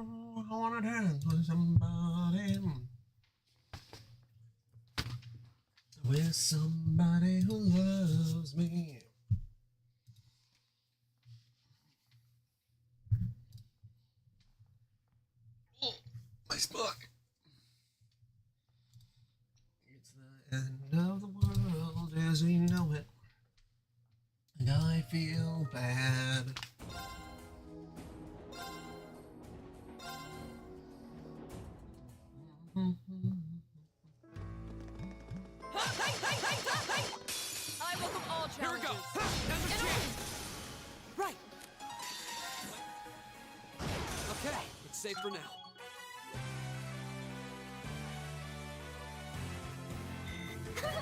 I wanna dance with somebody. With somebody who loves me. Oh, nice book. It's the end of the world as we know it. And I feel bad. I welcome all challenges. Here we go. Now's your chance. Right. Okay, it's safe for now.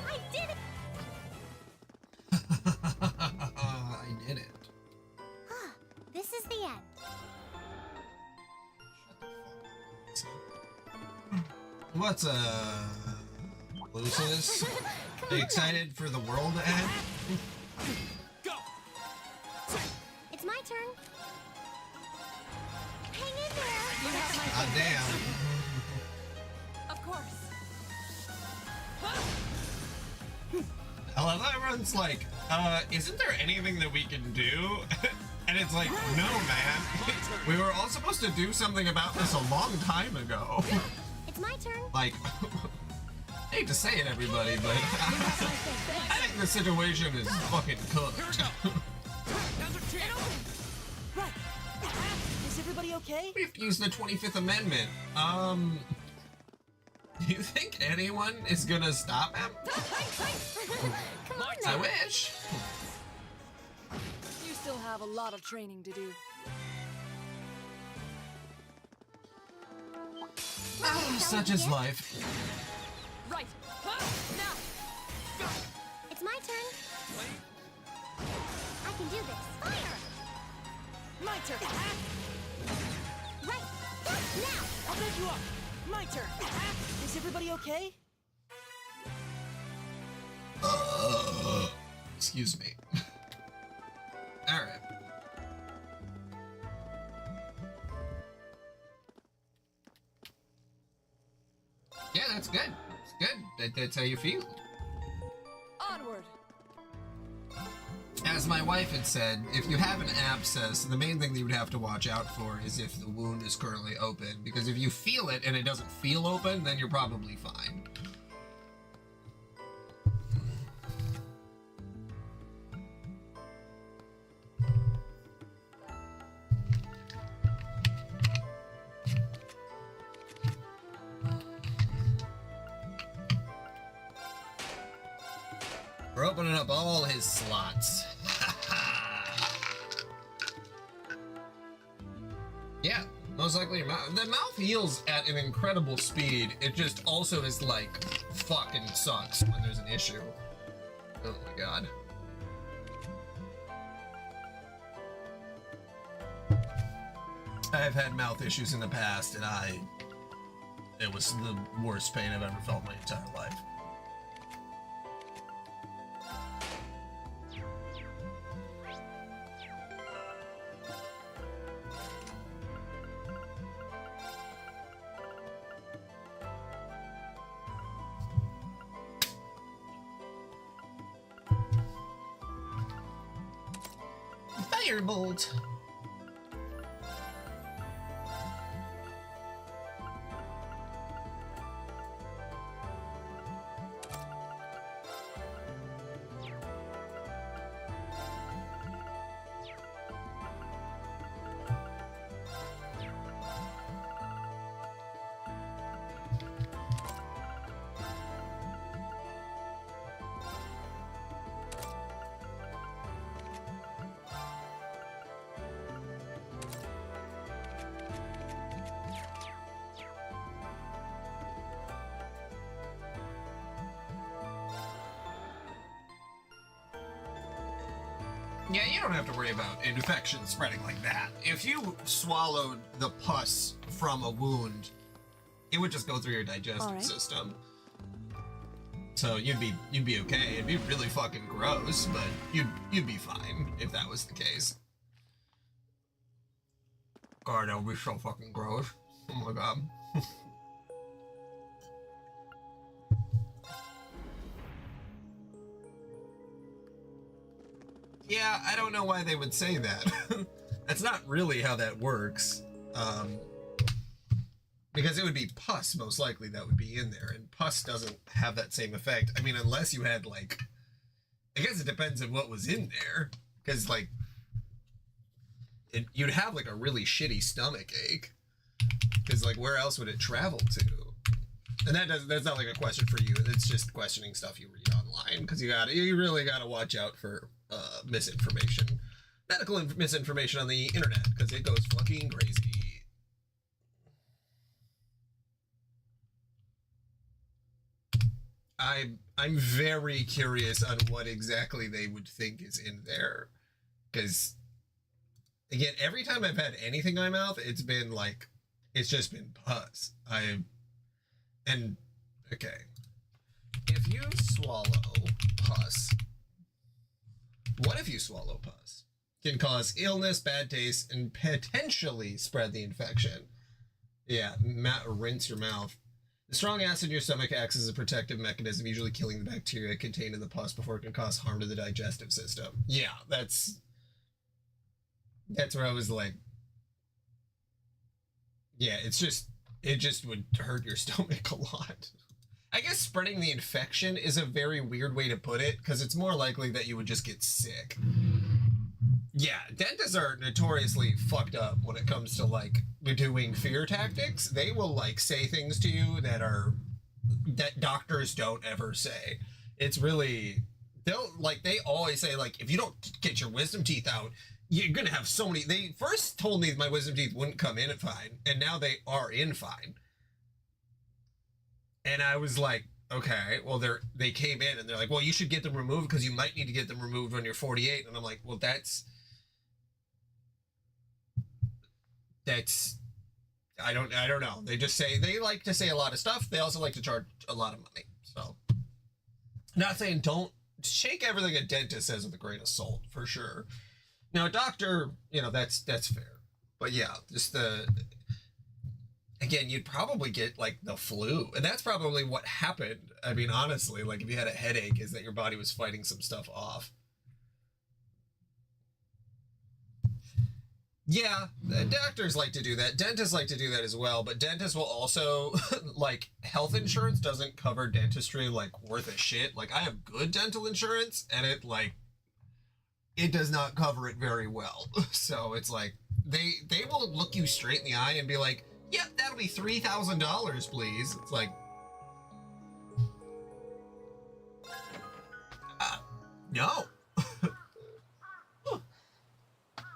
I did it! I did it. This is the end. What's Lucius? Are you excited for the world to end? Go. It's my turn. Hang in there. You have my God damn. Of course. I love how everyone's like, isn't there anything that we can do? And it's like, no, man. We were all supposed to do something about this a long time ago. It's my turn. Like, I hate to say it, everybody, but I think the situation is fucking cooked. Now's your chance. Right. Is everybody okay? We have to use the 25th Amendment. Do you think anyone is gonna stop him? Come on I now. wish. You still have a lot of training to do. Such is life. Right. Now. It's my turn. I can do this. Fire! My turn. Right. Now. I'll back you up. My turn. Is everybody okay? Excuse me. All right. Yeah, that's good. It's good. That's how you feel. Onward. As my wife had said, if you have an abscess, the main thing that you would have to watch out for is if the wound is currently open. Because if you feel it and it doesn't feel open, then you're probably fine. We're opening up all his slots. Yeah, most likely the mouth heals at an incredible speed. It just also is like fucking sucks when there's an issue. Oh my god. I've had mouth issues in the past and it was the worst pain I've ever felt in my entire life. Firebolt. Yeah, you don't have to worry about an infection spreading like that. If you swallowed the pus from a wound, it would just go through your digestive system. So you'd be okay. It'd be really fucking gross, but you'd be fine if that was the case. God, that would be so fucking gross. Oh my god. Yeah, I don't know why they would say that. That's not really how that works. Because it would be pus, most likely, that would be in there. And pus doesn't have that same effect. I mean, unless you had, like... I guess it depends on what was in there. Because, like... you'd have, like, a really shitty stomach ache. Because, like, where else would it travel to? And that's not, like, a question for you. It's just questioning stuff you read online. Because you really gotta watch out for... misinformation, medical misinformation on the internet, because it goes fucking crazy. I'm very curious on what exactly they would think is in there, because again, every time I've had anything in my mouth, it's been like, it's just been pus. Okay, if you swallow pus. What if you swallow pus? Can cause illness, bad taste, and potentially spread the infection. Yeah, rinse your mouth. The strong acid in your stomach acts as a protective mechanism, usually killing the bacteria contained in the pus before it can cause harm to the digestive system. Yeah, that's where I was like, yeah, it just would hurt your stomach a lot. I guess spreading the infection is a very weird way to put it, because it's more likely that you would just get sick. Yeah, dentists are notoriously fucked up when it comes to, like, doing fear tactics. They will, like, say things to you that doctors don't ever say. It's really, they always say, like, if you don't get your wisdom teeth out, you're gonna have so many. They first told me my wisdom teeth wouldn't come in fine, and now they are in fine. And I was like, okay, well, they came in and they're like, well, you should get them removed because you might need to get them removed when you're 48. And I'm like, well, that's, I don't know. They like to say a lot of stuff. They also like to charge a lot of money. So, not saying don't shake everything a dentist says with a grain of salt, for sure. Now, a doctor, that's fair. But yeah, just again, you'd probably get, like, the flu. And that's probably what happened. I mean, honestly, like, if you had a headache, is that your body was fighting some stuff off. Yeah, doctors like to do that. Dentists like to do that as well. But dentists will also, like, health insurance doesn't cover dentistry, like, worth a shit. Like, I have good dental insurance, and it does not cover it very well. So it's like, they will look you straight in the eye and be like, yep, that'll be $3,000, please. It's like, no.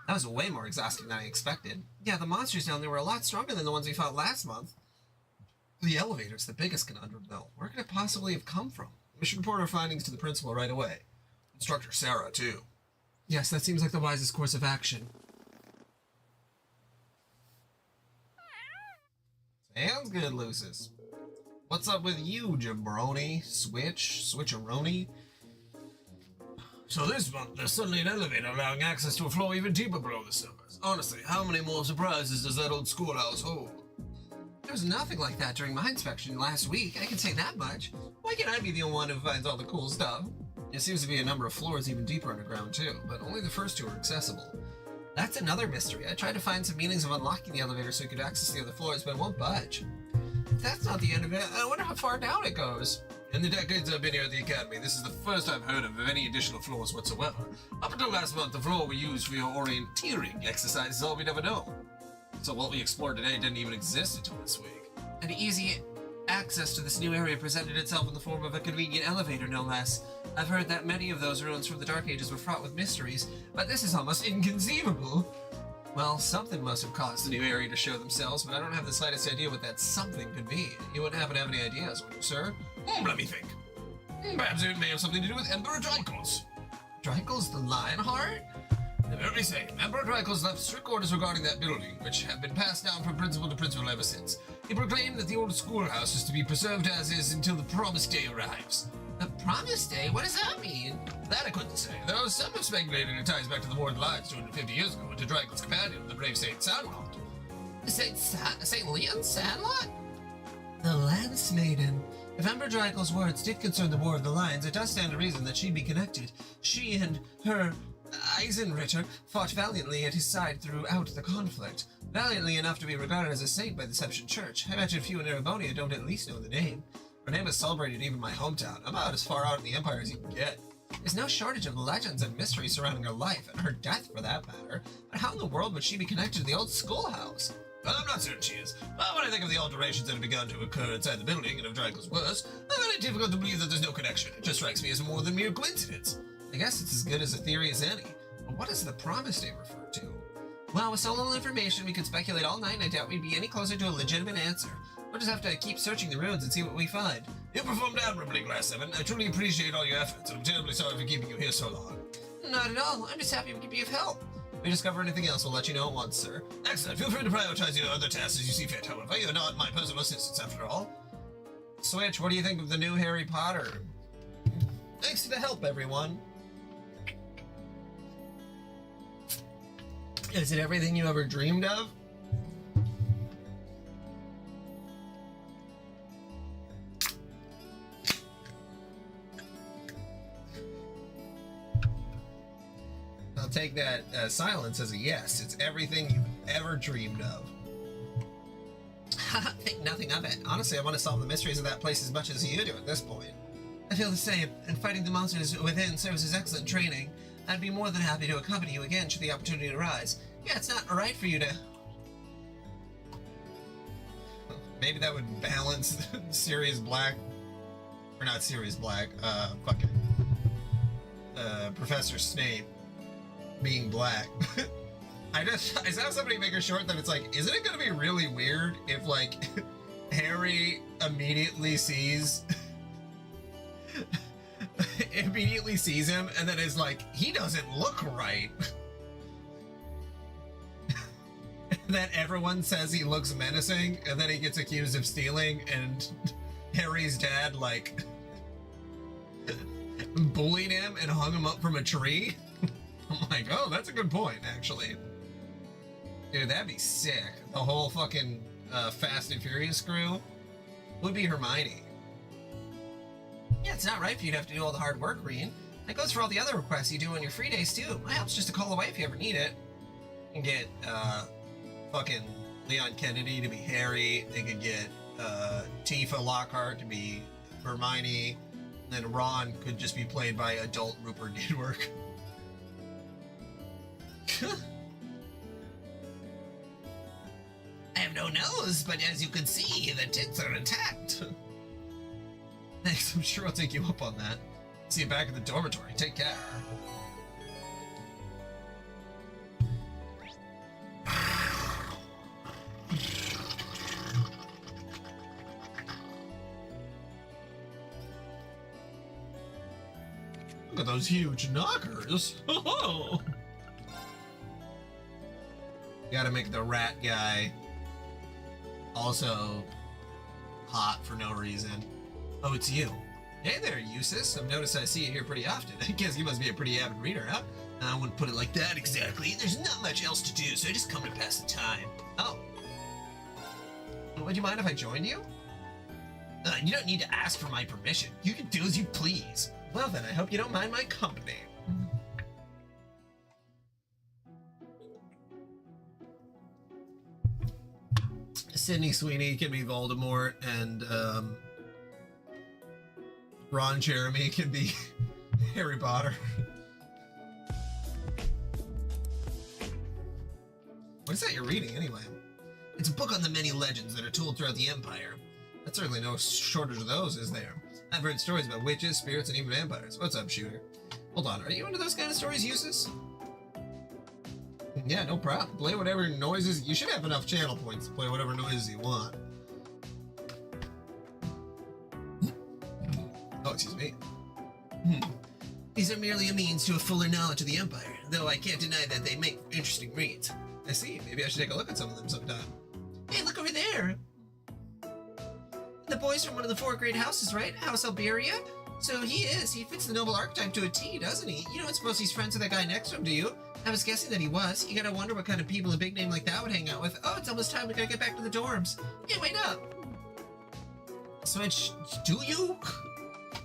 That was way more exhausting than I expected. Yeah, the monsters down there were a lot stronger than the ones we fought last month. The elevator's the biggest conundrum, though. Where could it possibly have come from? We should report our findings to the principal right away. Instructor Sarah, too. Yes, that seems like the wisest course of action. Sounds good, Lucis. What's up with you, jabroni? Switcheroni? So this month, there's suddenly an elevator allowing access to a floor even deeper below the surface. Honestly, how many more surprises does that old schoolhouse hold? There was nothing like that during my inspection last week, I can say that much. Why can't I be the only one who finds all the cool stuff? There seems to be a number of floors even deeper underground too, but only the first two are accessible. That's another mystery. I tried to find some meanings of unlocking the elevator so we could access the other floors, but it won't budge. If that's not the end of it, I wonder how far down it goes. In the decades I've been here at the Academy, this is the first I've heard of any additional floors whatsoever. Up until last month, the floor we used for your orienteering exercise is all we'd ever known. So what we explored today didn't even exist until this week. And easy access to this new area presented itself in the form of a convenient elevator, no less. I've heard that many of those ruins from the Dark Ages were fraught with mysteries, but this is almost inconceivable. Well, something must have caused the new area to show themselves, but I don't have the slightest idea what that something could be. You wouldn't happen to have any ideas, would you, sir? Let me think. Perhaps it may have something to do with Emperor Drykos. Drykos the Lionheart? Let me say, Emperor Drykos left strict orders regarding that building, which have been passed down from principal to principal ever since. He proclaimed that the old schoolhouse is to be preserved as is until the promised day arrives. The promised day? What does that mean? That I couldn't say, though some have speculated it ties back to the war of the Lions 250 years ago and to Drykos' companion, the brave Saint Sanwalt. Saint Leon Sandlot? The Lance Maiden. If Ember Drakel's words did concern the War of the Lions, it does stand to reason that she'd be connected. She and her Eisenritter fought valiantly at his side throughout the conflict. Valiantly enough to be regarded as a saint by the Deception Church. I imagine few in Erebonia don't at least know the name. Her name is celebrated even in my hometown, about as far out in the Empire as you can get. There's no shortage of legends and mysteries surrounding her life, and her death for that matter. But how in the world would she be connected to the old schoolhouse? Well, I'm not certain she is. But when I think of the alterations that have begun to occur inside the building and of Drakel's words, I find it difficult to believe that there's no connection. It just strikes me as more than mere coincidence. I guess it's as good as a theory as any. But what is the promise they refer to? Well, with so little information, we could speculate all night, and I doubt we'd be any closer to a legitimate answer. We'll just have to keep searching the ruins and see what we find. You performed admirably, Glass 7. I truly appreciate all your efforts, and I'm terribly sorry for keeping you here so long. Not at all. I'm just happy we could be of help. If we discover anything else, we'll let you know at once, sir. Excellent. Feel free to prioritize your other tasks as you see fit, however. You're not my personal assistants, after all. Switch, what do you think of the new Harry Potter? Thanks for the help, everyone. Is it everything you ever dreamed of? I'll take that silence as a yes. It's everything you've ever dreamed of. Think nothing of it. Honestly, I want to solve the mysteries of that place as much as you do at this point. I feel the same, and fighting the monsters within serves as excellent training. I'd be more than happy to accompany you again should the opportunity arise. Yeah, it's not right for you to... Maybe that would balance Sirius Black... Or not Sirius Black, fucking... Professor Snape being black. I saw somebody make a short that it's like, isn't it gonna be really weird if, like, Harry immediately sees... immediately sees him and then is like, he doesn't look right. And then everyone says he looks menacing, and then he gets accused of stealing, and Harry's dad, like, bullied him and hung him up from a tree. I'm like, oh, that's a good point, actually. Dude, that'd be sick. The whole fucking Fast and Furious crew would be Hermione. Yeah, it's not right for you to have to do all the hard work, Reen. That goes for all the other requests you do on your free days, too. My help's just a call away if you ever need it. You can get, fucking Leon Kennedy to be Harry. They could get, Tifa Lockhart to be Hermione. And then Ron could just be played by adult Rupert Didwork. I have no nose, but as you can see, the tits are intact. Thanks, I'm sure I'll take you up on that. See you back at the dormitory. Take care. Look at those huge knockers. Oh. Gotta make the rat guy also hot for no reason. Oh, it's you. Hey there, Eustace. I've noticed I see you here pretty often. I guess you must be a pretty avid reader, huh? I wouldn't put it like that exactly. There's not much else to do, so I just come to pass the time. Oh. Would you mind if I joined you? You don't need to ask for my permission. You can do as you please. Well then, I hope you don't mind my company. Sydney Sweeney can be Voldemort, and Ron Jeremy can be Harry Potter. What is that you're reading, anyway? It's a book on the many legends that are told throughout the Empire. That's certainly no shortage of those, is there? I've heard stories about witches, spirits, and even vampires. What's up, Shooter? Hold on, are you into those kind of stories, Eustace? Yeah, no problem. Play whatever noises. You should have enough channel points to play whatever noises you want. Oh, excuse me. These are merely a means to a fuller knowledge of the Empire, though I can't deny that they make interesting reads. I see. Maybe I should take a look at some of them sometime. Hey, look over there! The boy's from one of the 4 great houses, right? House Alberia? So he is. He fits the noble archetype to a T, doesn't he? You don't suppose he's friends with that guy next to him, do you? I was guessing that he was. You gotta wonder what kind of people a big name like that would hang out with. Oh, it's almost time. We gotta get back to the dorms. Hey, wait up. Switch, do you?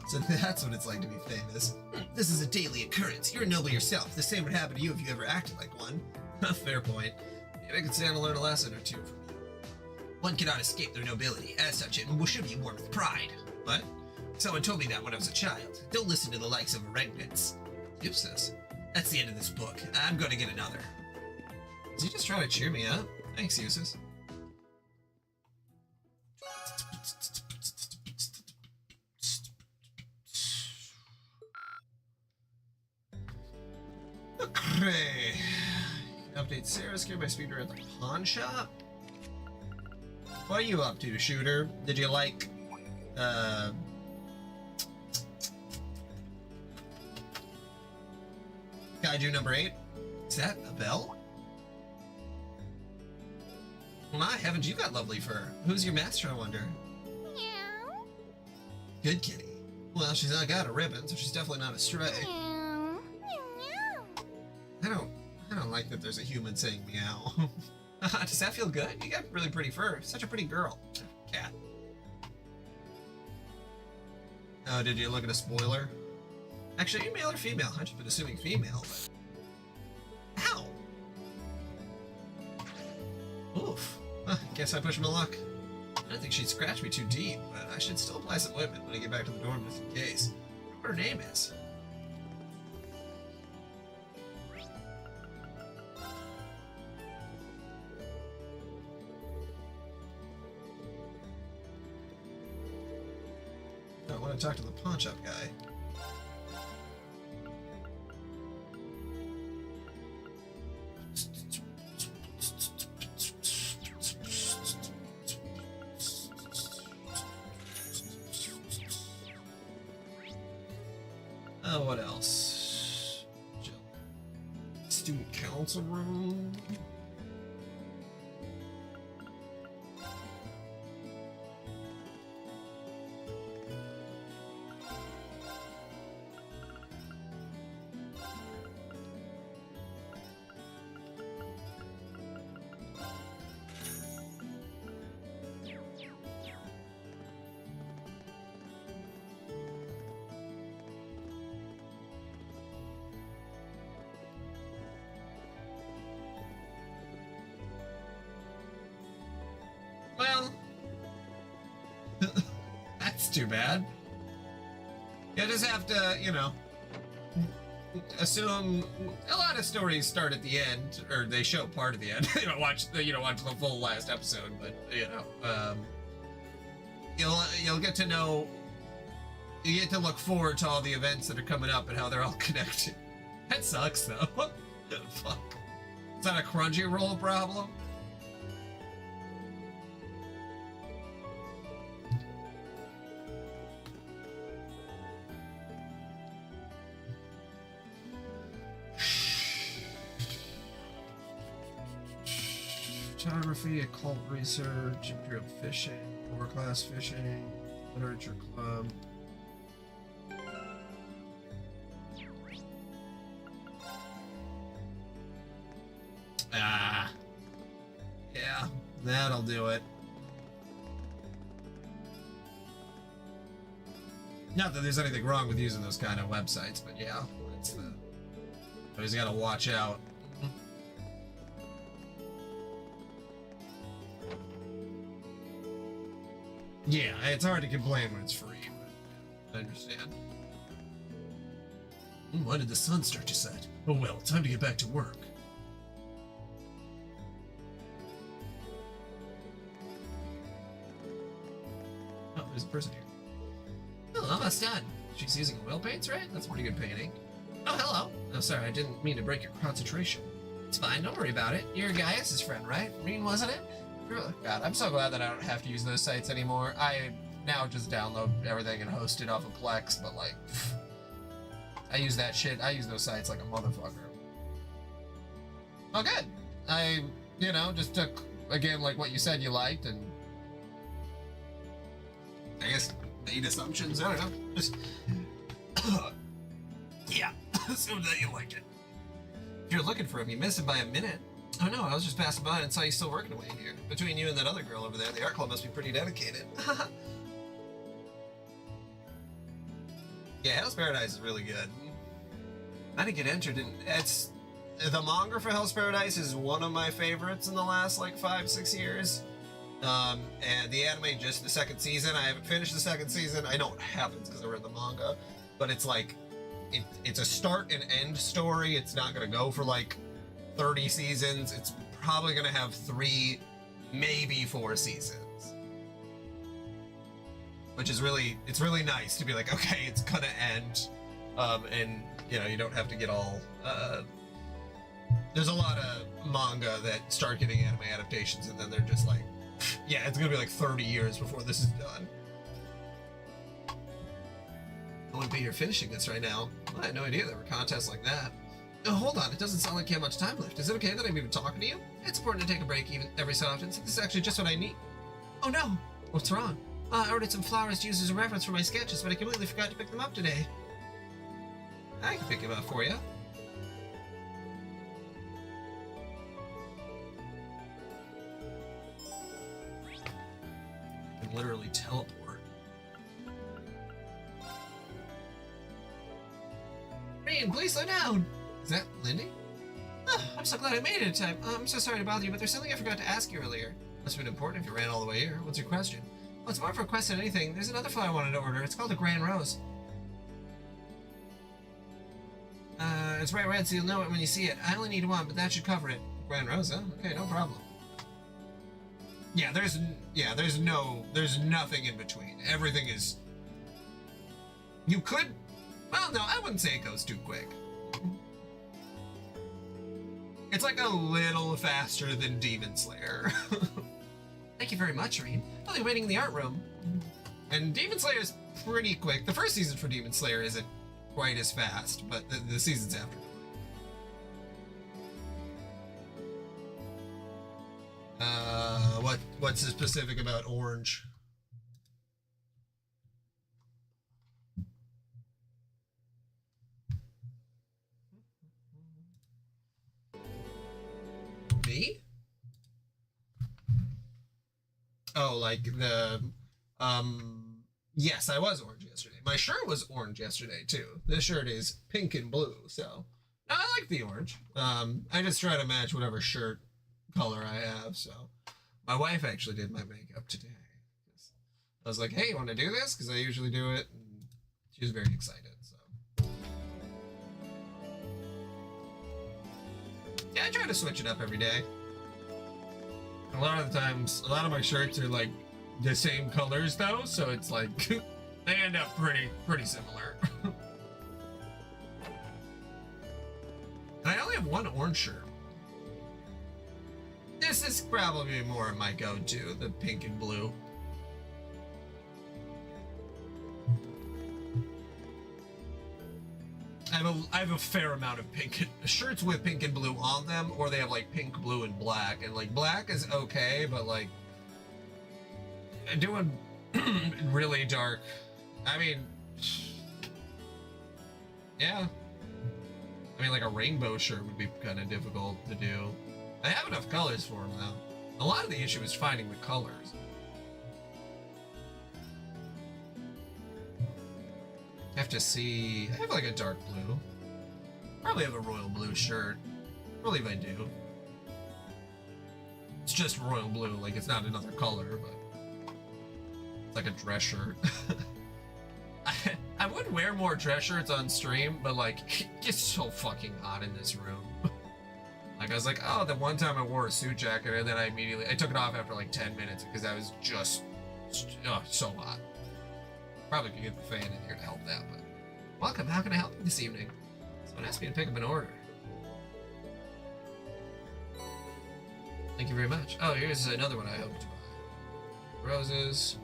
So that's what it's like to be famous. This is a daily occurrence. You're a noble yourself. The same would happen to you if you ever acted like one. Fair point. Maybe I could stand to learn a lesson or two from you. One cannot escape their nobility. As such, it should be worn with pride. What? Someone told me that when I was a child. Don't listen to the likes of Regnitz. Useless. That's the end of this book. I'm going to get another. Is he just trying to cheer me up? Thanks, Useless. Okay. Update Sarah, scared by speeder at the pawn shop. What are you up to, Shooter? Did you like, Kaiju number 8? Is that a bell? My heavens, you got lovely fur. Who's your master, I wonder? Meow. Good kitty. Well, she's not got a ribbon, so she's definitely not a stray. Meow. Meow. I don't like that there's a human saying meow. Does that feel good? You got really pretty fur. Such a pretty girl. Cat. Oh, did you look at a spoiler? Actually, are you male or female? I've just been assuming female, but... Ow! Oof. Guess I pushed my luck. I don't think she'd scratch me too deep, but I should still apply some ointment when I get back to the dorm just in case. I wonder what her name is. I want to talk to the pawn shop guy. What else? Student council room. Well, that's too bad. You just have to, you know, assume a lot of stories start at the end, or they show part of the end. Watch the full last episode, but you'll get to know. You get to look forward to all the events that are coming up and how they're all connected. That sucks, though. Fuck. Is that a Crunchyroll problem? Photography, occult research, imperial fishing, lower class fishing, literature club. Yeah, that'll do it. Not that there's anything wrong with using those kind of websites, but yeah, it's the. Always gotta watch out. Yeah, it's hard to complain when it's free, but I understand. Why did the sun start to set? Oh well, time to get back to work. Oh, there's a person here. Oh, almost done. She's using oil paints, right? That's a pretty good painting. Oh, hello. Oh, sorry, I didn't mean to break your concentration. It's fine, don't worry about it. You're Gaius' friend, right? Rean, wasn't it? God, I'm so glad that I don't have to use those sites anymore. I now just download everything and host it off of Plex, but like, I use that shit. I use those sites like a motherfucker. Oh, good. I, just took, again, like what you said you liked, and I guess made assumptions. I don't know. Just, yeah, assume that you like it. If you're looking for him, you missed him by a minute. Oh no, I was just passing by and saw you still working away here. Between you and that other girl over there, the art club must be pretty dedicated. Yeah, Hell's Paradise is really good. I didn't get entered in. It's the manga for Hell's Paradise is one of my favorites in the last like 5-6 years. And the anime, just the second season. I haven't finished the second season. I know it happens because I read the manga, but it's like it's a start and end story. It's not gonna go for like 30 seasons. It's probably gonna have 3, maybe 4 seasons, which is it's really nice to be like, okay, it's gonna end, and you know, you don't have to get all. There's a lot of manga that start getting anime adaptations, and then they're just like, yeah, it's gonna be like 30 years before this is done. I wouldn't be here finishing this right now. I had no idea there were contests like that. Oh, hold on, it doesn't sound like you have much time left. Is it okay that I'm even talking to you? It's important to take a break even every so often, so this is actually just what I need. Oh no! What's wrong? I ordered some flowers to use as a reference for my sketches, but I completely forgot to pick them up today. I can pick them up for you. I can literally teleport. Rain, please slow down! Is that Lindy? Oh, I'm so glad I made it in time. I'm so sorry to bother you, but there's something I forgot to ask you earlier. Must have been important if you ran all the way here. What's your question? Well, it's more of a request than anything. There's another flower I wanted to order. It's called a Grand Rose. It's bright red, so you'll know it when you see it. I only need one, but that should cover it. Grand Rose, huh? Okay, no problem. Yeah, there's nothing in between. Everything is... You could... Well, no, I wouldn't say it goes too quick. It's like a little faster than Demon Slayer. Thank you very much, Reed. I'll be waiting in the art room. And Demon Slayer is pretty quick. The first season for Demon Slayer isn't quite as fast, but the seasons after. What's specific about Orange? Me? Oh, like the yes, I was orange yesterday. My shirt was orange yesterday too. This shirt is pink and blue, so I like the orange. I just try to match whatever shirt color I have. So my wife actually did my makeup today. I was like, hey, you want to do this? Because I usually do it. And she was very excited. So yeah, I try to switch it up every day. A lot of the times, a lot of my shirts are like the same colors though, so it's like they end up pretty similar. And I only have one orange shirt. This is probably more my go-to, the pink and blue. I have a fair amount of pink shirts with pink and blue on them, or they have like pink, blue, and black. And like black is okay, but like doing really dark. I mean, yeah. I mean, like a rainbow shirt would be kind of difficult to do. I have enough colors for them though. A lot of the issue is finding the colors. I have to see. I have like a dark blue. Probably have a royal blue shirt. I believe I do. It's just royal blue, like it's not another color, but it's like a dress shirt. I would wear more dress shirts on stream, but like it gets so fucking hot in this room. Like I was like, oh, the one time I wore a suit jacket and then I took it off after like 10 minutes because I was just so hot. Probably could get the fan in here to help that, but welcome. How can I help you this evening? Someone asked me to pick up an order. Thank you very much. Oh, here's another one I hope to buy. Roses.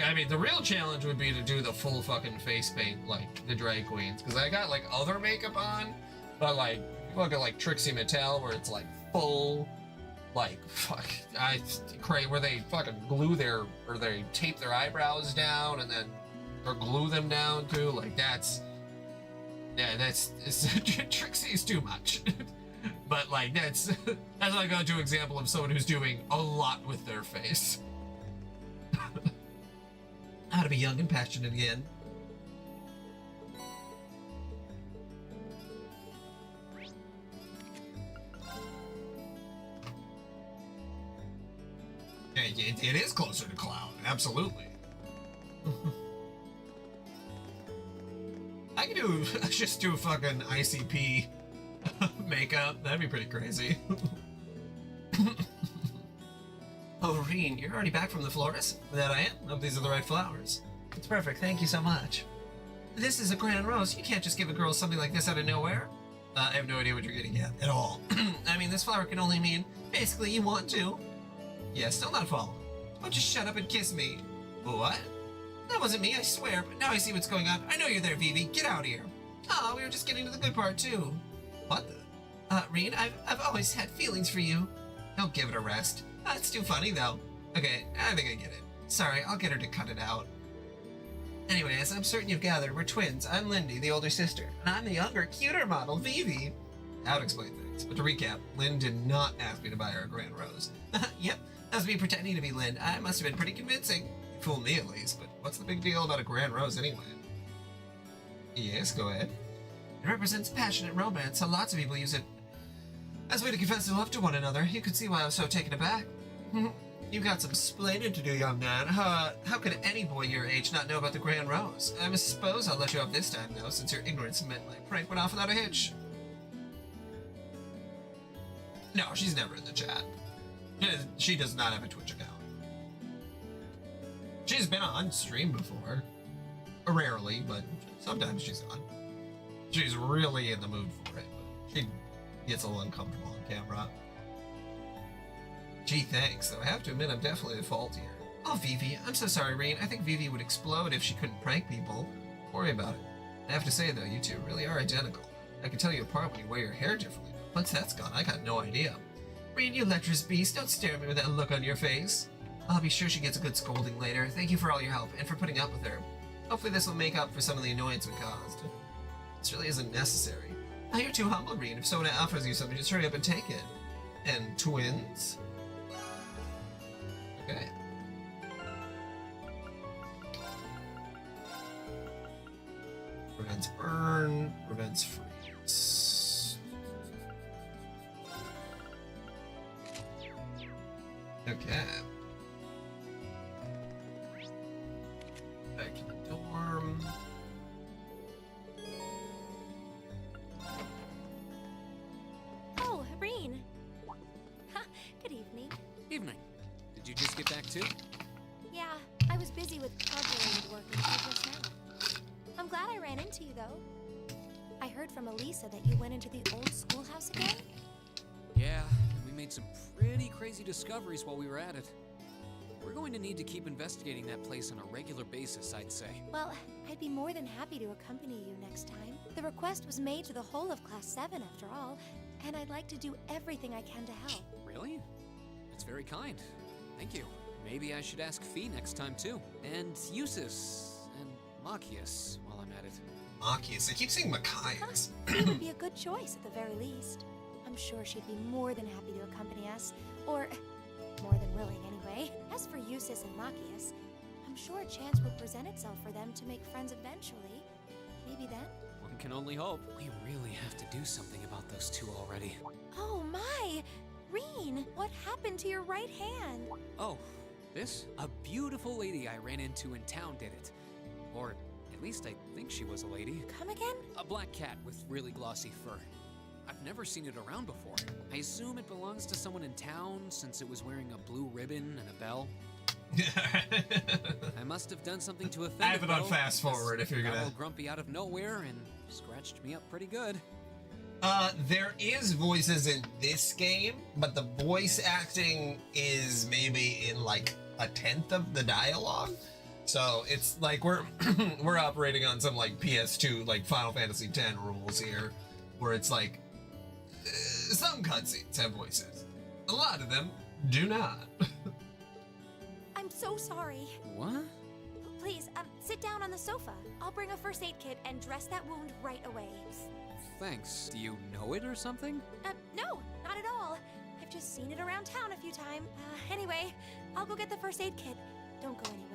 I mean, the real challenge would be to do the full fucking face paint like the drag queens, because I got like other makeup on, but like you look at like Trixie Mattel where it's like full. Like, fuck, where they fucking glue or they tape their eyebrows down and then or glue them down too. Like that's Trixie's too much. But like that's like a good example of someone who's doing a lot with their face. How to be young and passionate again. It is closer to Cloud, absolutely. I could just do fucking ICP makeup. That'd be pretty crazy. Oh, Reen, you're already back from the florist? That I am. Hope these are the right flowers. It's perfect. Thank you so much. This is a grand rose. You can't just give a girl something like this out of nowhere. I have no idea what you're getting at all. I mean, this flower can only mean basically you want to. Yeah, still not following. Oh, just shut up and kiss me. What? That wasn't me, I swear, but now I see what's going on. I know you're there, Vivi. Get out of here. Oh, we were just getting to the good part, too. What the? Reen, I've always had feelings for you. Don't give it a rest. It's too funny, though. Okay, I think I get it. Sorry, I'll get her to cut it out. Anyway, as I'm certain you've gathered, we're twins. I'm Lindy, the older sister, and I'm the younger, cuter model, Vivi. That would explain things. But to recap, Lynn did not ask me to buy her a grand rose. Yep, that was me pretending to be Lynn. I must have been pretty convincing. Fooled me, at least, but what's the big deal about a grand rose, anyway? Yes, go ahead. It represents passionate romance, so lots of people use it as a way to confess their love to one another. You could see why I was so taken aback. You've got some splaining to do, young man. How could any boy your age not know about the Grand Rose? I suppose I'll let you off this time, though, since your ignorance meant my prank went off without a hitch. No, she's never in the chat. She does not have a Twitch account. She's been on stream before. Rarely, but sometimes she's on. She's really in the mood for it, but she gets a little uncomfortable on camera. Gee, thanks, though I have to admit I'm definitely at fault here. Oh, Vivi, I'm so sorry, Reen. I think Vivi would explode if she couldn't prank people. Don't worry about it. I have to say, though, you two really are identical. I can tell you apart when you wear your hair differently. Once that's gone, I got no idea. Reen, you lecherous beast, don't stare at me with that look on your face. I'll be sure she gets a good scolding later. Thank you for all your help and for putting up with her. Hopefully this will make up for some of the annoyance we caused. This really isn't necessary. Oh, you're too humble, Reen. If someone offers you something, just hurry up and take it. And twins? Okay. Prevents burn, prevents freeze. Okay. Back to the dorm. Oh, Reen. Good evening. Evening. Did you just get back too? Yeah, I was busy with project work until just now. I'm glad I ran into you, though. I heard from Elisa that you went into the old schoolhouse again. Yeah, and we made some pretty crazy discoveries while we were at it. We're going to need to keep investigating that place on a regular basis, I'd say. Well, I'd be more than happy to accompany you next time. The request was made to the whole of Class 7, after all, and I'd like to do everything I can to help. Really? That's very kind. Thank you. Maybe I should ask Fee next time too. And Eustace and Machias while I'm at it. Machias. I keep saying Machias. It would be a good choice at the very least. I'm sure she'd be more than happy to accompany us, or more than willing anyway. As for Eustace and Machias, I'm sure a chance will present itself for them to make friends eventually. Maybe then? One can only hope. We really have to do something about those two already. Oh my! Reen, what happened to your right hand? Oh, this? A beautiful lady I ran into in town did it. Or at least I think she was a lady. Come again? A black cat with really glossy fur. I've never seen it around before. I assume it belongs to someone in town since it was wearing a blue ribbon and a bell. I must have done something to offend it. I have it on fast forward if you're got gonna. all grumpy out of nowhere and scratched me up pretty good. There is voices in this game, but the voice acting is maybe in like a tenth of the dialogue. So it's like we're we're operating on some like PS2 like Final Fantasy X rules here, where it's like some cutscenes have voices, a lot of them do not. I'm so sorry. What? please, sit down on the sofa. I'll bring a first aid kit and dress that wound right away. Thanks. Do you know it or something? No, not at all. I've just seen it around town a few times. Anyway, I'll go get the first aid kit. Don't go anywhere.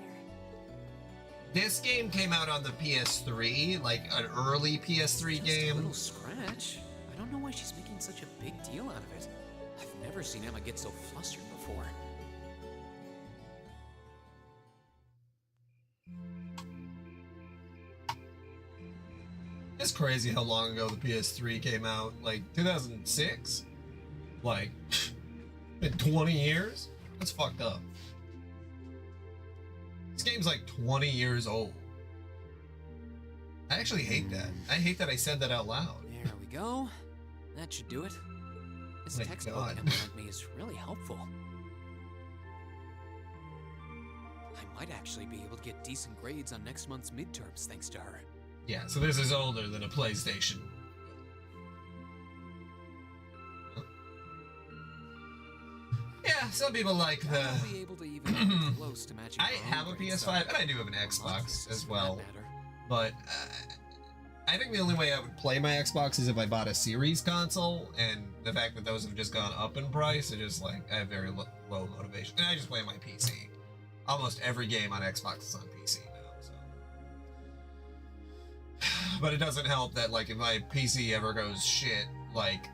This game came out on the PS3, like an early PS3 Just game. a little scratch. I don't know why she's making such a big deal out of it. I've never seen Emma get so flustered before. It's crazy how long ago the PS3 came out. Like 2006? Like, been 20 years? That's fucked up. This game's like 20 years old. I actually hate that. I hate that I said that out loud. There we go. That should do it. This My textbook God. Emma lent me is really helpful. I might actually be able to get decent grades on next month's midterms thanks to her. Yeah, so this is older than a PlayStation. Yeah, some people like the... I'll be able to even get close to matching I her have own a grades, PS5, so and I do have an months Xbox as for well. that matter. But I think the only way I would play my Xbox is if I bought a series console, and the fact that those have just gone up in price, it just like I have very low motivation. And I just play on my PC. Almost every game on Xbox is on PC now, so. But it doesn't help that like if my PC ever goes shit, like,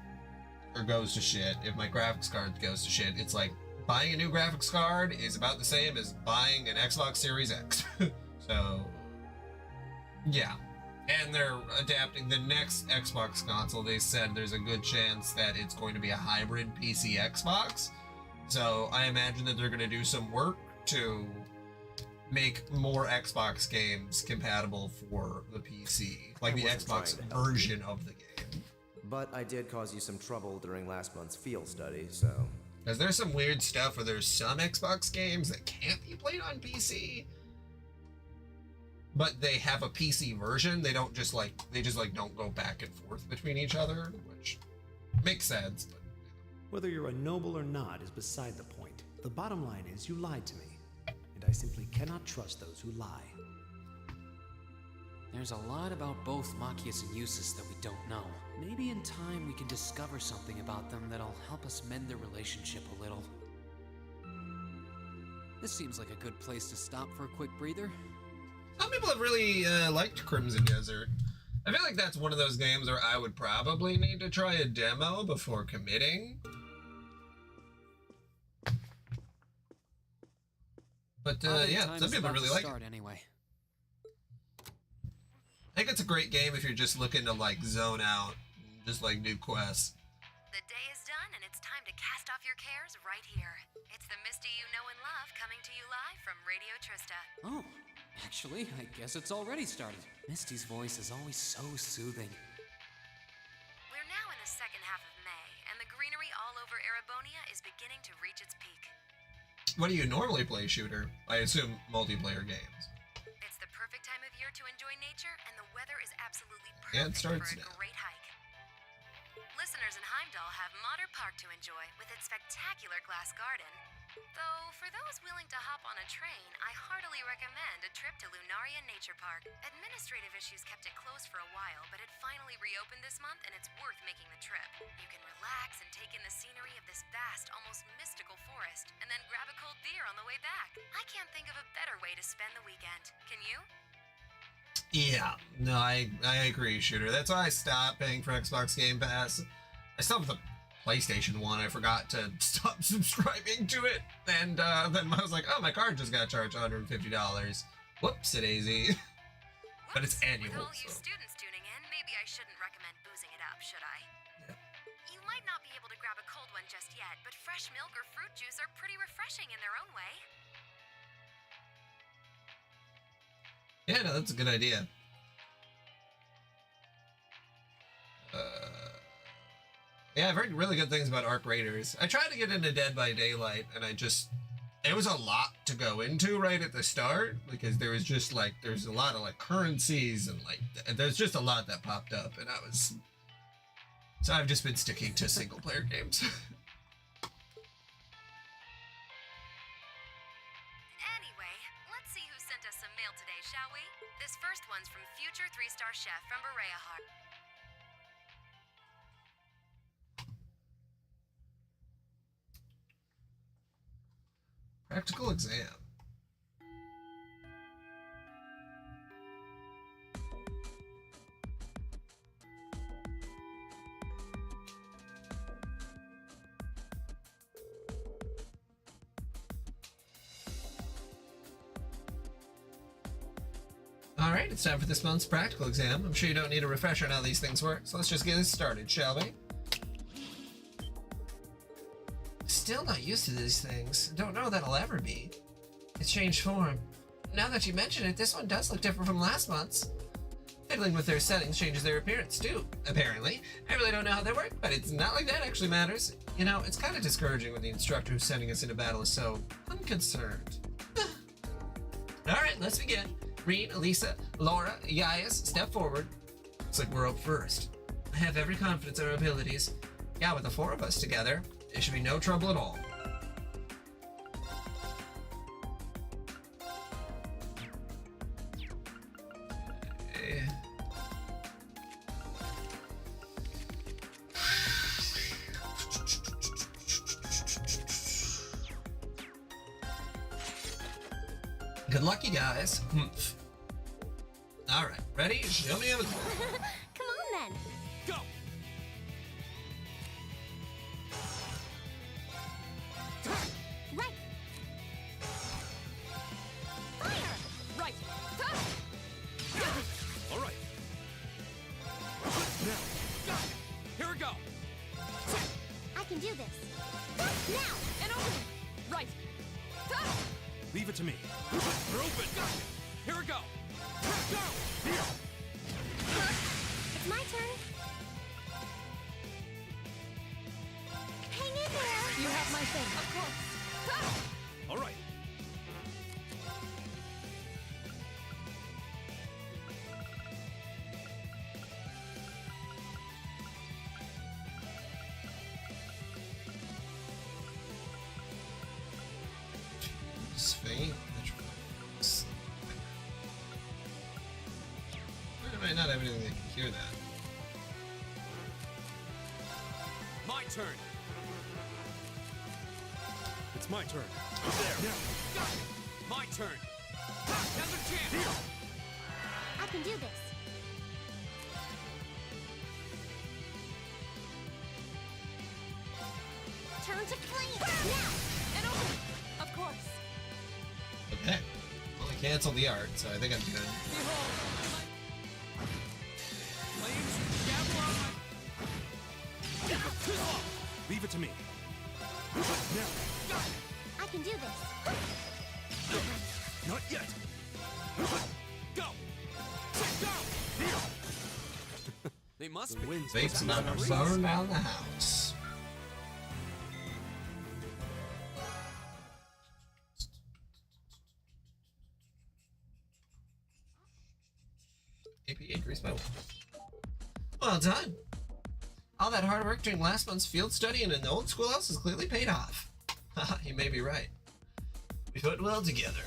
or goes to shit, if my graphics card goes to shit, it's like buying a new graphics card is about the same as buying an Xbox Series X. So, yeah. And they're adapting the next Xbox console. They said there's a good chance that it's going to be a hybrid PC Xbox. So I imagine that they're going to do some work to make more Xbox games compatible for the PC, like the wasn't Xbox trying to help version of the game. But I did cause you some trouble during last month's field study, so... Because there's some weird stuff where there's some Xbox games that can't be played on PC, but they have a PC version. They just don't go back and forth between each other, which makes sense. But Whether you're a noble or not is beside the point. The bottom line is you lied to me, and I simply cannot trust those who lie. There's a lot about both Machias and Eustace that we don't know. Maybe in time we can discover something about them that'll help us mend their relationship a little. This seems like a good place to stop for a quick breather. some people have really liked Crimson Desert. I feel like that's one of those games where I would probably need to try a demo before committing. But yeah, Time some is people about really to like it. start anyway. I think it's a great game if you're just looking to like zone out, just like do quests. The day is done and it's time to cast off your cares right here. It's the Misty you know and love coming to you live from Radio Trista. Oh, actually, I guess it's already started. Misty's voice is always so soothing. We're now in the second half of May, and the greenery all over Erebonia is beginning to reach its peak. What do you normally play, Shooter? I assume multiplayer games. It's the perfect time of year to enjoy nature, and the weather is absolutely Yeah, it perfect starts for a now. great hike. Listeners in Heimdall have Modder Park to enjoy with its spectacular glass garden. Though, for those willing to hop on a train, I heartily recommend a trip to Lunaria Nature Park. Administrative issues kept it closed for a while, but it finally reopened this month and it's worth making the trip. You can relax and take in the scenery of this vast, almost mystical forest, and then grab a cold beer on the way back. I can't think of a better way to spend the weekend. Can you? Yeah, no, I agree, Shooter. That's why I stopped paying for Xbox Game Pass. I still have the PlayStation 1. I forgot to stop subscribing to it. And then I was like, oh, my card just got charged $150. Whoops-a-daisy. But it's Whoops. annual, With all you so. students tuning in, maybe I shouldn't recommend boozing it up, should I? Yeah. You might not be able to grab a cold one just yet, but fresh milk or fruit juice are pretty refreshing in their own way. Yeah, no, that's a good idea. Yeah, I've heard really good things about Arc Raiders. I tried to get into Dead by Daylight, and it was a lot to go into right at the start, because there was just like, there's a lot of like currencies, and like, there's just a lot that popped up, and so I've just been sticking to single player games. Anyway, let's see who sent us some mail today. first one's from future 3-star chef from Berea Heart. Practical exam. Alright, it's time for this month's practical exam. I'm sure you don't need a refresher on how these things work, so let's just get this started, shall we? Still not used to these things. Don't know that I'll ever be. It's changed form. Now that you mention it, this one does look different from last month's. Fiddling with their settings changes their appearance too, apparently. I really don't know how they work, but it's not like that actually matters. You know, it's kind of discouraging when the instructor who's sending us into battle is so unconcerned. Alright, let's begin. Reed, Elisa, Laura, Gaius, step forward. Looks like we're up first. I have every confidence in our abilities. Yeah, with the 4 of us together, there should be no trouble at all. Good luck, you guys. All right, ready? Show me everything. Come on then. Go! Right. Fire. Right! All right. Now, got it. Here we go. I can do this. Now. And open. Right. Leave it to me. We're open. Got it. Here we go. Go! Here. It's my turn. Hang in there. You have my thing. Of course. All right. Faint. I might not have anything that can hear that. My turn. It's my turn. There. Now. Got it. My turn. Another chance. I can do this. Turn to flame. Now. And open. Of course. Okay. Well, I canceled the art, so I think I'm good. Behold. Flames. Gavel on my... Leave it to me. Now. Got it. I can do this. Not yet. Go. Go. They must be. Wind's Fate's about to burn down the house. AP increased by 1. Well done. All that hard work during last month's field study in an old schoolhouse has clearly paid off. Haha, you may be right. We put well together.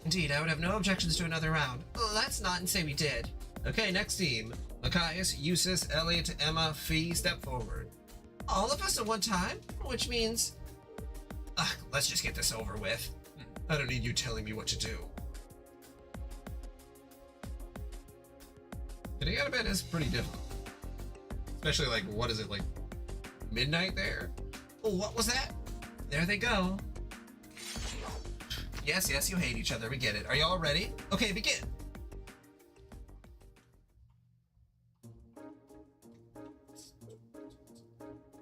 Indeed, I would have no objections to another round. Oh, let's not and say we did. Okay, next team. Machias, Eustace, Elliot, Emma, Fee, step forward. All of us at one time? Which means... let's just get this over with. I don't need you telling me what to do. Getting out of bed is pretty difficult. Especially like, what is it, like midnight there? Oh, what was that? There they go. Yes, you hate each other. We get it. Are y'all ready? Okay, begin.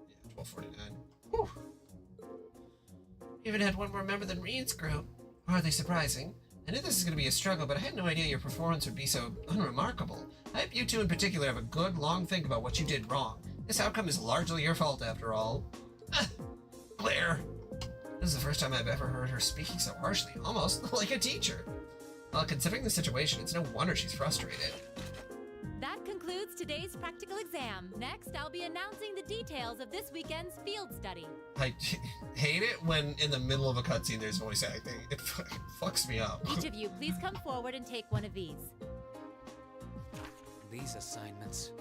Yeah, 12:49. Whew. Even had one more member than Reed's group. Hardly surprising. I knew this was going to be a struggle, but I had no idea your performance would be so unremarkable. I hope you two in particular have a good, long think about what you did wrong. This outcome is largely your fault, after all. Claire. This is the first time I've ever heard her speaking so harshly, almost like a teacher. Well, considering the situation, it's no wonder she's frustrated. That concludes today's practical exam. Next, I'll be announcing the details of this weekend's field study. I hate it when in the middle of a cutscene there's voice acting. It fucking fucks me up. Each of you, please come forward and take one of these. these assignments.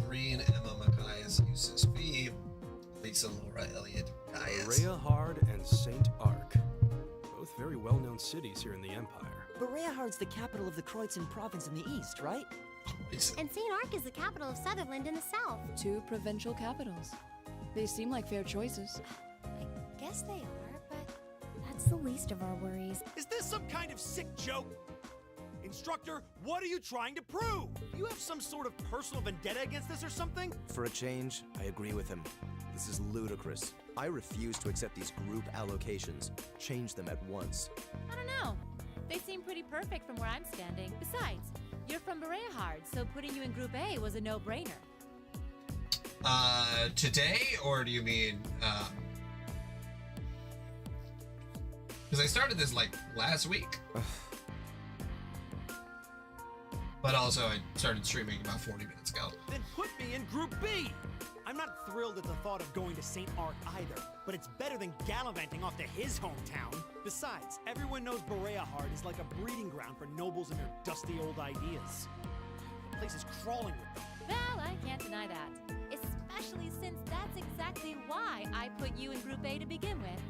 Reen, Emma, Machias, Eustace Phoebe, Lisa, Laura, Elliot, Gaius. Berea Hard and Saint Arc. Both very well-known cities here in the Empire. Berea Hard's the capital of the Kreutzen province in the east, right? And St. Arc is the capital of Sutherland in the south. 2 provincial capitals. They seem like fair choices. I guess they are, but that's the least of our worries. Is this some kind of sick joke? Instructor, what are you trying to prove? Do you have some sort of personal vendetta against this or something? For a change, I agree with him. This is ludicrous. I refuse to accept these group allocations. Change them at once. I don't know. They seem pretty perfect from where I'm standing. Besides, you're from Berea Hard, so putting you in Group A was a no-brainer. Today, or do you mean, because I started this, like, last week. But also, I started streaming about 40 minutes ago. Then put me in Group B! I'm not thrilled at the thought of going to St. Arc either, but it's better than gallivanting off to his hometown. Besides, everyone knows Berea Hard is like a breeding ground for nobles and their dusty old ideas. The place is crawling with them. Well, I can't deny that. Especially since that's exactly why I put you in Group A to begin with.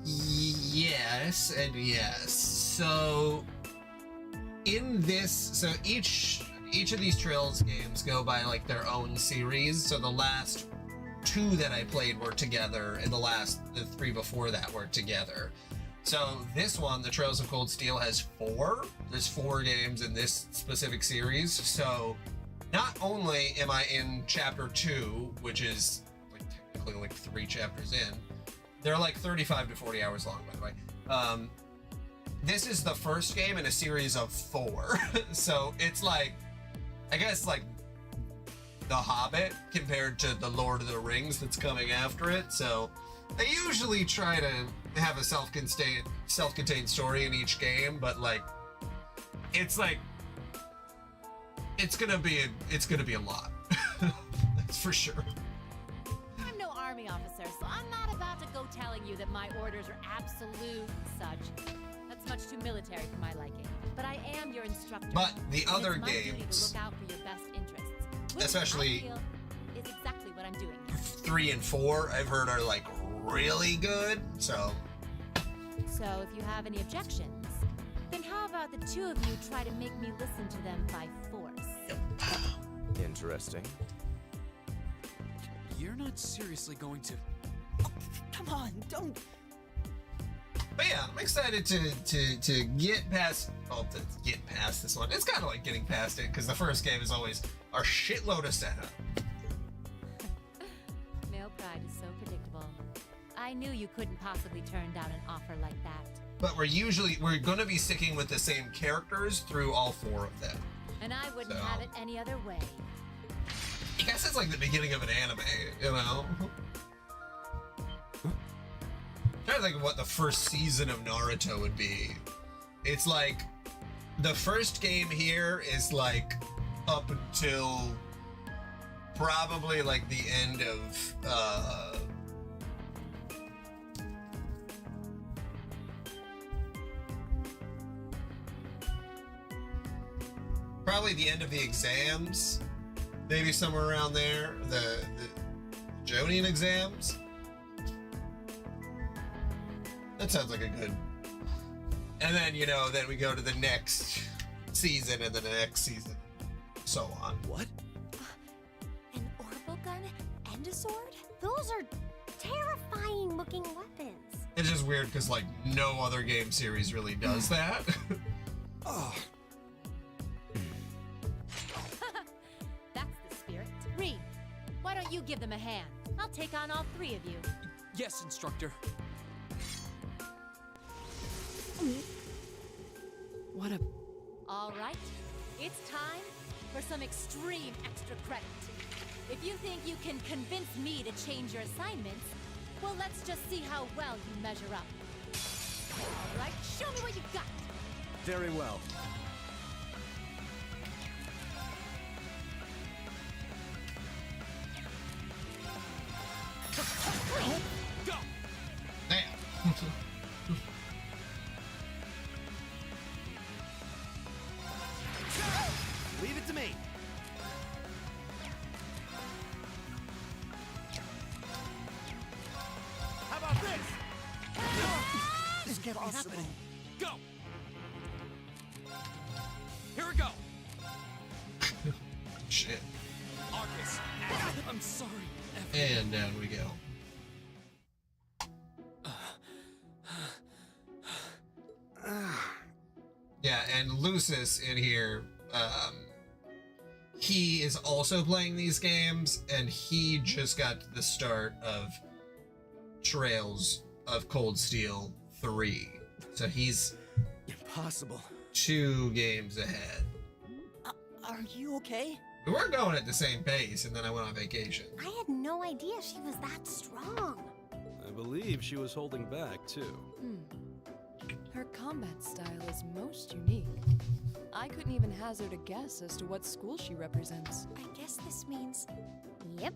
Yes, and yes. So, in this, so each of these Trails games go by like their own series. So the last 2 that I played were together, and the 3 before that were together. So this one, the Trails of Cold Steel, has 4. There's 4 games in this specific series. So not only am I in chapter 2, which is like technically like 3 chapters in, they're like 35 to 40 hours long, by the way. This is the first game in a series of 4. So it's like, I guess like The Hobbit compared to the Lord of the Rings that's coming after it. So they usually try to have a self-contained story in each game, but like it's gonna be a lot. That's for sure. I'm no army officer, so I'm not about to go telling you that my orders are absolute such. That's much too military for my liking. But I am your instructor. But the and other it's my duty games, to look out for your best interests, which especially I feel is exactly what I'm doing here. 3 and 4, I've heard are like really good. So if you have any objections, then how about the 2 of you try to make me listen to them by force? Interesting. You're not seriously going to... Come on, don't... But yeah, I'm excited to get past this one. It's kind of like getting past it, because the first game is always a shitload of setup. Male pride is so predictable. I knew you couldn't possibly turn down an offer like that. But we're gonna be sticking with the same characters through all 4 of them. And I wouldn't have it any other way. I guess it's like the beginning of an anime, you know? I'm trying to think of what the first season of Naruto would be. It's like, the first game here is like up until probably like the end of, probably the end of the exams, maybe somewhere around there, the Jonin exams. That sounds like a good. And then, you know, then we go to the next season and then the next season, so on. What? An orbital gun and a sword? Those are terrifying looking weapons. It's just weird because, like, no other game series really does that. Oh. That's the spirit. Reed, why don't you give them a hand? I'll take on all 3 of you. Yes, instructor. What a... All right, it's time for some extreme extra credit. If you think you can convince me to change your assignments, well, let's just see how well you measure up. All right, show me what you've got. Very well. Go! Damn. can't be possible. happening. Go! Here we go! Shit. Arcus, I'm sorry. And down we go. Yeah, and Lucis in here, he is also playing these games, and he just got to the start of Trails of Cold Steel 3. So he's Impossible. 2 games ahead. Are you okay? We were going at the same pace, and then I went on vacation. I had no idea she was that strong. I believe she was holding back, too. Her combat style is most unique. I couldn't even hazard a guess as to what school she represents. I guess this means Yep.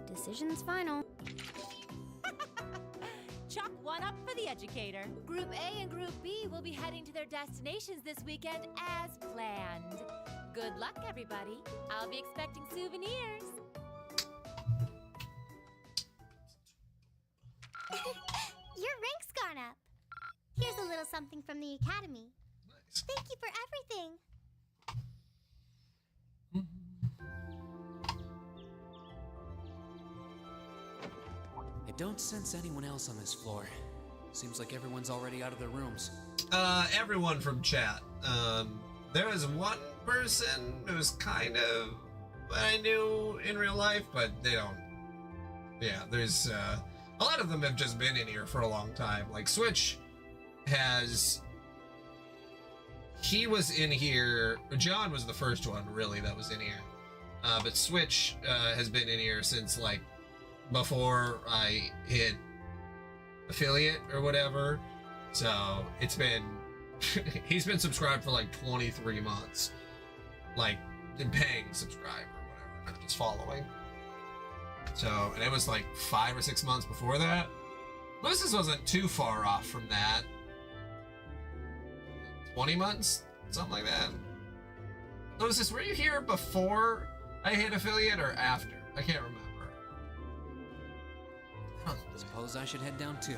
Decision's final. Chalk one up for the educator. Group A and Group B will be heading to their destinations this weekend as planned. Good luck, everybody. I'll be expecting souvenirs. Your rank's gone up. Here's a little something from the academy. Nice. Thank you for everything. I don't sense anyone else on this floor. Seems like everyone's already out of their rooms. Everyone from chat. There was one person who's kind of I knew in real life, but they don't. Yeah, there's a lot of them have just been in here for a long time. Like Switch he was in here. John was the first one really that was in here. But Switch has been in here since like before I hit affiliate or whatever. So it's been he's been subscribed for like 23 months, like paying subscribe or whatever, not just following. So, and it was like 5 or 6 months before that. Lucis wasn't too far off from that. 20 months, something like that. Lucis, were you here before I hit affiliate or after? I can't remember. Suppose I should head down too.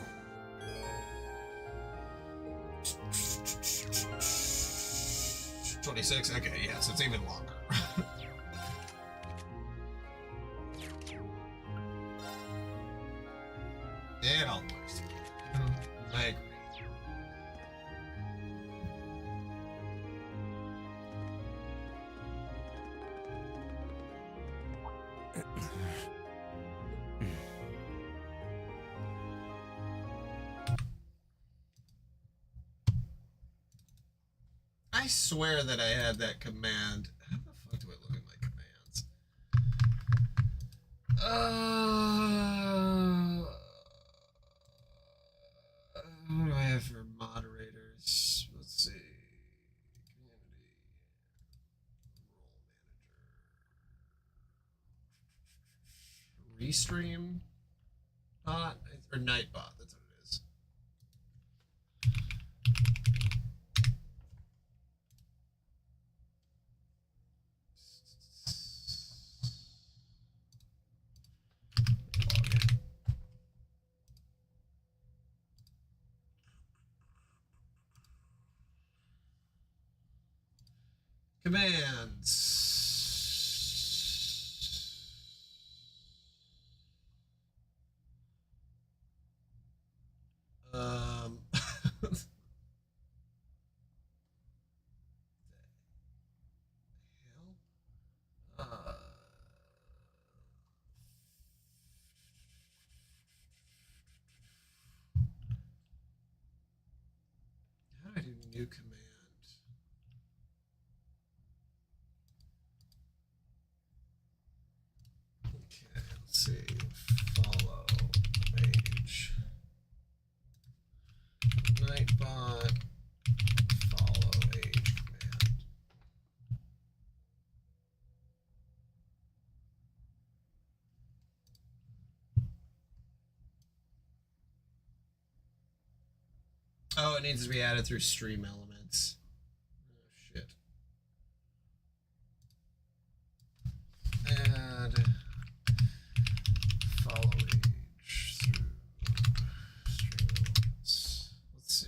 $26. Okay, yeah, so it's even longer. And almost. I agree. I swear that I had that command. How the fuck do I look at my commands? What do I have for moderators? Let's see. Community. Role manager. Restream bot or Nightbot, that's what it is. Commands. How do I do new command? Let's see, follow page. Nightbot, follow age command. Oh, it needs to be added through Stream Elements. Oh, shit. Add follow age through Stream Elements. Let's see.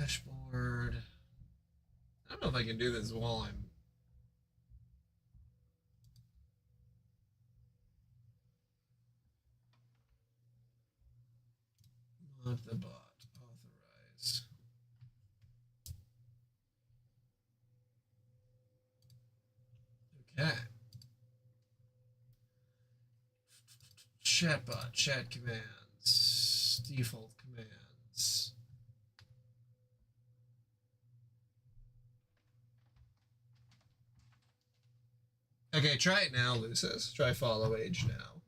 Dashboard. I don't know if I can do this while I'm... Mod the bot. Authorize. Okay. Chatbot, chat commands, default commands. Okay, try it now, Lucis. Try follow age now.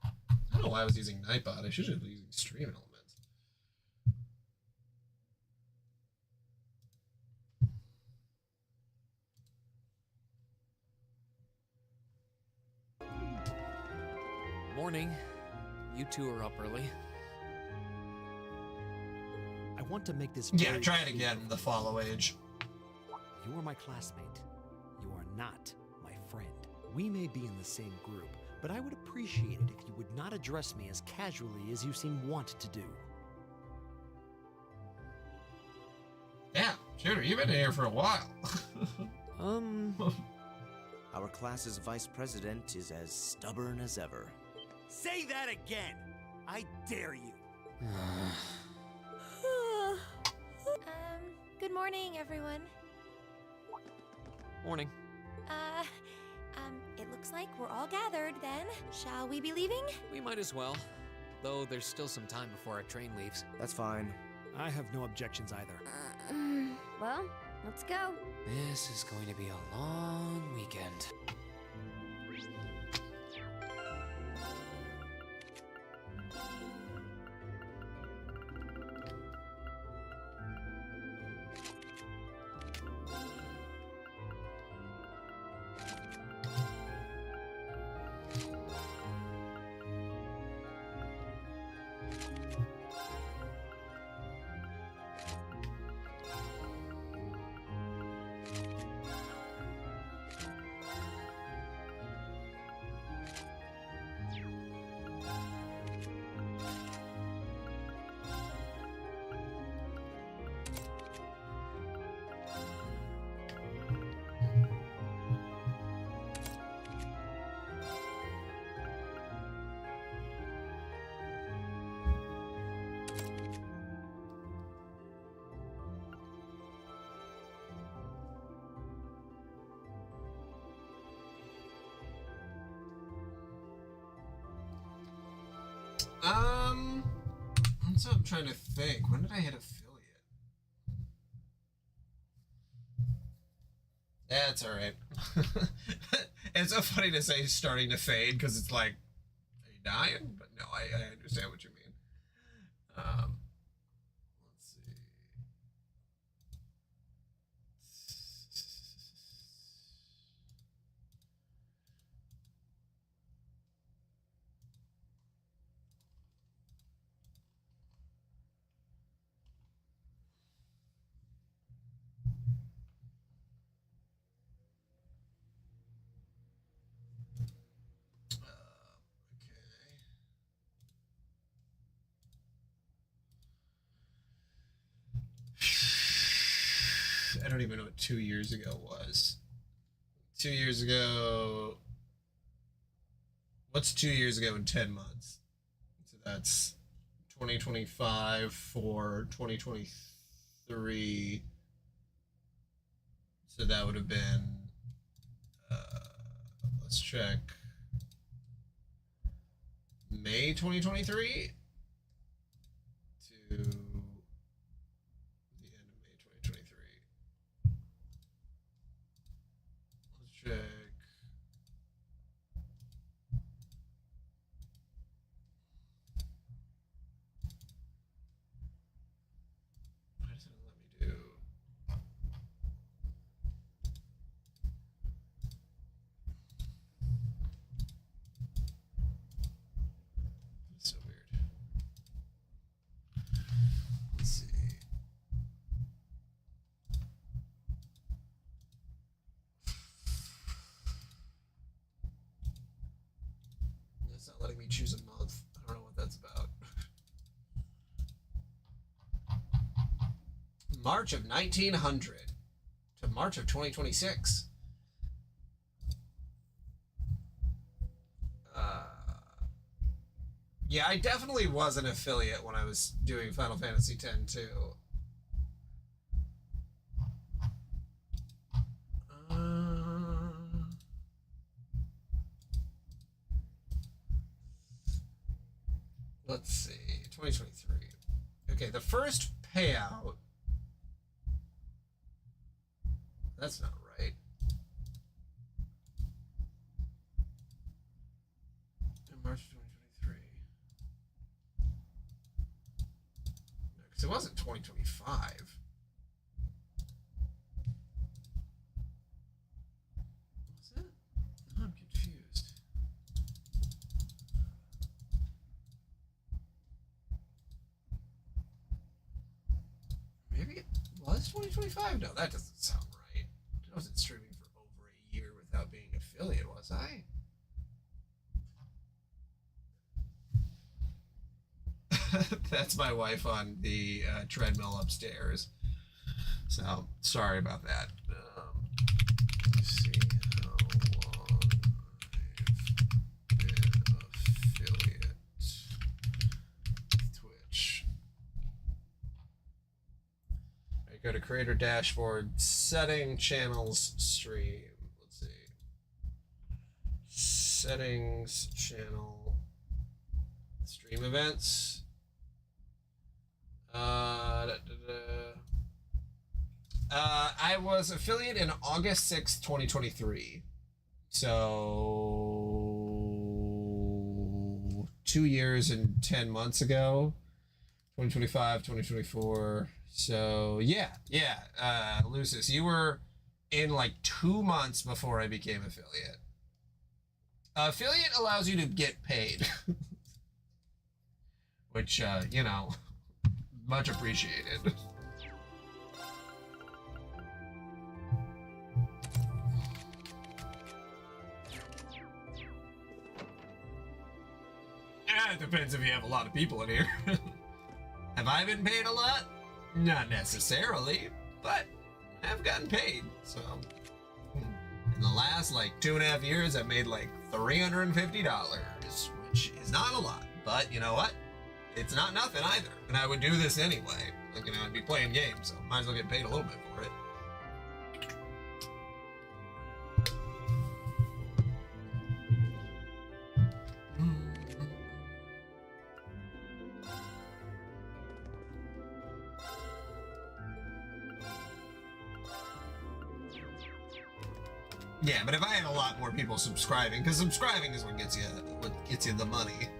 I don't know why I was using Nightbot. I should have been using Stream Elements. Morning. You two are up early. I want to make this Yeah, very try it clear. again, the follow age. You are my classmate. You are not my friend. We may be in the same group, but I would appreciate it if you would not address me as casually as you seem wanted to do. Yeah, Shooter, you've been here for a while. Our class's vice president is as stubborn as ever. Say that again! I dare you! Good morning, everyone. Morning. It looks like we're all gathered then. Shall we be leaving? We might as well. Though there's still some time before our train leaves. That's fine. I have no objections either. Well, let's go. This is going to be a long weekend. So I'm trying to think. When did I hit affiliate? That's alright. It's so funny to say starting to fade because it's like, are you dying? But no, I understand what you mean. Let's see. I don't even know what 2 years ago was. 2 years ago. What's 2 years ago in 10 months? So that's 2025 for 2023. So that would have been, let's check, May 2023 to the end of May 2023. Let's check. Why doesn't it let me do? That's so weird. Let's see. It's not letting me choose a month. I don't know what that's about. March of 1900 to March of 2026. Yeah, I definitely was an affiliate when I was doing Final Fantasy X too. Let's see, 2023. Okay, the first payout. That's not right. In March 2023. Because it wasn't 2025. Was it? I'm confused. Maybe it was 2025? No, that doesn't sound right. I wasn't streaming for over a year without being affiliate, was I? That's my wife on the treadmill upstairs. So, sorry about that. Let's see how long I've been affiliate with Twitch. I go to creator dashboard, setting, channels, stream. Let's see. Settings, channel, stream events. I was affiliate in August 6th, 2023. So 2 years and 10 months ago. 2025, 2024. So yeah. Lucis, you were in like 2 months before I became affiliate. Affiliate allows you to get paid. Which, you know, much appreciated. Yeah, it depends if you have a lot of people in here. Have I been paid a lot? Not necessarily, but I've gotten paid, so. In the last, like, 2.5 years, I've made, like, $350, which is not a lot, but you know what? It's not nothing either, and I would do this anyway. Like, you know, I'd be playing games, so might as well get paid a little bit for it. Yeah, but if I had a lot more people subscribing, because subscribing is what gets you the money.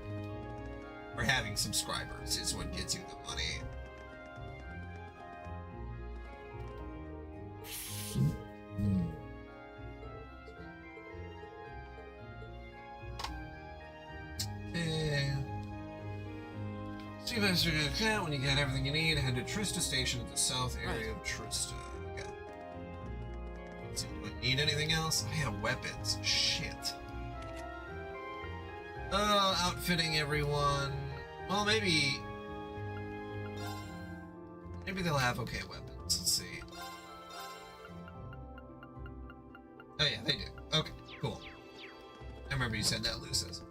Or having subscribers is what gets you the money. See if I still get a account when you get everything you need. Head to Trista Station at the south area of Trista. Okay. Let's see, do I need anything else? I have weapons. Shit. Outfitting everyone. Well, maybe they'll have okay weapons. Let's see. Oh yeah, they do. Okay, cool. I remember you said that, Lucis.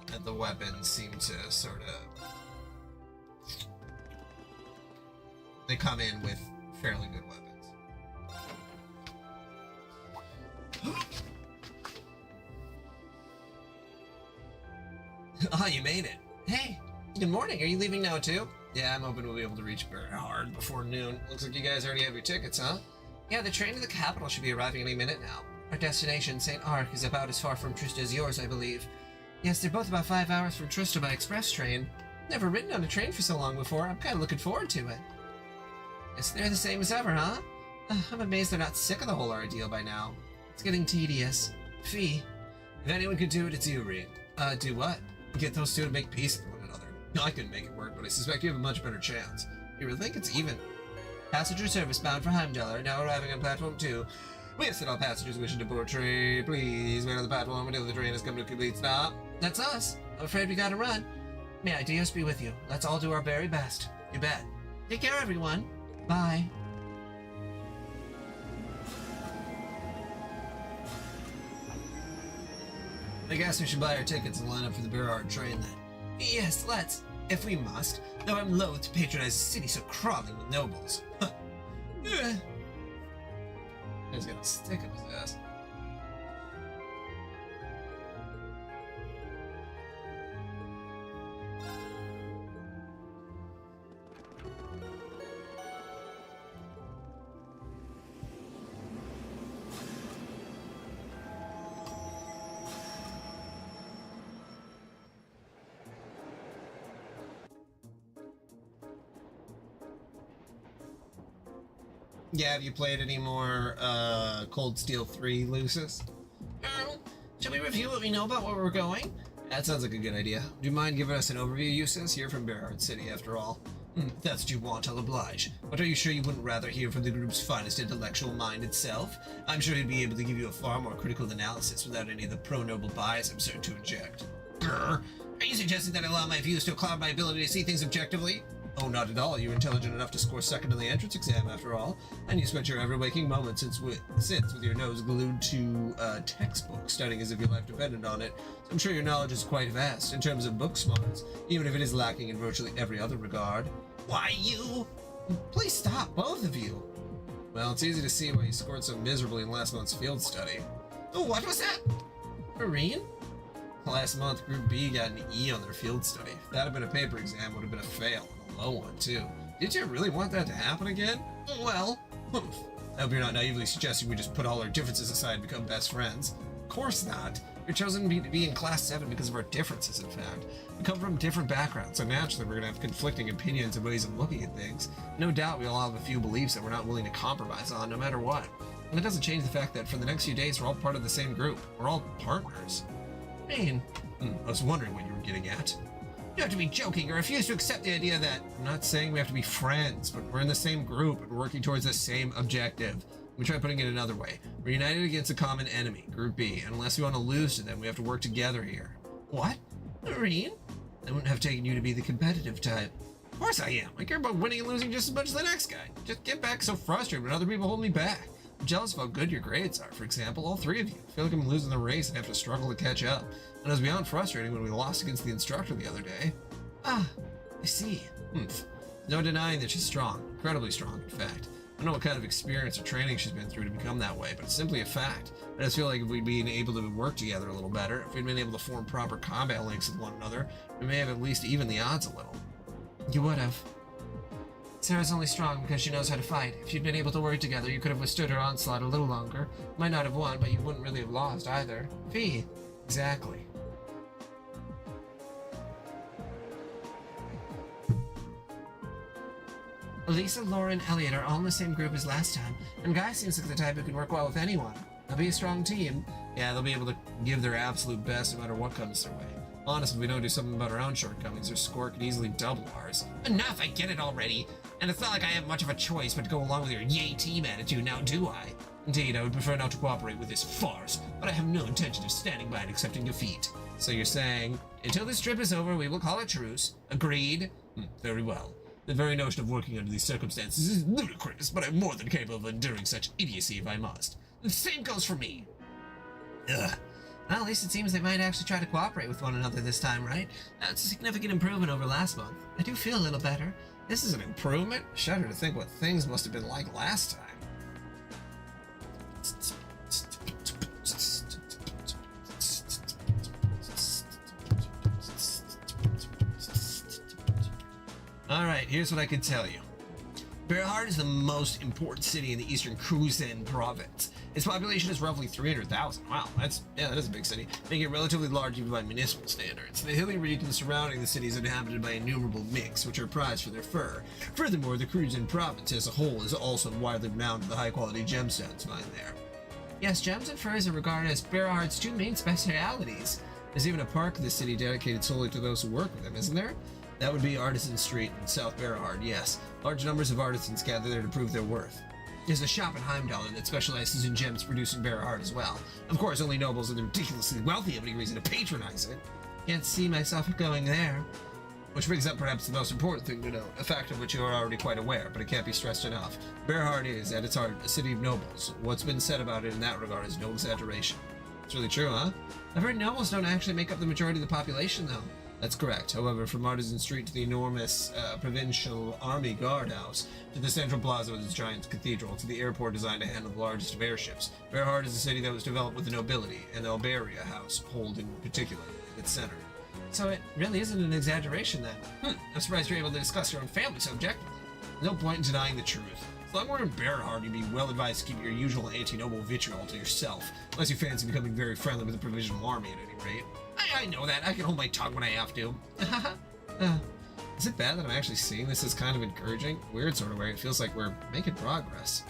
That the weapons seem to sort of... They come in with fairly good weapons. Oh, you made it. Hey, good morning. Are you leaving now too? Yeah, I'm hoping we'll be able to reach Bernhard before noon. Looks like you guys already have your tickets, huh? Yeah, the train to the capital should be arriving any minute now. Our destination, St. Ark, is about as far from Trista as yours, I believe. Yes, they're both about 5 hours from Trista by express train. Never ridden on a train for so long before. I'm kind of looking forward to it. Yes, they're the same as ever, huh? I'm amazed they're not sick of the whole ordeal by now. It's getting tedious. Fee. If anyone could do it, it's you, Reed. Do what? Get those two to make peace with one another. No, I couldn't make it work, but I suspect you have a much better chance. You really think it's even? Passenger service bound for Heimdall are now arriving on platform 2. We have sent all passengers wishing to board train. Please wait on the platform until the train has come to a complete stop. That's us. I'm afraid we gotta run. May Dios be with you. Let's all do our very best. You bet. Take care, everyone. Bye. I guess we should buy our tickets and line up for the Berard train then. Yes, let's, if we must, though I'm loath to patronize a city so crawling with nobles. Huh. He's got a stick up his ass. Yeah, have you played any more Cold Steel 3, Lucis? Shall we review what we know about where we're going? That sounds like a good idea. Do you mind giving us an overview, Eustace? You're from Berard City, after all. If that's what you want, I'll oblige. But are you sure you wouldn't rather hear from the group's finest intellectual mind itself? I'm sure he'd be able to give you a far more critical analysis without any of the pro-noble bias I'm certain to inject. Grr. Are you suggesting that I allow my views to cloud my ability to see things objectively? Oh, not at all. You're intelligent enough to score second in the entrance exam, after all. And you spent your ever-waking moments since with your nose glued to a textbook, studying as if your life depended on it. So I'm sure your knowledge is quite vast in terms of book smarts, even if it is lacking in virtually every other regard. Why, you... Please stop, both of you. Well, it's easy to see why you scored so miserably in last month's field study. Oh, what was that? Marine? Last month, Group B got an E on their field study. If that had been a paper exam, it would have been a fail. Low one, too. Did you really want that to happen again? Well, I hope you're not naively suggesting we just put all our differences aside and become best friends. Of course not. You're chosen to be in Class 7 because of our differences, in fact. We come from different backgrounds, so naturally we're going to have conflicting opinions and ways of looking at things. No doubt we all have a few beliefs that we're not willing to compromise on, no matter what. And it doesn't change the fact that for the next few days, we're all part of the same group. We're all partners. I was wondering what you were getting at. You have to be joking. I refuse to accept the idea that... I'm not saying we have to be friends, but we're in the same group and working towards the same objective. Let me try putting it another way. We're united against a common enemy, Group B, and unless we want to lose to them, we have to work together here. What? Marine? I wouldn't have taken you to be the competitive type. Of course I am. I care about winning and losing just as much as the next guy. Just get back so frustrated when other people hold me back. I'm jealous of how good your grades are, for example, all three of you. I feel like I'm losing the race and have to struggle to catch up. And it was beyond frustrating when we lost against the instructor the other day. Ah, I see. No denying that she's strong. Incredibly strong, in fact. I don't know what kind of experience or training she's been through to become that way, but it's simply a fact. I just feel like if we'd been able to work together a little better, if we'd been able to form proper combat links with one another, we may have at least evened the odds a little. You would have. Sarah's only strong because she knows how to fight. If you'd been able to work together, you could have withstood her onslaught a little longer. Might not have won, but you wouldn't really have lost either. Fee. Exactly. Lisa, Laura, and Elliot are all in the same group as last time, and Guy seems like the type who can work well with anyone. They'll be a strong team. Yeah, they'll be able to give their absolute best no matter what comes their way. Honestly, if we don't do something about our own shortcomings, their score could easily double ours. Enough, I get it already. And it's not like I have much of a choice but to go along with your yay team attitude, now do I? Indeed, I would prefer not to cooperate with this farce, but I have no intention of standing by and accepting defeat. So you're saying, until this trip is over, we will call a truce. Agreed? Very well. The very notion of working under these circumstances is ludicrous, but I'm more than capable of enduring such idiocy if I must. The same goes for me. Ugh. Well, at least it seems they might actually try to cooperate with one another this time, right? That's a significant improvement over last month. I do feel a little better. This is an improvement? Shudder to think what things must have been like last time. Alright, here's what I can tell you. Berard is the most important city in the eastern Kuzen province. Its population is roughly 300,000. Wow, that is a big city, making it relatively large even by municipal standards. The hilly region surrounding the city is inhabited by innumerable Mix, which are prized for their fur. Furthermore, the Kuzen province as a whole is also widely renowned for the high-quality gemstones mined there. Yes, gems and furs are regarded as Berard's two main specialities. There's even a park in the city dedicated solely to those who work with them, isn't there? That would be Artisan Street in South Berard, yes. Large numbers of artisans gather there to prove their worth. There's a shop in Heimdall that specializes in gems produced in Berard as well. Of course, only nobles and the ridiculously wealthy have any reason to patronize it. Can't see myself going there. Which brings up perhaps the most important thing to note, a fact of which you are already quite aware, but it can't be stressed enough. Bearheart is, at its heart, a city of nobles. What's been said about it in that regard is no exaggeration. It's really true, huh? I've heard nobles don't actually make up the majority of the population, though. That's correct. However, from Artisan Street to the enormous provincial army guardhouse, to the central plaza with its giant cathedral, to the airport designed to handle the largest of airships, Bearheart is a city that was developed with the nobility, and the Alberia House hold in particular in its center. So it really isn't an exaggeration then. I'm surprised you're able to discuss your own family so objectively. No point in denying the truth. As long as we're in Bearheart, you'd be well advised to keep your usual anti-noble vitriol to yourself, unless you fancy becoming very friendly with the provisional army at any rate. I know that. I can hold my tongue when I have to. Is it bad that I'm actually seeing this as kind of encouraging? Weird sort of way. It feels like we're making progress.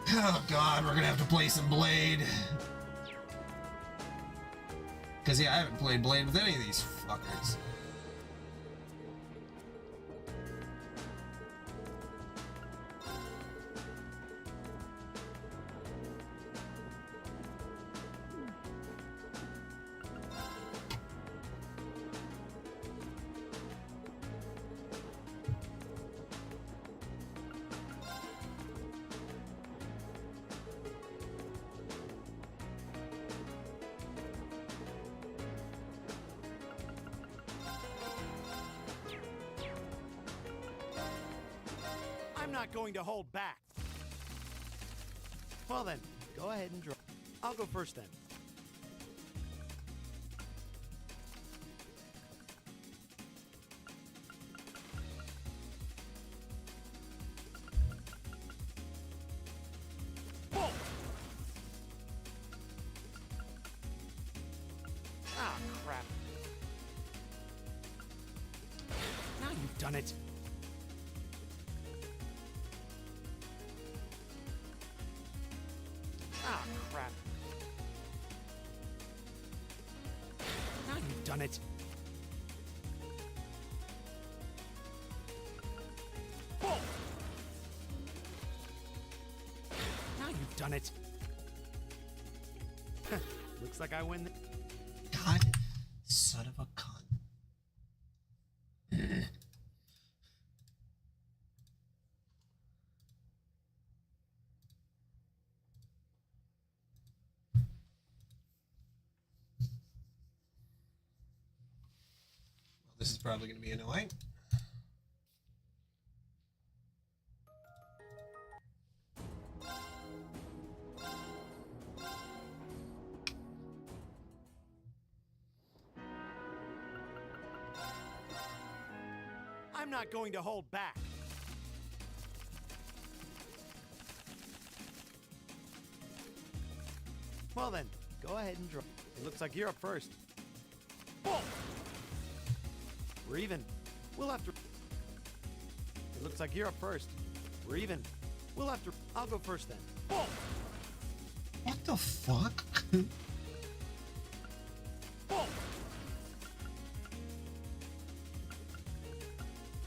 Oh god, we're gonna have to play some Blade. Because, yeah, I haven't played Blade with any of these fuckers. I'm not going to hold back. Well then, go ahead and draw. I'll go first then. Whoa! Ah, crap. Now you've done it. Ah, crap. Now you've done it. Whoa! Now you've done it. Looks like I win. God, son of a cunt. This is probably going to be annoying. I'm not going to hold back. Well then, go ahead and draw. It looks like you're up first. Whoa! We're even. We'll have to. It looks like you're up first. We're even. We'll have to. I'll go first then. Whoa! What the fuck? Whoa!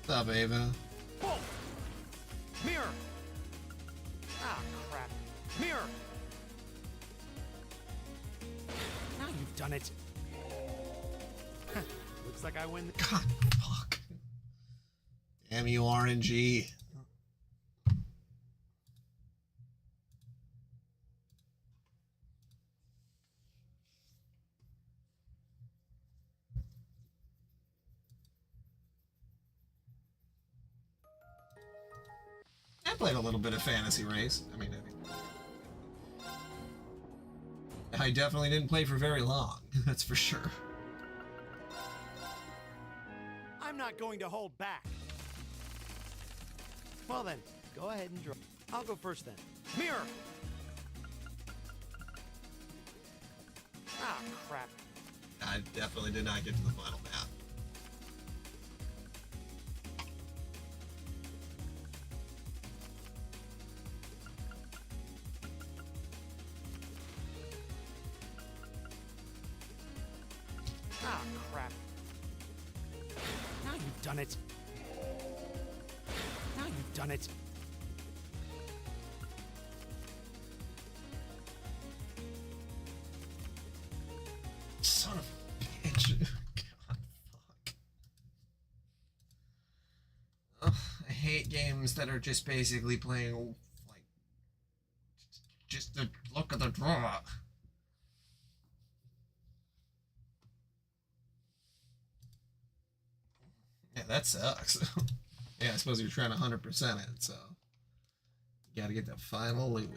What's up, Ava? Whoa! Mirror! Ah, crap. Mirror! Now you've done it. Looks like I win. God, fuck. Damn you, RNG. I played a little bit of Fantasy Race. I definitely didn't play for very long, that's for sure. I'm not going to hold back. Well then, go ahead and draw. I'll go first then. Mirror! Ah, crap. I definitely did not get to the final map. Ah, crap. Now you've done it. Now you've done it. Son of a bitch. God, fuck. hate games that are just basically playing like just the look at the draw. Yeah, that sucks. Yeah, I suppose you're trying to 100% it, so you gotta get the final Louis.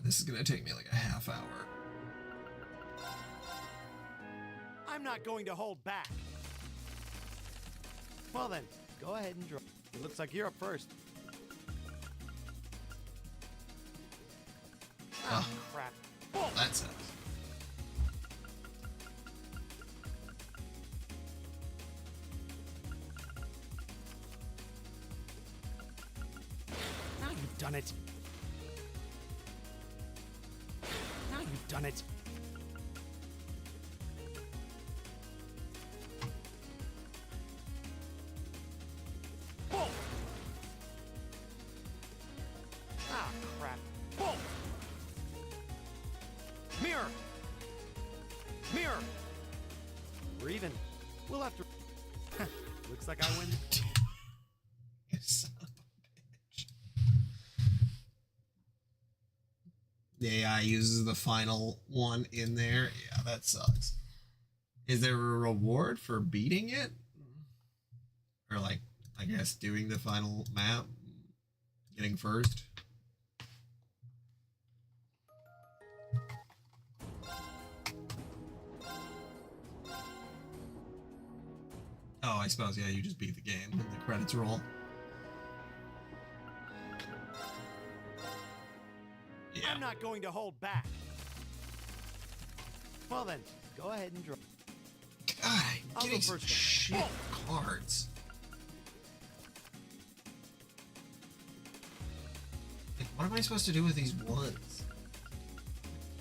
This is gonna take me like a half hour. I'm not going to hold back. Well then, go ahead and draw. It looks like you're up first. Oh, crap. Oh, that sucks. Now you've done it. Now you've done it. Oh. Ah, crap. Oh. Mirror. Mirror. We're even. We'll have to. Looks like I win. You son of a bitch. The AI uses the final one in there. Yeah, that sucks. Is there a reward for beating it? Or like, I guess, doing the final map? Getting first? Oh, I suppose, yeah, you just beat the game and the credits roll. Yeah. I'm not going to hold back. Well then, go ahead and draw. God, I'll getting go some first shit cards. Like, what am I supposed to do with these ones?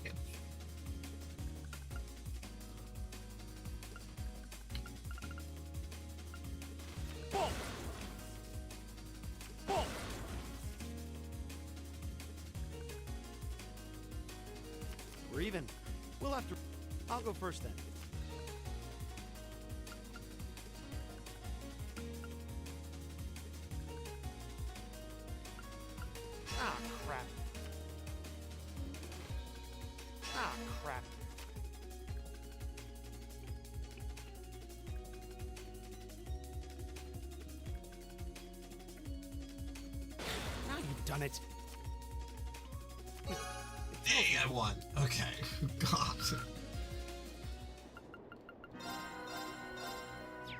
Yeah. Oh. Oh. We're even. We'll have to. I'll go first then. Ah, crap. Ah, crap. Now you've done it. Hey, I won. Okay. God.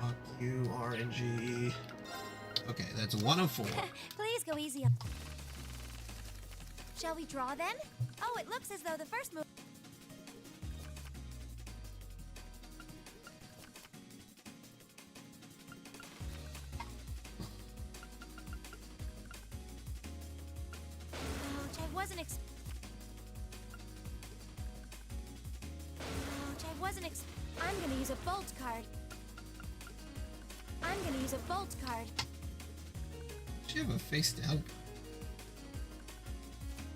Fuck you, RNG. Okay, that's 1 of 4. Please go easy. Shall we draw then? Oh, it looks as though the first move. Ouch, I wasn't I'm gonna use a bolt card. I'm gonna use a bolt card. Does she have a face down?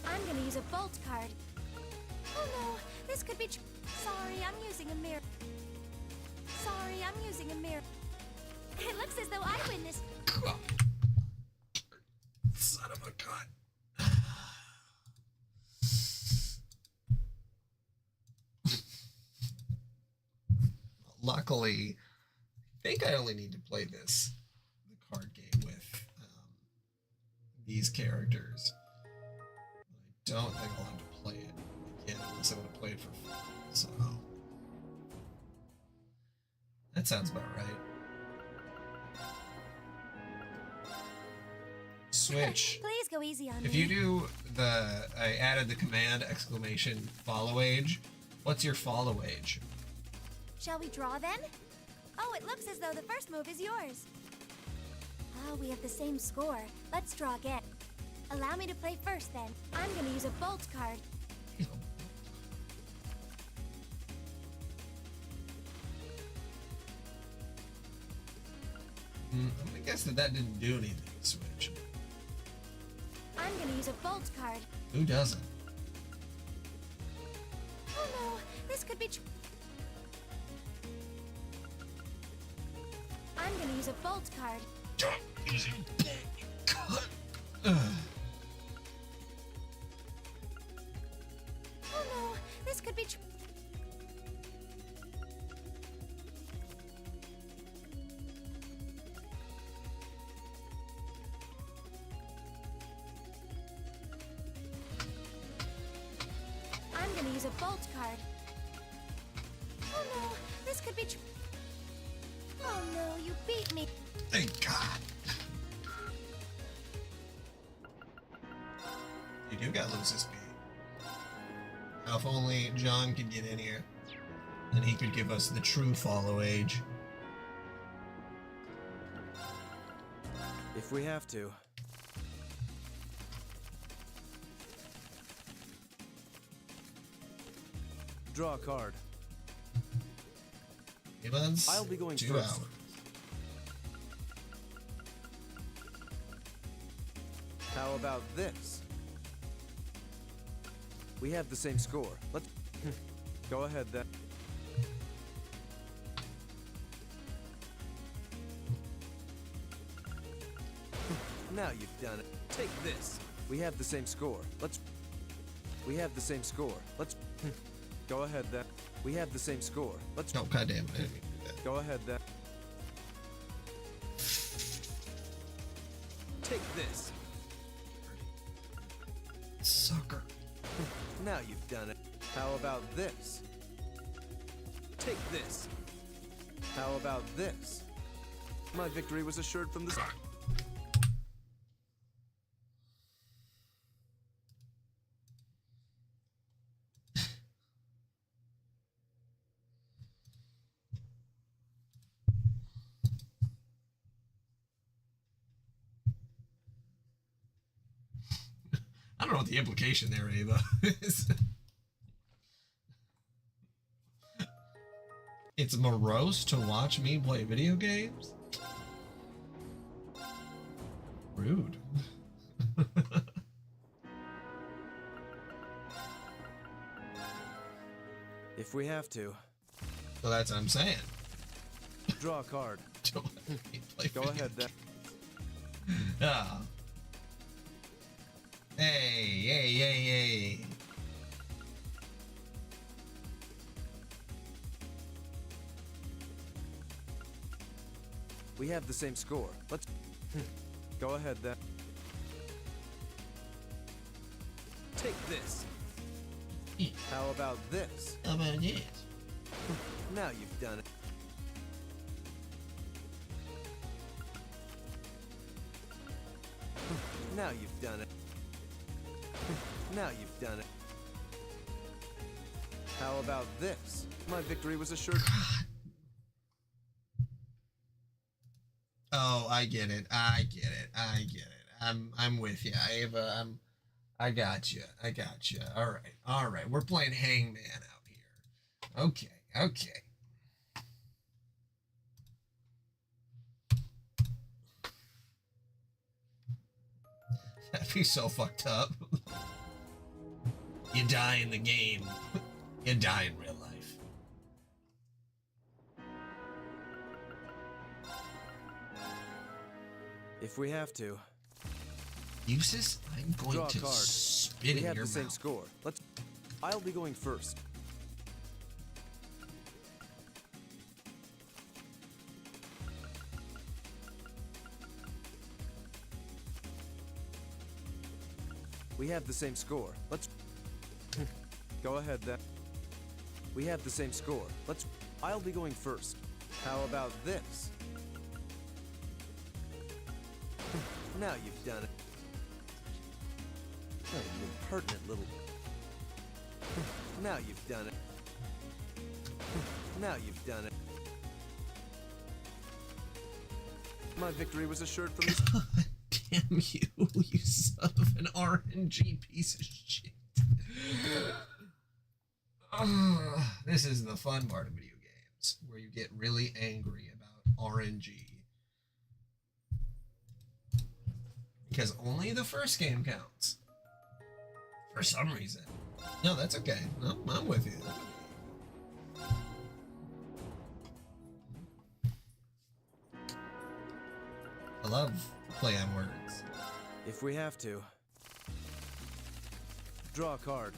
I'm gonna use a bolt card. Oh no, this could be Sorry, I'm using a mirror. Sorry, I'm using a mirror. It looks as though I win this. Son of a gun. Luckily, I think I only need to play the card game with these characters. I don't think I'll have to play it again unless I want to play it for fun. So that sounds about right. Switch. Please go easy on me. If you do I added the command exclamation follow age. What's your follow age? Shall we draw then? Oh, it looks as though the first move is yours. Oh, we have the same score. Let's draw again. Allow me to play first then. I'm gonna use a bolt card. I'm gonna guess that didn't do anything, Switch. I'm gonna use a bolt card. Who doesn't? Oh no, this could be I'm gonna use a bolt card. Oh no, this could be I'm gonna use a bolt card. Oh no, this could be Oh no, you beat me. Thank God. You do got Lucis beat. Now, if only John could get in here, then he could give us the true follow age. If we have to. Draw a card. I'll be going 2 first. hours. How about this? We have the same score. Let's go ahead then. Now you've done it. Take this. We have the same score. We have the same score. Let's go ahead then. We have the same score. Let's Oh, goddamn! I didn't mean to do that. go ahead then. Take this. Sucker. Now you've done it. How about this? Take this. How about this? My victory was assured from the start. I don't know what the implication there, Ava, is. It's morose to watch me play video games? Rude. If we have to. So that's what I'm saying. Draw a card. Don't let me play Go video ahead then. Ah. Hey, hey, hey, hey. We have the same score. Let's go ahead then. Take this. How about this? How about this? Now you've done it. Now you've done it. Now you've done it. How about this? My victory was assured. Oh, I get it. I get it. I get it. I'm with you. I got you. I got you. All right. All right. We're playing Hangman out here. Okay. Okay. That'd be so fucked up. You die in the game. You die in real life. If we have to. Uses? I'm going Draw a to card. spit We in have your the same mouth. score. I'll be going first. We have the same score. Let's go ahead then. We have the same score. I'll be going first. How about this? Now you've done it. Oh, you impertinent little. Now you've done it. Now you've done it. My victory was assured from this. Damn you, you son of an RNG piece of shit. This is the fun part of video games, where you get really angry about RNG. Because only the first game counts. For some reason. No, that's okay. No, I'm with you. I love play on words. If we have to. Draw a card.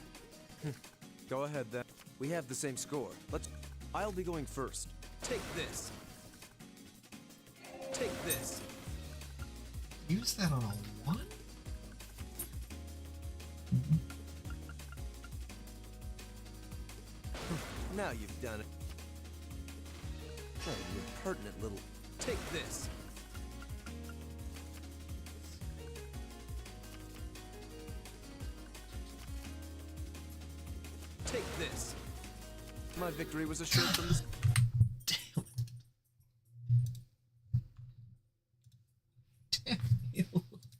Go ahead then. We have the same score. I'll be going first. Take this. Take this. Use that on a one? Now you've done it. Oh, you impertinent little... Take this. Take this. My victory was assured from this... Damn you,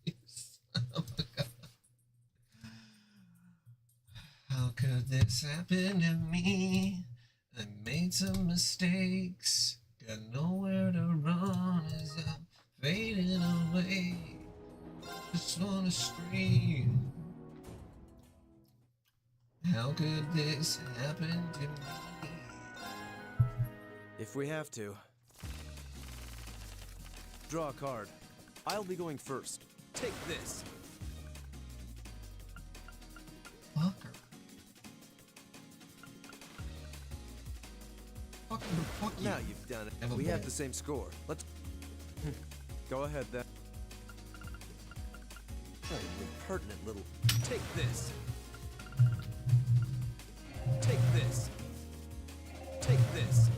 you son of a gun. How could this happen to me? I made some mistakes. Got nowhere to run as I'm fading away. Just wanna scream. How could this happen to me? If we have to. Draw a card. I'll be going first. Take this. Fucker. Fuck you. Now you've done it. Have a We ball. have the same score. Let's... Go ahead then. Oh, you impertinent little... Take this. Take this. Take this.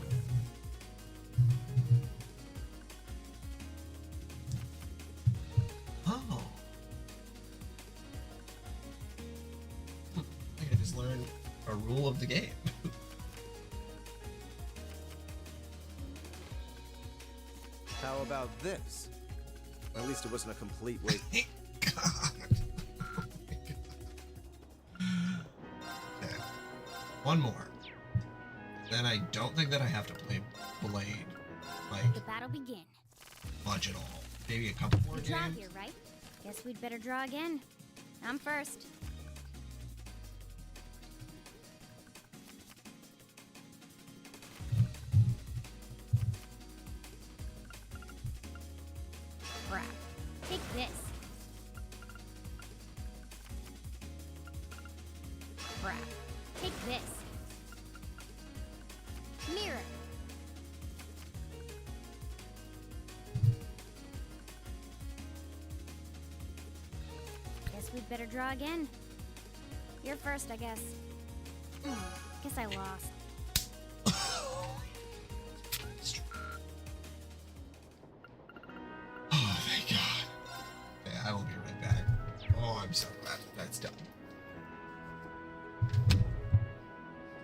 Oh. I think I just learned a rule of the game. How about this? At least it wasn't a complete waste. God. Oh my God. Okay. One more. Then I don't think that I have to play Blade like The battle begin. much at all. Maybe a couple more We draw games. here, right? Guess we'd better draw again. I'm first. Crap. Take this. Crap. Take this. Mirror. Guess we'd better draw again. You're first, I guess. Guess I lost. Oh, thank God. Okay, I will be right back. Oh, I'm so glad that's done.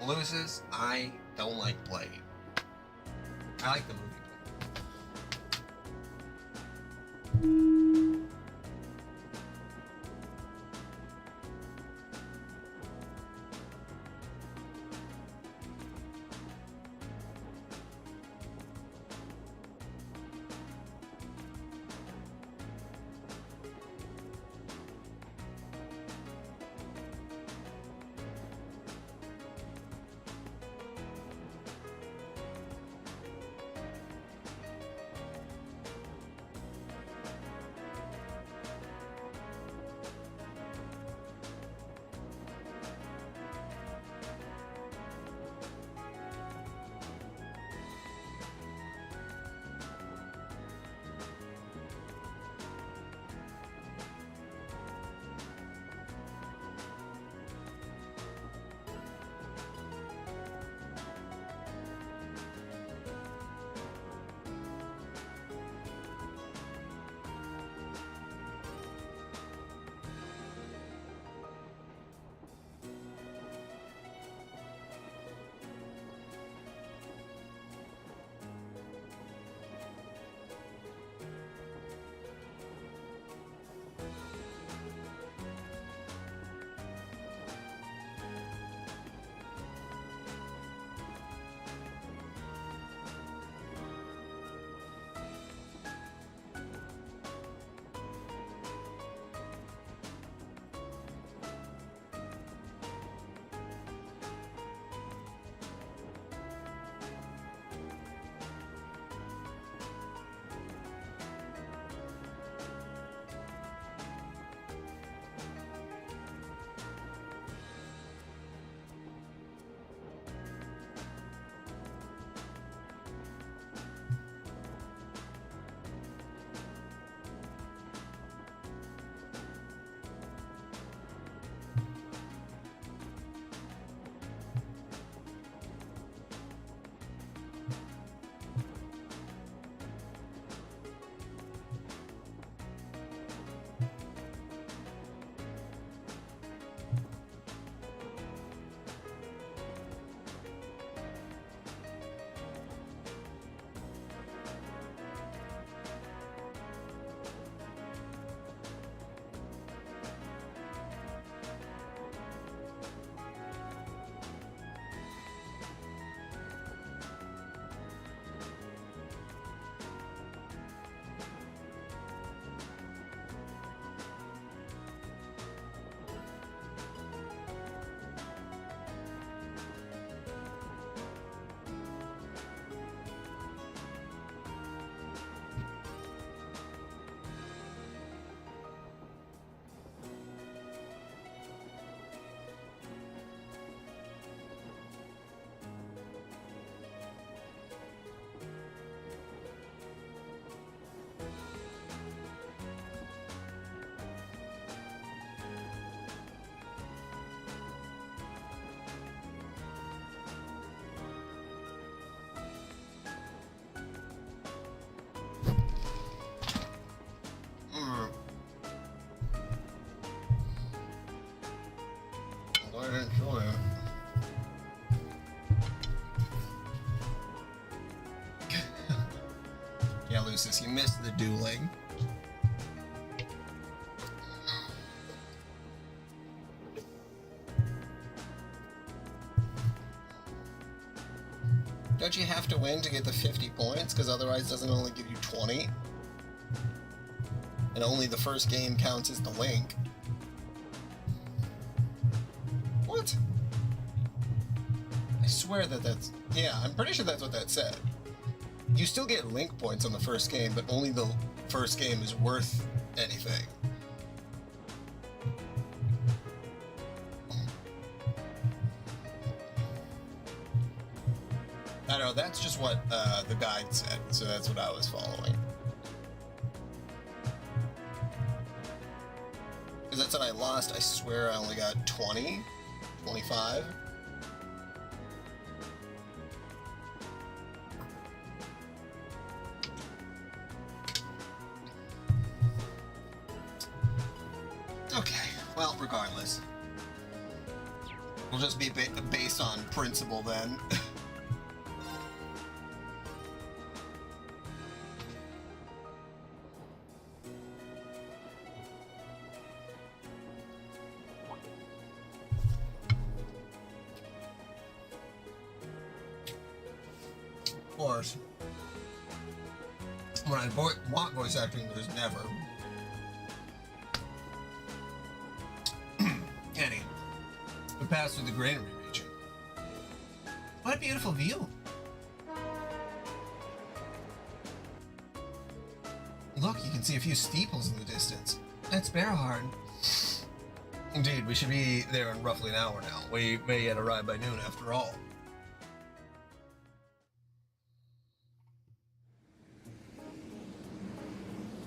Loses, I don't like Blade. I like the movie. Eustace. You missed the dueling. Don't you have to win to get the 50 points? Because otherwise it doesn't only give you 20? And only the first game counts as the link. What? I swear that's... Yeah, I'm pretty sure that's what that said. You still get link points on the first game, but only the first game is worth anything. I don't know, that's just what the guide said, so that's what I was following. Because that's what I lost. I swear I only got 20, 25. Okay, well, regardless. We'll just be based on principle then. Of course. When I want voice acting, there's never. Kenny, we passed through the granary region. What a beautiful view. Look, you can see a few steeples in the distance. That's Berahard. Indeed, we should be there in roughly an hour now. We may yet arrive by noon after all.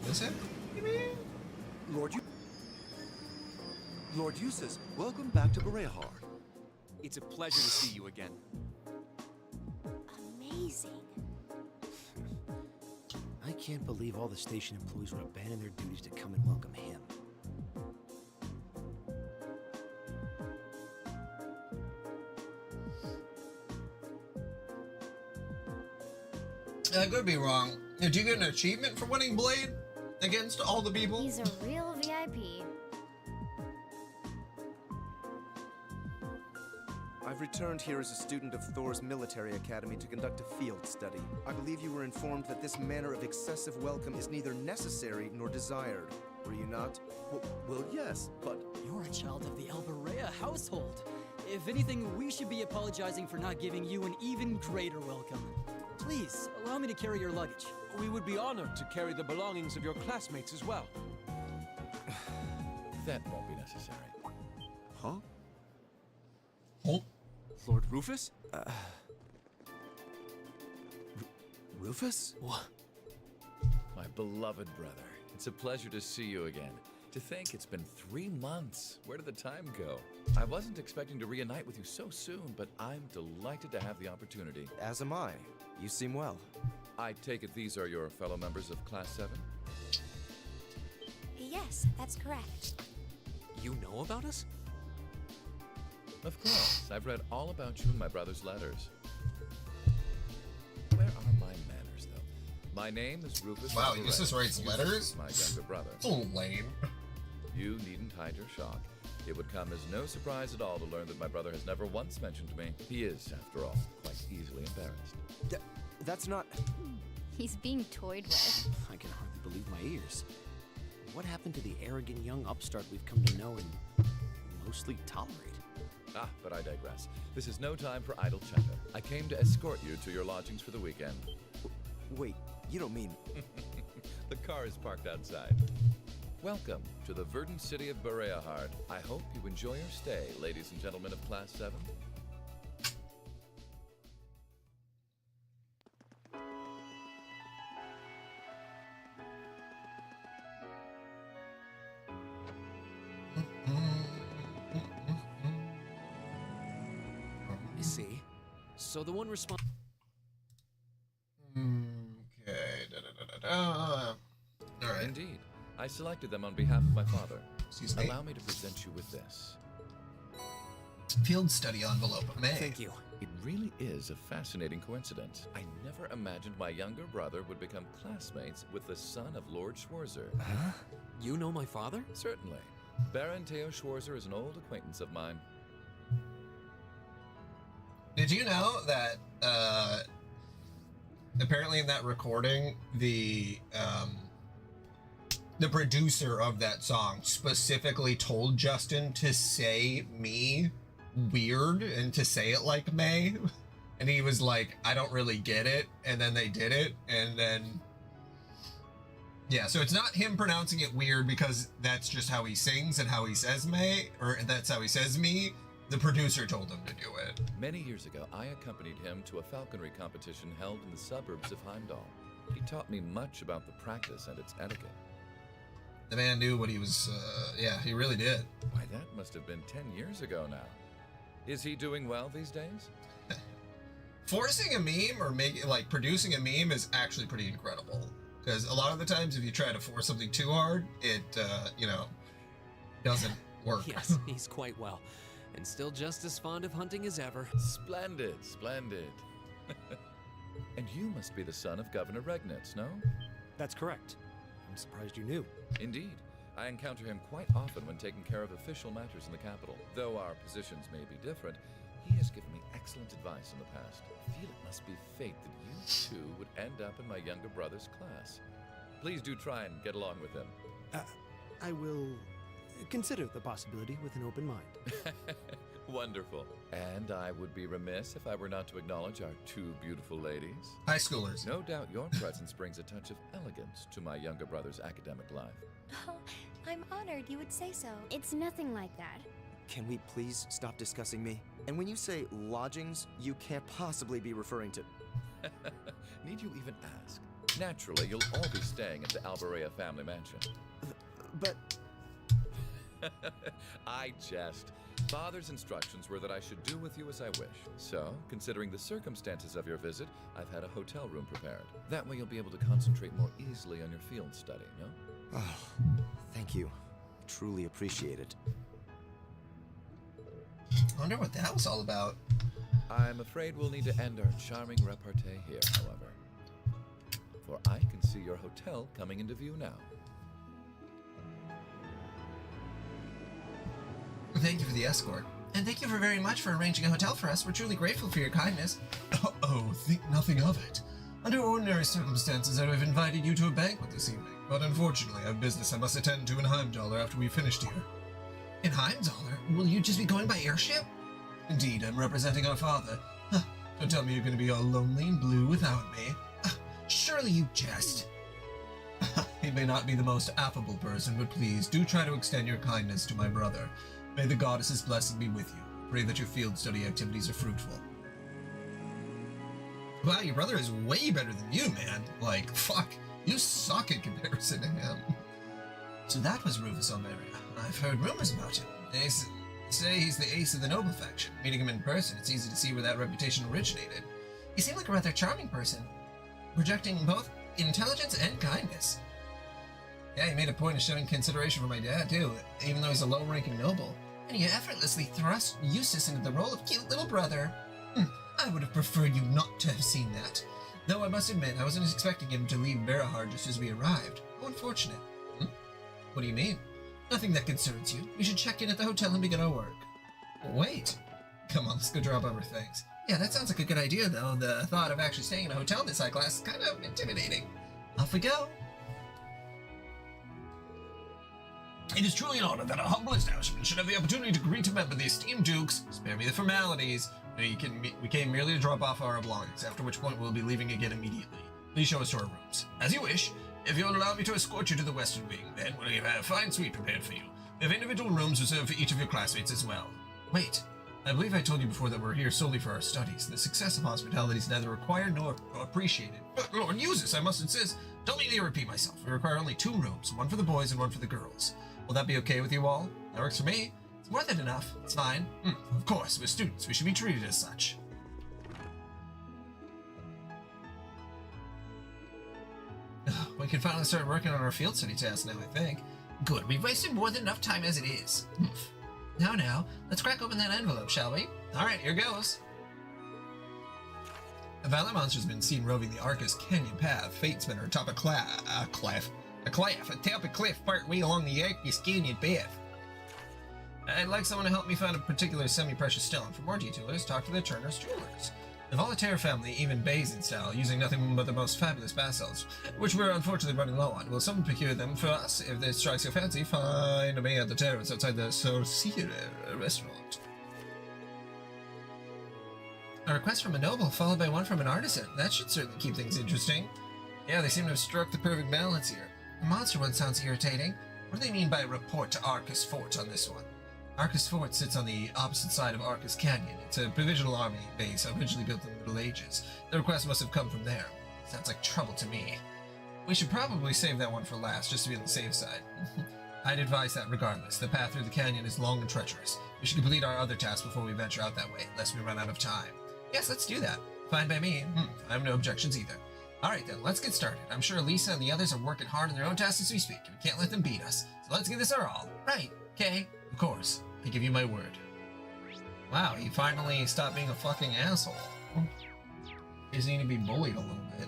Is it? Lord Eustace, welcome back to Berehar. It's a pleasure to see you again. Amazing. I can't believe all the station employees would abandon their duties to come and welcome him. I could be wrong. Did you get an achievement for winning Blade against all the people? He's a real VIP. I've returned here as a student of Thor's military academy to conduct a field study. I believe you were informed that this manner of excessive welcome is neither necessary nor desired. Were you not? Well, yes, but... You're a child of the Alberea household. If anything, we should be apologizing for not giving you an even greater welcome. Please, allow me to carry your luggage. We would be honored to carry the belongings of your classmates as well. That won't be necessary. Huh? Oh? Lord Rufus? Rufus? What? My beloved brother. It's a pleasure to see you again. To think it's been 3 months. Where did the time go? I wasn't expecting to reunite with you so soon, but I'm delighted to have the opportunity. As am I. You seem well. I take it these are your fellow members of Class 7? Yes, that's correct. You know about us? Of course. I've read all about you in my brother's letters. Where are my manners, though? My name is Rufus. Wow, Eustace writes letters? My younger brother. So lame. You needn't hide your shock. It would come as no surprise at all to learn that my brother has never once mentioned me. He is, after all, quite easily embarrassed. That's not... He's being toyed with. I can hardly believe my ears. What happened to the arrogant young upstart we've come to know and mostly tolerate? Ah, but I digress. This is no time for idle chatter. I came to escort you to your lodgings for the weekend. Wait, you don't mean... The car is parked outside. Welcome to the verdant city of Berehar. I hope you enjoy your stay, ladies and gentlemen of Class 7. I see. So the one response. Okay. All right. Indeed. I selected them on behalf of my father. Excuse me. Allow me to present you with this. Field study envelope. May. Thank you. It really is a fascinating coincidence. I never imagined my younger brother would become classmates with the son of Lord Schwarzer. Huh? You know my father? Certainly. Baron Theo Schwarzer is an old acquaintance of mine. Did you know that apparently in that recording, the producer of that song specifically told Justin to say me weird and to say it like May, and he was like, I don't really get it, and then they did it, and then yeah, so it's not him pronouncing it weird because that's just how he sings and how he says May, or that's how he says me. The producer told him to do it. Many years ago, I accompanied him to a falconry competition held in the suburbs of Heimdall. He taught me much about the practice and its etiquette. The man knew what he was, yeah, he really did. Why, that must have been 10 years ago now. Is he doing well these days? Forcing a meme or producing a meme is actually pretty incredible. Because a lot of the times if you try to force something too hard, it, doesn't work. Yes, he's quite well. And still just as fond of hunting as ever. Splendid, splendid. And you must be the son of Governor Regnitz, no? That's correct. I'm surprised you knew. Indeed. I encounter him quite often when taking care of official matters in the capital. Though our positions may be different, he has given me excellent advice in the past. I feel it must be fate that you two would end up in my younger brother's class. Please do try and get along with him. I will consider the possibility with an open mind. Wonderful. And I would be remiss if I were not to acknowledge our two beautiful ladies. High schoolers. No doubt your presence brings a touch of elegance to my younger brother's academic life. Oh, I'm honored you would say so. It's nothing like that. Can we please stop discussing me? And when you say lodgings, you can't possibly be referring to... Need you even ask? Naturally, you'll all be staying at the Alberea family mansion. But... I jest. Father's instructions were that I should do with you as I wish. So, considering the circumstances of your visit, I've had a hotel room prepared. That way you'll be able to concentrate more easily on your field study, no? Oh, thank you. Truly appreciate it. I wonder what that was all about. I'm afraid we'll need to end our charming repartee here, however. For I can see your hotel coming into view now. Thank you for the escort. And thank you very much for arranging a hotel for us. We're truly grateful for your kindness. Oh, think nothing of it. Under ordinary circumstances, I would have invited you to a banquet this evening. But unfortunately, I have business I must attend to in Heimdall after we've finished here. In Heimdall? Will you just be going by airship? Indeed, I'm representing our father. Don't tell me you're going to be all lonely and blue without me. Surely you jest. He may not be the most affable person, but please do try to extend your kindness to my brother. May the goddess's blessing be with you. Pray that your field study activities are fruitful. Wow, your brother is way better than you, man. Like, fuck, you suck in comparison to him. So that was Rufus Almeria. I've heard rumors about him. They say he's the ace of the noble faction. Meeting him in person, it's easy to see where that reputation originated. He seemed like a rather charming person, projecting both intelligence and kindness. Yeah, he made a point of showing consideration for my dad, too, even though he's a low-ranking noble. And he effortlessly thrust Eustace into the role of cute little brother. I would have preferred you not to have seen that. Though I must admit, I wasn't expecting him to leave Berahar just as we arrived. How unfortunate. What do you mean? Nothing that concerns you. We should check in at the hotel and begin our work. Wait. Come on, let's go drop over things. Yeah, that sounds like a good idea, though. The thought of actually staying in a hotel this high class is kind of intimidating. Off we go. It is truly an honor that a humble establishment should have the opportunity to greet a member of the esteemed dukes. Spare me the formalities. We came merely to drop off our belongings, after which point we'll be leaving again immediately. Please show us to our rooms. As you wish. If you'll allow me to escort you to the western wing, then we'll have a fine suite prepared for you. We have individual rooms reserved for each of your classmates as well. Wait, I believe I told you before that we're here solely for our studies. The success of hospitality is neither required nor appreciated. But Lord Eustace, I must insist, don't need me to repeat myself. We require only 2 rooms, one for the boys and one for the girls. Will that be okay with you all? That works for me. It's more than enough. It's fine. Of course, we're students. We should be treated as such. We can finally start working on our field study task now, I think. Good. We've wasted more than enough time as it is. Now, let's crack open that envelope, shall we? All right, here goes. A violent monster has been seen roving the Arcus Canyon path. Fate spinner atop a cliff atop a cliff partway along the Arcus Canyon path. I'd like someone to help me find a particular semi-precious stone. For more details, talk to the Turner's Jewelers. The Voltaire family even bathes in style, using nothing but the most fabulous basals, which we're unfortunately running low on. Will someone procure them for us? If this strikes your fancy, find me at the terrace outside the Sorcier restaurant. A request from a noble, followed by one from an artisan. That should certainly keep things interesting. Yeah, they seem to have struck the perfect balance here. The monster one sounds irritating. What do they mean by report to Arcus Fort on this one? Arcus Fort sits on the opposite side of Arcus Canyon. It's a provisional army base originally built in the Middle Ages. The request must have come from there. Sounds like trouble to me. We should probably save that one for last, just to be on the safe side. I'd advise that regardless. The path through the canyon is long and treacherous. We should complete our other tasks before we venture out that way, lest we run out of time. Yes, let's do that. Fine by me. I have no objections either. Alright then, let's get started. I'm sure Lisa and the others are working hard on their own tasks as we speak. We can't let them beat us. So let's give this our all. Right, okay? Of course. I give you my word. Wow, he finally stopped being a fucking asshole. He just need to be bullied a little bit.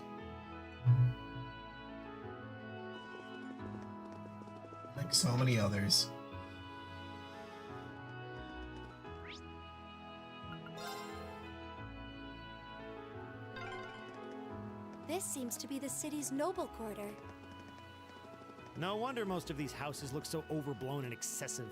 Like so many others. This seems to be the city's noble quarter. No wonder most of these houses look so overblown and excessive.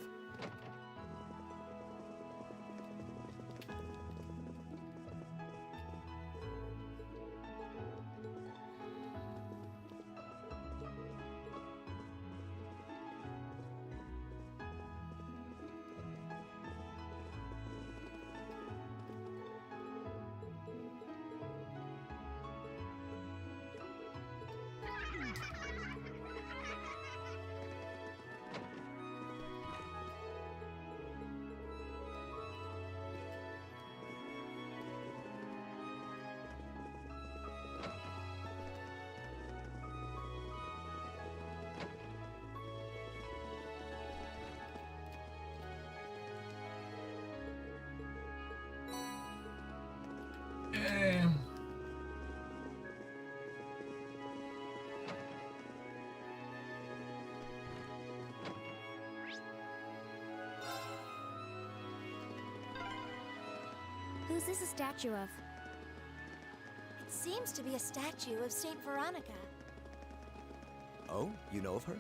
Who's this a statue of? It seems to be a statue of Saint Veronica. Oh, you know of her?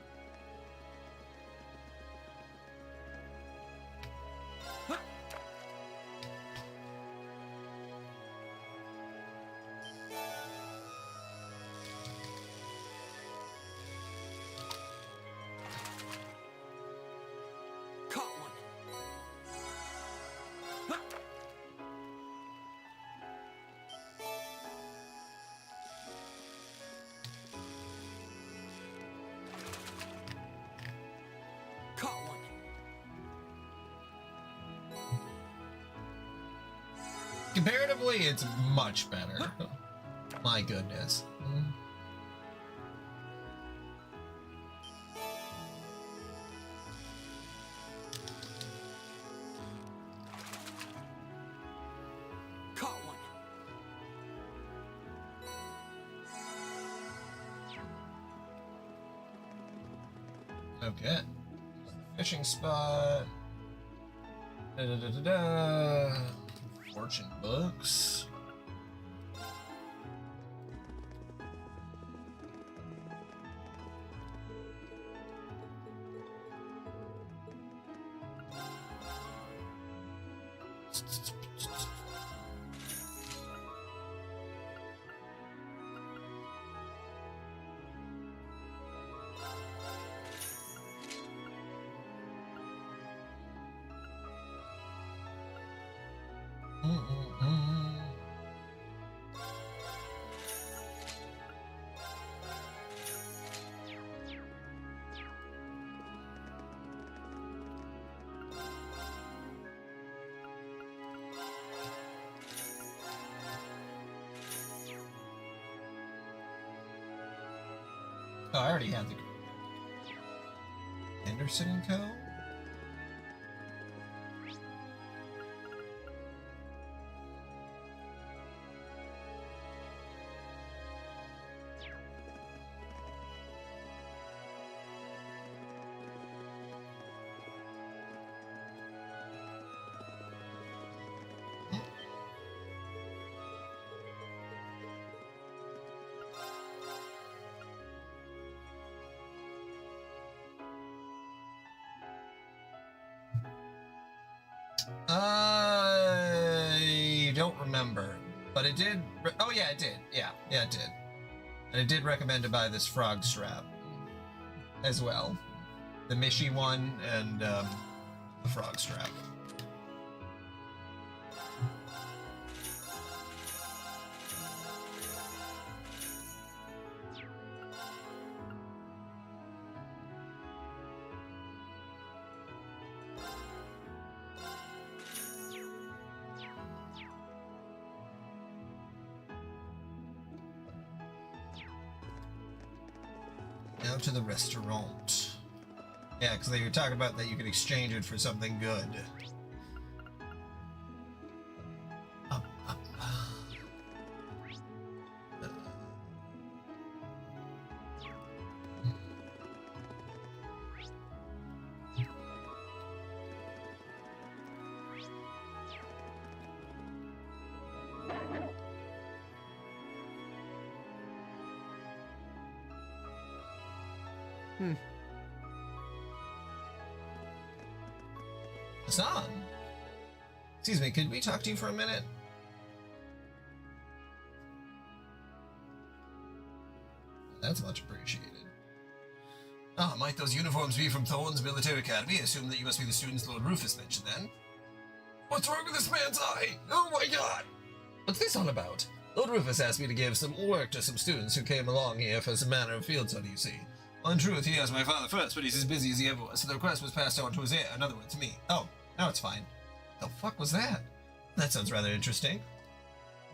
Comparatively, it's much better. My goodness. Caught one. Okay. Fishing spot. Da-da-da-da-da. Fortune books. Oh, I already had the Anderson and Co. remember, but it did. Oh yeah, it did. Yeah, it did. And it did recommend to buy this frog strap as well, the Mishi one and the frog strap. Now to the restaurant. Yeah, because they were talking about that you could exchange it for something good. Hassan? Excuse me, could we talk to you for a minute? That's much appreciated. Ah, might those uniforms be from Thorns Military Academy? I assume that you must be the students Lord Rufus mentioned then. What's wrong with this man's eye? Oh my god! What's this all about? Lord Rufus asked me to give some work to some students who came along here for some manner of field study, you see. Well, in truth, he asked my father first, but he's as busy as he ever was, so the request was passed on to his heir, in other words, me. Oh, now it's fine. The fuck was that? That sounds rather interesting.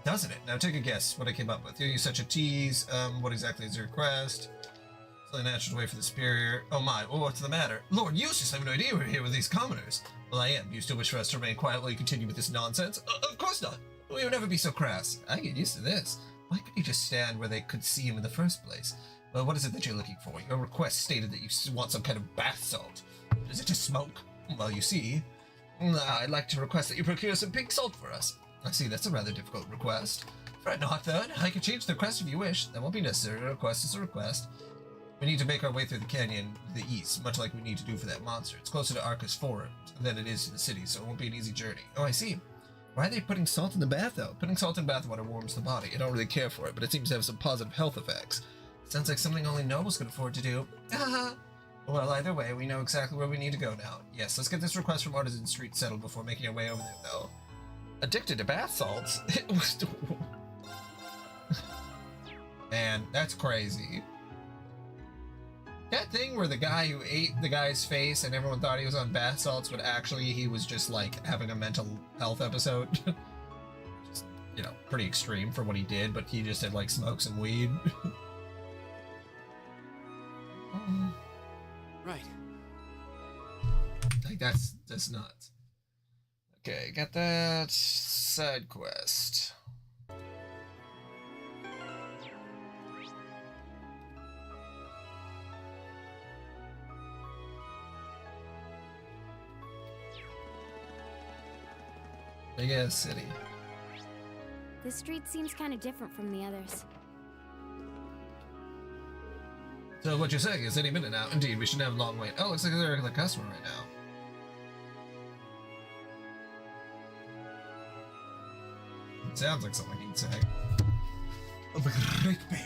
Doesn't it? Now take a guess what I came up with. You're such a tease. What exactly is your request? It's only natural to wait for the superior. Oh my, well, what's the matter? Lord Eustace, I have no idea we're here with these commoners. Well, I am. Do you still wish for us to remain quiet while you continue with this nonsense? Of course not. We would never be so crass. I get used to this. Why couldn't you just stand where they could see him in the first place? Well, what is it that you're looking for? Your request stated that you want some kind of bath salt. Is it to smoke? Well, you see, I'd like to request that you procure some pink salt for us. I see, that's a rather difficult request. Fret not, then. I can change the request if you wish. That won't be necessary. A request is a request. We need to make our way through the canyon to the east, much like we need to do for that monster. It's closer to Arcus Forum than it is to the city, so it won't be an easy journey. Oh, I see. Why are they putting salt in the bath, though? Putting salt in bath water warms the body. I don't really care for it, but it seems to have some positive health effects. Sounds like something only nobles can afford to do. Well, either way, we know exactly where we need to go now. Yes, let's get this request from Artisan Street settled before making our way over there, though. Addicted to bath salts? Man, that's crazy. That thing where the guy who ate the guy's face and everyone thought he was on bath salts, but actually he was just, like, having a mental health episode. Just, you know, pretty extreme for what he did, but he just had, like, smoked some weed. Right. Like, that's nuts. Okay, got that side quest. Big ass city. This street seems kind of different from the others. So what you're saying is any minute now. Indeed, we shouldn't have a long wait. Oh, looks like they're a regular customer right now. It sounds like something he'd say. Oh, great big.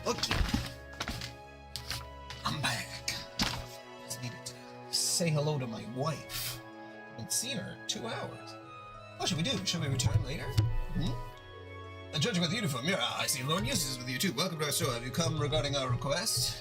Okay. I'm back. Just needed to say hello to my wife. I haven't seen her in 2 hours. What should we do? Should we return later? Judging by the uniform, I see Lord Eustace is with you too. Welcome to our store. Have you come regarding our request?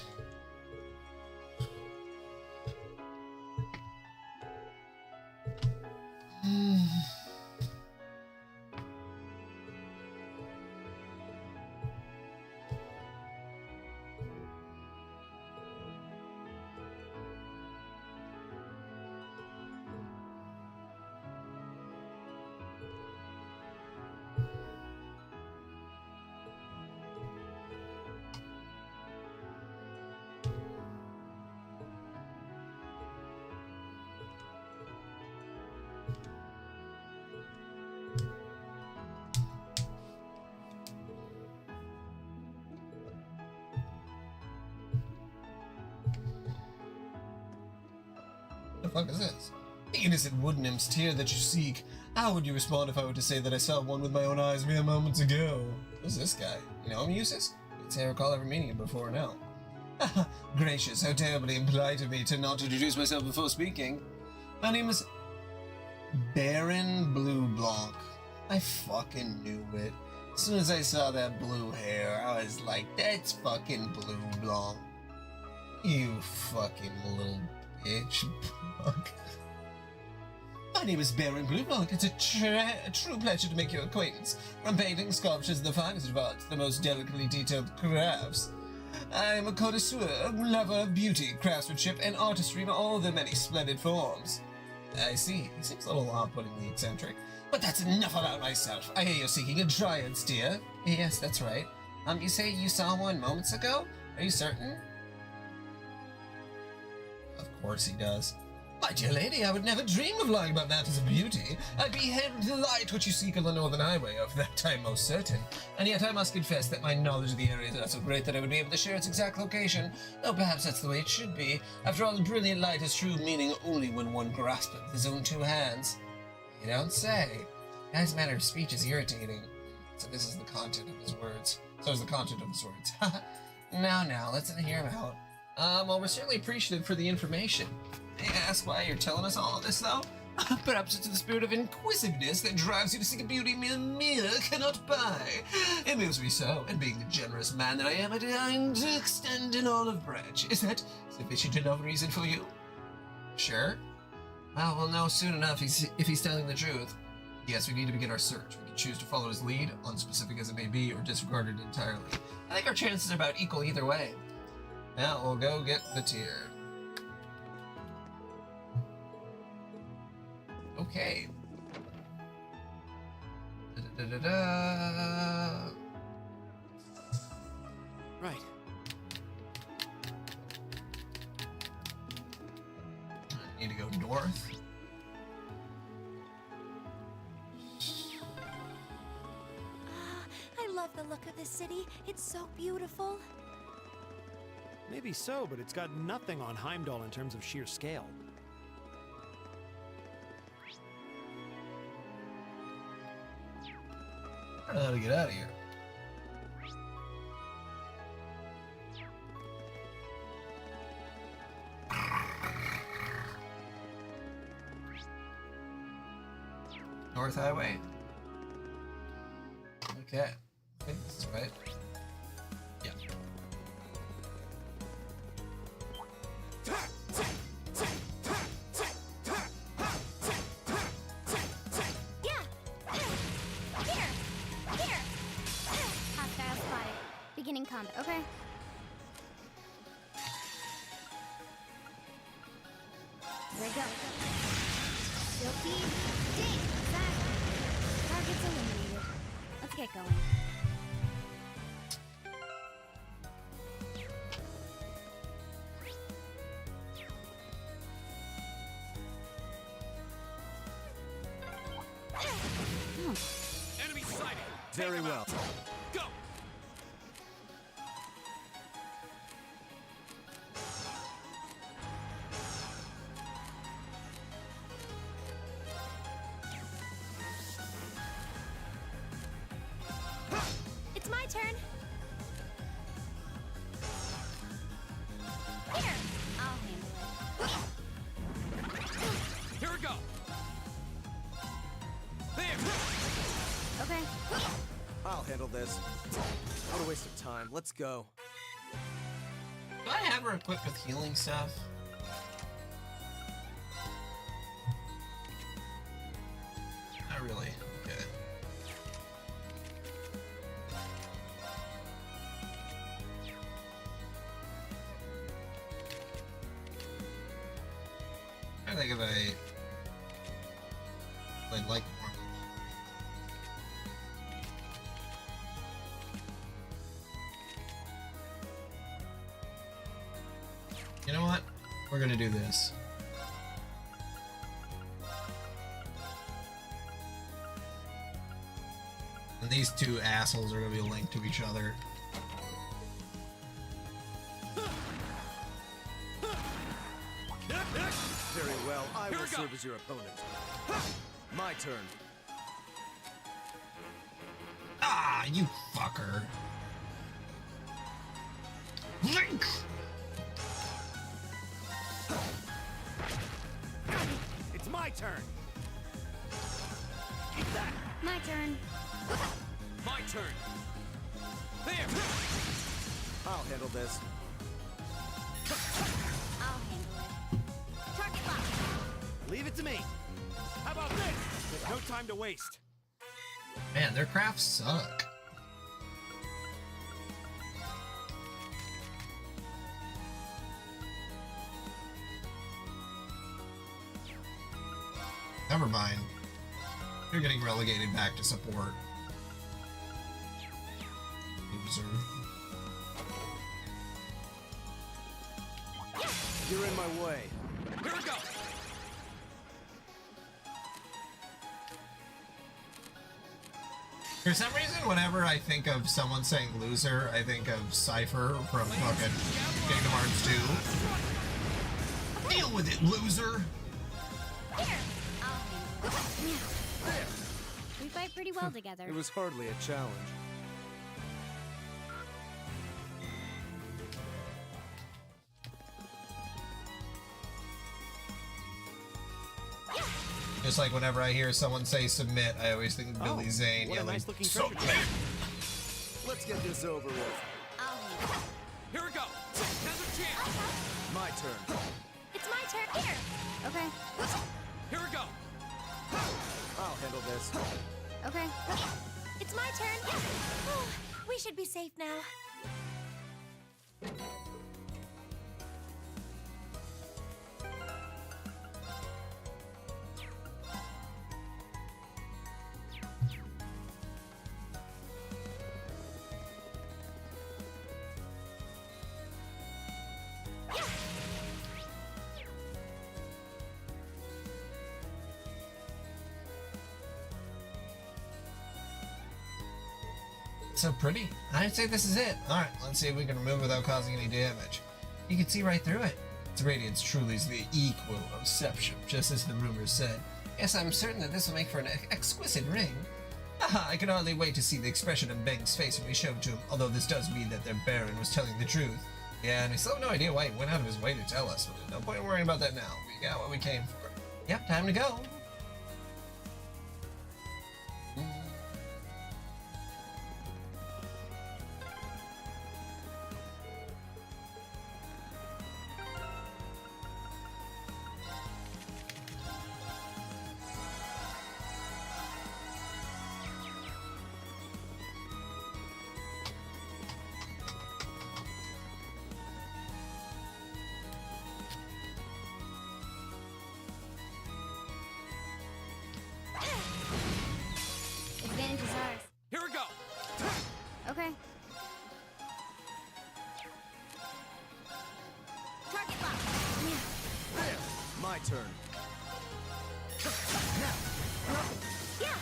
The fuck is this? The innocent wood nymph's tear that you seek. How would you respond if I were to say that I saw one with my own eyes mere moments ago? Who's this guy? You know him, Eustace? Can't recall ever meeting him before now. Gracious, how terribly impolite of me to not introduce myself before speaking. My name is Baron Blue Blanc. I fucking knew it. As soon as I saw that blue hair, I was like, that's fucking Blue Blanc. You fucking little bitch. My name is Baron Blue Blanc. It's a true pleasure to make your acquaintance. From painting, sculptures, the finest of arts, the most delicately detailed crafts. I am a connoisseur, lover of beauty, craftsmanship, and artistry in all their many splendid forms. I see. He seems a little off-puttingly eccentric. But that's enough about myself. I hear you're seeking a Dryad's deer. Yes, that's right. You say you saw one moments ago? Are you certain? Of course he does. My dear lady, I would never dream of lying about matters of beauty. I'd be here to delight what you seek on the Northern Highway, of that I'm most certain. And yet I must confess that my knowledge of the area is not so great that I would be able to share its exact location. Though perhaps that's the way it should be. After all, the brilliant light has true meaning only when one grasps it with his own 2 hands. You don't say. Guy's manner of speech is irritating. So this is the content of his words. So is the content of his words. Now, let's hear him out. Well, we're certainly appreciative for the information. May I ask why you're telling us all of this, though? Perhaps it's the spirit of inquisitiveness that drives you to seek a beauty mere cannot buy. It moves me so, and being the generous man that I am, I deign to extend an olive branch. Is that sufficient enough reason for you? Sure. Well, we'll know soon enough if he's telling the truth. Yes, we need to begin our search. We can choose to follow his lead, unspecific as it may be, or disregard it entirely. I think our chances are about equal either way. Now we'll go get the tier. Okay. Right. I need to go north. I love the look of this city. It's so beautiful. Maybe so, but it's got nothing on Heimdall in terms of sheer scale. I don't know how to get out of here. North Highway. Okay. I think this is right. Yeah. Hostile spotted. Beginning combat, okay? Here we go. Silky ding! Targets eliminated. Let's get going. Enemy sighted. Very well. Go. It's my turn. this. What a waste of time. Let's go. Do I have her equipped with healing stuff? Not really. Okay. I think if I'd like more. You know what? We're gonna do this. And these two assholes are gonna be linked to each other. Very well, I will serve as your opponent. My turn. Ah, you fucker. Link! It's my turn. Eat that. My turn. My turn. There. I'll handle this. I'll handle it. Target locked. Leave it to me. How about this? There's no time to waste. Man, their crafts suck. Never mind. You're getting relegated back to support. Loser. You're in my way. Here we go. For some reason, whenever I think of someone saying loser, I think of Cypher from fucking Kingdom Hearts 2. Deal with it, loser! Here. I'll handle it. We fight pretty well together. It was hardly a challenge. Just like whenever I hear someone say submit, I always think of Billy Zane what a yelling, nice looking submit! Let's get this over with. I'll handle it. Here we go. Now's a chance. My turn. It's my turn. Here. Okay. Here we go. I'll handle this. Okay. It's my turn. We should be safe now. So pretty. I'd say this is it. Alright, let's see if we can remove it without causing any damage. You can see right through it. Its radiance truly is the equal of Septium, just as the rumors said. Yes, I'm certain that this will make for an exquisite ring. Haha, I can hardly wait to see the expression on Beng's face when we show it to him, although this does mean that their Baron was telling the truth. Yeah, and we still have no idea why he went out of his way to tell us, but there's no point in worrying about that now. We got what we came for. Yep, time to go. Advantage is ours. Here we go. Okay. Target locked. There. My turn. Yeah.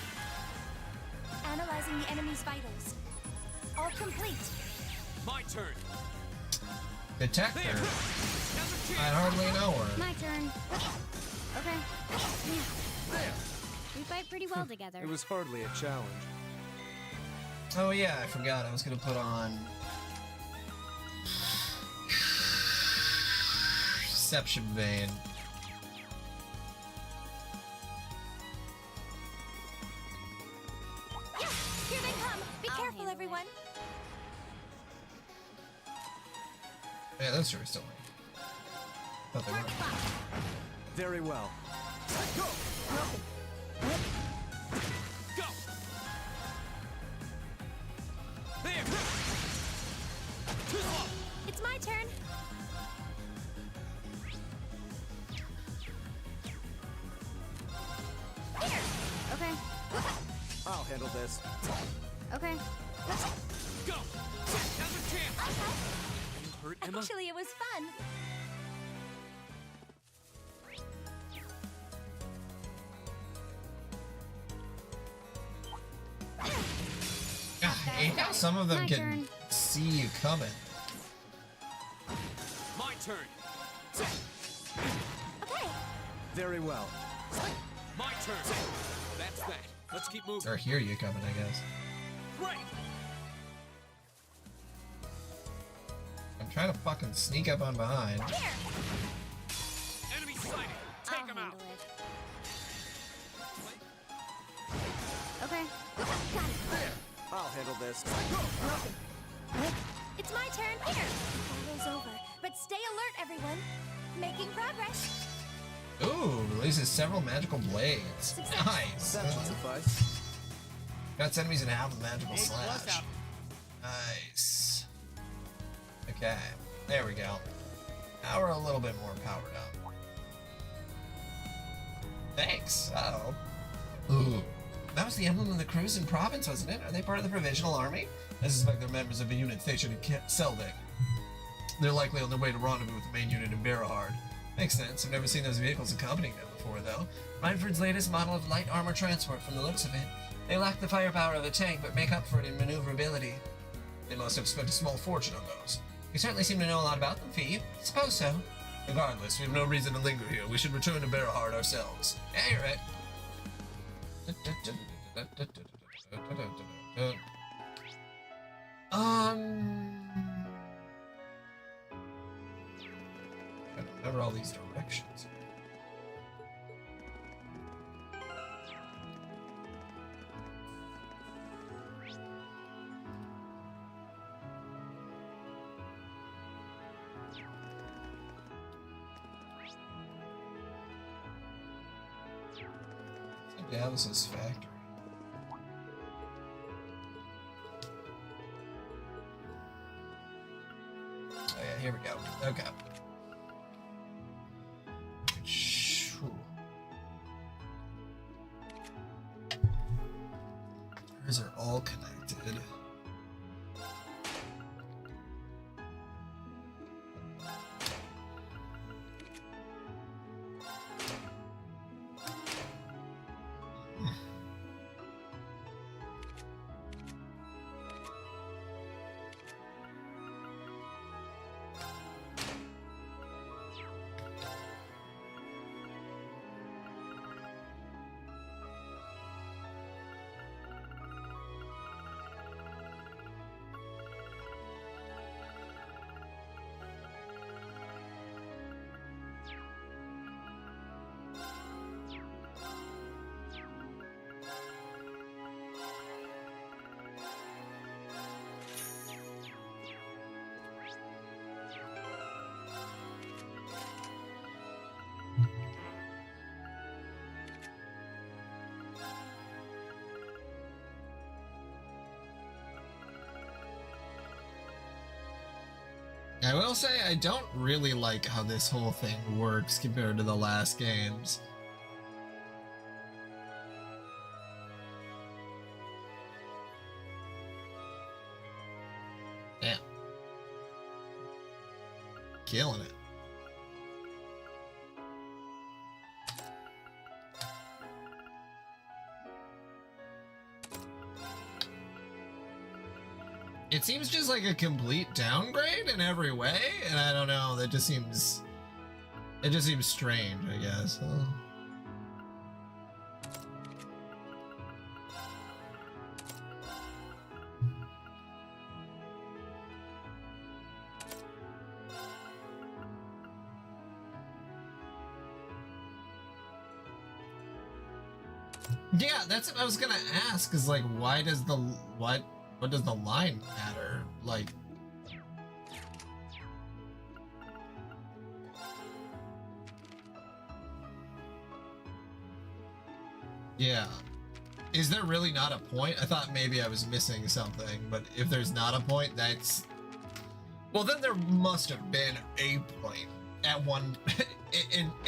Analyzing the enemy's vitals. All complete. My turn. Detector? There. Now's a chance. I hardly know her. My turn. Okay. There. We fight pretty well together. It was hardly a challenge. Oh yeah, I forgot. I was gonna put on Deception Vein. Here they come. Be careful, everyone. Yeah, that's true. Still. Thought they weren't. Very well. Go! Go! There! Too slow! It's my turn. Here. Okay. I'll handle this. Okay. Go! Now's a chance! You hurt, Emma? Actually, it was fun. I hate how some of them My can turn. see you coming. My turn! Okay. Very well. My turn! That's that. Let's keep moving. Or hear you coming, I guess. Great! I'm trying to fucking sneak up on behind. Here. Enemy sighted! Take him out! Okay. Got it. There. I'll handle this. It's my turn. Here. The battle's over, but stay alert, everyone. Making progress. Ooh, releases several magical blades. Nice. That should suffice. Cuts enemies in half with magical slash. Nice. Okay, there we go. Now we're a little bit more powered up. Thanks. Uh-oh. Ooh. That was the emblem of the Cruisin province, wasn't it? Are they part of the Provisional Army? I suspect they're members of a unit stationed in Selvig. They're likely on their way to rendezvous with the main unit in Berahard. Makes sense. I've never seen those vehicles accompanying them before, though. Reinford's latest model of light armor transport from the looks of it. They lack the firepower of a tank, but make up for it in maneuverability. They must have spent a small fortune on those. You certainly seem to know a lot about them, Fee. I suppose so. Regardless, we have no reason to linger here. We should return to Berahard ourselves. Yeah, you're right. I don't remember all these directions. Yeah, this is factory. Oh yeah, here we go. Okay. Shoo. These are all connected. I will say I don't really like how this whole thing works compared to the last games. Damn. Killing it. It seems just like a complete downgrade in every way, and I don't know, that just seems... It just seems strange, I guess. Yeah, that's what I was gonna ask, is like, why does the... What does the line matter? Like... Yeah. Is there really not a point? I thought maybe I was missing something, but if there's not a point, that's... Well, then there must have been a point at one...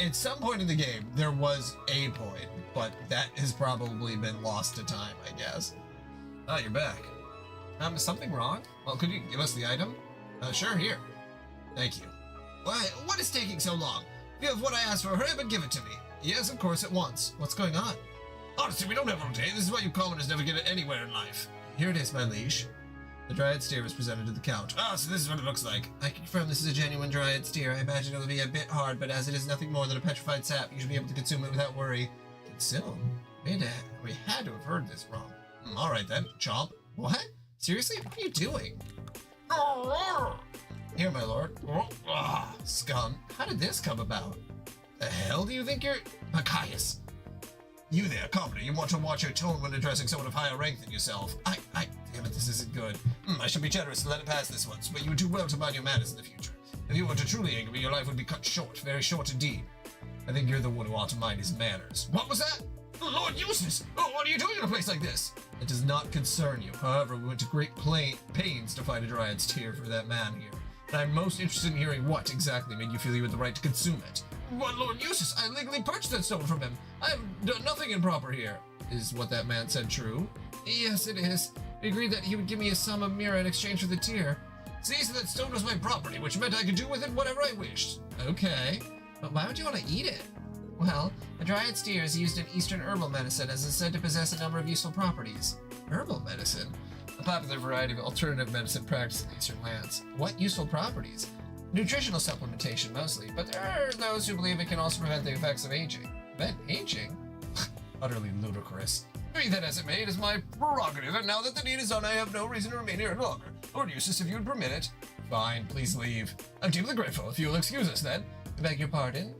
at some point in the game, there was a point, but that has probably been lost to time, I guess. Ah, you're back. Is something wrong? Well, could you give us the item? Sure, here. Thank you. What is taking so long? If you have what I asked for, hurry up and give it to me. Yes, of course, at once. What's going on? Honestly, we don't have all day. This is what you commoners never get it anywhere in life. Here it is, my liege. The Dryad Steer was presented to the Count. Ah, so this is what it looks like. I confirm this is a genuine Dryad Steer. I imagine it'll be a bit hard, but as it is nothing more than a petrified sap, you should be able to consume it without worry. Consume? We had to have heard this wrong. Alright then, chomp. What? Seriously? What are you doing? Here, my lord. Scum. How did this come about? The hell do you think you're... Machias. You there, commoner, you want to watch your tone when addressing someone of higher rank than yourself. Damn it, this isn't good. I should be generous and let it pass this once, but you would do well to mind your manners in the future. If you were to truly anger me, your life would be cut short, very short indeed. I think you're the one who ought to mind his manners. What was that? Lord Eustace! Oh, what are you doing in a place like this? It does not concern you. However, we went to great pains to find a Dryad's Tear for that man here. And I'm most interested in hearing what exactly made you feel you had the right to consume it. But Lord Eustace, I legally purchased that stone from him. I have done nothing improper here. Is what that man said true? Yes, it is. We agreed that he would give me a sum of mira in exchange for the tear. See, so that stone was my property, which meant I could do with it whatever I wished. Okay. But why would you want to eat it? Well, a Dryad Steer is used in Eastern herbal medicine as it's said to possess a number of useful properties. Herbal medicine? A popular variety of alternative medicine practiced in Eastern lands. What useful properties? Nutritional supplementation, mostly, but there are those who believe it can also prevent the effects of aging. Prevent aging? Utterly ludicrous. Be that as it may, it is my prerogative, and now that the deed is done, I have no reason to remain here any longer. Lord Eustace, if you would permit it. Fine, please leave. I'm deeply grateful, if you will excuse us, then. I beg your pardon?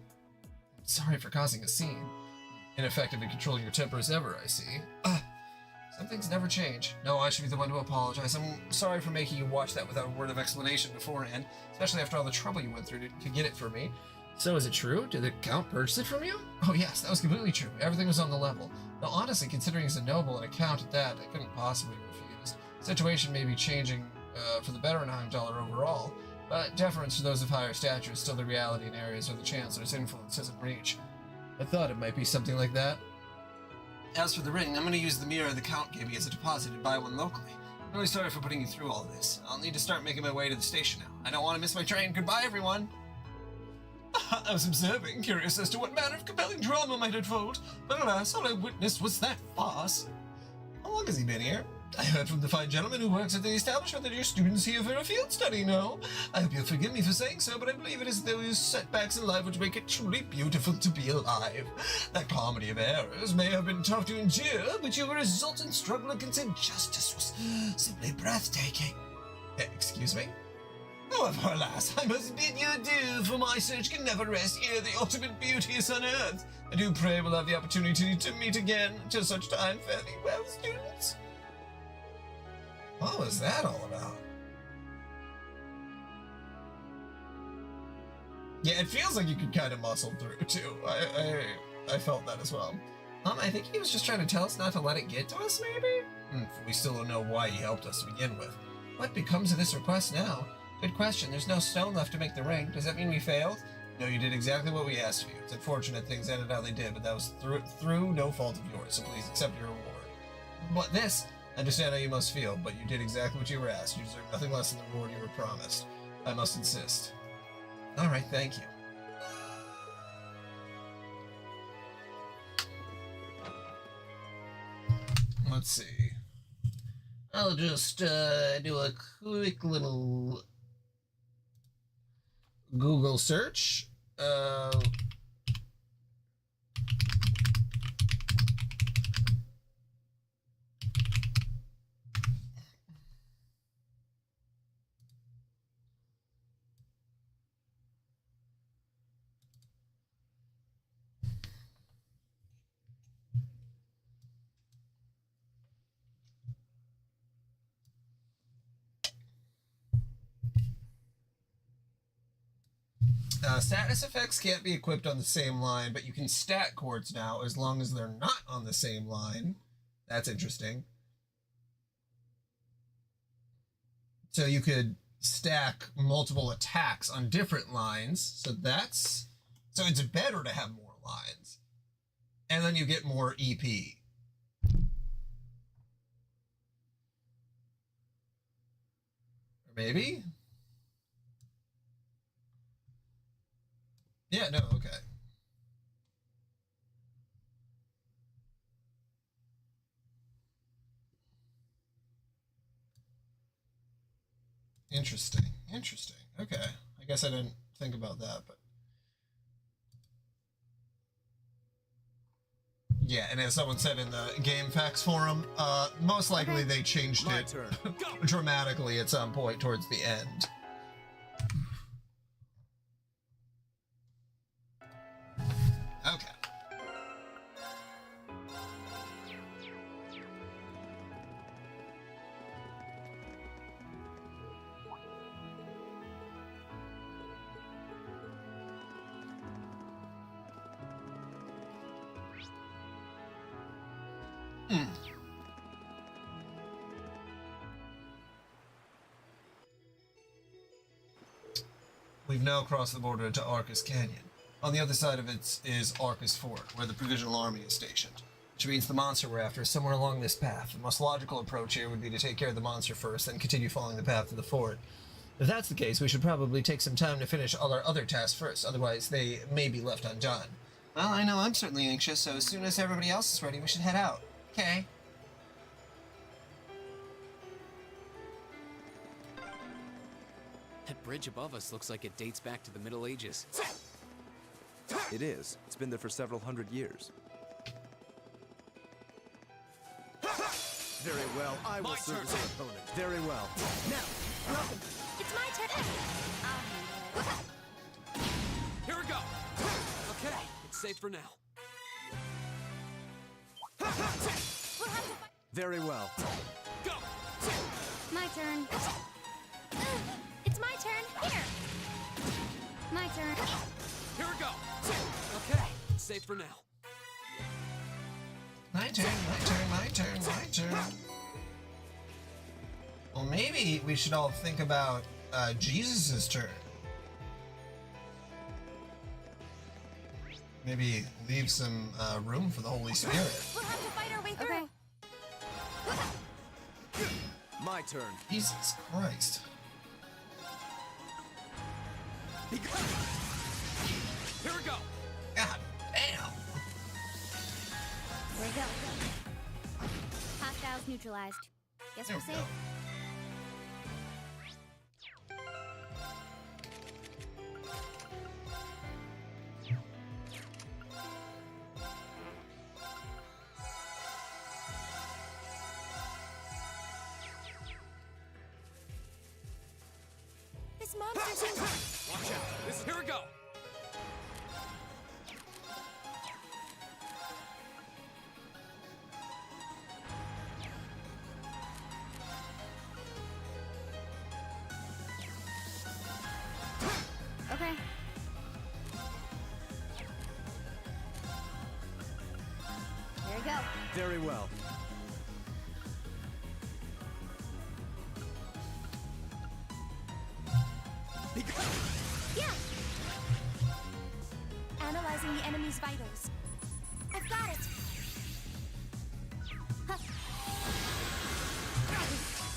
Sorry for causing a scene. Ineffective in controlling your temper as ever, I see. Some things never change. No, I should be the one to apologize. I'm sorry for making you watch that without a word of explanation beforehand, especially after all the trouble you went through to get it for me. So is it true? Did the Count purchase it from you? Oh yes, that was completely true. Everything was on the level. Though honestly, considering he's a noble and a Count at that, I couldn't possibly refuse. The situation may be changing for the better in Heimdall overall, but deference to those of higher stature is still the reality in areas where the Chancellor's influence isn't reach. I thought it might be something like that. As for the ring, I'm going to use the mirror the Count gave me as a deposit and buy one locally. I'm really sorry for putting you through all this. I'll need to start making my way to the station now. I don't want to miss my train. Goodbye, everyone! I was observing, curious as to what manner of compelling drama might unfold, but alas, all I witnessed was that farce. How long has he been here? I heard from the fine gentleman who works at the establishment that your students here for a field study, no? I hope you'll forgive me for saying so, but I believe it is those setbacks in life which make it truly beautiful to be alive. That comedy of errors may have been tough to endure, but your resultant struggle against injustice was simply breathtaking. Excuse me? However, alas, I must bid you adieu, for my search can never rest ere the ultimate beauty is unearthed. I do pray we'll have the opportunity to meet again. Till such time, fare thee well, students. What was that all about? Yeah, it feels like you could kind of muscle through, too. I felt that as well. I think he was just trying to tell us not to let it get to us, maybe? We still don't know why he helped us to begin with. What becomes of this request now? Good question. There's no stone left to make the ring. Does that mean we failed? No, you did exactly what we asked of you. It's unfortunate things ended how they did, but that was through no fault of yours, so please accept your reward. But this... I understand how you must feel, but you did exactly what you were asked. You deserve nothing less than the reward you were promised. I must insist. Alright, thank you. Let's see. I'll just do a quick little Google search. Status effects can't be equipped on the same line, but you can stack cords now as long as they're not on the same line. That's interesting. So you could stack multiple attacks on different lines. So it's better to have more lines. And then you get more EP. Or maybe? Yeah, no, okay. Interesting. Okay. I guess I didn't think about that, but yeah, and as someone said in the GameFAQs forum, most likely they changed it dramatically at some point towards the end. Okay. We've now crossed the border into Arcus Canyon. On the other side of it is Arcus Fort, where the Provisional Army is stationed. Which means the monster we're after is somewhere along this path. The most logical approach here would be to take care of the monster first, then continue following the path to the fort. If that's the case, we should probably take some time to finish all our other tasks first, otherwise they may be left undone. Well, I know I'm certainly anxious, so as soon as everybody else is ready, we should head out. Okay. That bridge above us looks like it dates back to the Middle Ages. It is. It's been there for several hundred years. Very well, I will serve as your opponent. Very well. Now, welcome. It's my turn. I'll handle it. Here we go! Okay, it's safe for now. Very well. Go! My turn. It's my turn. Here. My turn. Here we go! Okay, it's safe for now. My turn. Well, maybe we should all think about Jesus' turn. Maybe leave some room for the Holy Spirit. We'll have to fight our way through. Okay. My turn. Jesus Christ. Here we go! God damn. There we go. Hostiles neutralized. Guess we're safe. This monster seems... Watch out! Here we go! Okay. There we go. Very well. Yeah. Analyzing the enemy's vitals. I've got it. Huh.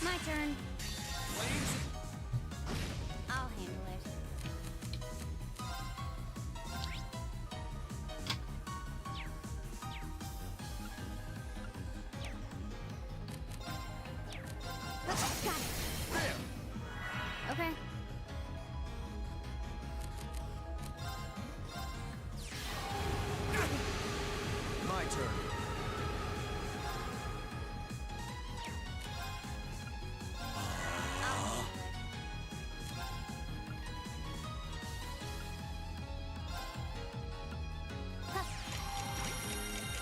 My turn. I'll handle it. Got it. Okay. My turn.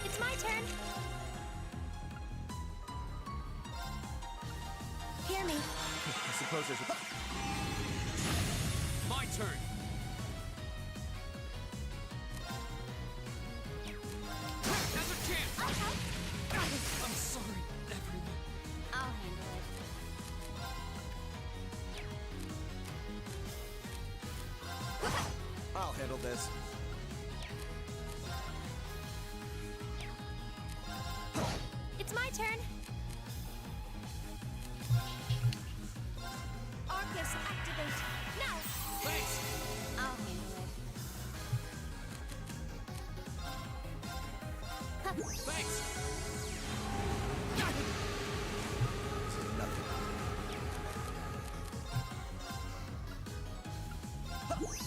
It's my turn. Hear me. I suppose I should... My turn! this. It's my turn. Arcus, activate. Now. Thanks. I'll handle it. Thanks.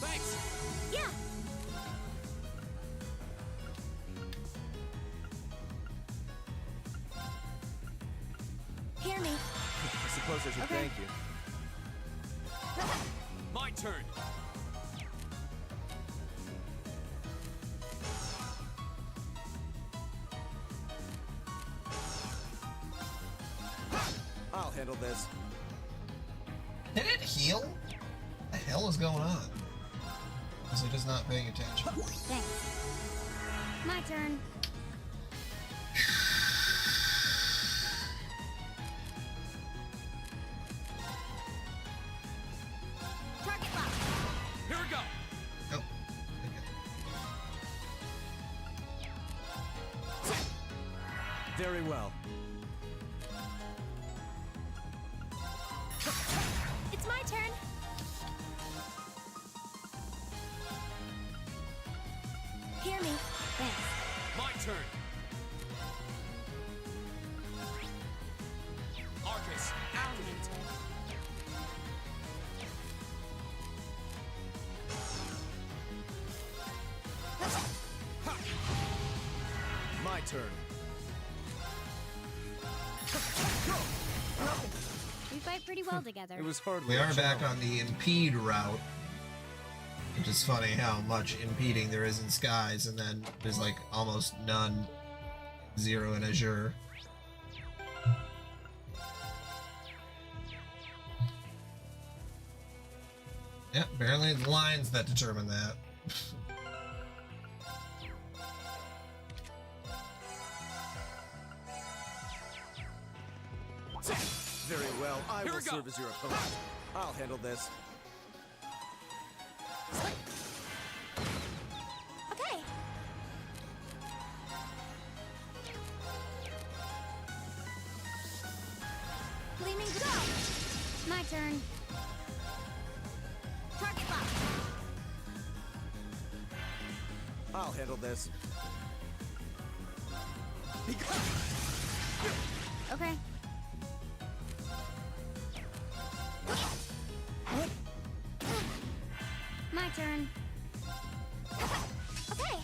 Thanks. Yeah. Hear me. I suppose I should Okay. thank you. My turn. I'll handle this. Did it heal? What the hell is going on? Was I just not paying attention? Thanks. My turn. Target lock. Here we go. Oh, Very well. It's my turn. Hear me. Thanks. My turn. Arcus, activate. My turn. We fight pretty well together. It was hardly we a are back challenge. on the impede route. Which is funny how much impeding there is in Skies, and then there's like almost none, zero in Azure. Yep, barely the lines that determine that. Very well. I Here will we go. serve as your opponent. I'll handle this. Okay. Gleaming Glow. My turn. Target lock. I'll handle this. Okay. My turn. Okay.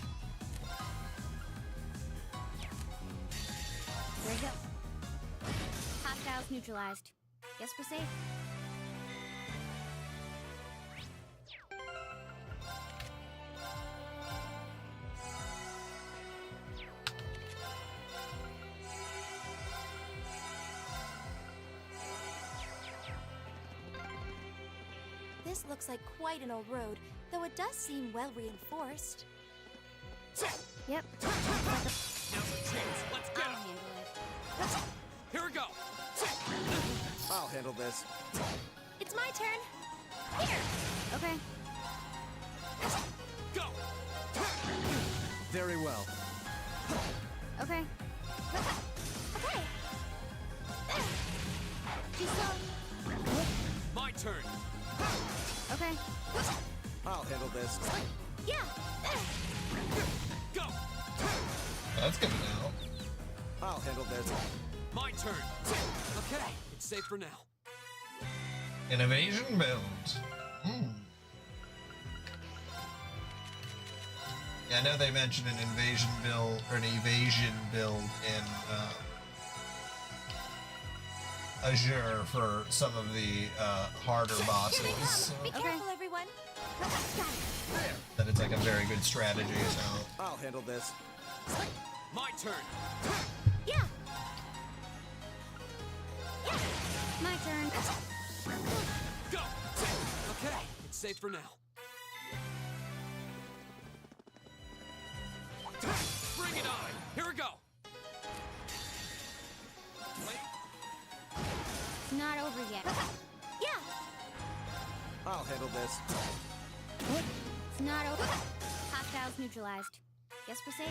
There you go. Hostiles neutralized. Guess we're safe. This looks like quite an old road, though it does seem well reinforced. Yep. Now's a chance. Let's get I'll him. handle it. Here we go. I'll handle this. It's my turn. Here. Okay. Go. Very well. Okay. Okay. My turn. Okay. I'll handle this. Yeah. Go. That's good to know. I'll handle this. My turn. Okay, it's safe for now. An evasion build. Yeah, I know they mentioned an invasion build or an evasion build in Azure for some of the harder bosses. Be careful, everyone. Got it. That it's like a very good strategy. So I'll handle this. My turn. Yeah. My turn. Go. Okay, it's safe for now. Bring it on. Here we go. It's not over yet. Yeah. I'll handle this. It's not over. neutralized. Guess we're safe.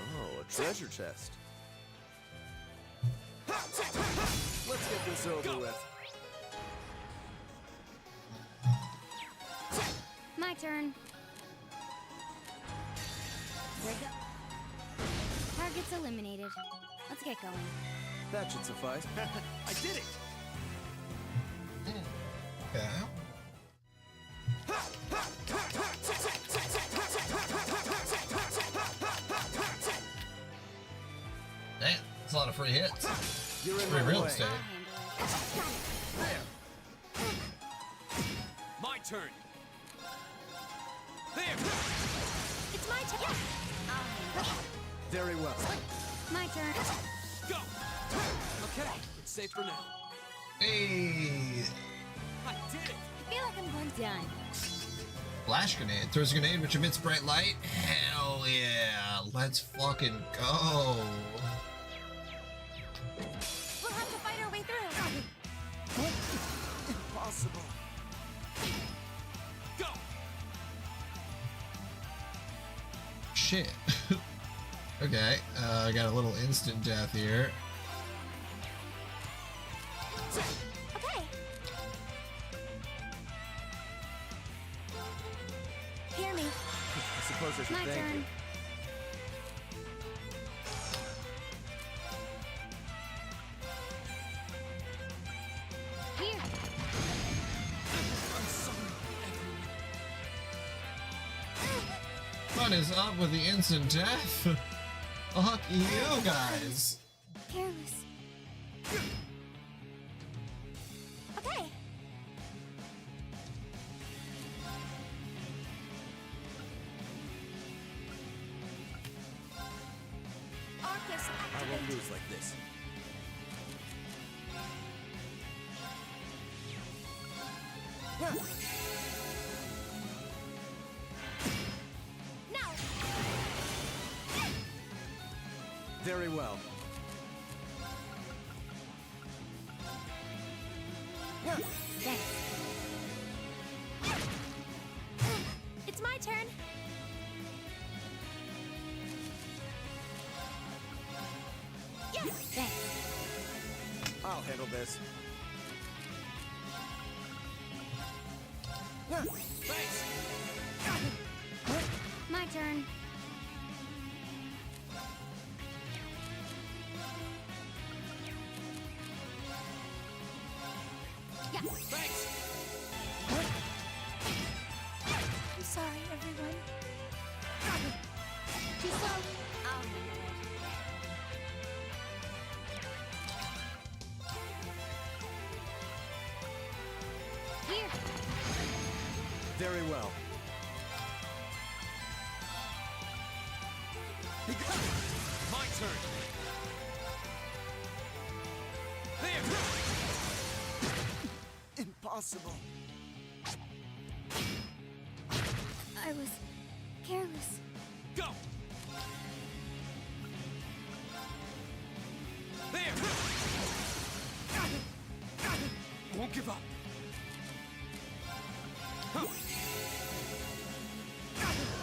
Oh, a treasure chest. Let's get this over with. My turn. There we go. Target's eliminated. Let's get going. That should suffice. I did it! Yeah. Damn, that's a lot of free hits. You're in Free my real way. estate. My turn. There. It's my turn. Yeah. I'll handle it. Very well. My turn. Go. Okay, it's safe for now. Hey, I did it. I feel like I'm going done. flash grenade. Throws a grenade which emits bright light. Hell yeah, let's fucking go. We'll have to fight our way through. Impossible. Go. Shit. Okay, I got a little instant death here. Okay. Hear me. I suppose I should My thank turn. you. Here. I'm sorry, everyone. What is up with the instant death? Fuck you guys. Careless. Okay. Arcus, I activate. won't lose like this. Now. Very well. Thanks. It's my turn. Yes. Thanks. I'll handle this. Thanks. My turn. Yeah. Thanks. I'm sorry, everyone. Too slow. I'll handle it. Here. Very well. My turn. There. Impossible. I was careless. Go. There. I won't give up.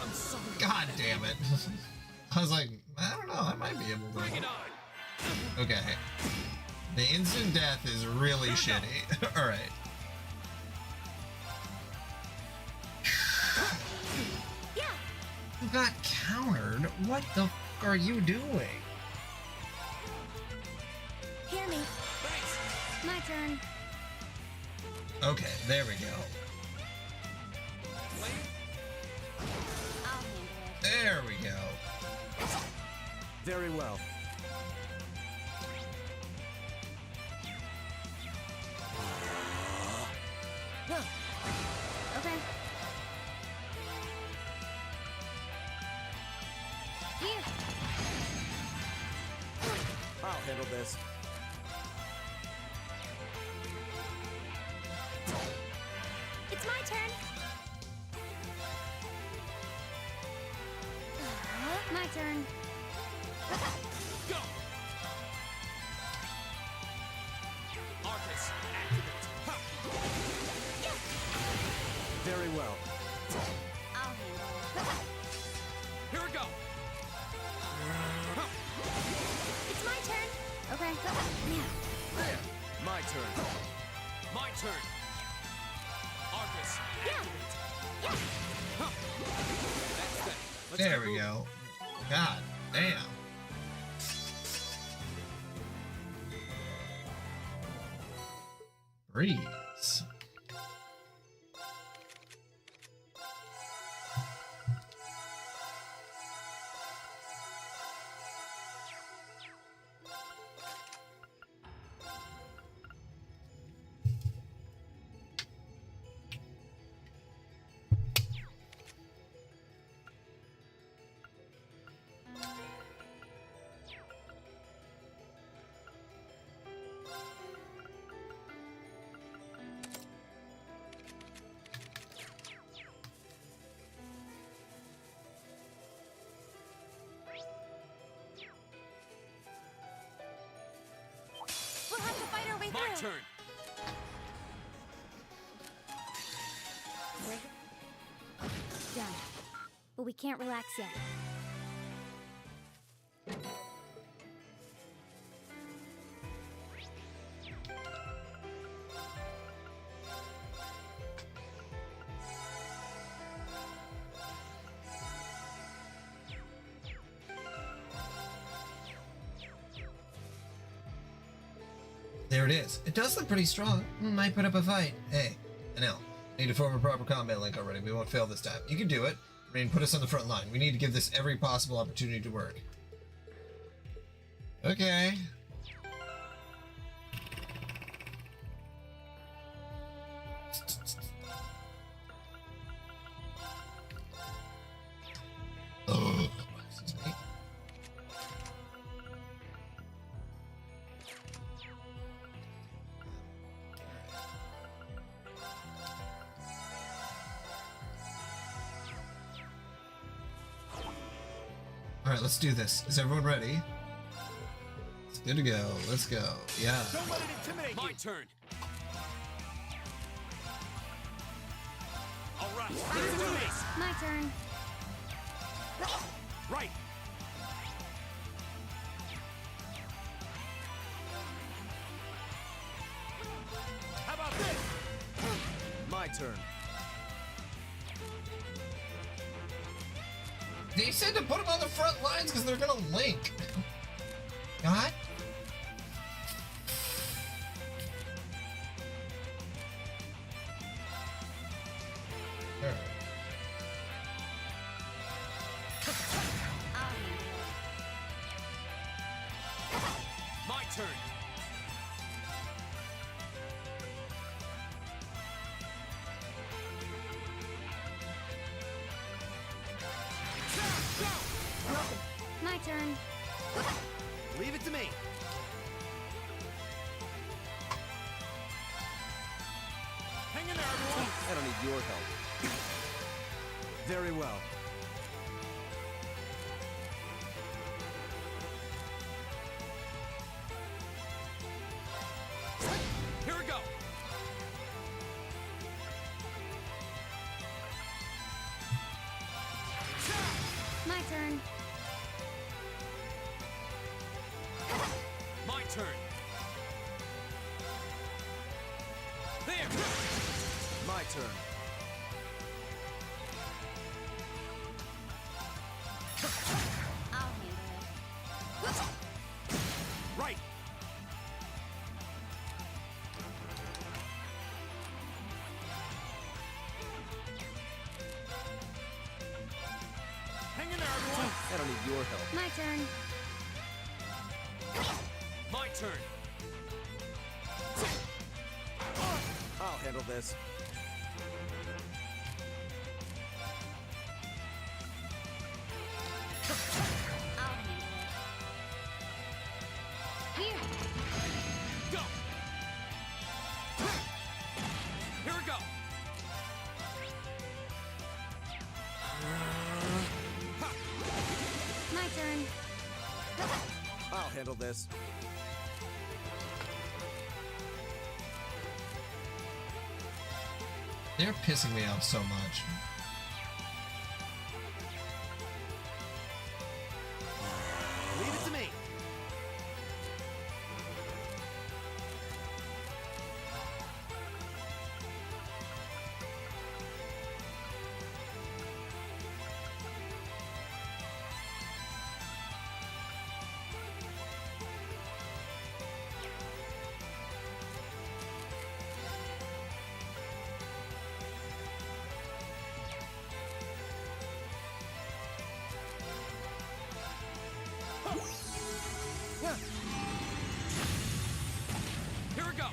I'm sorry. God damn it. I was like, I don't know, I might be able to. Bring it on. Okay. The instant death is really shitty. Alright. Yeah. You got countered? What the f are you doing? Hear me. Thanks. My turn. Okay, there we go. I'll handle it. There we go. Very well. Okay. Here. I'll handle this. It's my turn. My turn. Go. Okay. There. My turn. My turn. Arcus, activate. Huh. That's that. Let's There keep we moving. go. God damn. Breeze. We'll have to fight our way My through. turn. Done. But we can't relax yet. There it is. It does look pretty strong. Might put up a fight. Hey, Anil, need to form a proper combat link already. We won't fail this time. You can do it. I mean, put us on the front line. We need to give this every possible opportunity to work. Okay. Oh, excuse me. All right, let's do this. Is everyone ready? It's good to go. Let's go. Yeah. Don't let it intimidate My you. turn. All right. Let's do this. My turn. Right. How about this? My turn. They said to put them on the front lines because they're gonna link. God. Alright. My turn. My turn. Leave it to me. Hang in there, everyone. I don't need your help. Very well. Here we go. My turn. My turn. There. My turn. I'll handle it. Right. Hang in there, everyone. I don't need your help. My turn. My turn. I'll handle this. I'll handle it. Here. Go. Here we go. My turn. I'll handle this. They're pissing me off so much. Leave it to me. Here we go.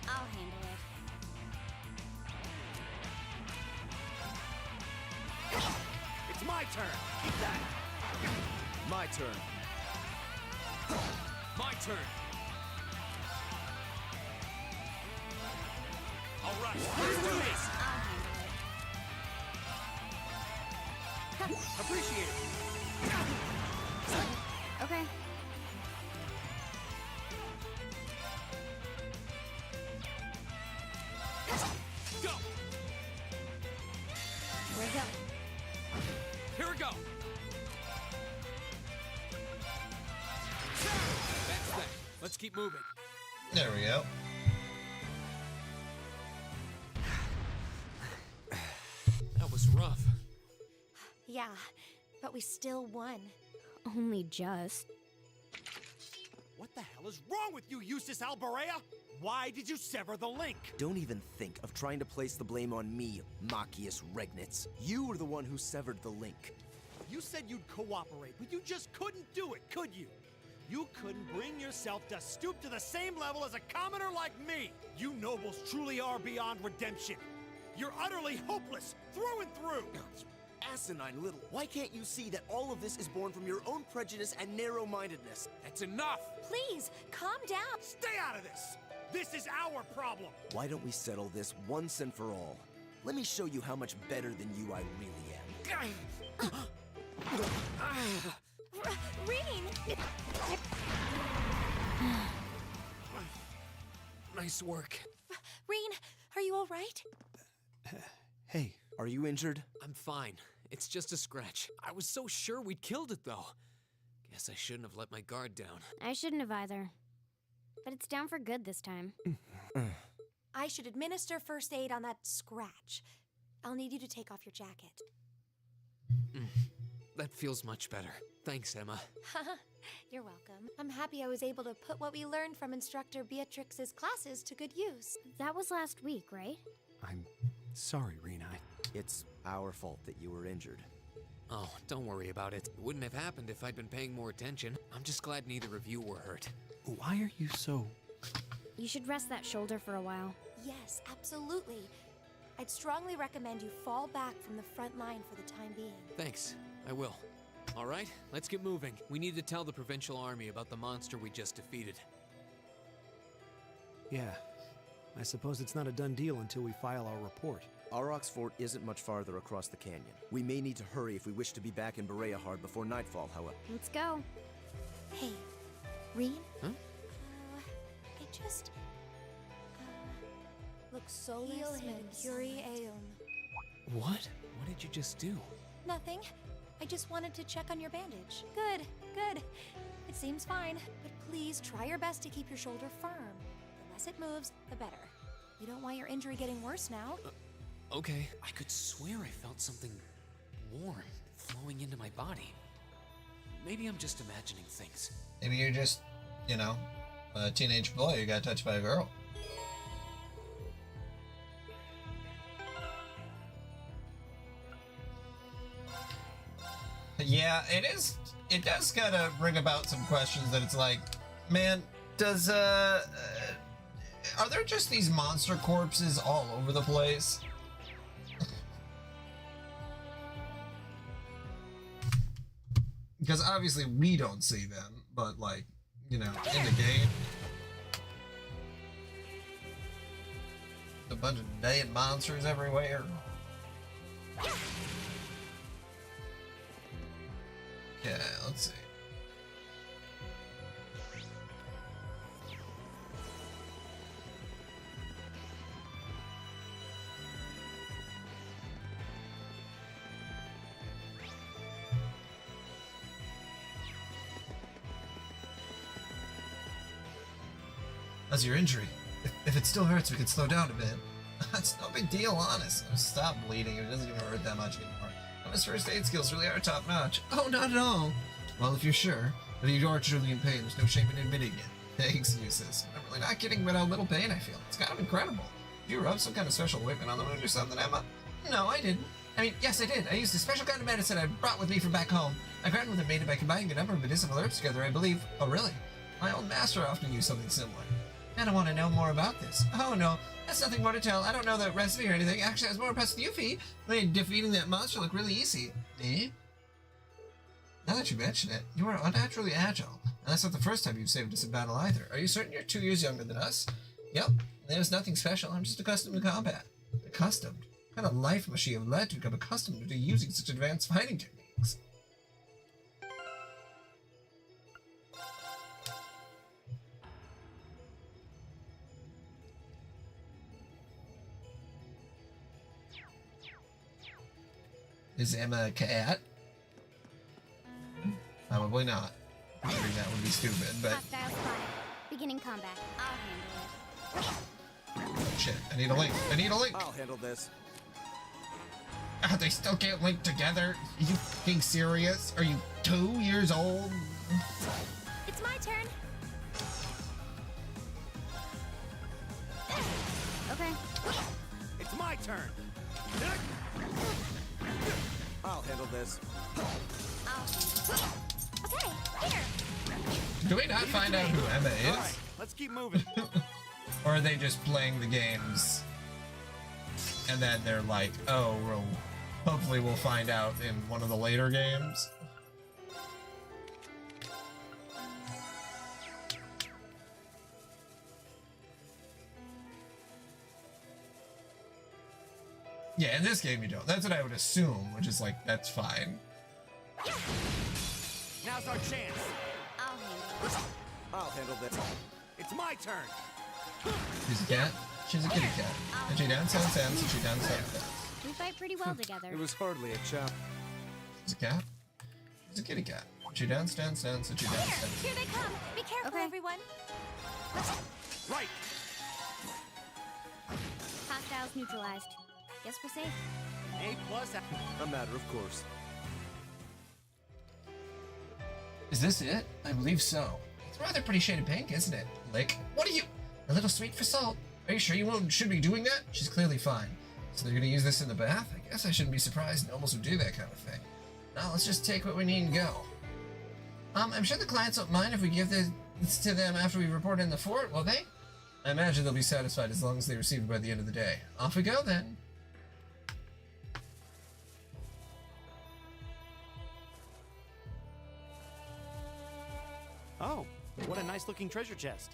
I'll handle it. It's my turn. Keep that. My turn. My turn. All right, let's do this. Appreciate it. Okay. Go. Where'd it go? Here we go. That's that. Let's keep moving. There we go. That was rough. Yeah, but we still won. Only just. What the hell is wrong with you, Eustace Alberea? Why did you sever the link? Don't even think of trying to place the blame on me, Machias Regnitz. You were the one who severed the link. You said you'd cooperate, but you just couldn't do it, could you? You couldn't bring yourself to stoop to the same level as a commoner like me. You nobles truly are beyond redemption. You're utterly hopeless, through and through. Asinine little. Why can't you see that all of this is born from your own prejudice and narrow-mindedness? That's enough. Please, calm down. Stay out of this. This is our problem. Why don't we settle this once and for all? Let me show you how much better than you I really am. Reen! Nice work. Reen, are you all right? Hey, are you injured? I'm fine. It's just a scratch. I was so sure we'd killed it, though. Guess I shouldn't have let my guard down. I shouldn't have either. But it's down for good this time. I should administer first aid on that scratch. I'll need you to take off your jacket. That feels much better. Thanks, Emma. You're welcome. I'm happy I was able to put what we learned from Instructor Beatrix's classes to good use. That was last week, right? I'm sorry, Rena. It's our fault that you were injured. Oh, don't worry about it. It wouldn't have happened if I'd been paying more attention. I'm just glad neither of you were hurt. Why are you so... You should rest that shoulder for a while. Yes, absolutely. I'd strongly recommend you fall back from the front line for the time being. Thanks. I will. All right, let's get moving. We need to tell the Provincial Army about the monster we just defeated. Yeah. I suppose it's not a done deal until we file our report. Aurochs Fort isn't much farther across the canyon. We may need to hurry if we wish to be back in Bereahard before nightfall, however. Let's go. Hey, Reen? Huh? I just... Look solus Mercuri eum. What? What did you just do? Nothing. I just wanted to check on your bandage. Good, good. It seems fine, but please try your best to keep your shoulder firm. The less it moves, the better. You don't want your injury getting worse now. Okay. I could swear I felt something warm flowing into my body. Maybe I'm just imagining things. Maybe you're just, you know, a teenage boy who got touched by a girl. Yeah, it does kind of bring about some questions that it's like, man, are there just these monster corpses all over the place? Because obviously we don't see them, but like, you know, in the game, a bunch of dead monsters everywhere. Yeah, let's see. How's your injury? If it still hurts, we can slow down a bit. It's no big deal, honest. Stop bleeding. It doesn't even hurt that much anymore. His first aid skills really are top notch. Oh, not at all. Well, if you're sure, if you are truly in pain, there's no shame in admitting it. Thanks, Eustace. I'm really not kidding about how little pain I feel. It's kind of incredible. You rubbed some kind of special ointment on the wound or something, Emma? No, I didn't. I mean, yes, I did. I used a special kind of medicine I brought with me from back home. My grandmother made it by combining a number of medicinal herbs together, I believe. Oh, really? My old master often used something similar. I don't want to know more about this. Oh, no. That's nothing more to tell. I don't know the recipe or anything. Actually, I was more impressed with you, Fee. Made defeating that monster look really easy. Eh? Now that you mention it, you are unnaturally agile. And that's not the first time you've saved us in battle either. Are you certain you're 2 years younger than us? Yep. There's nothing special. I'm just accustomed to combat. Accustomed? What kind of life must she have led to become accustomed to using such advanced fighting techniques? Is Emma a cat? Probably not. I think that would be stupid, but... Hostile spotted. Beginning combat. I'll handle it. Shit, I need a link. I need a link! I'll handle this. Ah, they still can't link together? Are you fucking serious? Are you 2 years old? It's my turn. Okay. It's my turn. I'll handle this. Okay, here. Do we not find out who Emma is? Alright, let's keep moving. Or are they just playing the games? And then they're like, oh, well, hopefully we'll find out in one of the later games. Yeah, in this game you don't. That's what I would assume, which is like, that's fine. Now's our chance. I'll handle this. It's my turn. She's a cat? She's a kitty cat. And she down 7 cents, and she down 7 cents. We fight pretty well together. It was hardly a chop. She's a cat? She's a kitty cat. She down 10 cents, and she down 7 cents. Here they come. Be careful, everyone. Right. Hostiles neutralized. Guess we're safe. A+. A matter of course. Is this it? I believe so. It's a rather pretty shade of pink, isn't it? Lick. What are you? A little sweet for salt. Are you sure you should be doing that? She's clearly fine. So they're gonna use this in the bath? I guess I shouldn't be surprised nobles would do that kind of thing. Now let's just take what we need and go. I'm sure the clients don't mind if we give this to them after we report in the fort, will they? I imagine they'll be satisfied as long as they receive it by the end of the day. Off we go then. Oh, what a nice looking treasure chest.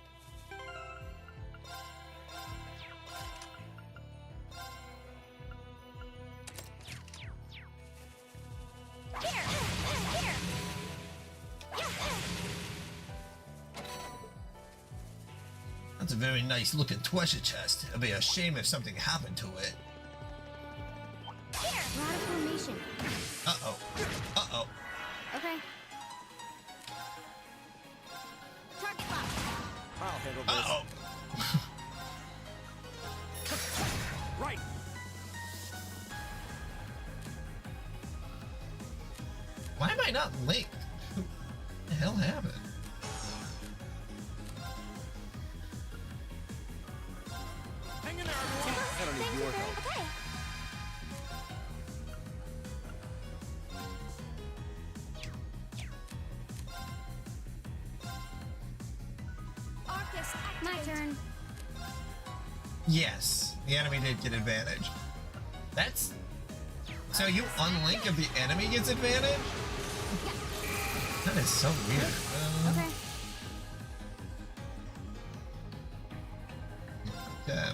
That's a very nice looking treasure chest. It'd be a shame if something happened to it. We're out of formation. Uh-oh. Uh-oh. Okay. Target locked. I'll handle this. Uh-oh. Right. Why am I not linked? What the hell happened? Hang in there, everyone. I don't need your help. Okay. Arcus, My turn. Yes, the enemy did get advantage. That's... So you unlink if the enemy gets advantage? That is so weird. Okay. Okay.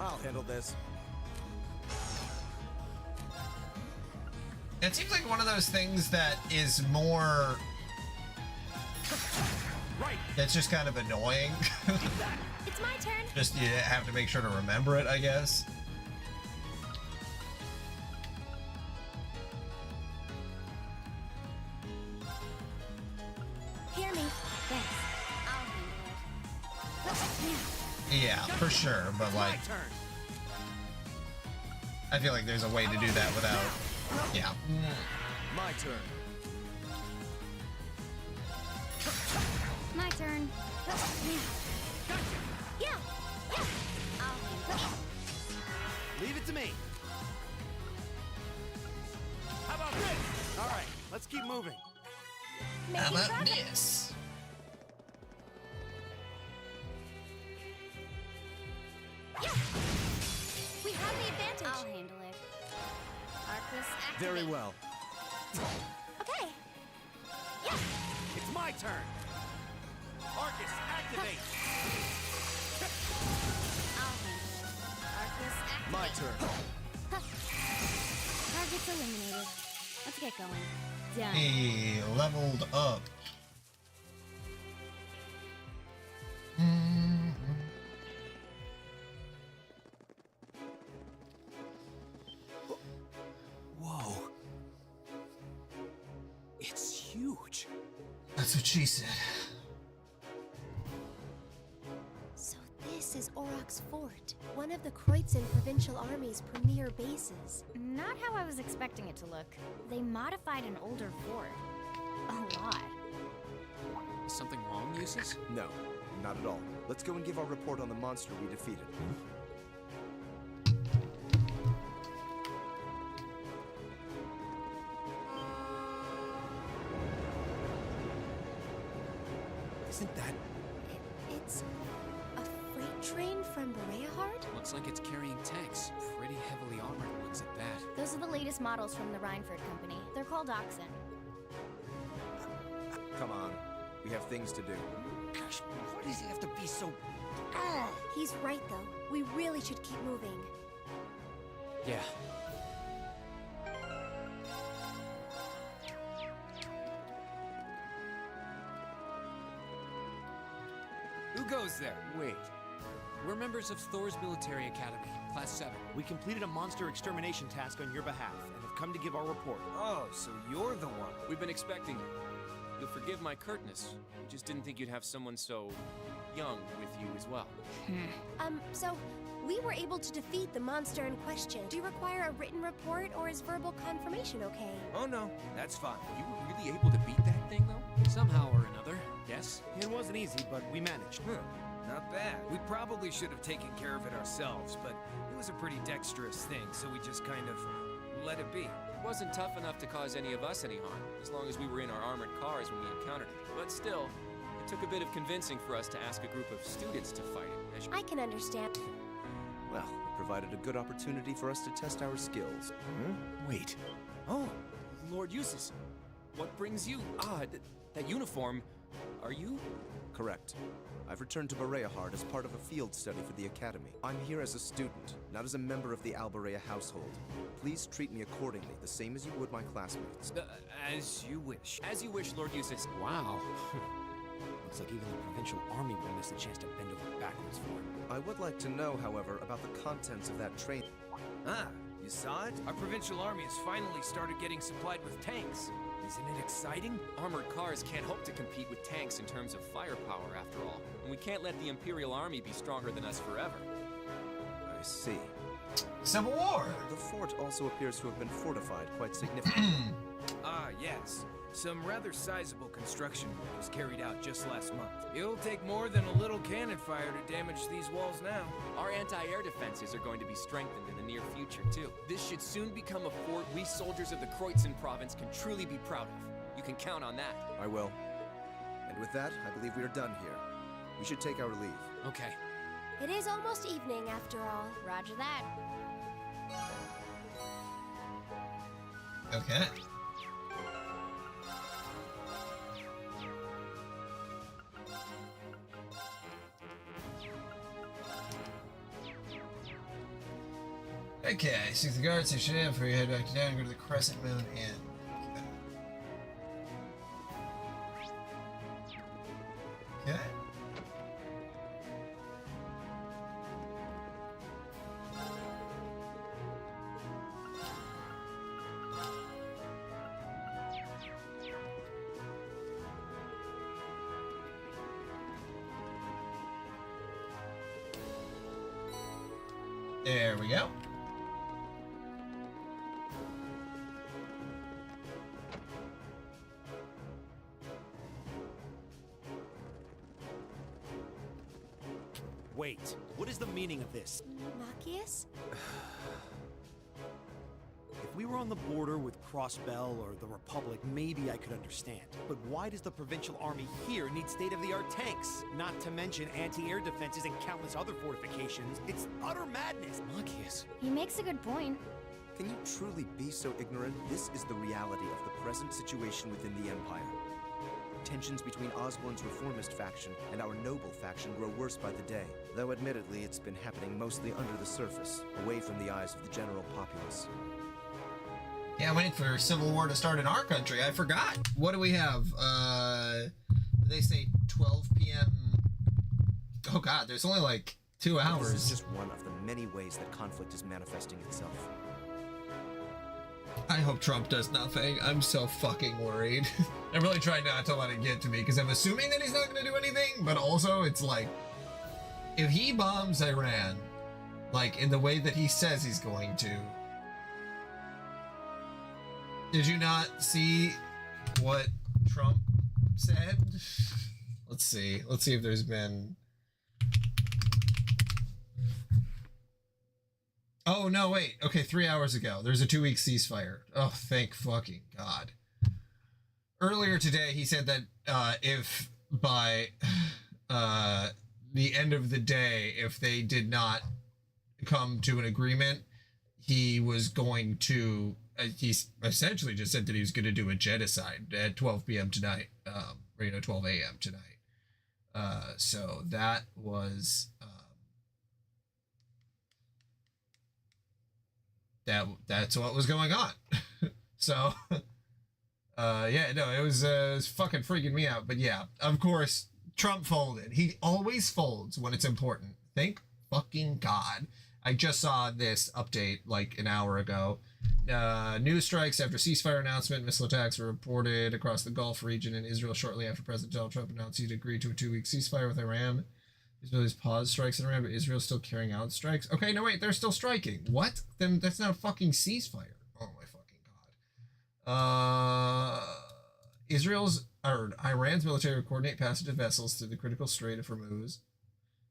I'll handle this. It seems like one of those things that is more... Right. That's just kind of annoying. It's my turn. Just you have to make sure to remember it, I guess. Hear me. Thanks. I'll handle it. Yeah, for sure, but like... My turn. I feel like there's a way to do that without... Yeah. My turn. My turn. Yeah. Yeah. Leave it to me. How about this? All right, let's keep moving. How about this? We have the advantage. I'll handle it. Arcus, activate. Very well. Okay. It's my turn. Arcus, activate. I'll handle it. Arcus, activate. My turn. Target's eliminated. Let's get going. Done. He leveled up. Whoa. It's huge. That's what she said. So this is Auroch's Fort, one of the Kreutzen Provincial Army's premier bases. Not how I was expecting it to look. They modified an older fort. A lot. Is something wrong, Eustace? No, not at all. Let's go and give our report on the monster we defeated. Isn't that... It's a freight train from Bereahard? Looks like it's carrying tanks. Pretty heavily armored ones at that. Those are the latest models from the Reinford Company. They're called Oxen. Come on. We have things to do. Gosh, why does he have to be so... He's right, though. We really should keep moving. Yeah. Who goes there? Wait. We're members of Thor's Military Academy, Class 7. We completed a monster extermination task on your behalf and have come to give our report. Oh, so you're the one. We've been expecting you. You'll forgive my curtness. We just didn't think you'd have someone so young with you as well. So we were able to defeat the monster in question. Do you require a written report or is verbal confirmation okay? Oh no, that's fine. You were really able to beat that thing, though? Somehow or another, yes? It wasn't easy, but we managed. Not bad. We probably should have taken care of it ourselves, but it was a pretty dexterous thing, so we just kind of let it be. It wasn't tough enough to cause any of us any harm, as long as we were in our armored cars when we encountered it. But still, it took a bit of convincing for us to ask a group of students to fight it. As I can understand. Well, it provided a good opportunity for us to test our skills. Wait. Oh, Lord Eustace. What brings you? That uniform. Are you? Correct. I've returned to Bereahard as part of a field study for the Academy. I'm here as a student, not as a member of the Alberea household. Please treat me accordingly, the same as you would my classmates. As you wish. As you wish, Lord Eustace. Wow. Looks like even the Provincial Army will miss a chance to bend over backwards for him. I would like to know, however, about the contents of that train. Ah, you saw it? Our provincial army has finally started getting supplied with tanks. Isn't it exciting? Armored cars can't hope to compete with tanks in terms of firepower, after all. And we can't let the Imperial Army be stronger than us forever. I see. Civil War! The fort also appears to have been fortified quite significantly. Ah, yes. Some rather sizable construction work was carried out just last month. It'll take more than a little cannon fire to damage these walls now. Our anti-air defenses are going to be strengthened in the near future, too. This should soon become a fort we soldiers of the Kreutzen province can truly be proud of. You can count on that. I will. And with that, I believe we are done here. We should take our leave. Okay. It is almost evening, after all. Roger that. Okay. Okay, seek the guards, say Shannon before you head back to town and go to the Crescent Moon Inn. Okay. There we go. Wait, what is the meaning of this? Machias? If we were on the border with Crossbell or the Republic, maybe I could understand. But why does the Provincial Army here need state-of-the-art tanks? Not to mention anti-air defenses and countless other fortifications. It's utter madness. Machias. He makes a good point. Can you truly be so ignorant? This is the reality of the present situation within the Empire. Tensions between Osborn's reformist faction and our noble faction grow worse by the day. Though admittedly, it's been happening mostly under the surface, away from the eyes of the general populace. Yeah, waiting for civil war to start in our country. I forgot. What do we have? They say 12 p.m. Oh god, there's only like 2 hours. This is just one of the many ways that conflict is manifesting itself. I hope Trump does nothing. I'm so fucking worried. I really try not to let it get to me because I'm assuming that he's not going to do anything, but also it's like, if he bombs Iran, like in the way that he says he's going to, did you not see what Trump said? Let's see if there's been... Oh, no, wait. Okay, 3 hours ago. There's a 2-week ceasefire. Oh, thank fucking God. Earlier today, he said that if by the end of the day, if they did not come to an agreement, he was going to... he essentially just said that he was going to do a genocide at 12 p.m. tonight. Or, 12 a.m. tonight. So that was... that's what was going on. So yeah, no, it was fucking freaking me out. But yeah, of course, Trump folded. He always folds when it's important. Thank fucking God. I just saw this update like an hour ago. New strikes after ceasefire announcement. Missile attacks were reported across the Gulf region and Israel shortly after President Donald Trump announced he'd agreed to a 2-week ceasefire with Iran. Israel's paused strikes in Iran, but Israel's still carrying out strikes. Okay, no, wait, they're still striking. What? Then that's not a fucking ceasefire. Oh my fucking God. Iran's military will coordinate passage of vessels through the critical Strait of Hormuz.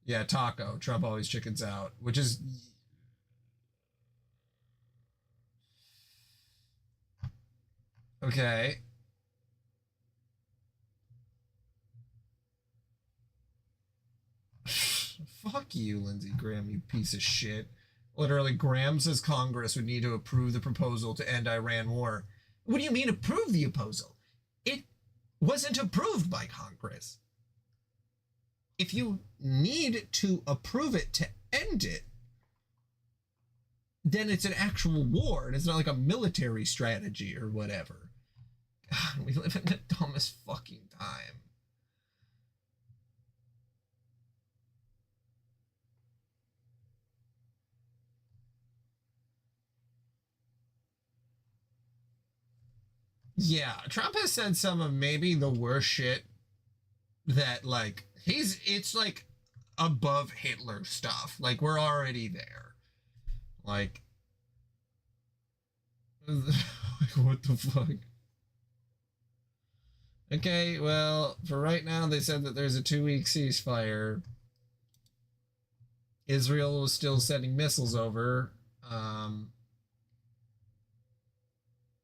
Yeah, Taco. Trump always chickens out, which is... Okay. Fuck you, Lindsey Graham, you piece of shit. Literally, Graham says Congress would need to approve the proposal to end Iran war. What do you mean approve the proposal? It wasn't approved by Congress. If you need to approve it to end it, then it's an actual war, and it's not like a military strategy or whatever. God, we live in the dumbest fucking time. Yeah, Trump has said some of maybe the worst shit that, like, it's like above Hitler stuff. Like, we're already there. Like what the fuck? Okay, well, for right now, they said that there's a 2-week ceasefire. Israel was still sending missiles over.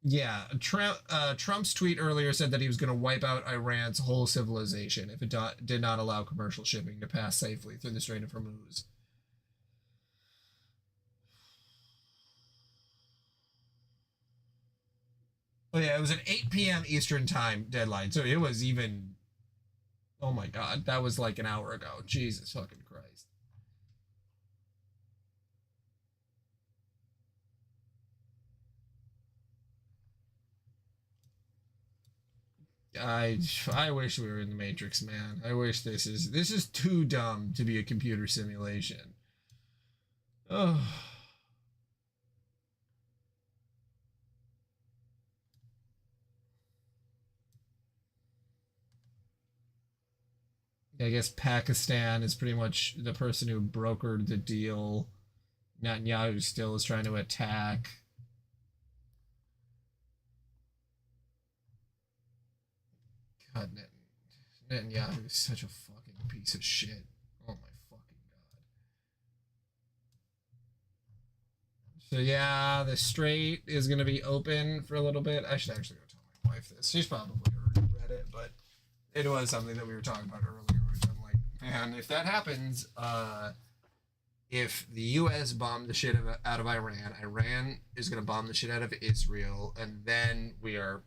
Yeah, Trump's tweet earlier said that he was going to wipe out Iran's whole civilization if it did not allow commercial shipping to pass safely through the Strait of Hormuz. Oh yeah, it was an 8 p.m. Eastern time deadline, so it was even... Oh my God, that was like an hour ago. Jesus fucking Christ. I wish we were in the Matrix, man. I wish this is too dumb to be a computer simulation. Oh. I guess Pakistan is pretty much the person who brokered the deal. Netanyahu still is trying to attack. God, Netanyahu is such a fucking piece of shit. Oh my fucking So yeah, the Strait is gonna be open for a little bit. I should actually go tell my wife this. She's probably already read it, but it was something that we were talking about earlier, which I'm like, man, if that happens, if the U.S. bombed the shit out of Iran, Iran is gonna bomb the shit out of Israel, and then we are.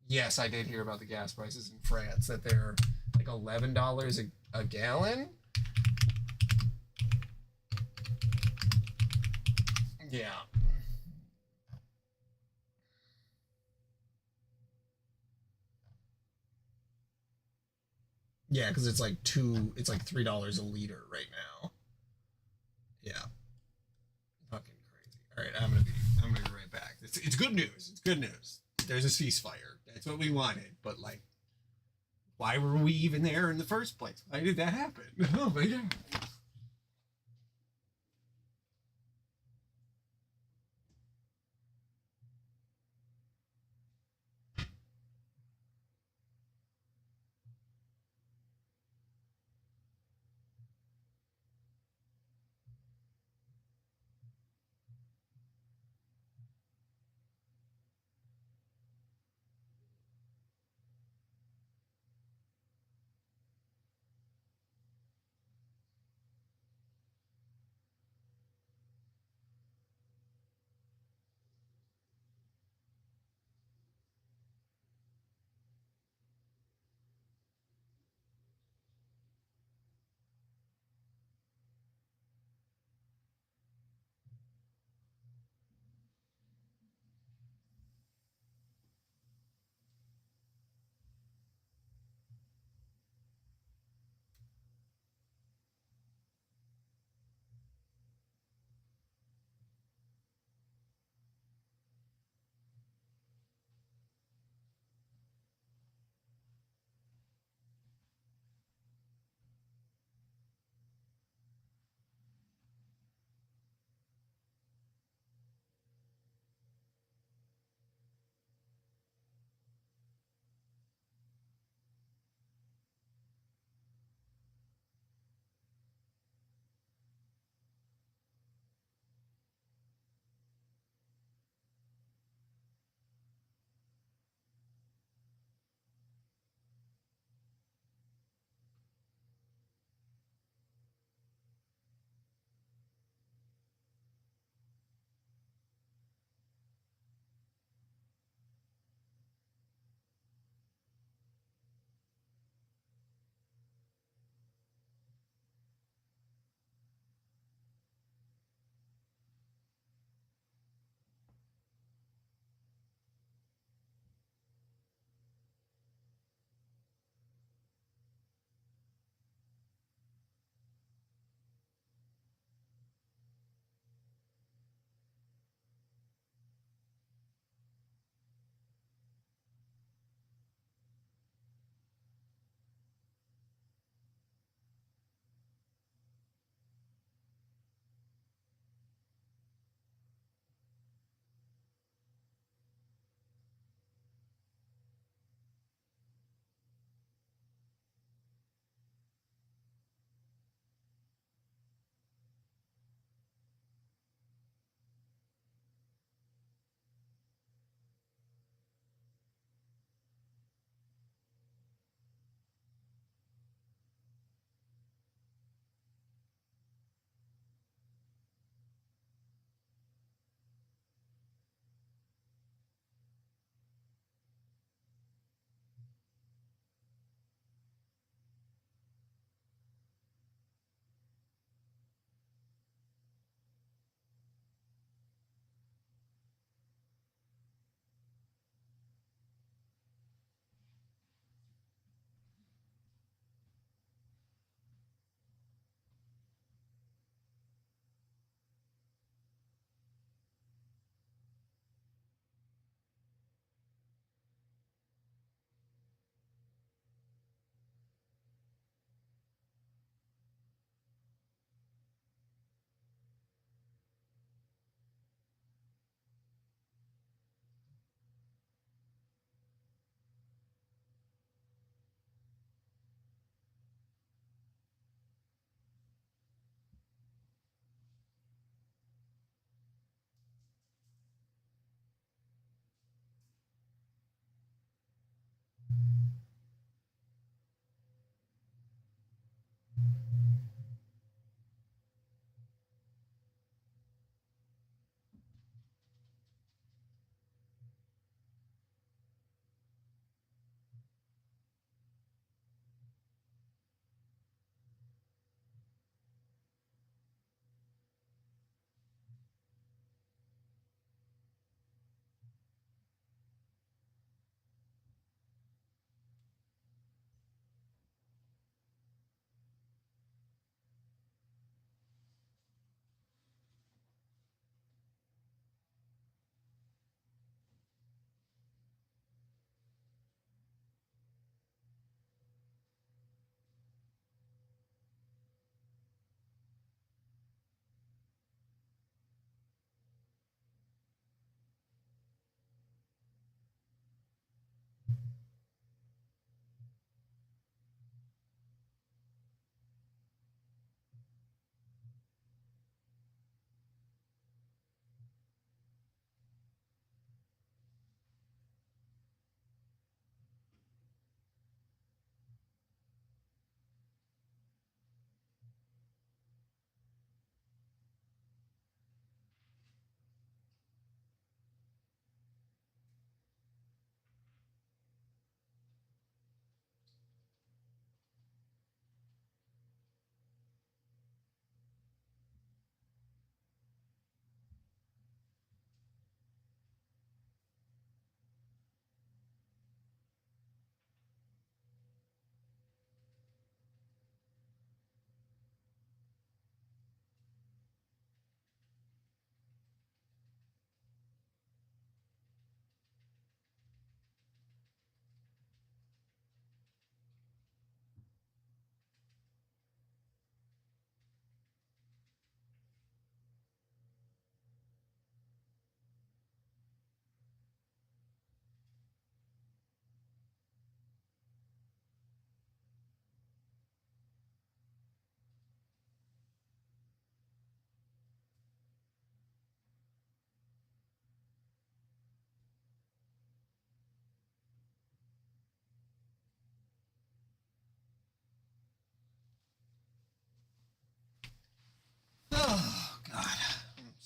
Yes, I did hear about the gas prices in France, that they're like $11 a gallon. Yeah. Yeah, because it's like $3 a liter right now. Yeah. Fucking crazy. All right, I'm gonna be right back. It's good news. It's good news. There's a ceasefire. That's what we wanted. But like, why were we even there in the first place? Why did that happen? Oh my god.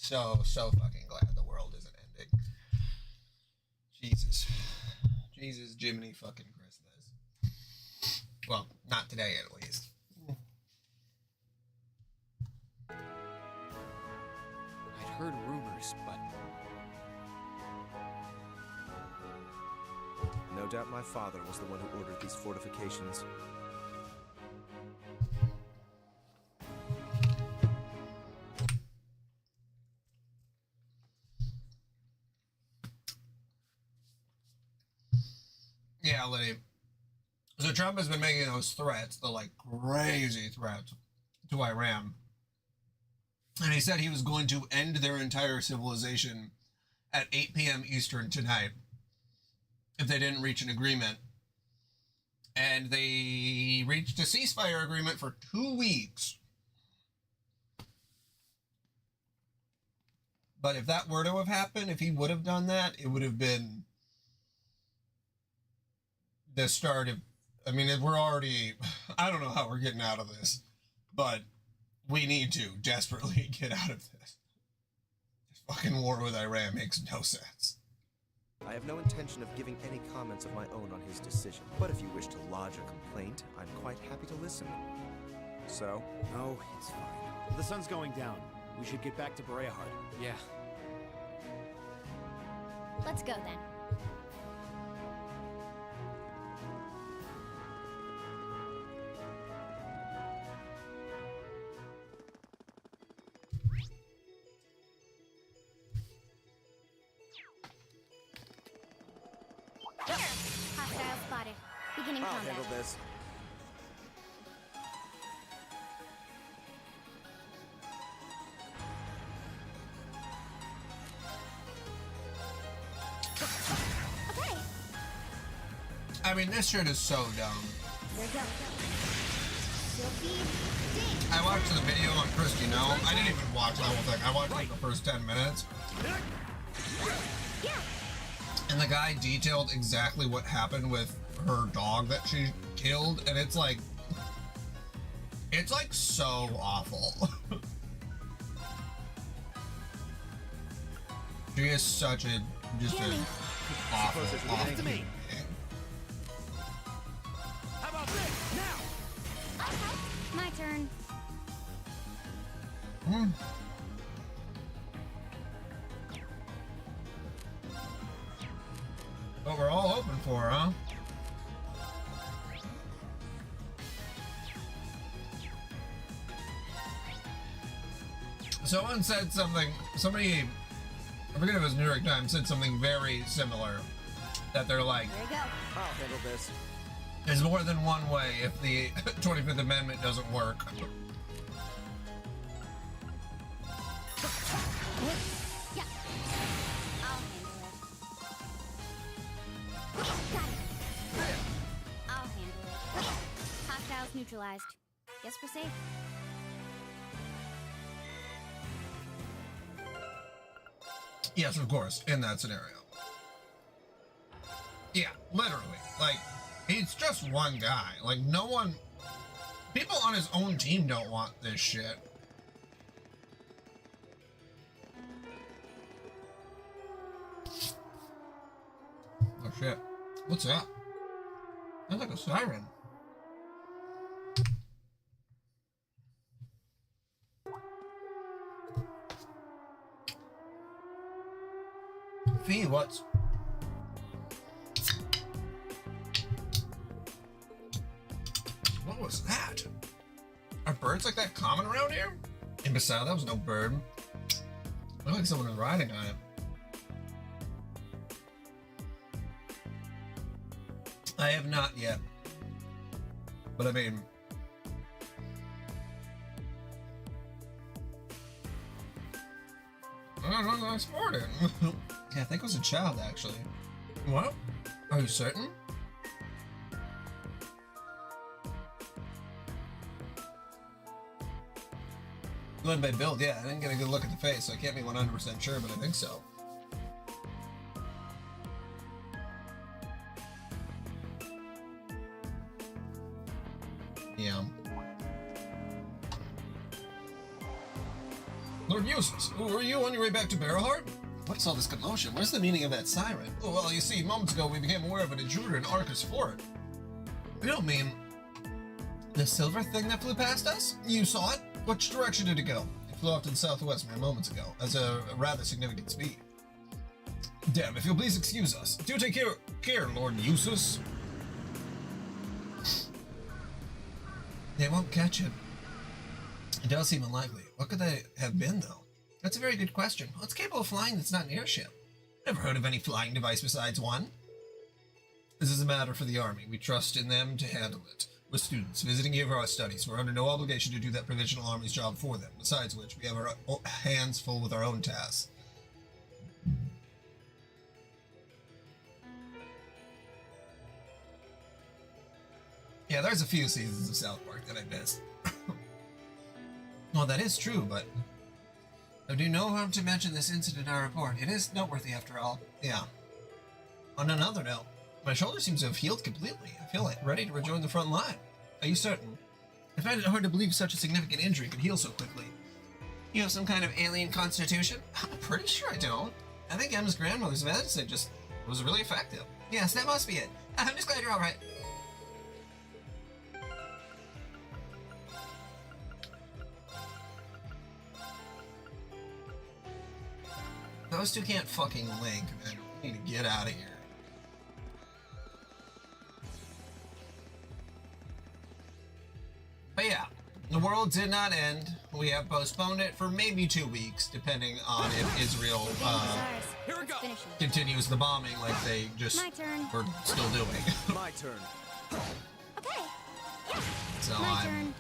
so fucking glad the world isn't ending. Jesus, Jiminy fucking Christmas. Well, not today at least. I'd heard rumors, but No doubt my father was the one who ordered these fortifications. Yeah, Liddy. So Trump has been making those threats, the like crazy threats to Iran. And he said he was going to end their entire civilization at 8 p.m. Eastern tonight if they didn't reach an agreement. And they reached a ceasefire agreement for 2 weeks. But if that were to have happened, if he would have done that, it would have been the start of, I mean, we're already, I don't know how we're getting out of this, but we need to desperately get out of this. This fucking war with Iran makes no sense. I have no intention of giving any comments of my own on his decision, but if you wish to lodge a complaint, I'm quite happy to listen. So? No, it's fine. The sun's going down. We should get back to Berea Heart. Yeah. Let's go then. Hostile spotted. Beginning I'll combat. handle this. Okay. I mean, this shit is so dumb. There you go. Silky ding. I watched the video on Christy No. I didn't even watch the whole thing. I watched like the first 10 minutes. And the guy detailed exactly what happened with her dog that she killed, and it's like so awful. She is such a just an awful To me. How about this? Now! My turn. What we're all hoping for, huh? Someone said something, somebody, I forget if it was New York Times, said something very similar. That they're like, There you go. I'll handle this. there's more than one way if the 25th Amendment doesn't work. Yeah. I'll handle it. Got it. I'll handle it. Hostiles neutralized. Guess we're safe. Yes, of course, in that scenario. Yeah, literally. Like, he's just one guy. Like, no one... People on his own team don't want this shit. Oh, shit. What's that? Sounds like a siren. Fee, what's... What was that? Are birds like that common around here? And besides, that was no bird. Looked like someone was riding on it. I have not yet. But I mean... I don't know, I scored it. Yeah, I think it was a child, actually. What? Are you certain? Going by build, yeah. I didn't get a good look at the face, so I can't be 100% sure, but I think so. Yeah. Lord, you Useless, were you on your way back to Barrowheart? What's all this commotion? Where's the meaning of that siren? Oh, well, you see, moments ago we became aware of an intruder in Arcus Fort. You don't mean the silver thing that flew past us? You saw it? Which direction did it go? It flew off to the southwest mere moments ago, at a rather significant speed. Damn, if you'll please excuse us. Do take care, Lord Eustace. They won't catch it. It does seem unlikely. What could they have been, though? That's a very good question. What's capable of flying that's not an airship? Never heard of any flying device besides one. This is a matter for the Army. We trust in them to handle it. We're students visiting here for our studies. We're under no obligation to do that provisional Army's job for them. Besides which, we have our hands full with our own tasks. Yeah, there's a few seasons of South Park that I missed. Well, that is true, but I do no harm to mention this incident in our report. It is noteworthy after all. Yeah. On another note, my shoulder seems to have healed completely. I feel like ready to rejoin the front line. Are you certain? I find it hard to believe such a significant injury could heal so quickly. You have some kind of alien constitution? I'm pretty sure I don't. I think Emma's grandmother's medicine just was really effective. Yes, that must be it. I'm just glad you're all right. Those two can't fucking link, man. We need to get out of here. But yeah, the world did not end. We have postponed it for maybe 2 weeks, depending on if Israel continues the bombing like they just were still doing. My turn. Okay. Yeah. So My turn.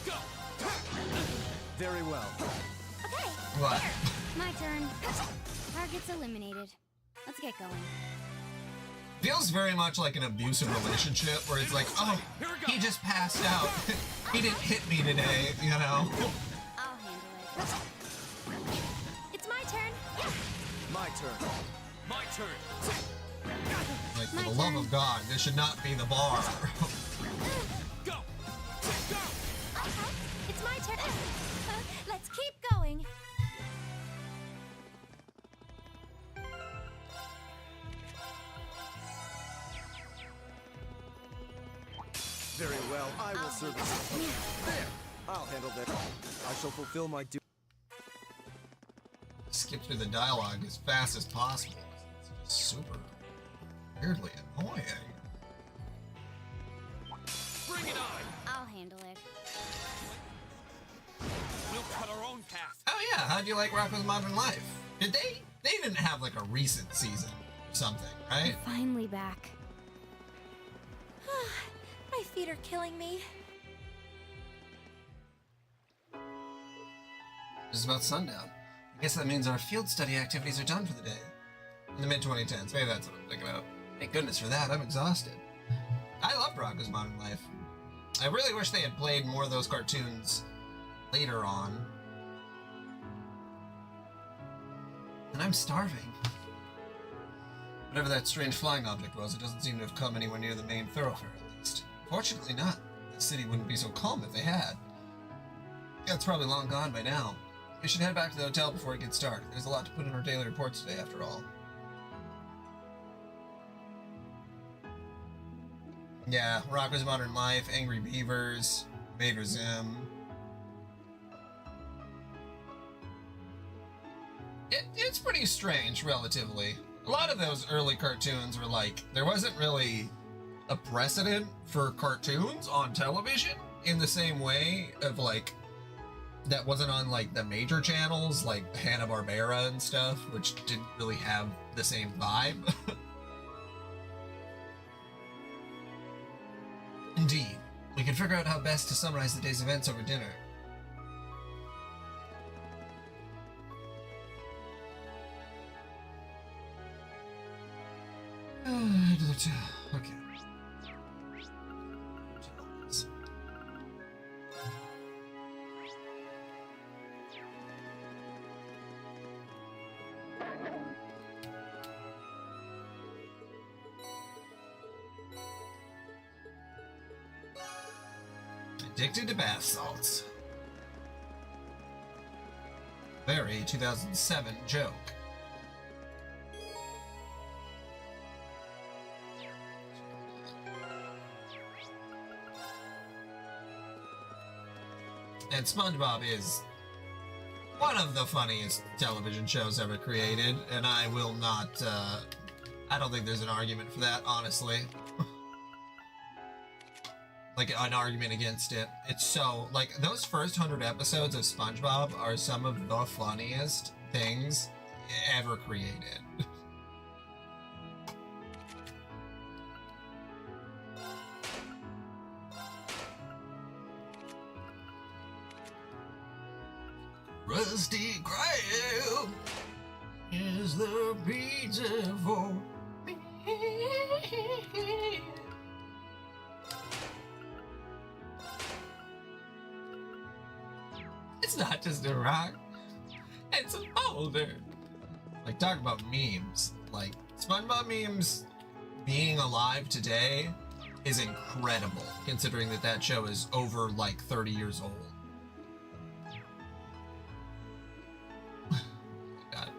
Go. Very well. Okay. What? My turn. Target's eliminated. Let's get going. Feels very much like an abusive relationship where it's like, oh, he just passed out. He didn't hit me today, you know? I'll handle it. It's my turn. My turn. My turn. Like, for the love of God, this should not be the bar. Go. Go. It's my turn. Let's keep going. Very well, I will service you. There! I'll handle that. I shall fulfill my duty. Skip through the dialogue as fast as possible. It's just super weirdly annoying. Bring it on! I'll handle it. We'll cut our own path. Oh yeah, how'd you like Rocko's Modern Life? Did they didn't have like a recent season or something, right? I'm finally back. My feet are killing me. It's about sundown. I guess that means our field study activities are done for the day. In the mid-2010s, maybe that's what I'm thinking about. Thank goodness for that, I'm exhausted. I loved Rocko's Modern Life. I really wish they had played more of those cartoons later on. And I'm starving. Whatever that strange flying object was, it doesn't seem to have come anywhere near the main thoroughfare, at least. Fortunately not. The city wouldn't be so calm if they had. Yeah, it's probably long gone by now. We should head back to the hotel before it gets dark. There's a lot to put in our daily reports today, after all. Yeah, Rocko's Modern Life, Angry Beavers, Vader Zim. It's pretty strange, relatively. A lot of those early cartoons were like, there wasn't really a precedent for cartoons on television in the same way of like, that wasn't on like the major channels like Hanna-Barbera and stuff, which didn't really have the same vibe. Indeed. We can figure out how best to summarize the day's events over dinner. Okay. Addicted to bath salts. Very 2007 joke. And SpongeBob is one of the funniest television shows ever created, and I will not, I don't think there's an argument for that, honestly. Like, an argument against it. It's so, like, those first 100 episodes of SpongeBob are some of the funniest things ever created. Rusty Graham is the pizza for me. It's not just a rock, it's a boulder. Like, talk about memes. Like, SpongeBob memes being alive today is incredible, considering that that show is over, like, 30 years old. God.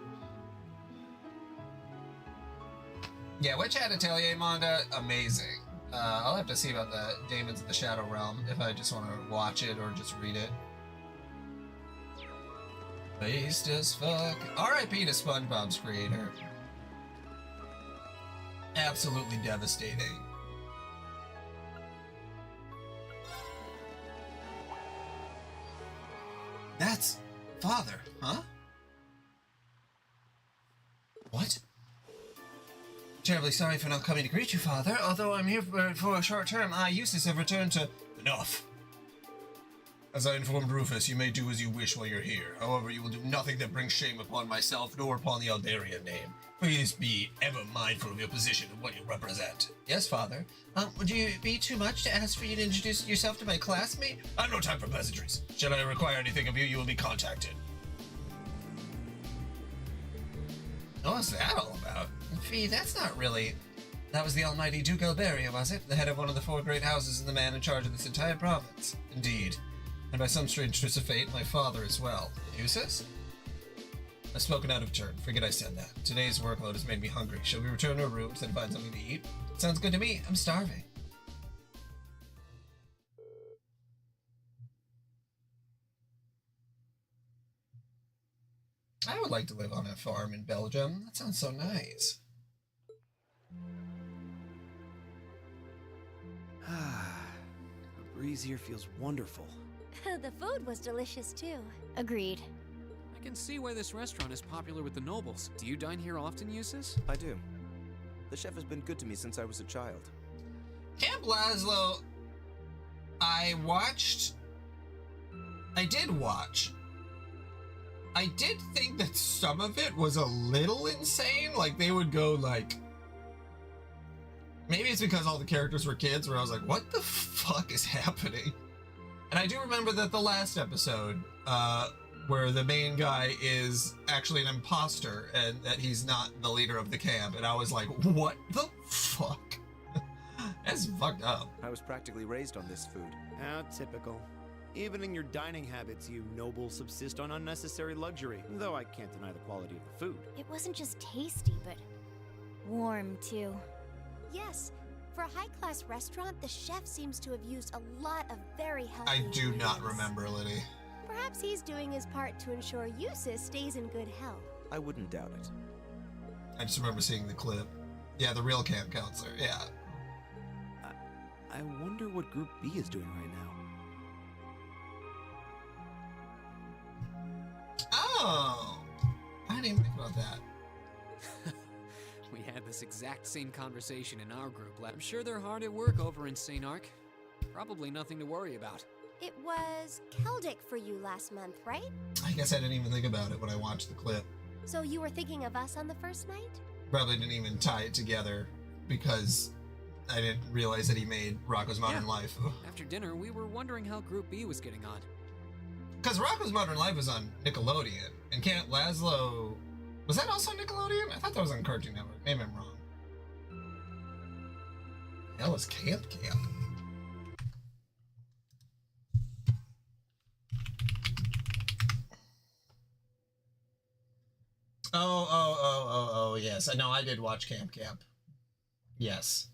Yeah, Witch Hat Atelier manga, amazing. I'll have to see about the Demons of the Shadow Realm, if I just want to watch it or just read it. Based as fuck. R.I.P. to SpongeBob's creator. Absolutely devastating. That's father, huh? What? Terribly sorry for not coming to greet you, father. Although I'm here for a short term, I, Eustace, have returned to... Enough. As I informed Rufus, you may do as you wish while you're here. However, you will do nothing that brings shame upon myself nor upon the Aldarian name. Please be ever mindful of your position and what you represent. Yes, father. Would you be too much to ask for you to introduce yourself to my classmate? I have no time for pleasantries. Should I require anything of you, you will be contacted. What's that all about? Fee, that's not really... That was the almighty Duke Elberia, was it? The head of one of the 4 great houses and the man in charge of this entire province. Indeed. And by some strange twist of fate, my father as well. Eustace? I've spoken out of turn. Forget I said that. Today's workload has made me hungry. Shall we return to our rooms and find something to eat? Sounds good to me. I'm starving. I would like to live on a farm in Belgium. That sounds so nice. The breeze here feels wonderful. The food was delicious too. Agreed. I can see why this restaurant is popular with the nobles. Do you dine here often, Eustace? I do. The chef has been good to me since I was a child. Camp Lazlo, I did watch. I did think that some of it was a little insane. Like, they would go like... Maybe it's because all the characters were kids where I was like, what the fuck is happening? And I do remember that the last episode, where the main guy is actually an imposter and that he's not the leader of the camp. And I was like, what the fuck? That's fucked up. I was practically raised on this food. How typical. Even in your dining habits, you nobles subsist on unnecessary luxury, though I can't deny the quality of the food. It wasn't just tasty, but warm too. Yes. For a high-class restaurant, the chef seems to have used a lot of very healthy I do not ingredients. remember, Liddy. Perhaps he's doing his part to ensure Eustace stays in good health. I wouldn't doubt it. I just remember seeing the clip. Yeah, the real camp counselor, yeah. I wonder what Group B is doing right now. Oh! I didn't even think about that. We had this exact same conversation in our group. I'm sure they're hard at work over in St. Ark. Probably nothing to worry about. It was Celtic for you last month, right? I guess I didn't even think about it when I watched the clip. So you were thinking of us on the first night? Probably didn't even tie it together because I didn't realize that he made Rocko's Modern Life. After dinner, we were wondering how Group B was getting on. Because Rocko's Modern Life was on Nickelodeon, and Camp Lazlo... Was that also Nickelodeon? I thought that was on Cartoon Network. Maybe I'm wrong. That was Camp. Oh, yes. I know I did watch Camp. Yes.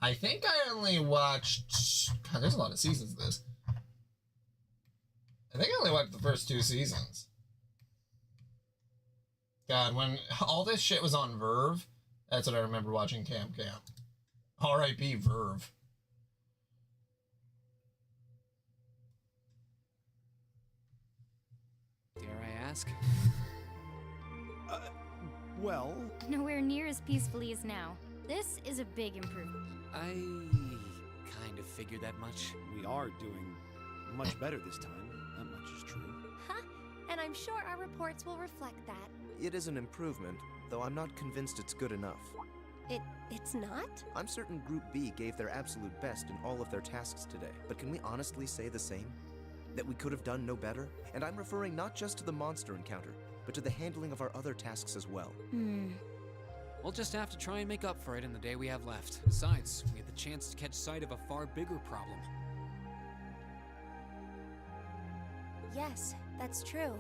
I think I only watched... God, there's a lot of seasons of this. I think I only watched the first 2 seasons. God, when all this shit was on Verve, that's what I remember watching Camp. R.I.P. Verve. Dare I ask? Well... Nowhere near as peacefully as now. This is a big improvement. I kind of figured that much. We are doing much better this time. That much is true. Huh? And I'm sure our reports will reflect that. It is an improvement, though I'm not convinced it's good enough. It's not? I'm certain Group B gave their absolute best in all of their tasks today, but can we honestly say the same? That we could have done no better? And I'm referring not just to the monster encounter, but to the handling of our other tasks as well. We'll just have to try and make up for it in the day we have left. Besides, we had the chance to catch sight of a far bigger problem. Yes, that's true.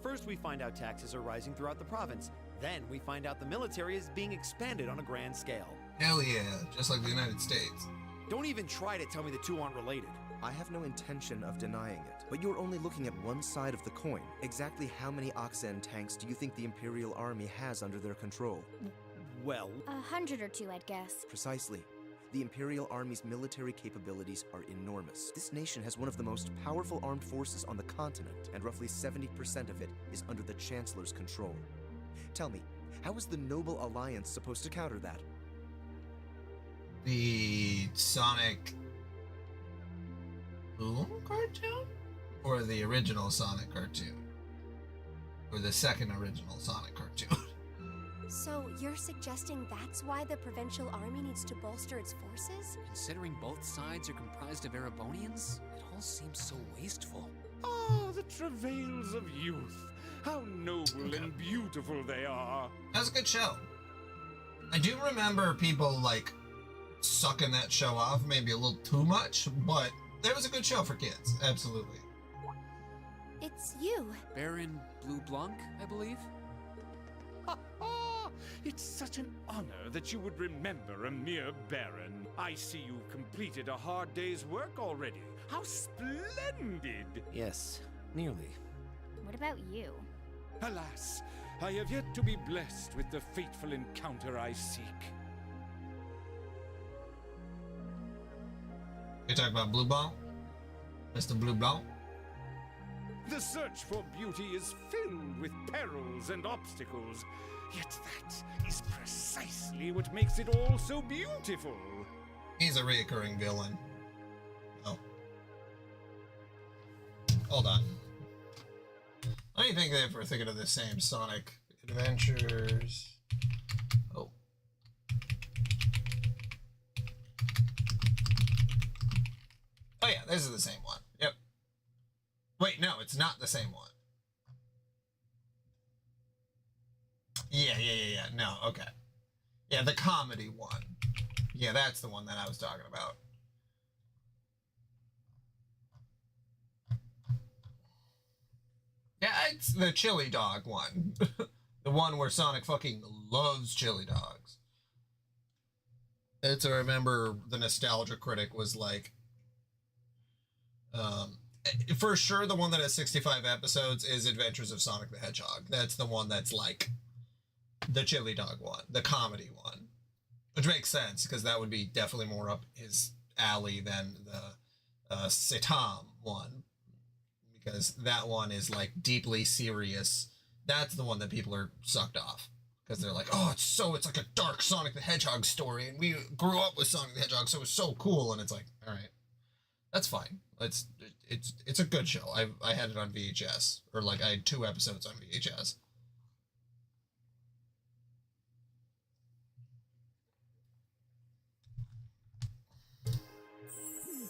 First we find out taxes are rising throughout the province. Then we find out the military is being expanded on a grand scale. Hell yeah, just like the United States. Don't even try to tell me the two aren't related. I have no intention of denying it, but you're only looking at one side of the coin. Exactly how many Oxen tanks do you think the Imperial Army has under their control? Well... 100 or 2, I'd guess. Precisely. The Imperial Army's military capabilities are enormous. This nation has one of the most powerful armed forces on the continent, and roughly 70% of it is under the Chancellor's control. Tell me, how is the Noble Alliance supposed to counter that? The Sonic Boom cartoon? Or the original Sonic cartoon? Or the second original Sonic cartoon? So you're suggesting that's why the Provincial Army needs to bolster its forces? Considering both sides are comprised of Erebonians, it all seems so wasteful. Ah, the travails of youth. How noble and beautiful they are. That was a good show. I do remember people, like, sucking that show off maybe a little too much, but it was a good show for kids. Absolutely. It's you. Baron Blue Blanc, I believe? It's such an honor that you would remember a mere baron. I see you've completed a hard day's work already. How splendid! Yes, nearly. What about you? Alas, I have yet to be blessed with the fateful encounter I seek. You talking about Blue Blanc? Mr. Blue Blanc? The search for beauty is filled with perils and obstacles, yet that is precisely what makes it all so beautiful. He's a reoccurring villain. Oh. Hold on. I think if we're thinking of the same Sonic Adventures. Oh. Oh yeah, this is the same one. Yep. Wait, no, it's not the same one. Yeah. No, okay. Yeah, the comedy one. Yeah, that's the one that I was talking about. Yeah, it's the chili dog one. The one where Sonic fucking loves chili dogs. It's, I remember the Nostalgia Critic was like, for sure the one that has 65 episodes is Adventures of Sonic the Hedgehog. That's the one that's like the chili dog one, the comedy one. Which makes sense, because that would be definitely more up his alley than the Satam one. Because that one is like deeply serious. That's the one that people are sucked off. Because they're like, oh, it's like a dark Sonic the Hedgehog story, and we grew up with Sonic the Hedgehog, so it was so cool. And it's like, all right, that's fine. It's a good show. I had it on VHS, or like I had 2 episodes on VHS.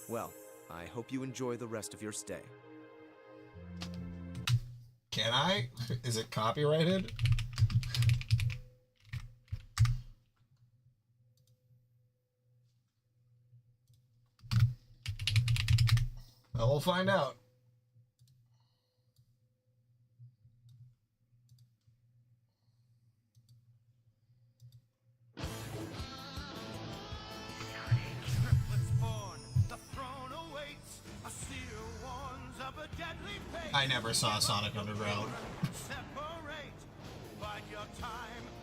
Well, I hope you enjoy the rest of your stay. Can I? Is it copyrighted? Well, we'll find out. I never saw Sonic Underground.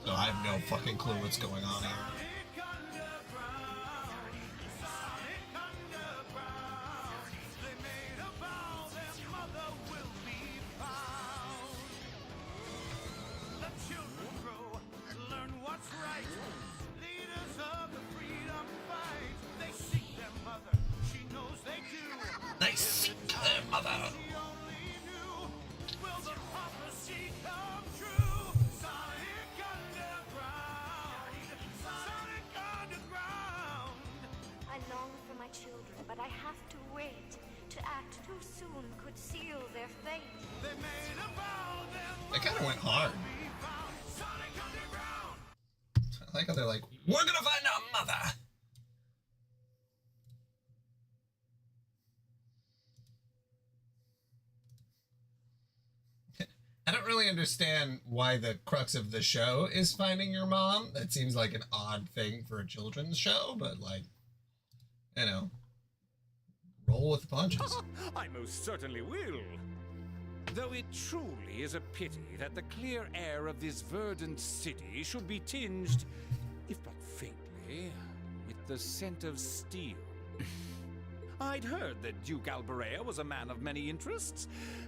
So I have no fucking clue what's going on here. They seek their mother. I long for my children, but I have to wait. To act too soon could seal their fate. They kind of went hard. I like how they're like, we're gonna find our mother. I don't really understand why the crux of the show is finding your mom. That seems like an odd thing for a children's show, but like, you know, roll with the punches. I most certainly will. Though it truly is a pity that the clear air of this verdant city should be tinged, if but faintly, with the scent of steel. I'd heard that Duke Albarea was a man of many interests,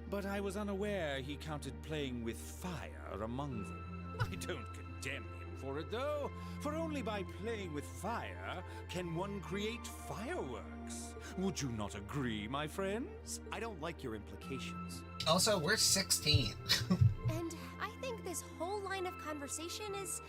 but I was unaware he counted playing with fire among them. I don't condemn him for it, though, for only by playing with fire can one create fireworks. Would you not agree, my friends? I don't like your implications. Also, we're 16. And I think this whole line of conversation is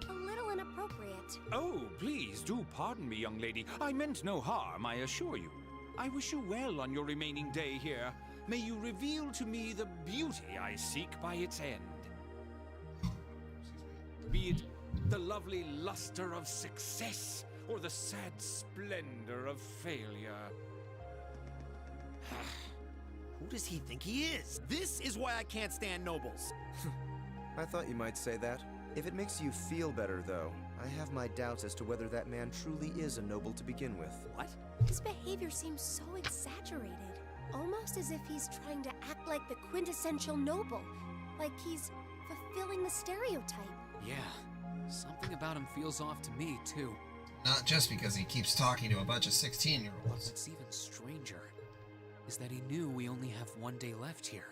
a little inappropriate. Oh, please do pardon me, young lady. I meant no harm, I assure you. I wish you well on your remaining day here. May you reveal to me the beauty I seek by its end. Be it the lovely luster of success or the sad splendor of failure. Who does he think he is? This is why I can't stand nobles. I thought you might say that. If it makes you feel better, though, I have my doubts as to whether that man truly is a noble to begin with. What? His behavior seems so exaggerated. Almost as if he's trying to act like the quintessential noble. Like he's fulfilling the stereotype. Yeah, something about him feels off to me, too. Not just because he keeps talking to a bunch of 16-year-olds. What's even stranger is that he knew we only have one day left here.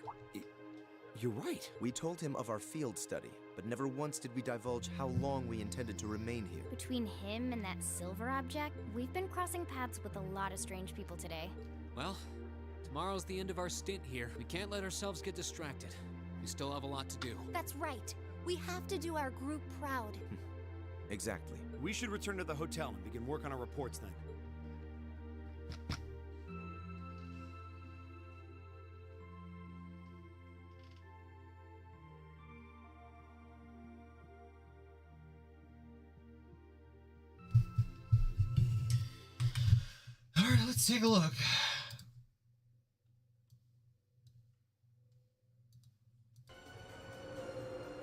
You're right. We told him of our field study, but never once did we divulge how long we intended to remain here. Between him and that silver object, we've been crossing paths with a lot of strange people today. Well, tomorrow's the end of our stint here. We can't let ourselves get distracted. We still have a lot to do. That's right. We have to do our group proud. Exactly. We should return to the hotel and begin work on our reports then. All right, let's take a look.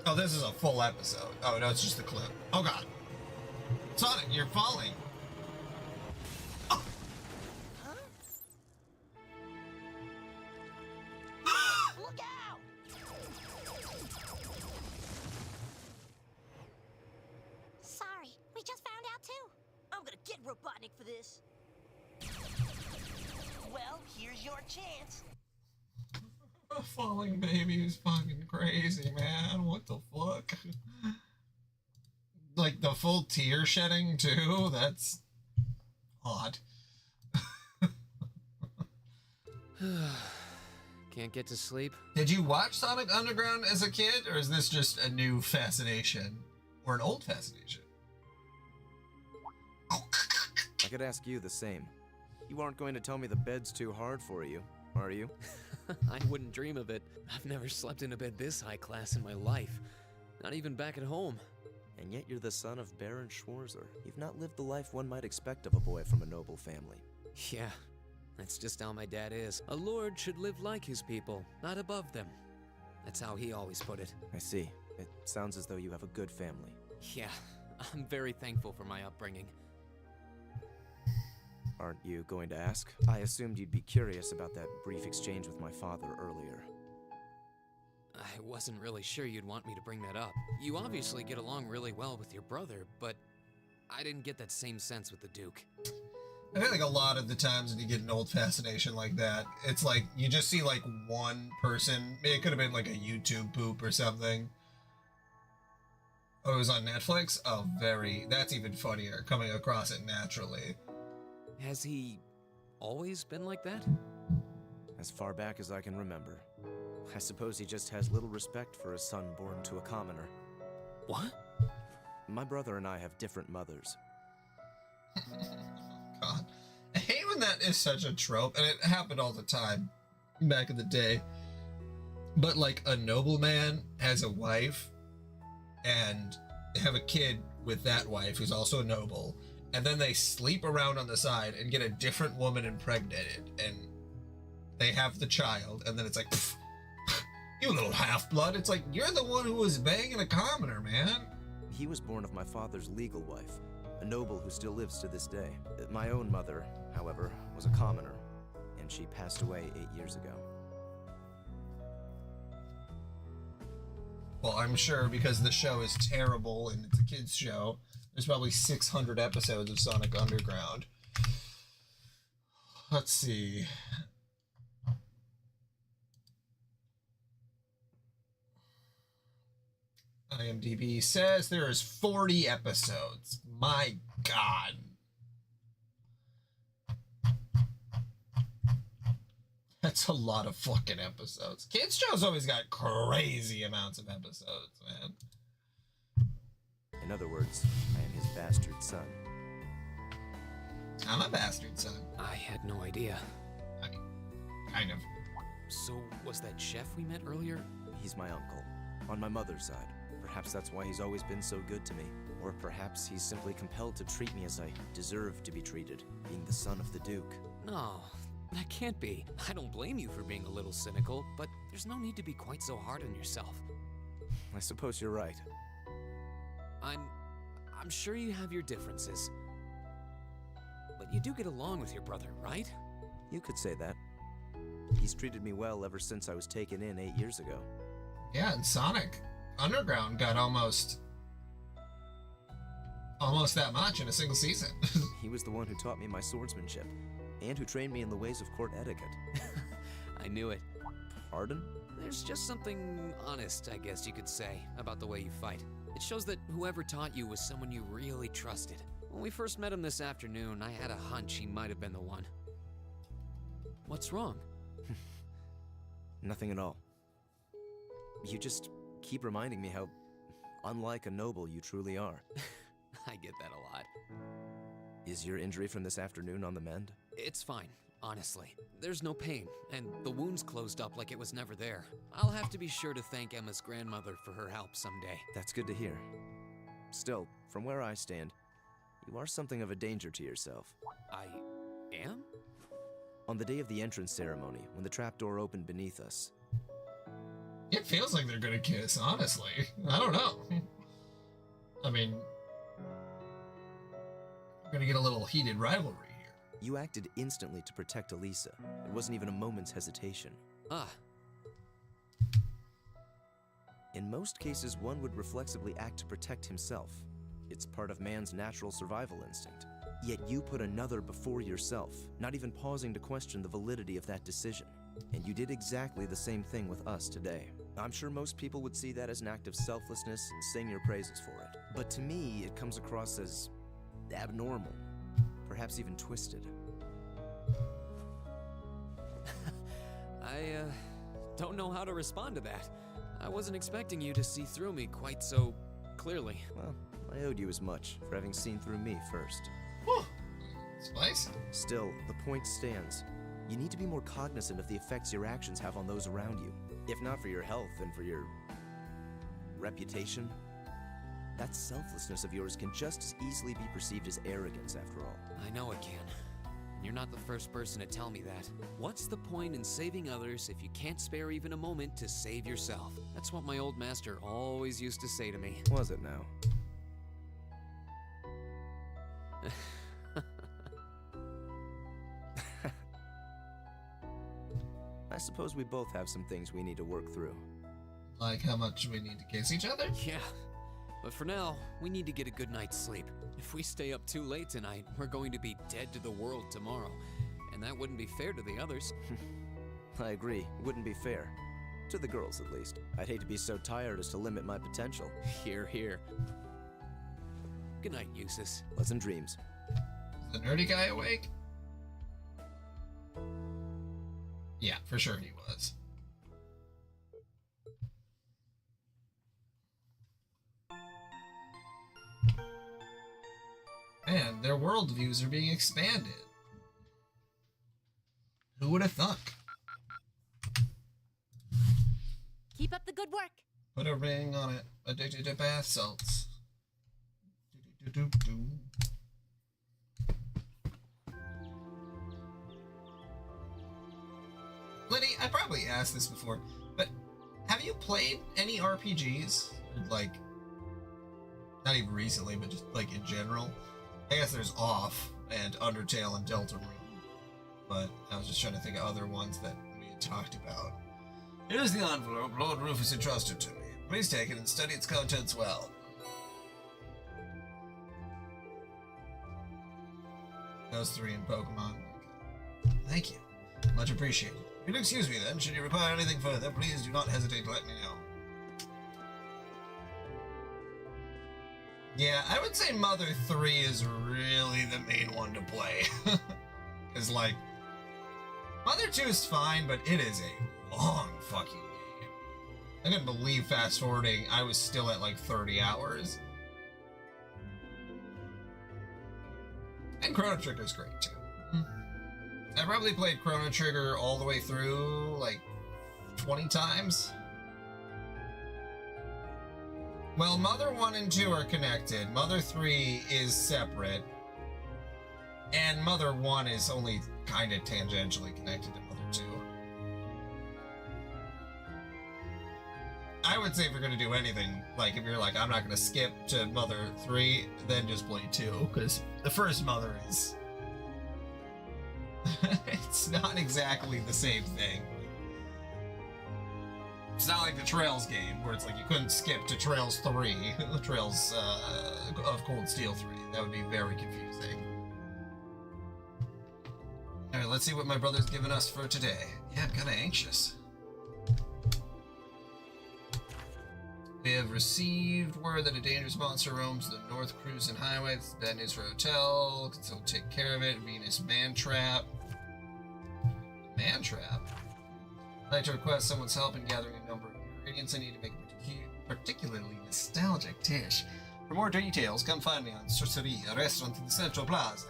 Oh, this is a full episode. Oh, no, it's just the clip. Oh, God. Sonic, you're falling. Oh. Look out! Sorry, we just found out too. I'm gonna get Robotnik for this. Well, here's your chance. A falling baby is fucking crazy, man. What the fuck? Like the full tear shedding too? That's odd. Can't get to sleep? Did you watch Sonic Underground as a kid, or is this just a new fascination? Or an old fascination? I could ask you the same. You aren't going to tell me the bed's too hard for you, are you? I wouldn't dream of it. I've never slept in a bed this high class in my life. Not even back at home. And yet you're the son of Baron Schwarzer. You've not lived the life one might expect of a boy from a noble family. Yeah, that's just how my dad is. A lord should live like his people, not above them. That's how he always put it. I see. It sounds as though you have a good family. Yeah, I'm very thankful for my upbringing. Aren't you going to ask? I assumed you'd be curious about that brief exchange with my father earlier. I wasn't really sure you'd want me to bring that up. You obviously get along really well with your brother, but I didn't get that same sense with the Duke. I feel like a lot of the times when you get an old fascination like that, it's like you just see like one person. It could have been like a YouTube poop or something. Oh, it was on Netflix? Oh, that's even funnier, coming across it naturally. Has he always been like that? As far back as I can remember. I suppose he just has little respect for a son born to a commoner. What? My brother and I have different mothers. God. I hate when that is such a trope, and it happened all the time back in the day. But like a nobleman has a wife and have a kid with that wife who's also a noble, and then they sleep around on the side and get a different woman impregnated, and they have the child, and then it's like, pfft, you little half-blood. It's like, you're the one who was banging a commoner, man. He was born of my father's legal wife, a noble who still lives to this day. My own mother, however, was a commoner, and she passed away 8 years ago. Well, I'm sure because the show is terrible and it's a kid's show, there's probably 600 episodes of Sonic Underground. Let's see. IMDb says there is 40 episodes. My God. That's a lot of fucking episodes. Kids shows always got crazy amounts of episodes, man. In other words, I am his bastard son. I'm a bastard son. I had no idea. Kind of. So, was that chef we met earlier? He's my uncle, on my mother's side. Perhaps that's why he's always been so good to me. Or perhaps he's simply compelled to treat me as I deserve to be treated, being the son of the Duke. No, that can't be. I don't blame you for being a little cynical, but there's no need to be quite so hard on yourself. I suppose you're right. I'm sure you have your differences. But you do get along with your brother, right? You could say that. He's treated me well ever since I was taken in 8 years ago. Yeah, and Sonic Underground got almost that much in a single season. He was the one who taught me my swordsmanship, and who trained me in the ways of court etiquette. I knew it. Pardon? There's just something honest, I guess you could say, about the way you fight. It shows that whoever taught you was someone you really trusted. When we first met him this afternoon, I had a hunch he might have been the one. What's wrong? Nothing at all. You just keep reminding me how unlike a noble you truly are. I get that a lot. Is your injury from this afternoon on the mend? It's fine, honestly. There's no pain, and the wound's closed up like it was never there. I'll have to be sure to thank Emma's grandmother for her help someday. That's good to hear. Still, from where I stand, you are something of a danger to yourself. I am? On the day of the entrance ceremony, when the trapdoor opened beneath us. It feels like they're gonna kiss, honestly. I don't know. I mean, we're gonna get a little heated rivalry here. You acted instantly to protect Elisa. It wasn't even a moment's hesitation. Ah. In most cases, one would reflexively act to protect himself. It's part of man's natural survival instinct. Yet you put another before yourself, not even pausing to question the validity of that decision. And you did exactly the same thing with us today. I'm sure most people would see that as an act of selflessness and sing your praises for it. But to me, it comes across as abnormal, perhaps even twisted. I don't know how to respond to that. I wasn't expecting you to see through me quite so clearly. Well, I owed you as much for having seen through me first. Whew. Spicy. Still, the point stands. You need to be more cognizant of the effects your actions have on those around you. If not for your health, then for your reputation. That selflessness of yours can just as easily be perceived as arrogance, after all. I know it can. You're not the first person to tell me that. What's the point in saving others if you can't spare even a moment to save yourself? That's what my old master always used to say to me. Was it now? I suppose we both have some things we need to work through. Like how much we need to kiss each other? Yeah. But for now, we need to get a good night's sleep. If we stay up too late tonight, we're going to be dead to the world tomorrow. And that wouldn't be fair to the others. I agree. It wouldn't be fair. To the girls, at least. I'd hate to be so tired as to limit my potential. Here, here. Good night, Eustace. Pleasant dreams. Is the nerdy guy awake? Yeah, for sure he was. Man, their worldviews are being expanded. Who would have thunk? Keep up the good work. Put a ring on it. Addicted to bath salts. Liddy, I probably asked this before, but have you played any RPGs? Like, not even recently, but just like in general? I guess there's Off and Undertale and Deltarune, but I was just trying to think of other ones that we had talked about. Here's the envelope Lord Rufus entrusted to me. Please take it and study its contents well. Those 3 in Pokemon. Thank you. Much appreciated. If you'll excuse me then, should you require anything further, please do not hesitate to let me know. Yeah, I would say Mother 3 is really the main one to play. Because, like, Mother 2 is fine, but it is a long fucking game. I couldn't believe fast-forwarding, I was still at like 30 hours. And Chrono Trigger's great, too. I probably played Chrono Trigger all the way through, like, 20 times. Well, Mother 1 and 2 are connected. Mother 3 is separate. And Mother 1 is only kind of tangentially connected to Mother 2. I would say if you're going to do anything, like if you're like, I'm not going to skip to Mother 3, then just play 2, because the first Mother is... it's not exactly the same thing. It's not like the Trails game, where it's like you couldn't skip to Trails 3, Trails of Cold Steel 3. That would be very confusing. Alright, let's see what my brother's given us for today. Yeah, I'm kinda anxious. We have received word that a dangerous monster roams the North Cruisin' Highway. That is for hotel, so take care of it. Venus Mantrap. Mantrap? I'd like to request someone's help in gathering a number of ingredients I need to make a particularly nostalgic dish. For more details, come find me on Sorceria, a restaurant in the Central Plaza.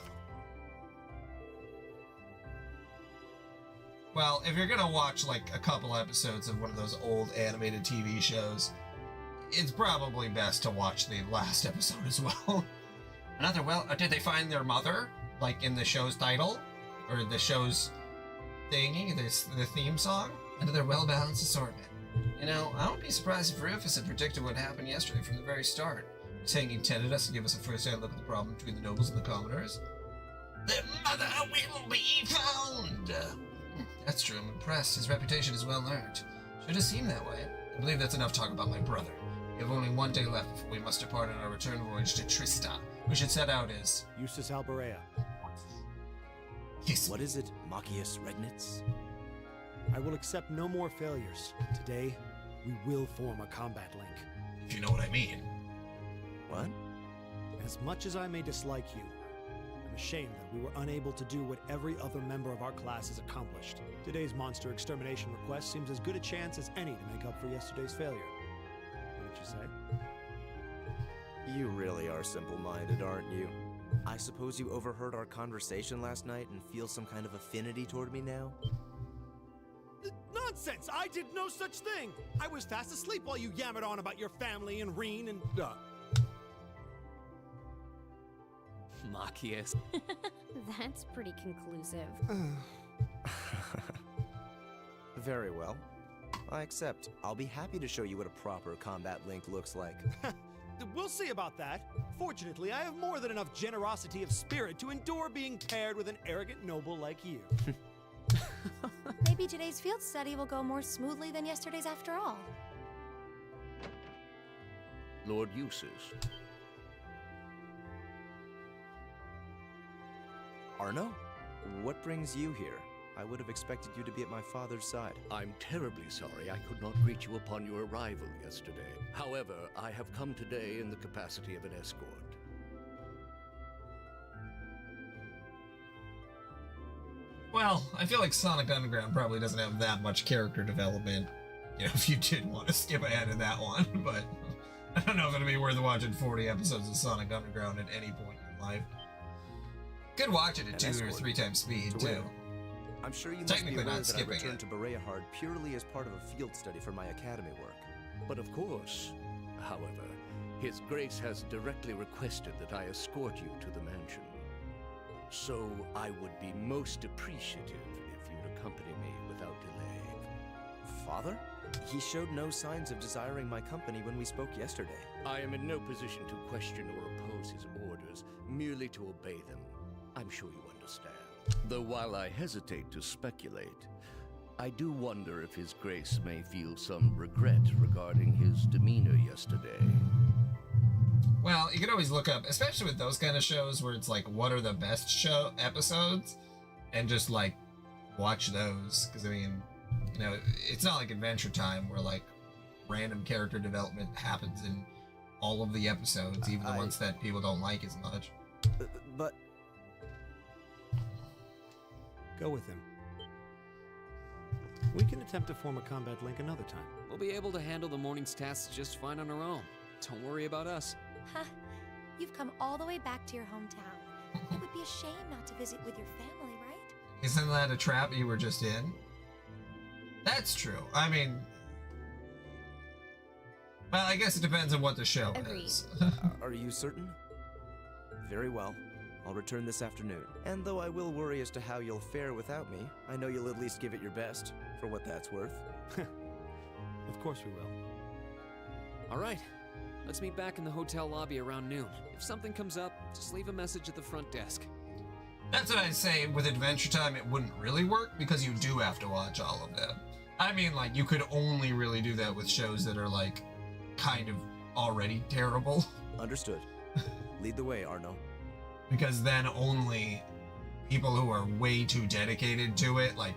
Well, if you're gonna watch like a couple episodes of one of those old animated TV shows, it's probably best to watch the last episode as well. Did they find their mother? Like in the show's title? Or the show's thingy, the theme song? Another well-balanced assortment. You know, I wouldn't be surprised if Rufus had predicted what happened yesterday from the very start. He's hanging tended us to give us a first-hand look at the problem between the nobles and the commoners. The mother will be found! That's true, I'm impressed. His reputation is well earned. Should have seemed that way. I believe that's enough talk about my brother. We have only one day left before we must depart on our return voyage to Trista. We should set out as... Eustace Albarea. Yes. What is it, Machias Regnitz? I will accept no more failures. Today, we will form a combat link. If you know what I mean. What? As much as I may dislike you, I'm ashamed that we were unable to do what every other member of our class has accomplished. Today's monster extermination request seems as good a chance as any to make up for yesterday's failure. What did you say? You really are simple-minded, aren't you? I suppose you overheard our conversation last night and feel some kind of affinity toward me now? Nonsense! I did no such thing! I was fast asleep while you yammered on about your family and Reen and... Machias. That's pretty conclusive. Very well. I accept. I'll be happy to show you what a proper combat link looks like. We'll see about that. Fortunately, I have more than enough generosity of spirit to endure being paired with an arrogant noble like you. Maybe today's field study will go more smoothly than yesterday's after all. Lord Eustace. Arno? What brings you here? I would have expected you to be at my father's side. I'm terribly sorry I could not greet you upon your arrival yesterday. However, I have come today in the capacity of an escort. Well, I feel like Sonic Underground probably doesn't have that much character development, you know, if you did want to skip ahead of that one, but I don't know if it'd be worth watching 40 episodes of Sonic Underground at any point in your life. Could watch it at 2 or 3 times speed, too. I'm sure you must be Technically aware not that I skipping returned it. to Bereahard purely as part of a field study for my academy work. But of course, however, His Grace has directly requested that I escort you to the mansion. So I would be most appreciative if you'd accompany me without delay. Father? He showed no signs of desiring my company when we spoke yesterday. I am in no position to question or oppose his orders, merely to obey them. I'm sure you understand. Though while I hesitate to speculate, I do wonder if His Grace may feel some regret regarding his demeanor yesterday. Well, you can always look up, especially with those kind of shows where it's like, what are the best show episodes? And just like, watch those. Because, I mean, you know, it's not like Adventure Time where like random character development happens in all of the episodes, even the ones that people don't like as much. But Go with him. We can attempt to form a combat link another time. We'll be able to handle the morning's tasks just fine on our own. Don't worry about us. Huh. You've come all the way back to your hometown. It would be a shame not to visit with your family, right? Isn't that a trap you were just in? That's true. I mean, well, I guess it depends on what the show is. Are you certain? Very well. I'll return this afternoon. And though I will worry as to how you'll fare without me, I know you'll at least give it your best, for what that's worth. Of course we will. All right. Let's meet back in the hotel lobby around noon. If something comes up, just leave a message at the front desk. That's what I say with Adventure Time, it wouldn't really work because you do have to watch all of them. I mean, like, you could only really do that with shows that are, like, kind of already terrible. Understood. Lead the way, Arno. Because then only people who are way too dedicated to it, like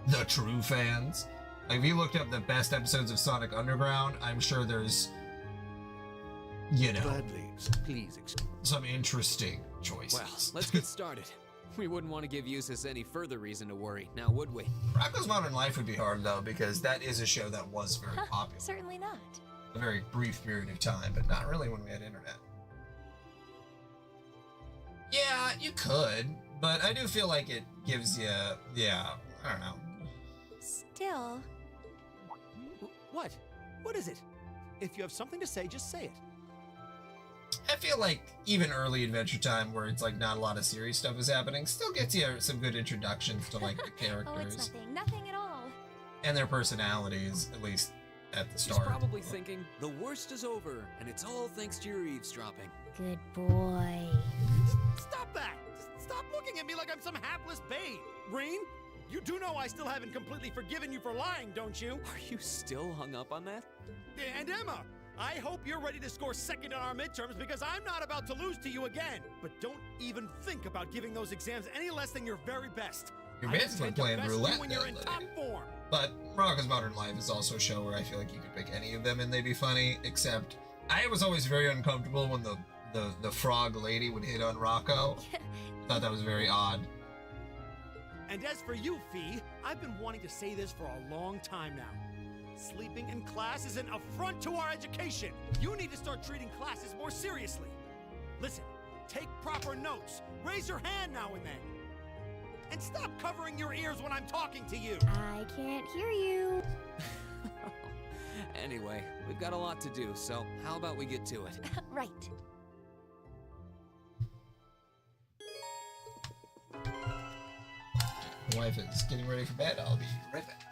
the true fans. Like, if you looked up the best episodes of Sonic Underground, I'm sure there's, you know, Gladly, please. some interesting choices. Well, let's get started. We wouldn't want to give Eustace any further reason to worry, now would we? Rocko's Modern Life would be hard, though, because that is a show that was very popular. Certainly not. A very brief period of time, but not really when we had internet. Yeah, you could, but I do feel like it gives you, yeah, I don't know. Still. What? What is it? If you have something to say, just say it. I feel like even early Adventure Time, where it's like not a lot of serious stuff is happening, still gets you some good introductions to like the characters Oh, it's nothing. Nothing at all. and their personalities, at least at the He's start. probably thinking, the worst is over, and it's all thanks to your eavesdropping. Good boy. Stop that! Just stop looking at me like I'm some hapless babe. Rain, you do know I still haven't completely forgiven you for lying, don't you? Are you still hung up on that? And Emma, I hope you're ready to score second in our midterms because I'm not about to lose to you again. But don't even think about giving those exams any less than your very best. You're I basically intend to playing best roulette you when you're in then, top lady. form. But Rocko's Modern Life is also a show where I feel like you could pick any of them and they'd be funny, except I was always very uncomfortable when the frog lady would hit on Rocco. I thought that was very odd. And as for you, Fee, I've been wanting to say this for a long time now. Sleeping in class is an affront to our education. You need to start treating classes more seriously. Listen, take proper notes. Raise your hand now and then. And stop covering your ears when I'm talking to you. I can't hear you. Anyway, we've got a lot to do, so how about we get to it? Right. My wife is getting ready for bed. I'll be right back.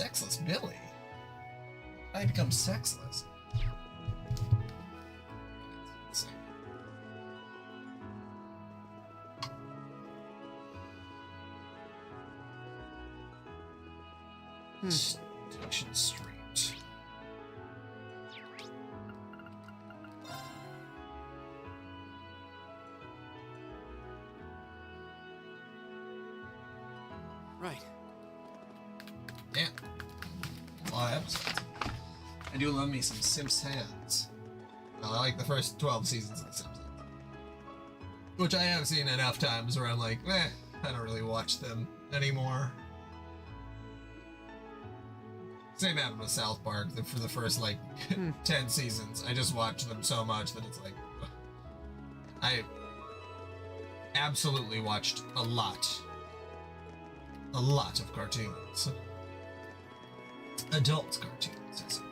Sexless Billy? I become sexless. Let's see. Station Street. Right. Yeah. A lot of episodes. I do love me some Simpsons. I like the first 12 seasons of The Simpsons. Which I have seen enough times where I'm like, I don't really watch them anymore. Same happened with South Park for the first, like, 10 seasons. I just watched them so much that it's like... I absolutely watched a lot of cartoons. Adult cartoons, as it were.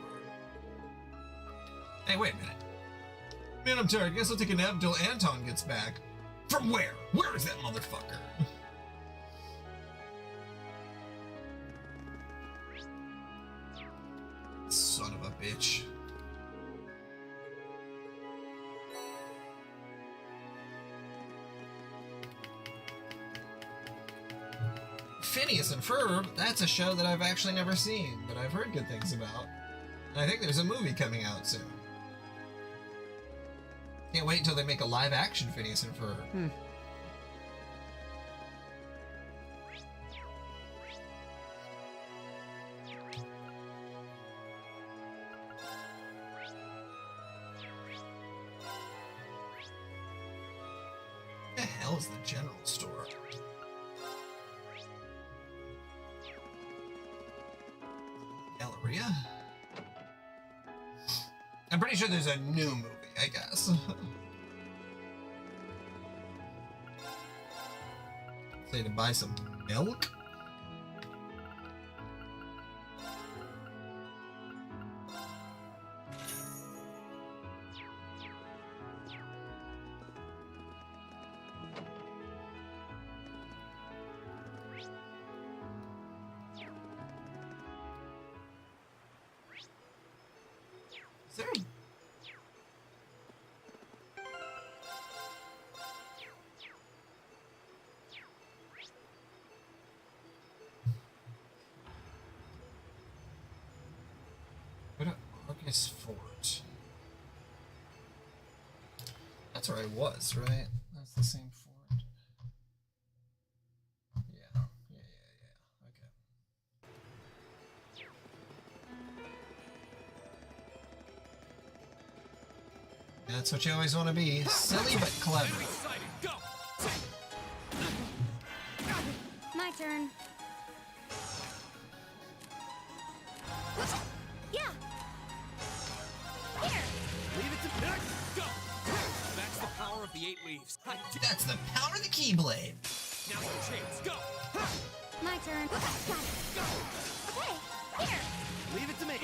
Hey, wait a minute. Man, I'm tired. Guess I'll take a nap until Anton gets back. From where? Where is that motherfucker? Son of a bitch. Phineas and Ferb, that's a show that I've actually never seen, but I've heard good things about. And I think there's a movie coming out soon. Can't wait until they make a live-action Phineas and Ferb. What the hell is the general store? Galleria? I'm pretty sure there's a new movie, I guess. Say to buy some milk? Is there a... Go to Argus Fort. That's where I was, right? That's the same fort. Yeah. Okay. That's what you always want to be. Silly but clever. My turn. Yeah. Here. Leave it to me. Go. That's the power of the 8 leaves. That's the power of the Keyblade. Now's your chance. Go. My turn. Got it. Go. Okay. Here. Leave it to me.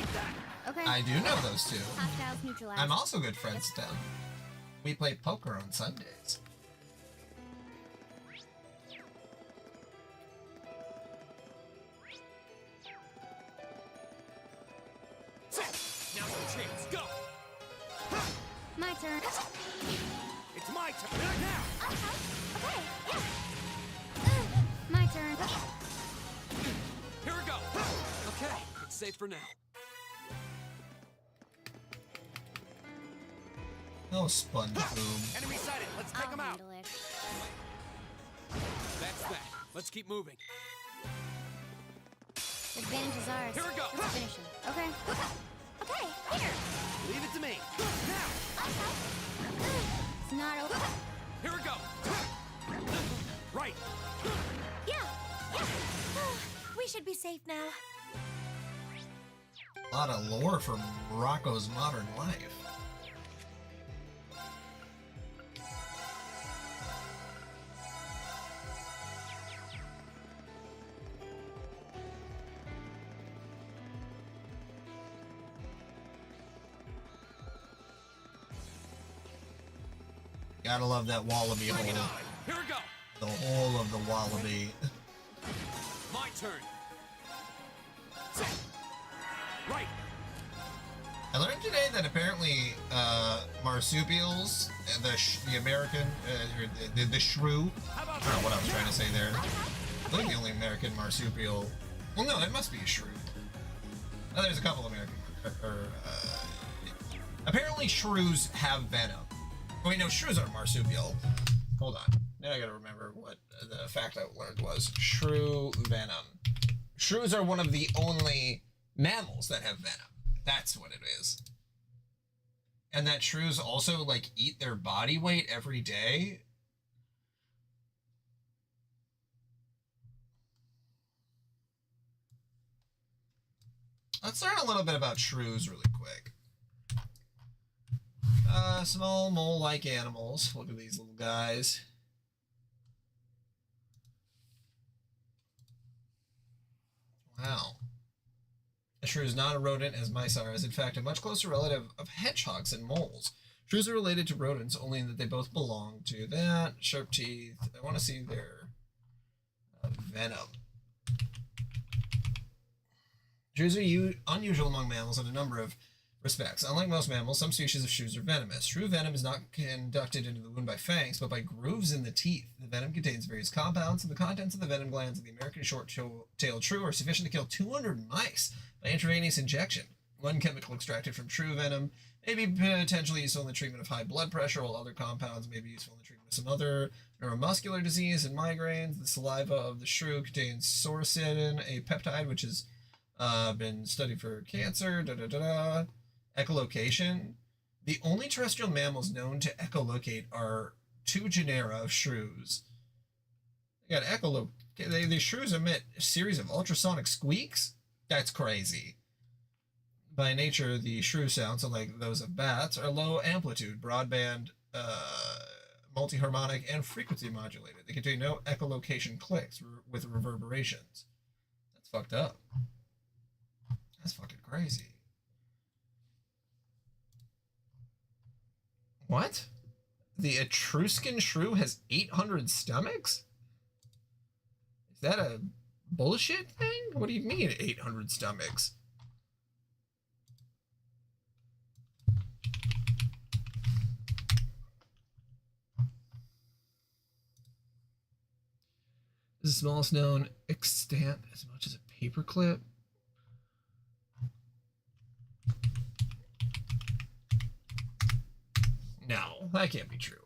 Okay. I do know those two. Hostiles neutralized. I'm also good friends with them. We play poker on Sundays. Now's your chance. Go. My turn. It's my turn. Now. Okay. Yeah. My turn. Here we go. Okay, it's safe for now. Oh, Sponge Boom. Enemy sighted. Let's take them out. That's that. Let's keep moving. Advantage is ours. Here we go. Let's finish him. Okay. Okay. Here. Leave it to me. Now. It's not over. Here we go. Right. Yeah. We should be safe now. A lot of lore from Rocco's Modern Life. Gotta love that wallaby hole. Here we go. The hole of the wallaby. My turn. Right. I learned today that apparently marsupials, the American, or the shrew, I don't know what I was trying to say there. I think the only American marsupial, well no, it must be a shrew. Oh, there's a couple American, apparently shrews have venom. Oh, wait, no, shrews are marsupial. Hold on, now I gotta remember what the fact I learned was. Shrew venom. Shrews are one of the only mammals that have venom. That's what it is. And that shrews also, like, eat their body weight every day. Let's learn a little bit about shrews really quick. Small mole-like animals. Look at these little guys. Wow. A shrew is not a rodent, as mice are, is in fact a much closer relative of hedgehogs and moles. Shrews are related to rodents only in that they both belong to that. Sharp teeth. I want to see their venom. Shrews are unusual among mammals in a number of respects. Unlike most mammals, some species of shrews are venomous. Shrew venom is not conducted into the wound by fangs, but by grooves in the teeth. The venom contains various compounds, and the contents of the venom glands of the American short-tailed shrew are sufficient to kill 200 mice by intravenous injection. One chemical extracted from shrew venom may be potentially useful in the treatment of high blood pressure, while other compounds may be useful in the treatment of some other neuromuscular disease and migraines. The saliva of the shrew contains psoracin, a peptide which has been studied for cancer. Echolocation. The only terrestrial mammals known to echolocate are two genera of shrews. They got the shrews emit a series of ultrasonic squeaks? That's crazy. By nature, the shrew sounds, unlike those of bats, are low amplitude, broadband, multi-harmonic, and frequency modulated. They contain no echolocation clicks with reverberations. That's fucked up. That's fucking crazy. What? The Etruscan shrew has 800 stomachs? Is that a bullshit thing? What do you mean 800 stomachs? This is the smallest known extant as much as a paperclip. No, that can't be true.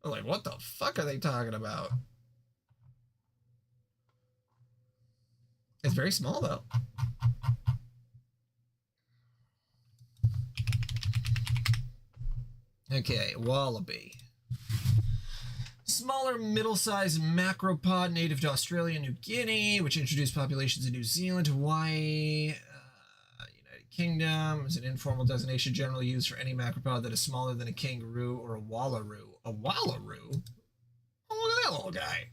I'm like, what the fuck are they talking about? It's very small, though. Okay, wallaby. Smaller, middle-sized macropod native to Australia and New Guinea, which introduced populations in New Zealand, Hawaii, Kingdom is an informal designation generally used for any macropod that is smaller than a kangaroo or a wallaroo. A wallaroo? Oh, look at that little guy.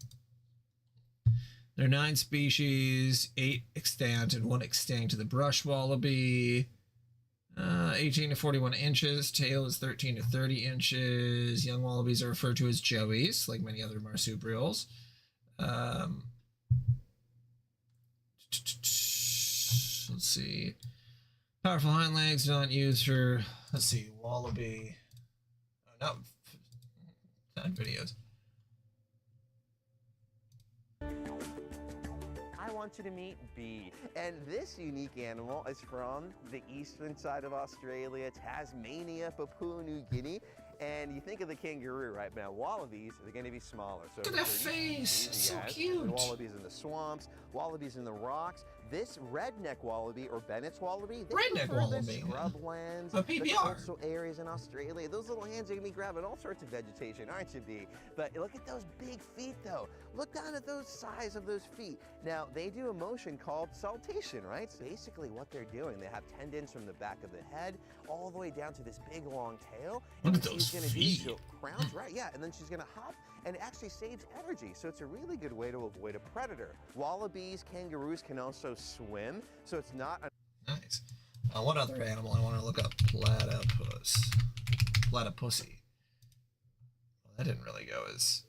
There are 9 species, 8 extant and 1 extinct. The brush wallaby, 18 to 41 inches. Tail is 13 to 30 inches. Young wallabies are referred to as joeys, like many other marsupials. Let's see. Powerful hind legs not used for, let's see, wallaby. Oh, not videos. I want you to meet Bee. And this unique animal is from the eastern side of Australia, Tasmania, Papua New Guinea. And you think of the kangaroo, right? Now, wallabies are going to be smaller. So look at that face. It's so cute. Wallabies in the swamps, wallabies in the rocks. This redneck wallaby or Bennett's wallaby, they redneck prefer wallaby, the scrublands, the the coastal areas in Australia. Those little hands are going to be grabbing all sorts of vegetation, aren't you, Bee? But look at those big feet, though. Look down at those size of those feet. Now, they do a motion called saltation, right? So basically what they're doing, they have tendons from the back of the head all the way down to this big, long tail. Look at those feet. She'll crouch, right? Yeah, and then she's going to hop, and it actually saves energy. So it's a really good way to avoid a predator. Wallabies, kangaroos can also swim, so it's not nice. What other animal I want to look up? Platypus. Platypussy. Well, that didn't really go as...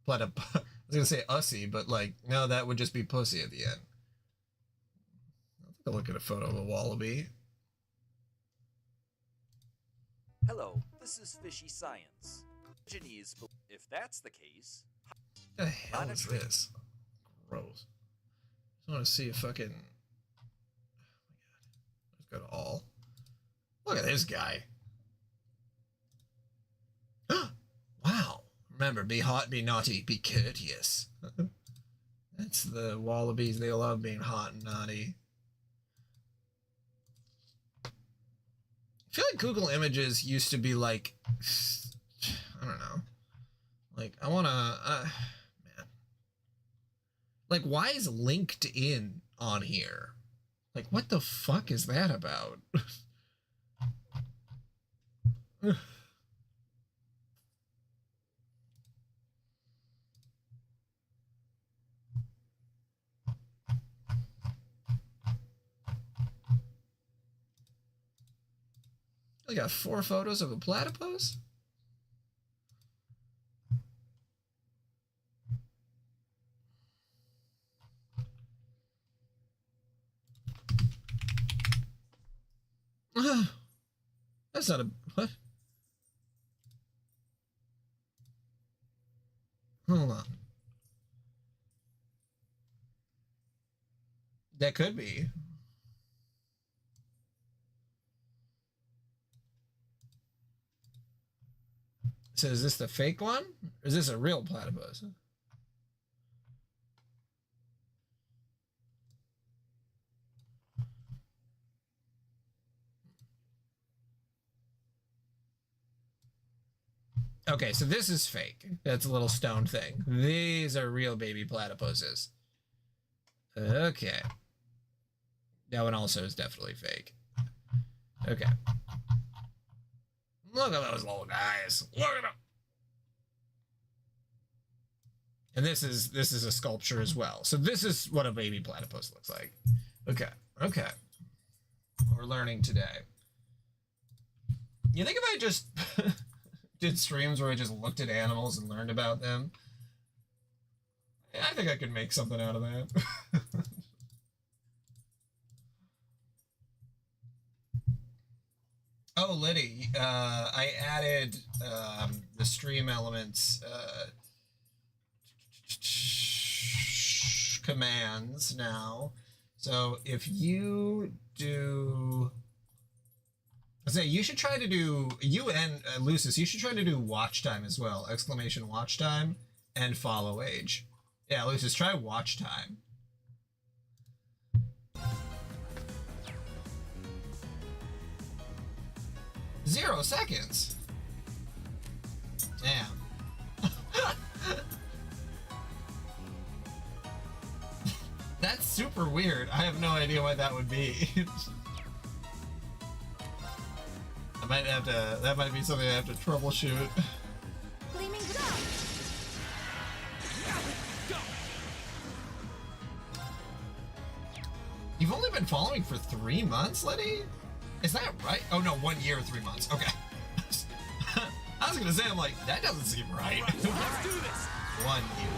I was going to say ussy, but like, no, that would just be pussy at the end. To look at a photo of a wallaby. Hello, this is Fishy Science. Japanese, if that's the case. What the hell is this? Gross. I want to see a fucking. Oh my god. Let's go to all. Look at this guy. Wow. Remember, be hot, be naughty, be courteous. That's the wallabies. They love being hot and naughty. I feel like Google Images used to be like, I don't know. Like, I want to, man. Like, why is LinkedIn on here? Like, what the fuck is that about? I got 4 photos of a platypus? That's not a... What? Hold on. That could be. So is this the fake one? Or is this a real platypus? Okay, so this is fake. That's a little stone thing. These are real baby platypuses. Okay. That one also is definitely fake. Okay. Look at those little guys. Look at them. And this is a sculpture as well. So this is what a baby platypus looks like. Okay. Okay. We're learning today. You think if I just did streams where I just looked at animals and learned about them? I think I could make something out of that. Oh, Liddy, I added the stream elements commands now. So if you do... I say you should try to do, you and Lucis, you should try to do watch time as well. Exclamation watch time and follow age. Yeah, Lucis, try watch time. Zero seconds. Damn. That's super weird. I have no idea why that would be. I might have to, that might be something I have to troubleshoot. Gleaming Glow. You've only been following for 3 months, Liddy? Is that right? Oh no, 1 year, 3 months. Okay. I was gonna say, I'm like, that doesn't seem right. Let's do this. 1 year.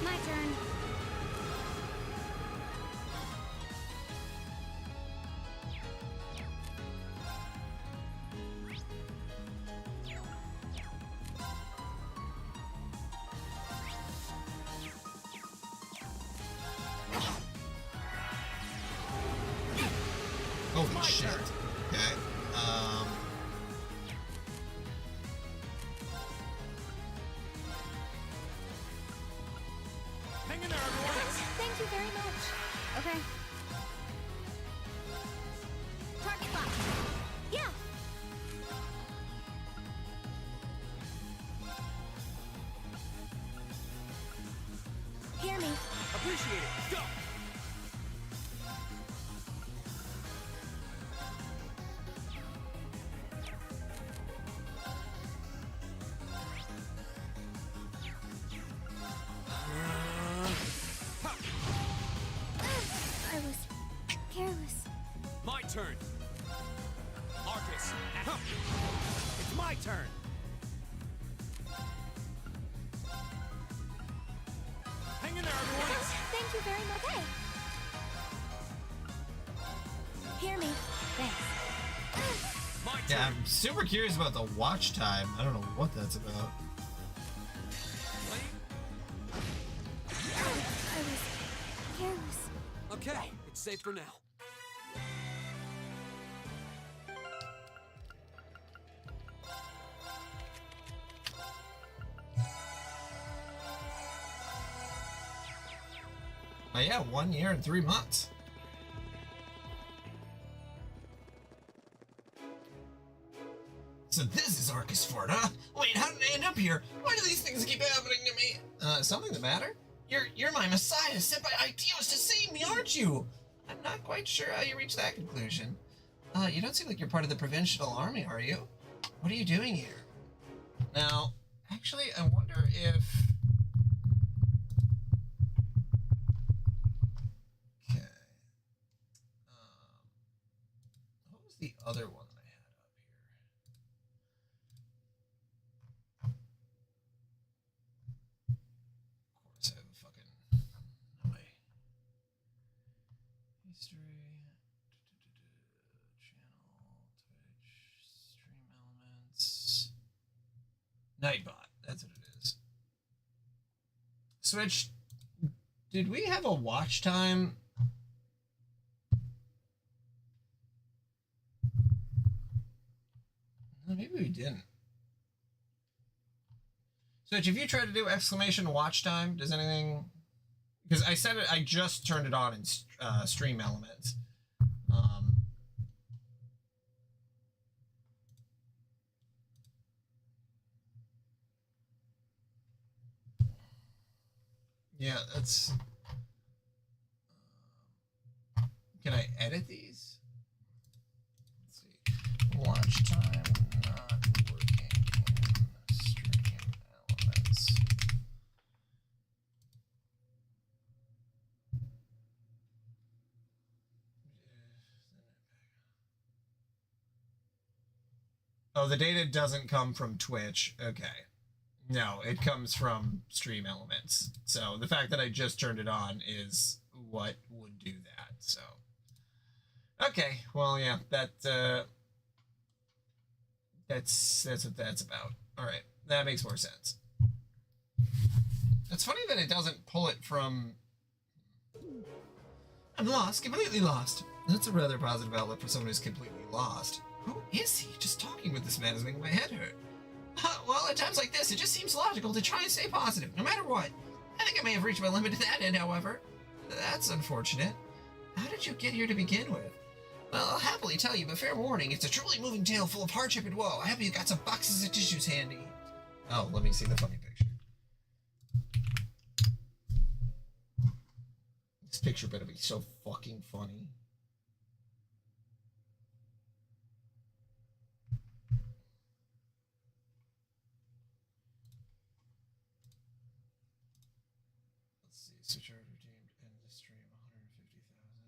My turn. Holy shit. Okay. Hang in there, everyone. Thank you very much. Okay. Target lock. Yeah. Hear me. Appreciate it. Go. I was careless. My turn. Arcus. It's my turn. Hang in there, everyone. Thank you very much. Hey. Hear me. Thanks. Yeah, I'm super curious about the watch time. I don't know what that's about. I was careless. Okay, it's safe for now. Yeah, 1 year and 3 months. So this is Arcus Fort, huh? Wait, how did I end up here? Why do these things keep happening to me? Something the matter? You're my messiah sent by Ideos to save me, aren't you? I'm not quite sure how you reached that conclusion. You don't seem like you're part of the Provincial Army, are you? What are you doing here? Now, actually, I wonder if... the other one that I had up here. Of course, I have a fucking my history, channel, Twitch, stream elements, Nightbot. That's what it is. Switch. Did we have a watch time? Maybe we didn't. Switch, if you try to do exclamation watch time, does anything... Because I said it, I just turned it on in stream elements. Yeah, that's... Can I edit these? Let's see. Watch time. Oh, the data doesn't come from Twitch. Okay. No, it comes from Stream Elements. So the fact that I just turned it on is what would do that. So, okay. Well, yeah, that's what that's about. All right, that makes more sense. It's funny that it doesn't pull it from. I'm lost, completely lost. That's a rather positive outlet for someone who's completely lost. Who is he? Just talking with this man is making my head hurt. Well, at times like this, it just seems logical to try and stay positive, no matter what. I think I may have reached my limit to that end, however. That's unfortunate. How did you get here to begin with? Well, I'll happily tell you, but fair warning, it's a truly moving tale full of hardship and woe. I hope you got some boxes of tissues handy. Oh, let me see the funny picture. This picture better be so fucking funny. Switch are redeemed and the stream 150,000.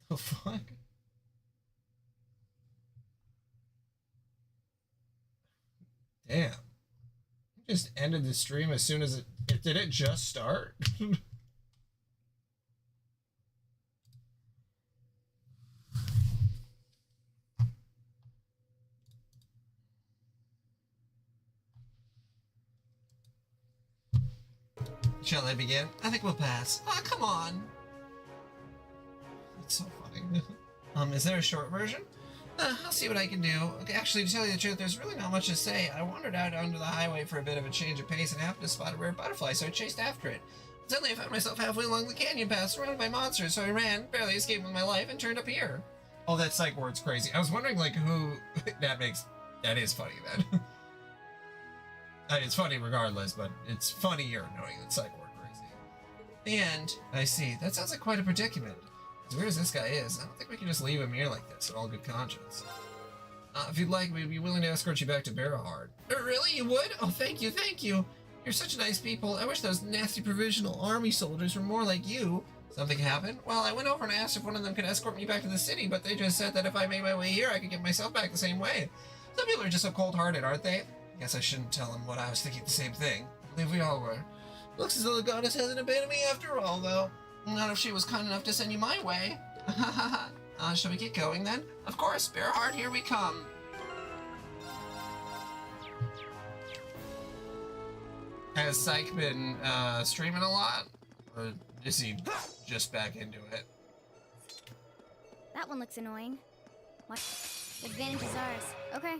What the fuck? Damn. Just ended the stream as soon as it did it just start? Shall I begin? I think we'll pass. Oh, come on. That's so funny. Is there a short version? I'll see what I can do. Okay, actually, to tell you the truth, there's really not much to say. I wandered out onto the highway for a bit of a change of pace and happened to spot a rare butterfly, so I chased after it. Suddenly, I found myself halfway along the canyon path, surrounded by monsters, so I ran, barely escaped with my life, and turned up here. Oh, that psych word's crazy. I was wondering, like, who... That is funny, then. It's funny regardless, but it's funnier knowing that psych word crazy. And, I see. That sounds like quite a predicament. As weird as this guy is, I don't think we can just leave him here like this in all good conscience. If you'd like, we'd be willing to escort you back to Barrowheart. Really? You would? Oh, thank you, thank you. You're such nice people. I wish those nasty Provisional Army soldiers were more like you. Something happened? Well, I went over and asked if one of them could escort me back to the city, but they just said that if I made my way here, I could get myself back the same way. Some people are just so cold-hearted, aren't they? Guess I shouldn't tell him what I was thinking the same thing. I believe we all were. Looks as though the goddess hasn't abandoned me after all, though. Not if she was kind enough to send you my way. Shall we get going then? Of course, Bearheart, here we come. Has Psyche been streaming a lot? Or is he just back into it? That one looks annoying. What? The advantage is ours. Okay.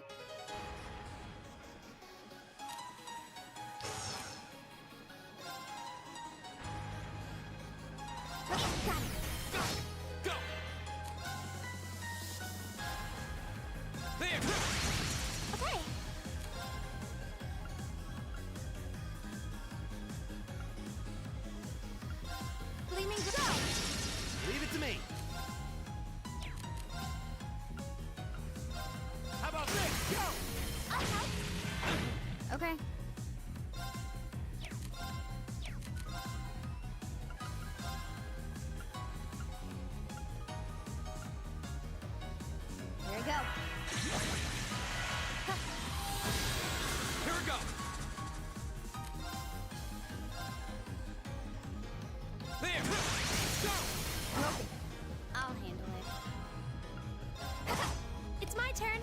Go! There! Okay. Gleaming go! Leave it to me. How about this? Go! Okay. Here we go. Here we go! There! Go! I'll handle it. It's my turn.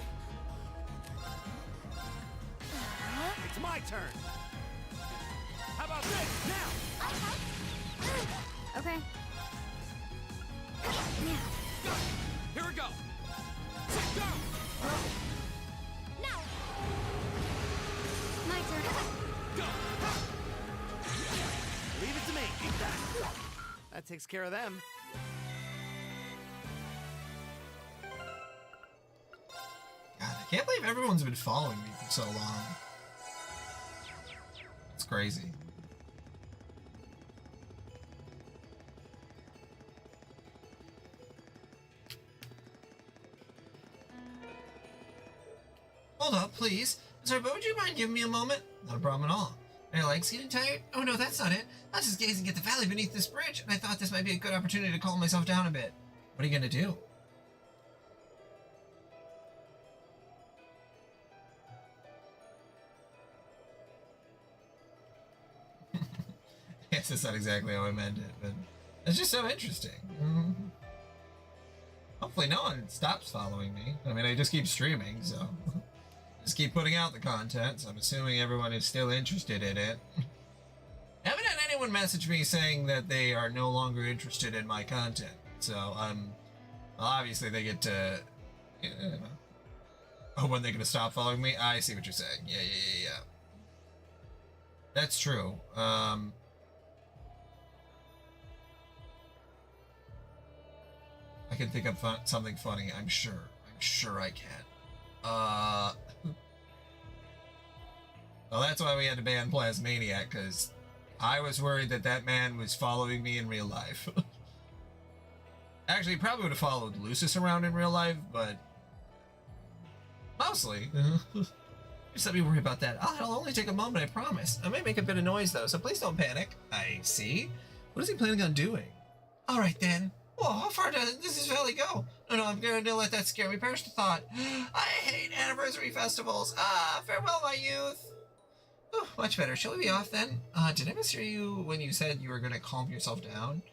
It's my turn. How about this? Now! Okay. Here we go! Go! Now! My turn. Go! Leave it to me. Eat that. That takes care of them. God, I can't believe everyone's been following me for so long. It's crazy. Hold up, please. Sorry, but would you mind giving me a moment? Not a problem at all. Are your legs getting tired? Oh no, that's not it. I was just gazing at the valley beneath this bridge, and I thought this might be a good opportunity to calm myself down a bit. What are you gonna do? Yes, that's not exactly how I meant it, but it's just so interesting. Hopefully no one stops following me. I mean, I just keep streaming, so just keep putting out the content, so I'm assuming everyone is still interested in it. Haven't had anyone message me saying that they are no longer interested in my content, so well, obviously they get to, oh, when they're gonna stop following me? I see what you're saying. Yeah. That's true. I can think of something funny. I'm sure I can. Well, that's why we had to ban Plasmaniac, because I was worried that that man was following me in real life. Actually, he probably would have followed Lucis around in real life, but mostly. Just let me worry about that. It'll only take a moment, I promise. I may make a bit of noise, though, so please don't panic. I see. What is he planning on doing? All right, then. Whoa, how far does this valley go? No, I'm going to let that scare me. Perish the thought. I hate anniversary festivals. Farewell, my youth. Oh, much better. Shall we be off then? Did I mishear you when you said you were going to calm yourself down?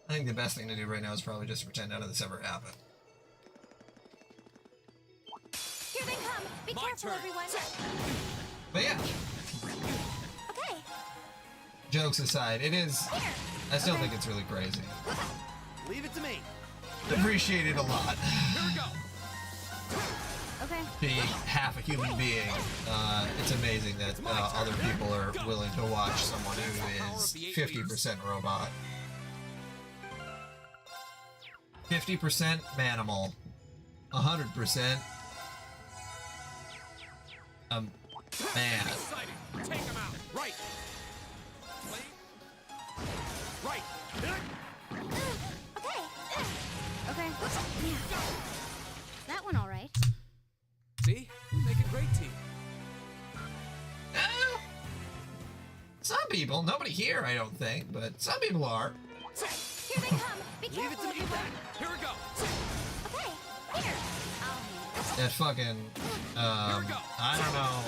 I think the best thing to do right now is probably just to pretend none of this ever happened. Here they come. Be careful, everyone. But yeah. Okay. Jokes aside, it is. I still think it's really crazy. Leave it to me. Appreciate it a lot. Here we go. Okay. Being half a human being, it's amazing that other people are willing to watch someone who is 50% robot. 50% manimal. 100% man. Take him out. Right. Right. Okay. That one all right. See? We make a great team. Some people, nobody here, I don't think, but some people are. Here they come. Be Leave it careful, to me. everyone. Here we go. Okay. Here. That fucking, I don't know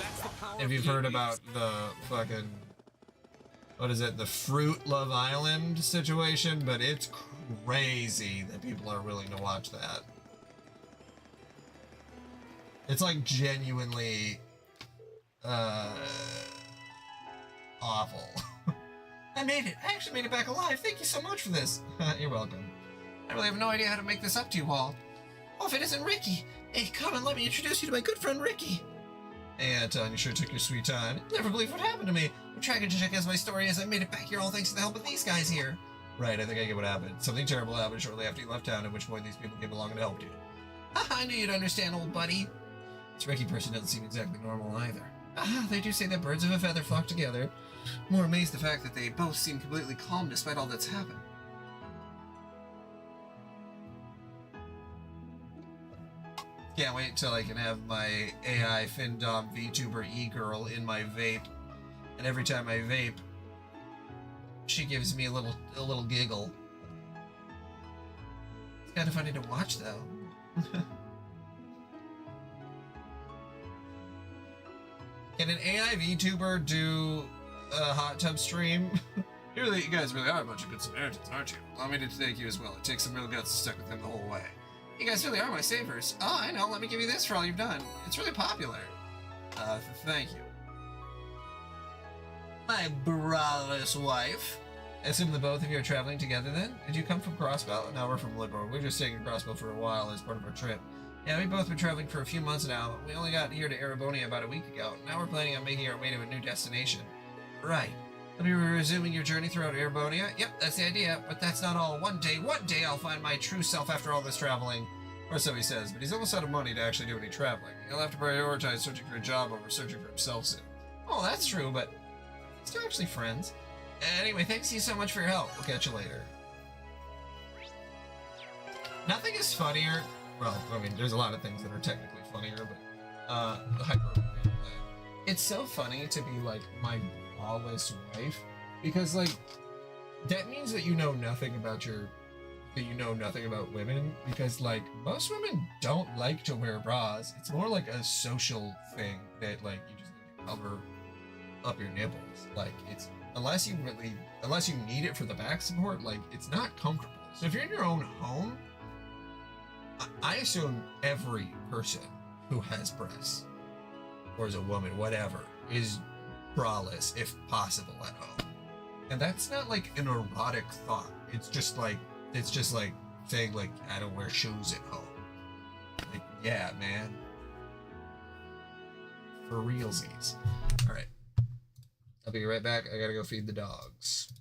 if you've heard about the fucking what is it, the Fruit Love Island situation, but it's crazy that people are willing to watch that. It's like genuinely awful. I made it. I actually made it back alive. Thank you so much for this. You're welcome. I really have no idea how to make this up to you all. Oh, if it isn't Ricky. Hey, come and let me introduce you to my good friend Ricky. Hey, Anton, you sure took your sweet time. You'll never believe what happened to me. I'm trying to check as my story as I made it back here all thanks to the help of these guys here. Right, I think I get what happened. Something terrible happened shortly after you left town, at which point these people came along and helped you. I knew you'd understand, old buddy. This Ricky person doesn't seem exactly normal either. They do say that birds of a feather flock together. More amazed the fact that they both seem completely calm despite all that's happened. Can't wait till I can have my AI Findom VTuber E-Girl in my vape. And every time I vape, she gives me a little giggle. It's kind of funny to watch, though. Can an AI VTuber do a hot tub stream? You guys really are a bunch of good Samaritans, aren't you? Allow me to thank you as well. It takes some real guts to stick with them the whole way. You guys really are my savers. Oh, I know. Let me give you this for all you've done. It's really popular. Thank you. My braless wife. I assume the both of you are traveling together then? Did you come from Crossbow? No, we're from Lidbor. We were just staying in Crossbow for a while as part of our trip. Yeah, we've both been traveling for a few months now. We only got here to Erebonia about a week ago. Now we're planning on making our way to a new destination. Right. Will you be resuming your journey throughout Erebonia? Yep, that's the idea. But that's not all. One day I'll find my true self after all this traveling. Or so he says, but he's almost out of money to actually do any traveling. He'll have to prioritize searching for a job over searching for himself soon. Oh, that's true, but still actually friends. Anyway, thanks you so much for your help. We'll catch you later. Nothing is funnier. Well, I mean, there's a lot of things that are technically funnier, but it's so funny to be like my lawless wife, because like that means that you know nothing about women, because like most women don't like to wear bras. It's more like a social thing that like you just need to cover up your nipples. Like it's unless you need it for the back support, like it's not comfortable. So if you're in your own home, I assume every person who has breasts, or is a woman, whatever, is braless if possible at home. And that's not like an erotic thought. It's just like saying like, I don't wear shoes at home. Like, yeah, man. For realsies. All right. I'll be right back. I gotta go feed the dogs.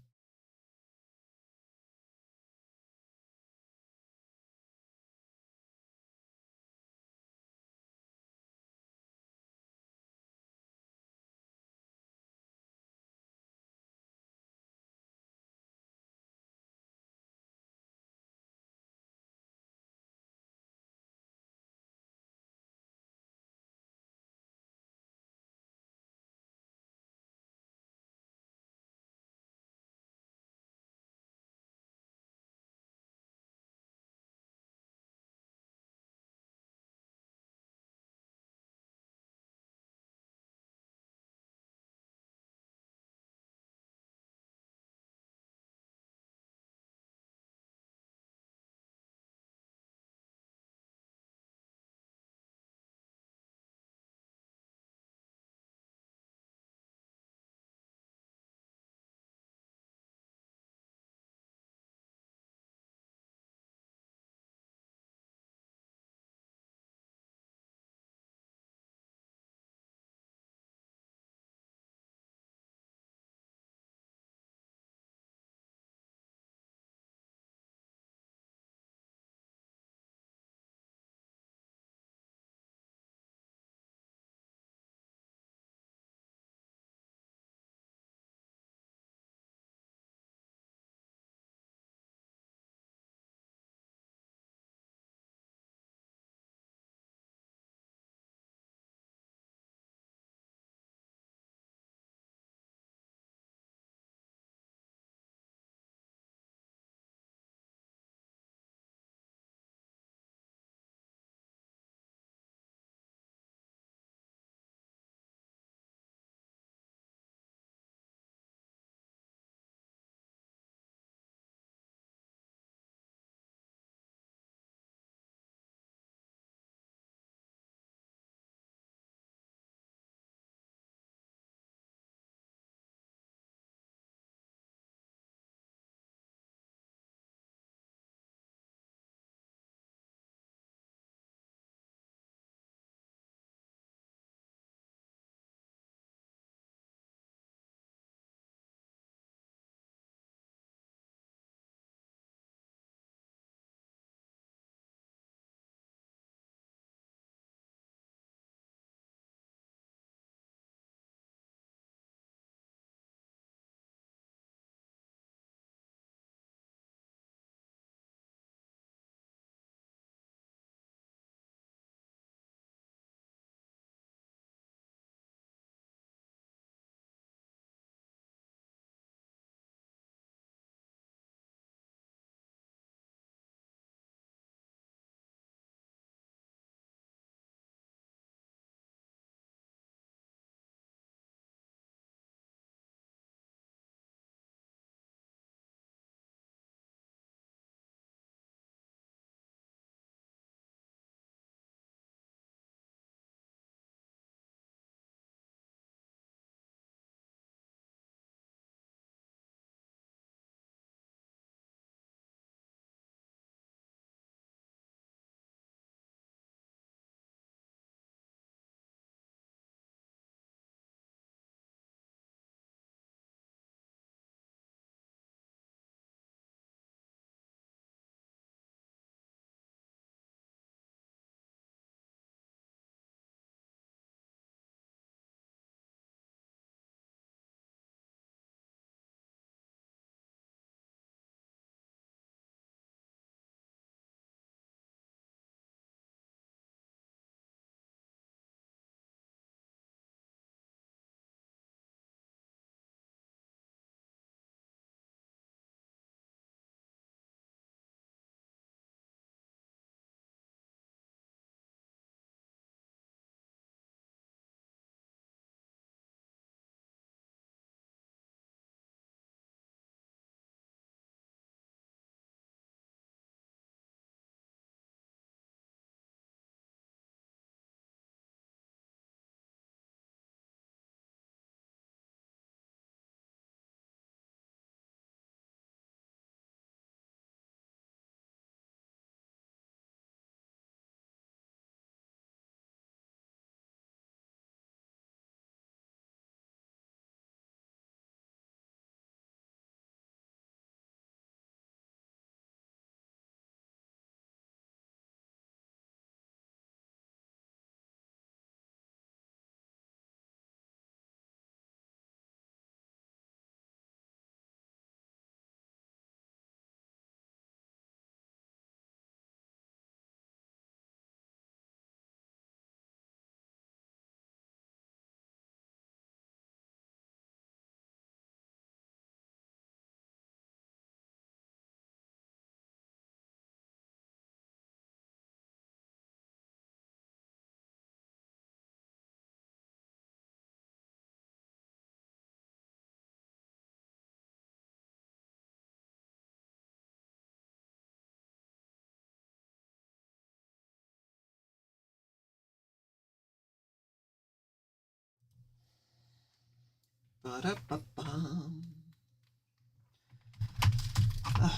Ba-da-ba-bum.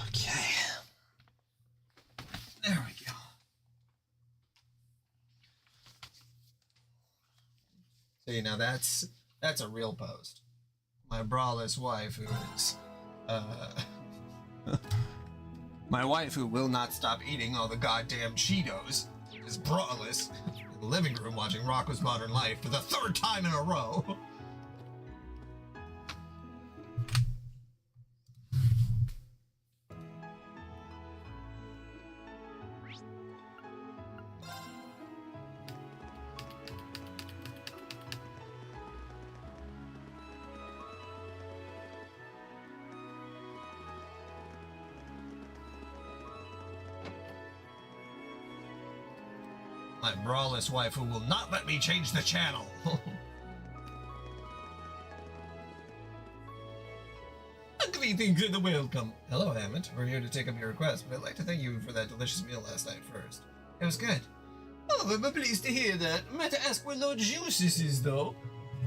Okay. There we go. See, now that's a real post. My braless wife who is, my wife who will not stop eating all the goddamn Cheetos is braless in the living room watching Rocko's Modern Life for the 3rd time in a row. My braless wife who will not let me change the channel. Greetings and welcome. Hello, Hammond. We're here to take up your request, but I'd like to thank you for that delicious meal last night first. It was good. Oh, I'm pleased to hear that. I'm meant to ask where Lord Jusis is, though.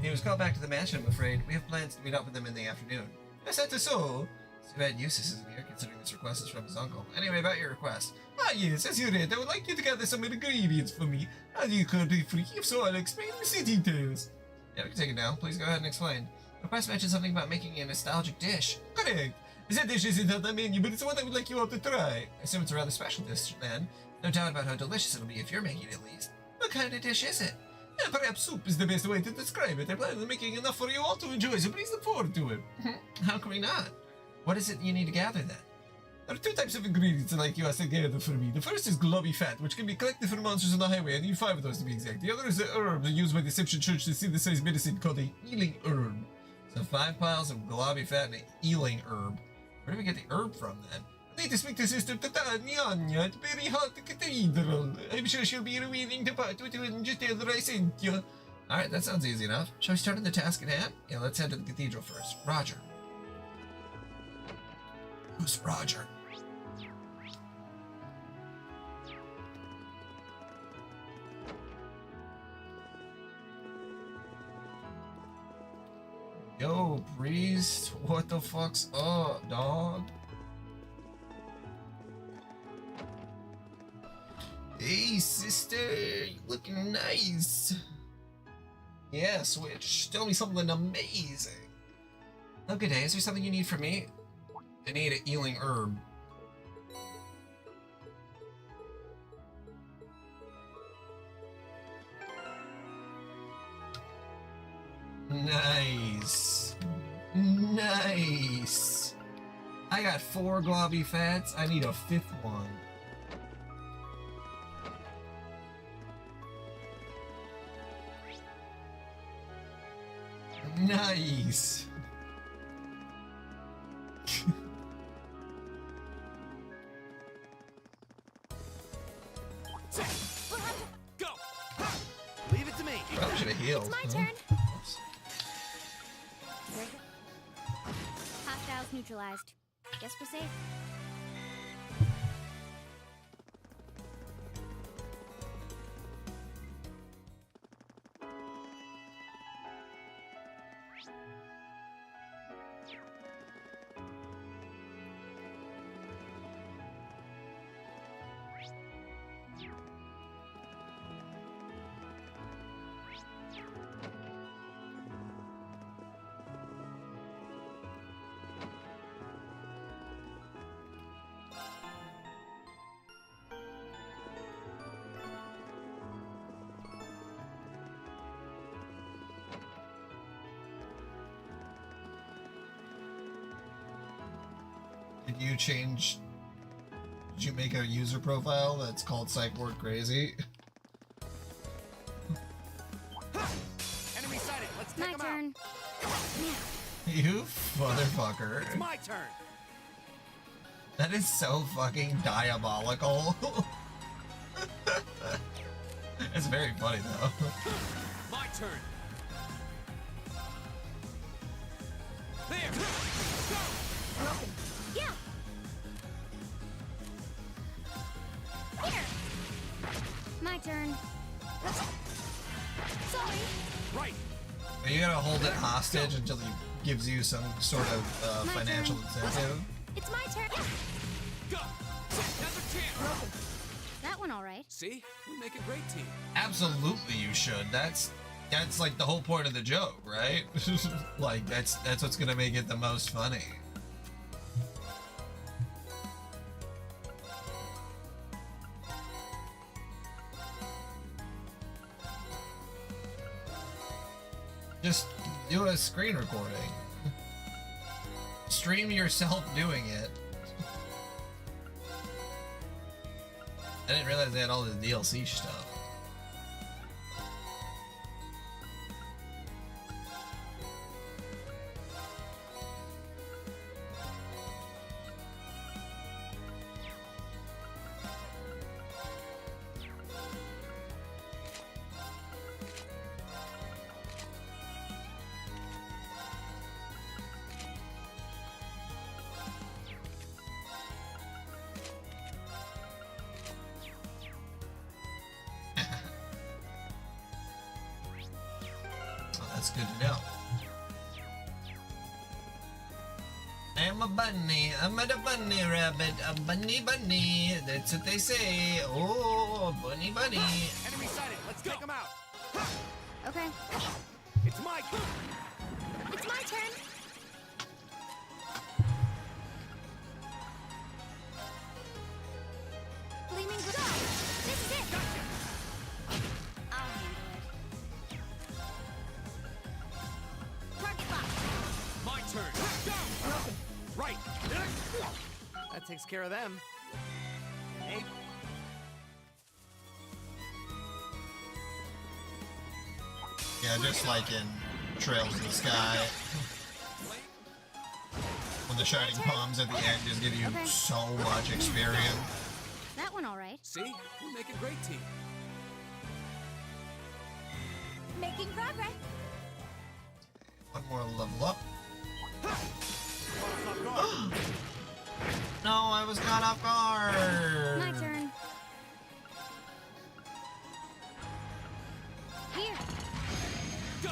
He was called back to the mansion, I'm afraid. We have plans to meet up with him in the afternoon. Is that so? It's too bad Eustace isn't here, considering this request is from his uncle. Anyway, about your request. Ah, yes, as you read, I would like you to gather some ingredients for me. As you currently free, if so, I'll explain the details. Yeah, we can take it now. Please go ahead and explain. The request mentioned something about making a nostalgic dish. Correct. This dish isn't on the menu, but it's one I would like you all to try. I assume it's a rather special dish, then. No doubt about how delicious it'll be if you're making it, at least. What kind of dish is it? Perhaps soup is the best way to describe it. I plan on making enough for you all to enjoy, so please look forward to it. How can we not? What is it you need to gather, then? There are 2 types of ingredients I'd like you to gather for me. The first is globby fat, which can be collected from monsters on the highway. I need 5 of those to be exact. The other is a herb used by the Egyptian church to synthesize medicine called a healing herb. So 5 piles of globby fat and a healing herb. Where do we get the herb from, then? I need to speak to Sister Titania at Very Hot Cathedral. I'm sure she'll be willing to part with you and just tell her I sent you. Alright, that sounds easy enough. Shall we start on the task at hand? Yeah, let's head to the cathedral first. Roger. Who's Roger? Yo, priest, what the fuck's up, dog? Hey, sister, you looking nice. Yeah, Switch, tell me something amazing. Oh, good day. Is there something you need from me? I need a healing herb. Nice. Nice. I got 4 globby fats. I need a 5th one. Nice. Go. Leave it to me. I should have healed. It's my turn. Hostiles neutralized. Guess we're safe. Did you make a user profile that's called Psychboard Crazy? Enemy sighted. Let's take My him turn. You motherfucker. out. It's my turn. That is so fucking diabolical. It's very funny though. My turn. There. Yeah. Here. My turn. Sorry. Right. You gotta hold it hostage until you gives you some sort of financial incentive. It's my turn. Go! Another chance! That one all right. See? We make a great team. Absolutely, you should. That's like the whole point of the joke, right? Like that's what's gonna make it the most funny. Just do a screen recording. Stream yourself doing it. I didn't realize they had all the DLC stuff. That's good to know. I'm a bunny, I'm a bunny rabbit, a bunny. That's what they say. Oh, bunny. Enemy sighted. Let's take them out. Okay. It's my turn. It's my turn. Gleaming go. This is it. I'll handle it. Target lock. My turn! Go! Right. That takes care of them. Hey. Yeah, just like in Trails in the Sky. When the Shining Palms at the end just give you so much experience. That one all right. See? We make a great team. Making progress. One more level up. No, I was caught off guard. My turn. Here. Go!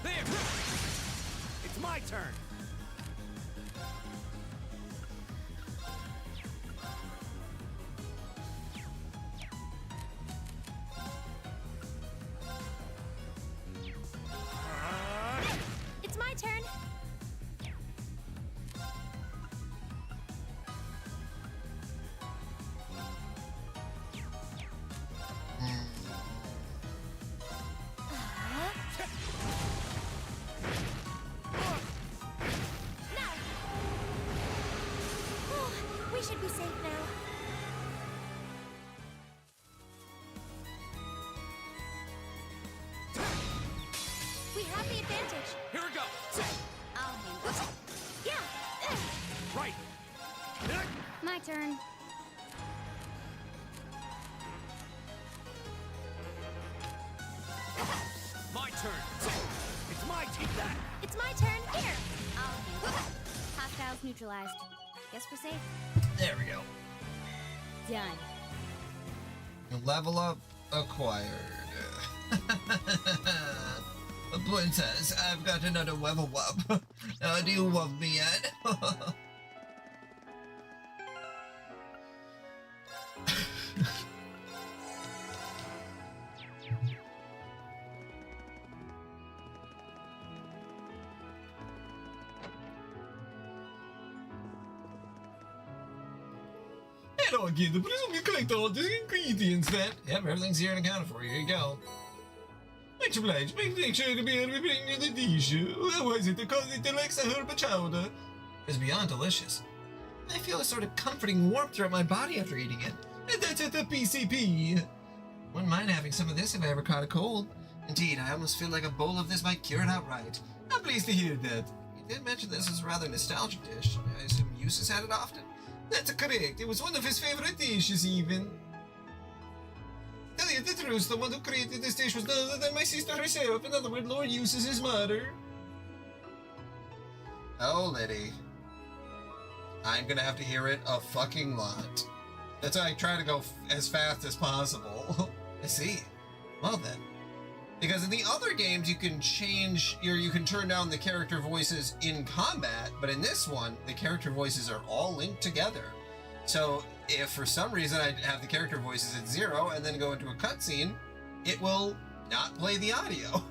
There. It's my turn. It's my turn. We should be safe now. We have the advantage. Here we go! I'll handle it. Yeah. Right. My turn. My turn! It's my team. That. It's my turn. Here. I'll handle it. Hostiles neutralized. Guess we're safe. There we go. Done. Level up acquired. Princess, I've got another level up. Do you love me yet? Hello again, presume you collect all the ingredients then. Yep, everything's here and accounted for. Here you go. Much obliged. Make sure to be able to bring you the dish. How was it? Because it likes a herb chowder. It's beyond delicious. I feel a sort of comforting warmth throughout my body after eating it. And that's at the PCP. Wouldn't mind having some of this if I ever caught a cold. Indeed, I almost feel like a bowl of this might cure it outright. I'm pleased to hear that. You did mention this is a rather nostalgic dish. I assume Eustace had it often? That's correct. It was one of his favorite dishes, even. Tell you the truth, the one who created this dish was none other than my sister herself. In other words, Lord Eustace's mother. Oh, Liddy. I'm gonna have to hear it a fucking lot. That's why I try to go as fast as possible. I see. Well then. Because in the other games you can you can turn down the character voices in combat, but in this one, the character voices are all linked together. So if for some reason I have the character voices at 0 and then go into a cutscene, it will not play the audio.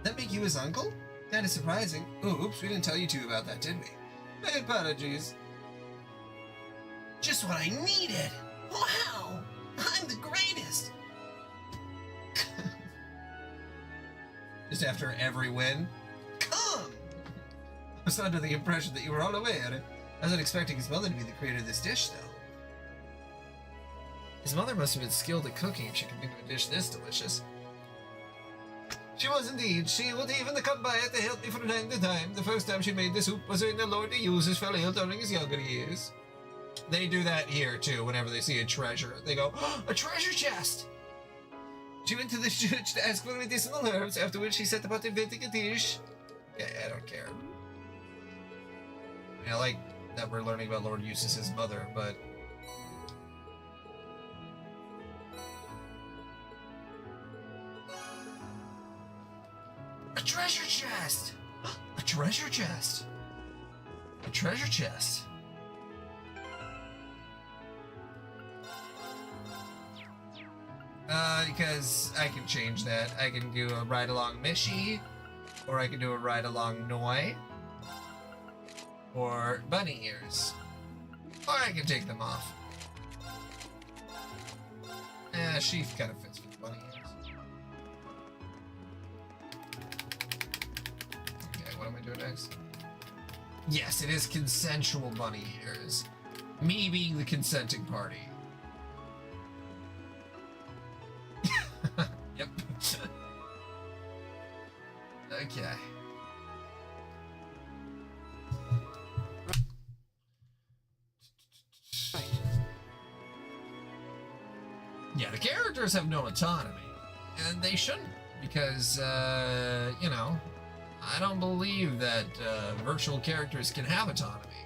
That make you his uncle? That is surprising. Oops, we didn't tell you two about that, did we? My apologies. Just what I needed. Wow, I'm the greatest. Just after every win. Come! I was under the impression that you were all aware. I wasn't expecting his mother to be the creator of this dish, though. His mother must have been skilled at cooking if she could make a dish this delicious. She was indeed. She would even come by it to help me from time to time. The first time she made the soup was when the Lord Uses fell ill during his younger years. They do that here, too, whenever they see a treasure. They go, oh, a treasure chest! She went to the church to ask for medicinal herbs, after which she set about inventing a dish. Yeah, I don't care. I like that we're learning about Lord Eustace's mother, but... A treasure chest! A treasure chest! A treasure chest! Because I can change that. I can do a ride-along Mishi, or I can do a ride-along Noi, or bunny ears. Or I can take them off. She kind of fits with bunny ears. Okay, what am I doing next? Yes, it is consensual bunny ears. Me being the consenting party. Yep. Okay. Yeah, the characters have no autonomy, and they shouldn't, because, you know, I don't believe that virtual characters can have autonomy.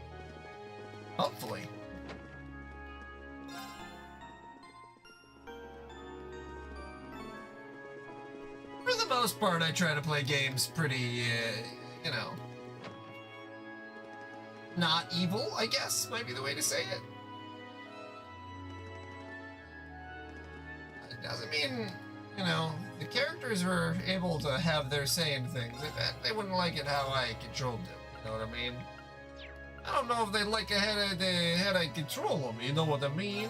Hopefully. For the most part, I try to play games pretty, you know, not evil, I guess, might be the way to say it. It doesn't mean, you know, the characters were able to have their say in things. They wouldn't like it how I controlled them, you know what I mean? I don't know if they like it how I control them, you know what I mean?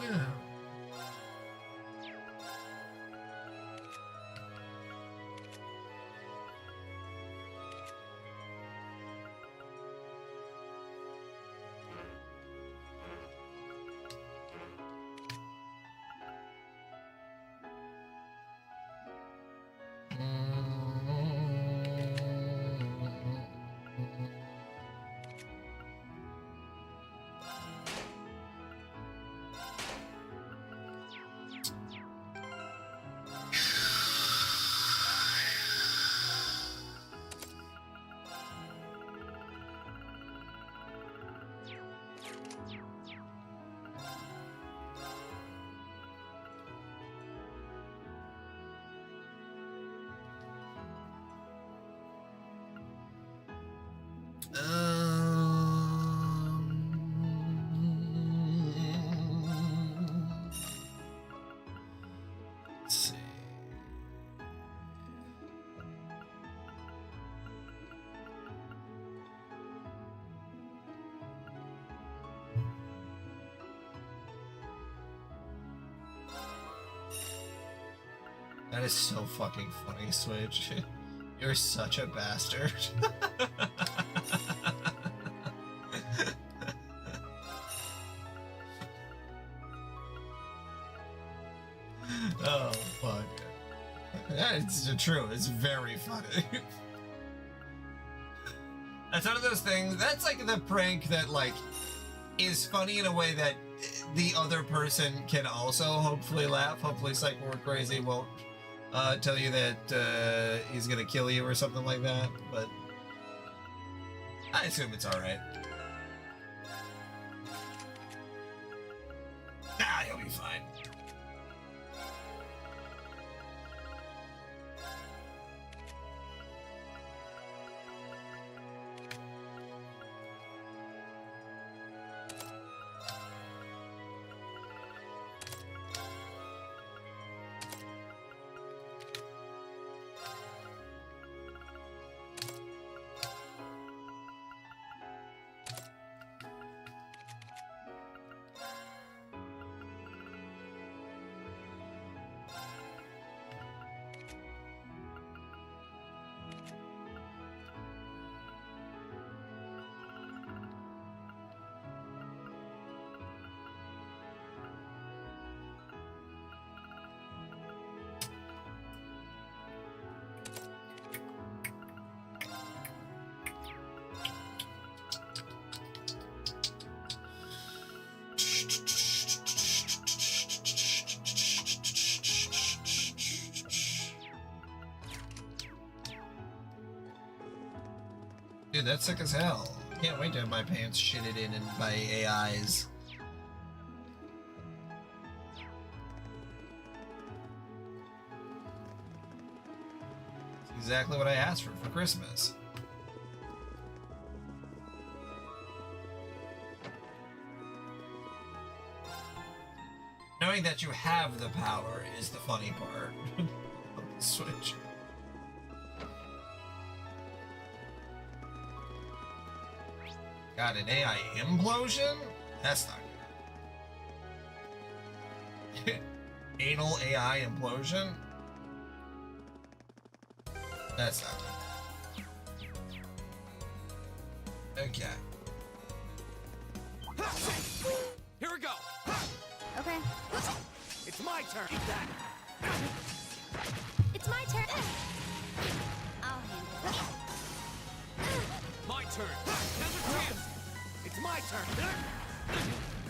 Let's see. That is so fucking funny, Switch. You're such a bastard. Oh, fuck. That's true. It's very funny. That's one of those things. That's like the prank that, like, is funny in a way that the other person can also hopefully laugh. Hopefully Psycho or Crazy won't tell you that he's gonna kill you or something like that, but I assume it's alright. Ah, he'll be fine. Dude, that's sick as hell. Can't wait to have my pants shitted in by AIs. It's exactly what I asked for Christmas. Knowing that you have the power is the funny part. Switch. Got an AI implosion? That's not good. Anal AI implosion? That's not good. Okay. Here we go. Okay. It's my turn. Eat that. It's my turn. I'll handle it. My turn. Now's a chance. It's my turn.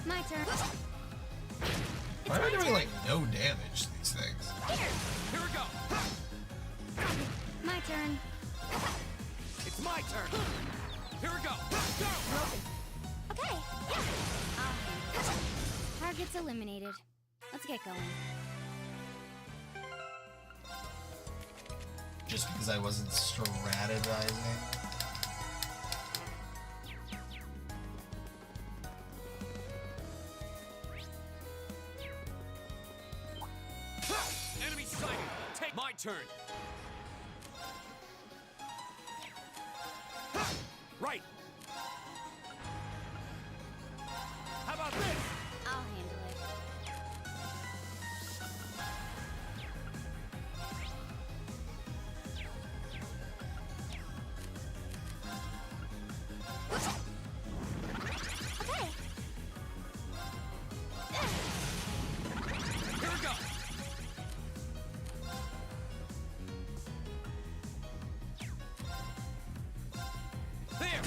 My turn. Why am I doing like no damage to these things? Here we go. My turn. It's my turn. Here we go. Go. Okay. Yeah. I'll handle it. Target's eliminated. Let's get going. Just because I wasn't strategizing. Enemy sighted. Take my turn. Right. How about this? I'll handle it. Okay. Here we go. There.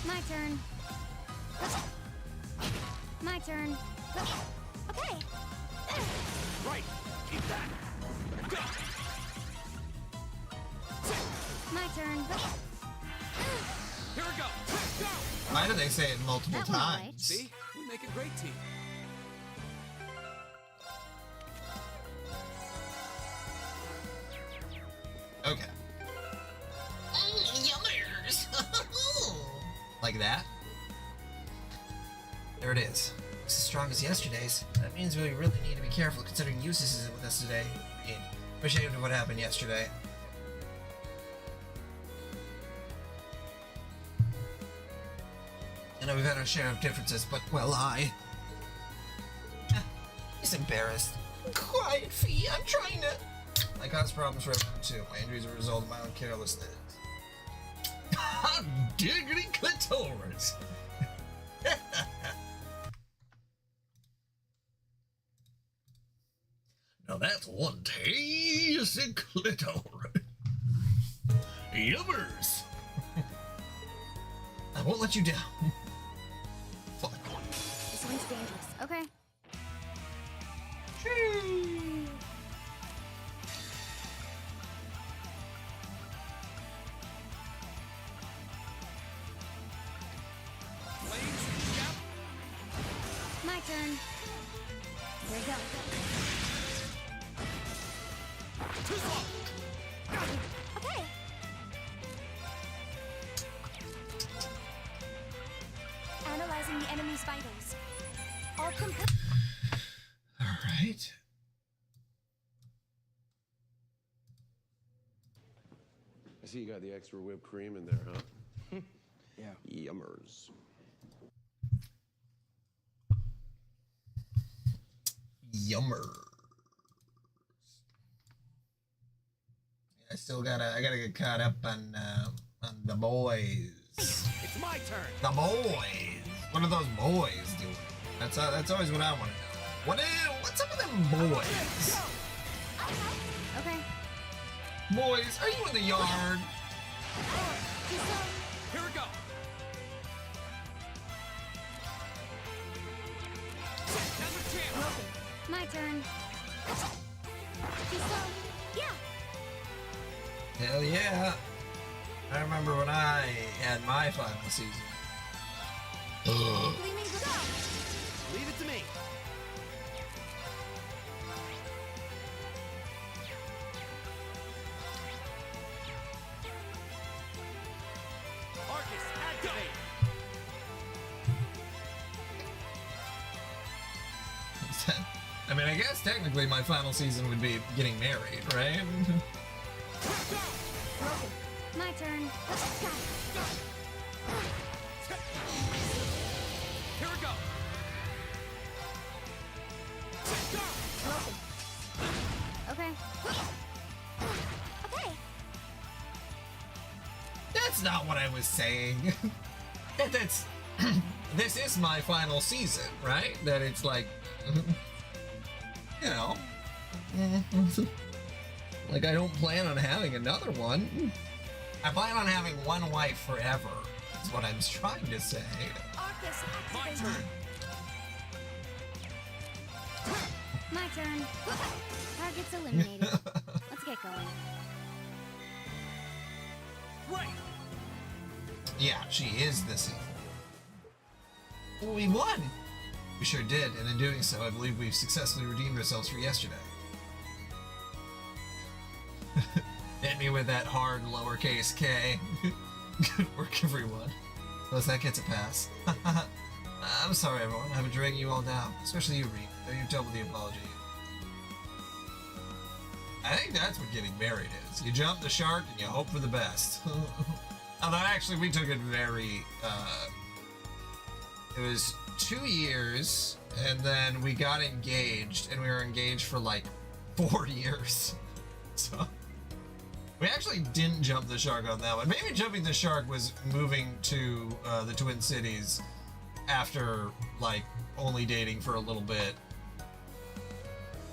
My turn. My turn. Okay. Right. Eat that. Go. My turn. Here we go. Go. Why do they say it multiple That went right. times? See? We make a great team. Okay. Yummers! Like that? There it is. It's as strong as yesterday's. That means we really need to be careful considering Eustace isn't with us today. I'm ashamed of what happened yesterday. I know we've had our share of differences, but, well, he's embarrassed. Quiet, Fee, I'm trying to... I caused problems for everyone, too. My injuries are a result of my own carelessness. Diggity clitoris! Now that's one tasty clitoris. Yummers! I won't let you down. Fuck. This one's dangerous. Okay. My turn. Here we go. Too slow. Okay. Analyzing the enemy's vitals. All complete. Alright. I see you got the extra whipped cream in there, huh? Yeah. Yummers. Yummer. I gotta get caught up on the boys. It's my turn. The boys. What are those boys doing? That's always what I want to know. What's up with them boys? Okay. Boys, are you in the yard? Here we go. Now's a chance. My turn. Too slow. Yeah. Hell yeah. I remember when I had my final season. Leave it to me. Arcus, activate. I mean, I guess technically my final season would be getting married, right? My turn. Here we go. Okay. Okay. That's not what I was saying. That's this is my final season, right? That it's like, you know, like I don't plan on having another one. I plan on having one wife forever. That's what I'm trying to say. Arcus, My activate. turn. My turn. Target's eliminated. Let's get going. Right. Yeah, she is this evil. Well, we won! We sure did, and in doing so, I believe we've successfully redeemed ourselves for yesterday. Hit me with that hard lowercase k. Good work, everyone. Plus, that gets a pass. I'm sorry, everyone. I've been dragging you all down, especially you, Reed. Though you've doubled the apology. I think that's what getting married is. You jump the shark and you hope for the best. Although, actually, we took it very, it was 2 years, and then we got engaged, and we were engaged for like 4 years. So, we actually didn't jump the shark on that one. Maybe jumping the shark was moving to the Twin Cities after, like, only dating for a little bit.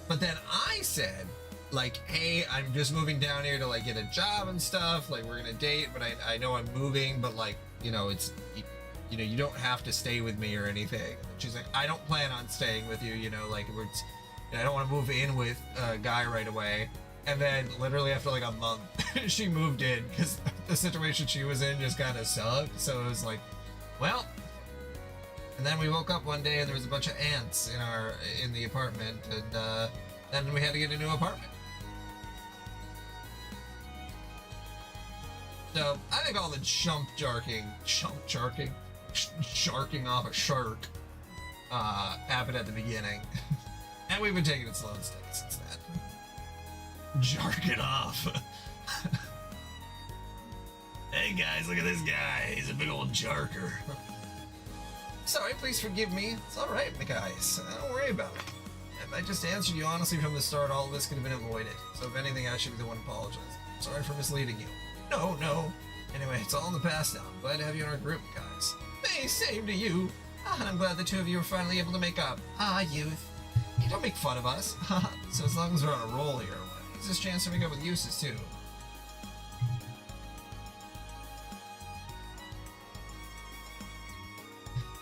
But then I said, like, hey, I'm just moving down here to, like, get a job and stuff. Like, we're gonna date, but I know I'm moving, but, like, you know, it's, you know, you don't have to stay with me or anything. And she's like, I don't plan on staying with you, you know, like, I don't want to move in with a guy right away. And then, literally after, like, a month, she moved in, because the situation she was in just kind of sucked. So it was like, well. And then we woke up one day, and there was a bunch of ants in the apartment, and then we had to get a new apartment. So I think all the sharking off a shark happened at the beginning, and we've been taking it slow and steady since then. Jarking off. Hey guys, look at this guy. He's a big old jarker. Sorry, please forgive me. It's all right, guys. Don't worry about it. If I just answered you honestly from the start, all of this could have been avoided. So if anything, I should be the one apologizing. Sorry for misleading you. No. Anyway, it's all in the past now. I'm glad to have you in our group, guys. Hey, same to you. And I'm glad the two of you were finally able to make up. Youth. Hey, don't make fun of us. So as long as we're on a roll here, use this chance to make up with Eustace, too.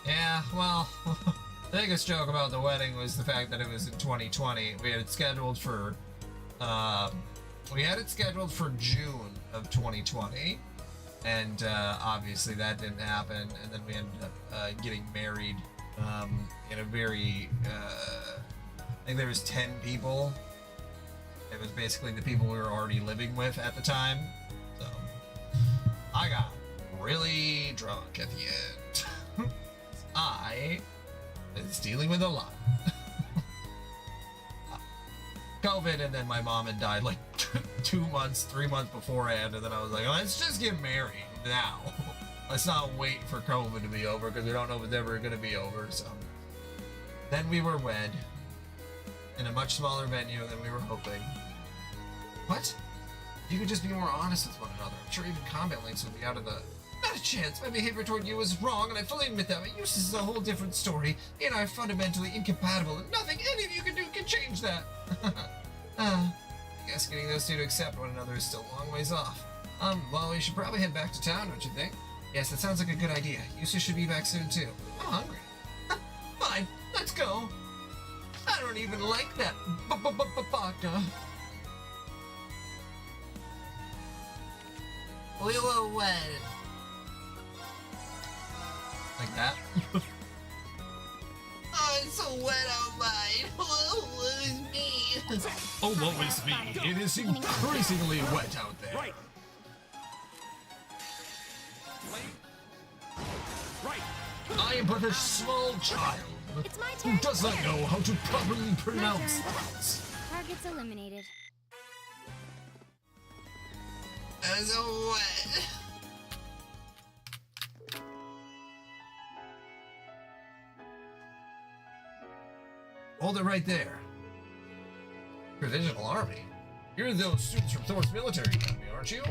Yeah, well, the biggest joke about the wedding was the fact that it was in 2020. We had it scheduled for, June of 2020, and obviously that didn't happen. And then we ended up getting married in a very, I think there was 10 people. It was basically the people we were already living with at the time. So I got really drunk at the end. I was dealing with a lot. COVID, and then my mom had died like 3 months beforehand, and then I was like, let's just get married now. Let's not wait for COVID to be over, because we don't know if it's ever going to be over. So then we were wed in a much smaller venue than we were hoping. What? You could just be more honest with one another. I'm sure even combat links would be out of the... Not a chance. My behavior toward you was wrong, and I fully admit that. But Eustace is a whole different story. He and I are fundamentally incompatible, and nothing any of you can do can change that. I guess getting those two to accept one another is still a long ways off. Well, we should probably head back to town, don't you think? Yes, that sounds like a good idea. Eustace should be back soon, too. I'm hungry. Fine, let's go. I don't even like that vodka. We were wet. Like that? Oh, it's so wet outside. Oh, what is me? Oh, what was me? It is increasingly wet out there. Right. Right. I am but a small child who does not know how to properly pronounce things. Targets eliminated. It's so wet. Hold it right there. Provisional Army? You're those students from Thor's military academy, aren't you?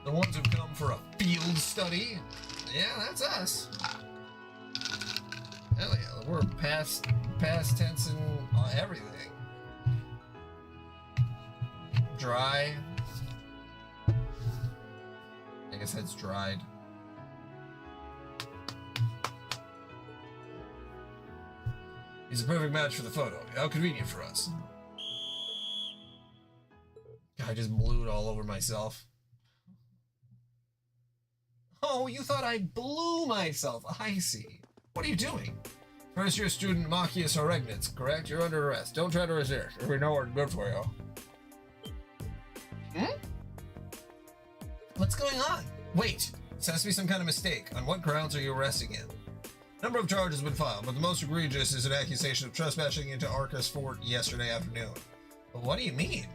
The ones who've come for a field study? Yeah, that's us. Hell yeah, we're past tense and everything. Dry. I guess that's dried. He's a perfect match for the photo. How convenient for us. God, I just blew it all over myself. Oh, you thought I blew myself. I see. What are you doing? First year student Machias Oregnitz, correct? You're under arrest. Don't try to resist. We know what's good for you. Hmm? What's going on? Wait. This has to be some kind of mistake. On what grounds are you arresting him? Number of charges have been filed, but the most egregious is an accusation of trespassing into Arcus Fort yesterday afternoon. But what do you mean?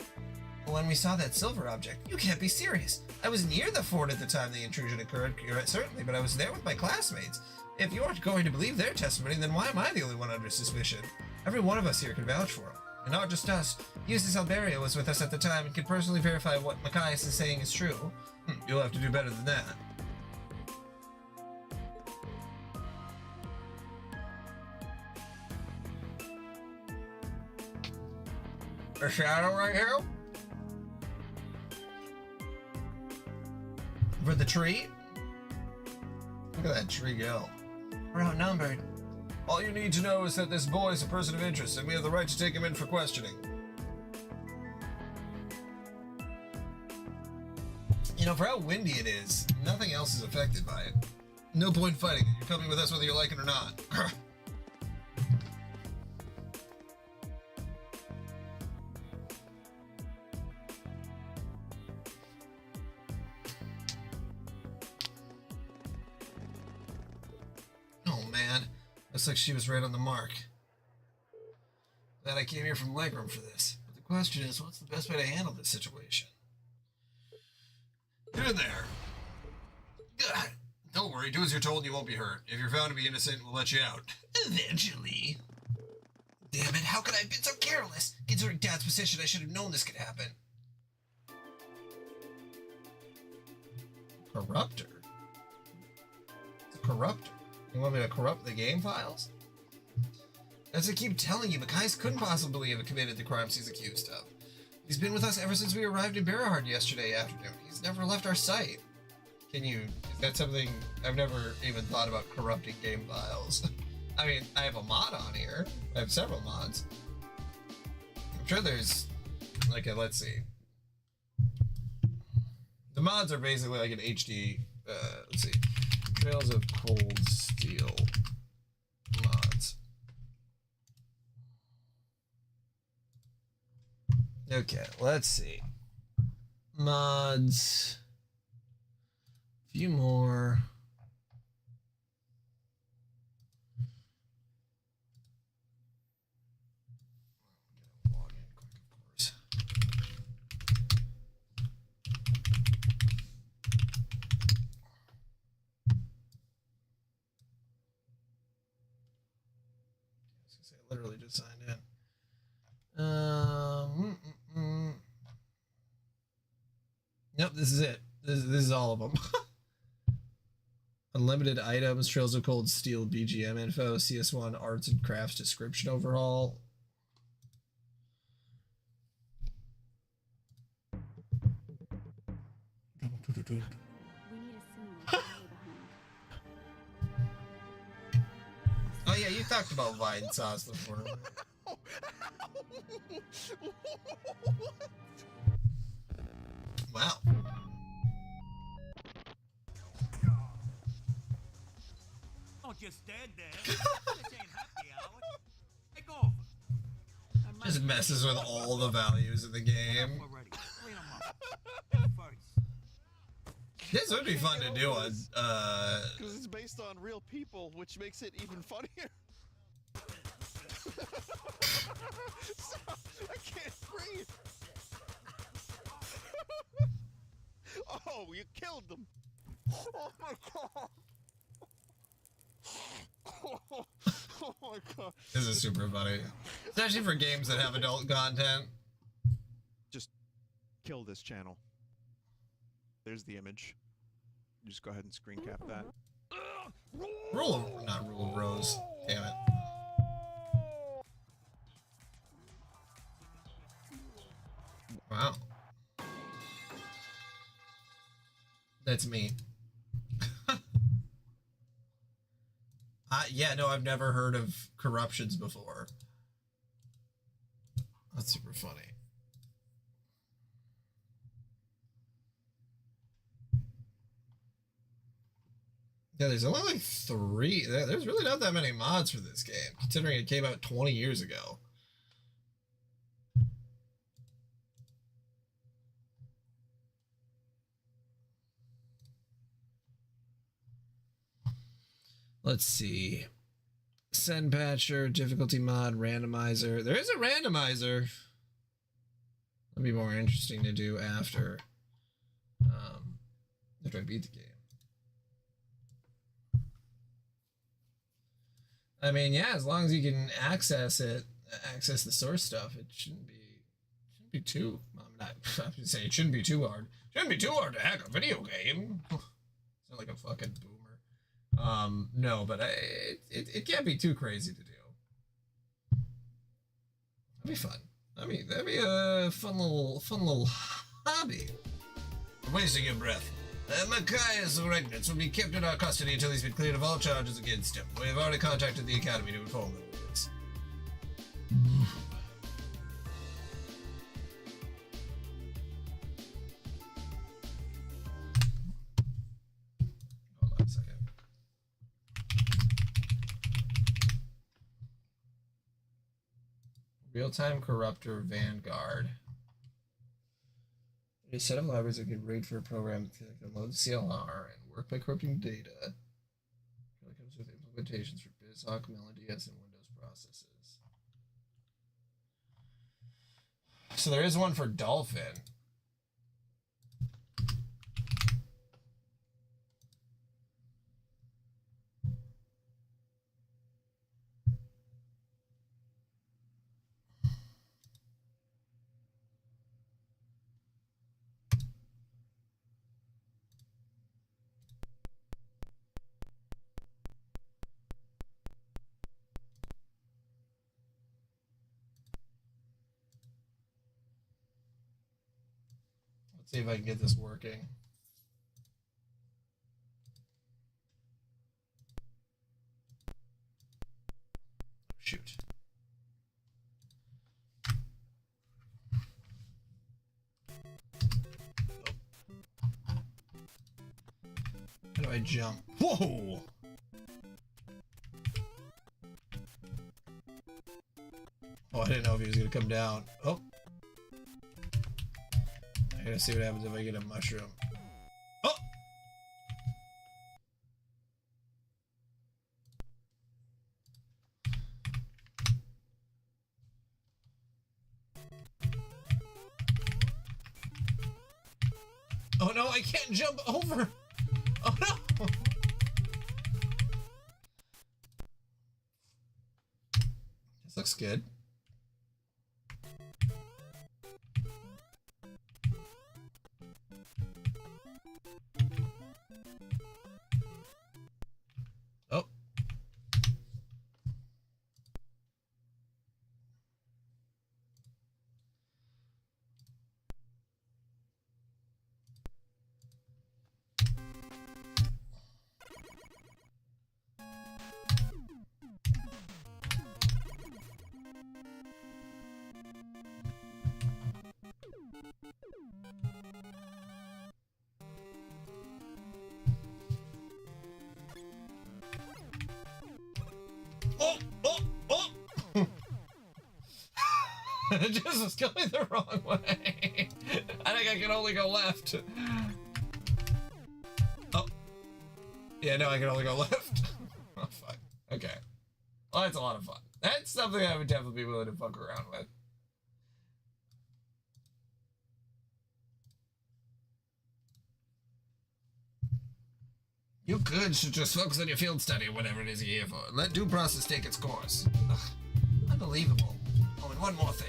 When we saw that silver object, you can't be serious. I was near the fort at the time the intrusion occurred, certainly, but I was there with my classmates. If you aren't going to believe their testimony, then why am I the only one under suspicion? Every one of us here can vouch for him. And not just us. Eustace Alberia was with us at the time and can personally verify what Machias is saying is true. You'll have to do better than that. A shadow right here? For the tree? Look at that tree go. We're outnumbered. All you need to know is that this boy is a person of interest, and we have the right to take him in for questioning. You know, for how windy it is, nothing else is affected by it. No point fighting it. You're coming with us whether you like it or not. Looks like she was right on the mark. Glad I came here from Legram for this. But the question is, what's the best way to handle this situation? Get in there. God. Don't worry, do as you're told and you won't be hurt. If you're found to be innocent, we'll let you out. Eventually. Damn it, how could I have been so careless? Considering Dad's position, I should have known this could happen. Corruptor? It's a corruptor. You want me to corrupt the game files? As I keep telling you, Machias couldn't possibly have committed the crimes he's accused of. He's been with us ever since we arrived in Berahard yesterday afternoon. He's never left our site. Is that something, I've never even thought about corrupting game files. I mean, I have a mod on here. I have several mods. I'm sure there's, like let's see. The mods are basically like an HD, let's see. Trails of Cold Steel mods. Okay, let's see. Mods. A few more. Log in quick, of course. I literally just signed in. Nope, this is it. This is all of them. Unlimited items, Trails of Cold Steel, BGM info, CS1 arts and crafts description overhaul. Oh yeah, you talked about Vine sauce before. Wow. Don't just stand there. This ain't happy hour. Take over. Just messes with all the values of the game. This would be fun to do on, Because it's based on real people, which makes it even funnier. I can't breathe. Oh, you killed them. Oh my god. Oh my god. This is super funny. Especially for games that have adult content. Just kill this channel. There's the image. Just go ahead and screen cap that. Rule of Rose. Damn it. Wow. That's me. Yeah, no, I've never heard of corruptions before. That's super funny. Yeah, there's only like 3. There's really not that many mods for this game, considering it came out 20 years ago. Let's see. Send patcher, difficulty mod, randomizer. There is a randomizer. That'd be more interesting to do after I beat the game. I mean, yeah, as long as you can access the source stuff, it shouldn't be too. I'm gonna say it shouldn't be too hard. Shouldn't be too hard to hack a video game. Sound like a fucking boomer. No, but it can't be too crazy to do. That'd be fun. I mean, that'd be a fun little hobby. Wasting your breath. Machias Regnitz will be kept in our custody until he's been cleared of all charges against him. We have already contacted the Academy to inform them of this. Hold on a second. Real-time corruptor Vanguard. A set of libraries that can raid for a program that can load CLR and work by corrupting data. It comes with implementations for BizHawk, MelodiS, and Windows processes. So there is one for Dolphin. Let's see if I can get this working. Shoot. How do I jump? Whoa! Oh, I didn't know if he was gonna come down. Oh. I gotta see what happens if I get a mushroom. Oh! Oh no, I can't jump over! Oh no! This looks good. Oh. It just was going the wrong way. I think I can only go left. Oh. Yeah, no, I can only go left. Oh, fuck. Okay. Well, that's a lot of fun. That's something I would definitely be willing to fuck around with. You should just focus on your field study or whatever it is you're here for, and let due process take its course. Ugh, unbelievable. Oh, and one more thing.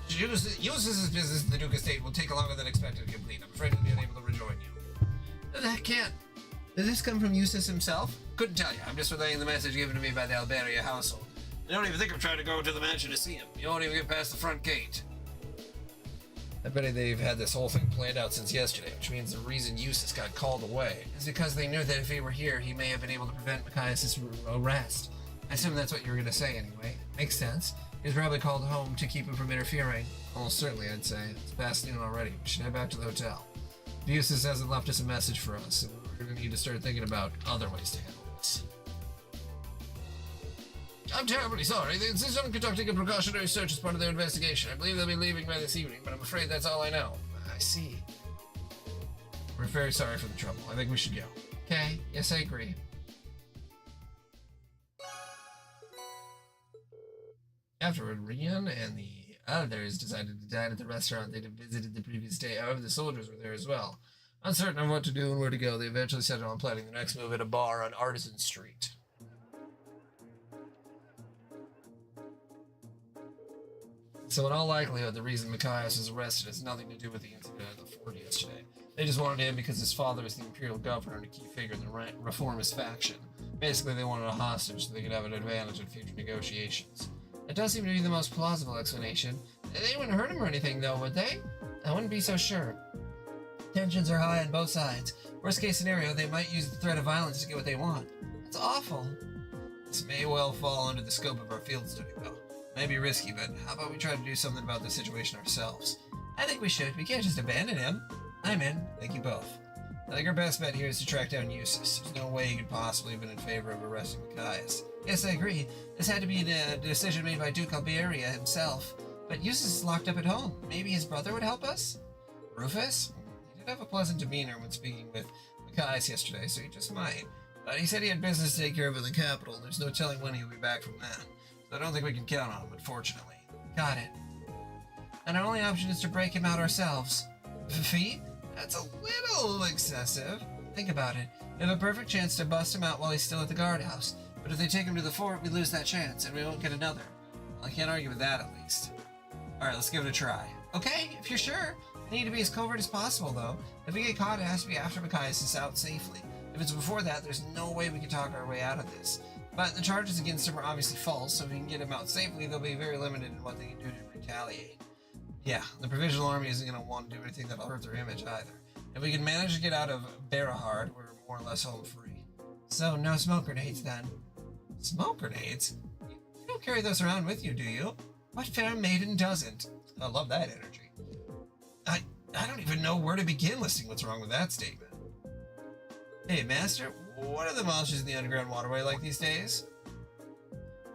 Eustace's business in the Duke Estate will take longer than expected to complete. I'm afraid he'll be unable to rejoin you. That can't. Did this come from Eustace himself? Couldn't tell you. I'm just relaying the message given to me by the Alberia household. I don't even think I'm trying to go to the mansion to see him. You won't even get past the front gate. I bet they've had this whole thing planned out since yesterday, which means the reason Eustace got called away is because they knew that if he were here, he may have been able to prevent Machias' arrest. I assume that's what you were going to say anyway. Makes sense. He was probably called home to keep him from interfering. Almost certainly, I'd say. It's past noon already. We should head back to the hotel. Eustace hasn't left us a message for us, and we're going to need to start thinking about other ways to handle this. I'm terribly sorry. They insist on conducting a precautionary search as part of their investigation. I believe they'll be leaving by this evening, but I'm afraid that's all I know. I see. We're very sorry for the trouble. I think we should go. Okay. Yes, I agree. Afterward, Rian and the others decided to dine at the restaurant they'd visited the previous day. However, the soldiers were there as well. Uncertain of what to do and where to go, they eventually settled on planning their next move at a bar on Artisan Street. So in all likelihood, the reason Machias was arrested has nothing to do with the incident at the fort yesterday. They just wanted him because his father is the Imperial Governor and a key figure in the reformist faction. Basically, they wanted a hostage so they could have an advantage in future negotiations. It does seem to be the most plausible explanation. They wouldn't hurt him or anything, though, would they? I wouldn't be so sure. Tensions are high on both sides. Worst case scenario, they might use the threat of violence to get what they want. That's awful. This may well fall under the scope of our field study, though. May be risky, but how about we try to do something about the situation ourselves? I think we should. We can't just abandon him. I'm in. Thank you both. I think our best bet here is to track down Eustace. There's no way he could possibly have been in favor of arresting Machias. Yes, I agree. This had to be a decision made by Duke Alberia himself. But Eustace is locked up at home. Maybe his brother would help us? Rufus? He did have a pleasant demeanor when speaking with Machias yesterday, so he just might. But he said he had business to take care of in the capital. There's no telling when he'll be back from that. So I don't think we can count on him, unfortunately. Got it. And our only option is to break him out ourselves. Fee? That's a little excessive. Think about it. We have a perfect chance to bust him out while he's still at the guardhouse. But if they take him to the fort, we lose that chance, and we won't get another. Well, I can't argue with that, at least. Alright, let's give it a try. Okay, if you're sure. We need to be as covert as possible, though. If we get caught, it has to be after Machias is out safely. If it's before that, there's no way we can talk our way out of this. But the charges against him are obviously false, so if we can get him out safely, they'll be very limited in what they can do to retaliate. Yeah, the Provisional Army isn't going to want to do anything that'll hurt their image either. If we can manage to get out of Berahard, we're more or less home free. So, no smoke grenades then. Smoke grenades? You don't carry those around with you, do you? What fair maiden doesn't? I love that energy. I don't even know where to begin listing what's wrong with that statement. Hey, Master, what are the monsters in the underground waterway like these days?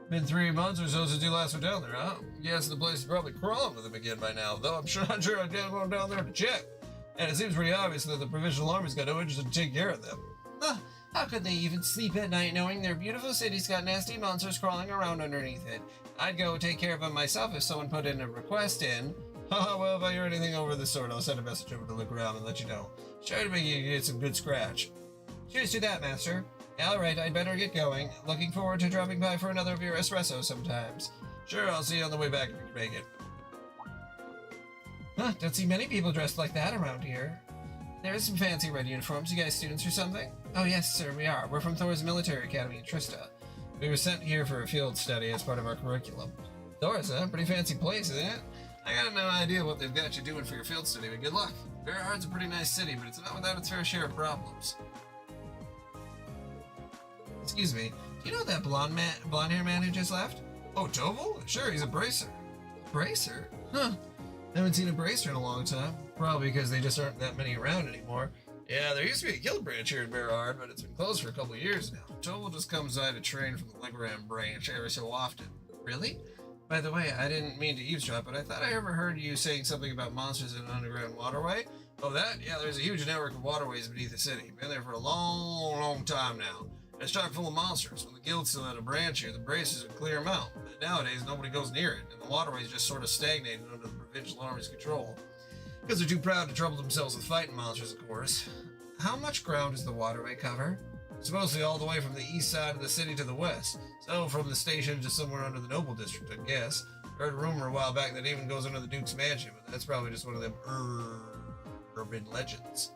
Been 3 months or so since you last went down there, huh? Yes, the place is probably crawling with them again by now, though I'm not sure I'd go down there to check. And it seems pretty obvious that the Provisional Army's got no interest in taking care of them. How could they even sleep at night knowing their beautiful city's got nasty monsters crawling around underneath it? I'd go take care of them myself if someone put in a request in. Well, if I hear anything over the sort, I'll send a message over to look around and let you know. Try to make you get some good scratch. Cheers to that, Master. Alright, I'd better get going. Looking forward to dropping by for another of your espresso sometimes. Sure, I'll see you on the way back if you can make it. Don't see many people dressed like that around here. There's some fancy red uniforms. You guys students or something? Oh yes, sir, we are. We're from Thor's Military Academy in Trista. We were sent here for a field study as part of our curriculum. Thor's, huh? Pretty fancy place, isn't it? I got no idea what they've got you doing for your field study, but good luck. Berahard's a pretty nice city, but it's not without its fair share of problems. Excuse me, do you know that blonde hair man who just left? Oh, Toval? Sure, he's a bracer. Bracer? Huh. Haven't seen a bracer in a long time. Probably because they just aren't that many around anymore. Yeah, there used to be a guild branch here in Berahard, but it's been closed for a couple of years now. Toval just comes by to train from the Legram branch every so often. Really? By the way, I didn't mean to eavesdrop, but I thought I ever heard you saying something about monsters in an underground waterway. Oh, that? Yeah, there's a huge network of waterways beneath the city. Been there for a long, long time now. And it's chock full of monsters. When the guild still had a branch here, the bracers would clear them out. But nowadays, nobody goes near it, and the waterways just sort of stagnated under the provincial army's control. Because they're too proud to trouble themselves with fighting monsters, of course. How much ground does the waterway cover? It's mostly all the way from the east side of the city to the west. So from the station to somewhere under the Noble District, I guess. Heard a rumor a while back that it even goes under the Duke's mansion, but that's probably just one of them urban legends.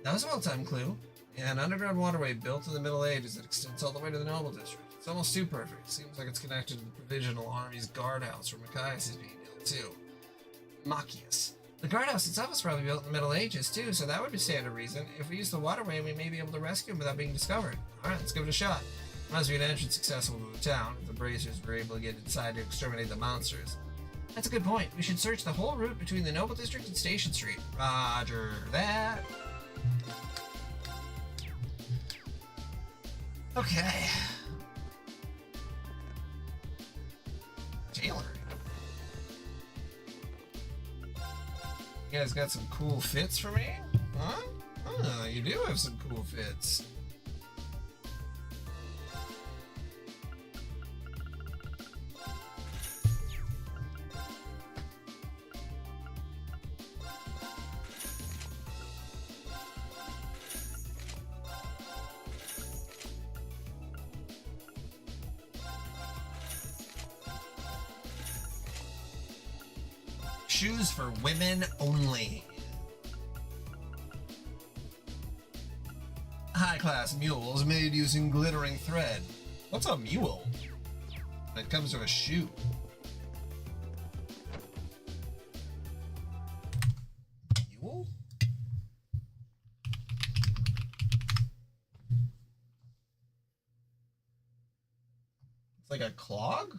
That was a well-timed clue. Yeah, an underground waterway built in the Middle Ages that extends all the way to the Noble District. It's almost too perfect. Seems like it's connected to the Provisional Army's guardhouse where Machias is being built too. Machias. The guardhouse itself was probably built in the Middle Ages too, so that would be stand to reason. If we use the waterway, we may be able to rescue him without being discovered. Alright, let's give it a shot. Must be an entrance accessible to the town, if the bracers were able to get inside to exterminate the monsters. That's a good point. We should search the whole route between the Noble District and Station Street. Roger that. Okay. Taylor. You guys got some cool fits for me? Huh? Oh, you do have some cool fits. Shoes for women only. High-class mules made using glittering thread. What's a mule? When it comes to a shoe. Mule? It's like a clog?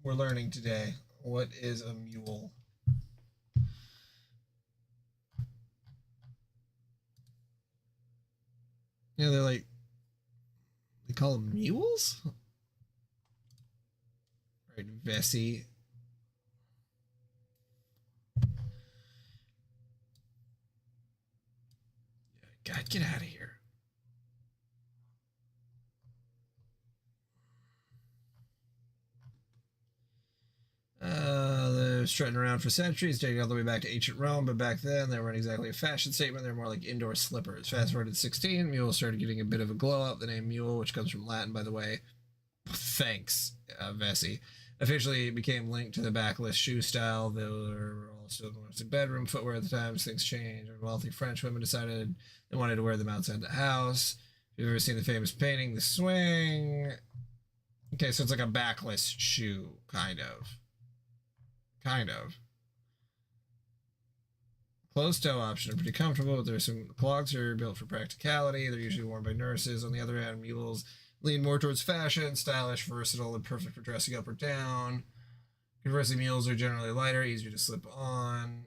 We're learning today. What is a mule? Yeah, they're like, they call them mules? Right, Vessi. God, get out of here. They're strutting around for centuries, dating all the way back to ancient Rome, but back then they weren't exactly a fashion statement, they're more like indoor slippers. Fast forward to 16, mules started getting a bit of a glow up. The name mule, which comes from Latin, by the way, thanks, Vessi, officially became linked to the backless shoe style. They were also in bedroom footwear at the time. Things changed. Wealthy French women decided they wanted to wear them outside the house. If you've ever seen the famous painting, The Swing. Okay, so it's like a backless shoe, kind of. Closed toe option are pretty comfortable, but there's some clogs are built for practicality. They're usually worn by nurses. On the other hand, mules lean more towards fashion, stylish, versatile, and perfect for dressing up or down. Conversely, mules are generally lighter, easier to slip on.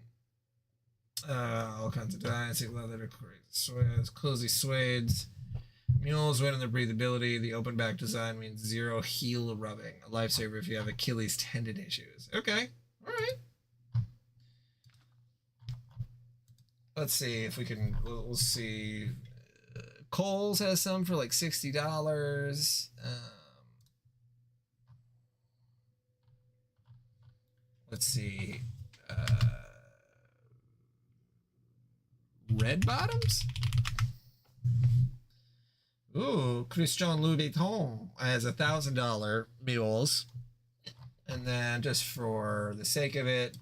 All kinds of dyes, leather, cozy suedes. Mules win in their breathability. The open back design means zero heel rubbing. A lifesaver if you have Achilles tendon issues. Okay. All right. Let's see if we can. We'll see. Kohl's has some for like $60. Let's see. Red bottoms. Ooh, Christian Louboutin has $1,000 mules. And then just for the sake of it,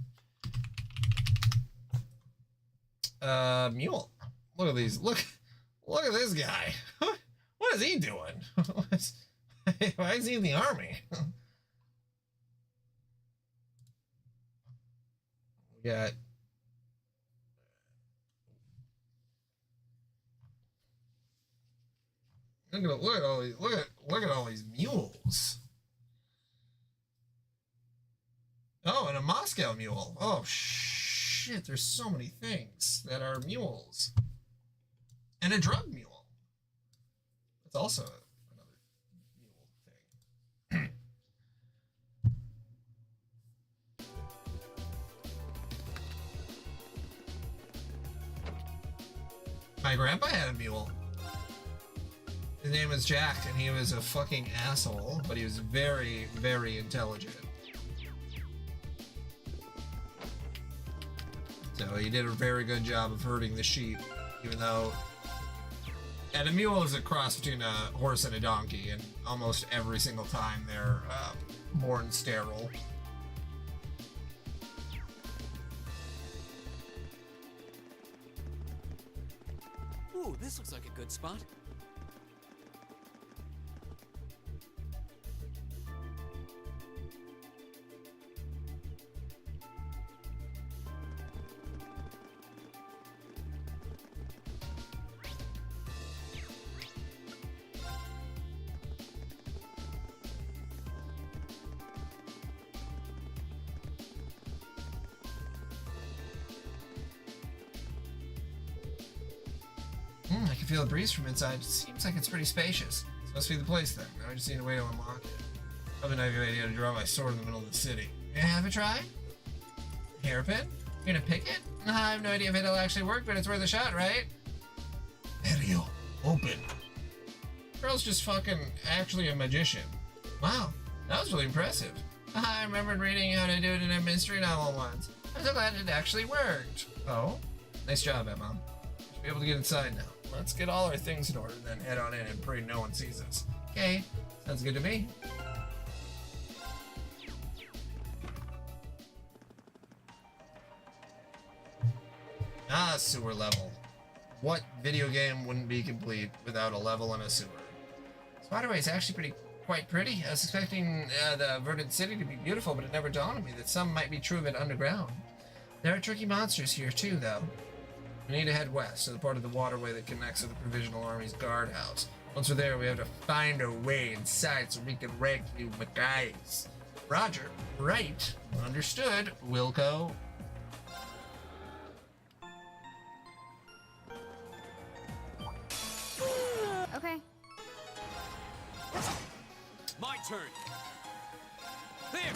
mule. Look at these. Look at this guy. What is he doing? Why is he in the army? We got look at all these mules. Oh, and a Moscow mule. Oh shit, there's so many things that are mules. And a drug mule. That's also another mule thing. My grandpa had a mule. His name was Jack, and he was a fucking asshole, but he was very, very intelligent. So he did a very good job of herding the sheep, even though... And a mule is a cross between a horse and a donkey, and almost every single time they're born sterile. Ooh, this looks like a good spot. I can feel a breeze from inside. It seems like it's pretty spacious. This must be the place then. Now I just need a way to unlock it. Probably not a good idea to draw my sword in the middle of the city. May I have a try? Hairpin? You're gonna pick it? I have no idea if it'll actually work, but it's worth a shot, right? Ariel, open. Girl's just fucking actually a magician. Wow, that was really impressive. I remembered reading how to do it in a mystery novel once. I'm so glad it actually worked. Oh, nice job, Emma. Should be able to get inside now. Let's get all our things in order, then head on in and pray no one sees us. Okay, sounds good to me. Ah, sewer level. What video game wouldn't be complete without a level and a sewer? Spiderway's actually quite pretty. I was expecting the Verdant City to be beautiful, but it never dawned on me that some might be true of it underground. There are tricky monsters here too, though. We need to head west to the part of the waterway that connects to the Provisional Army's guardhouse. Once we're there, we have to find our way inside so we can rescue McGuys. Roger. Right. Understood, Wilco. Okay. My turn. There.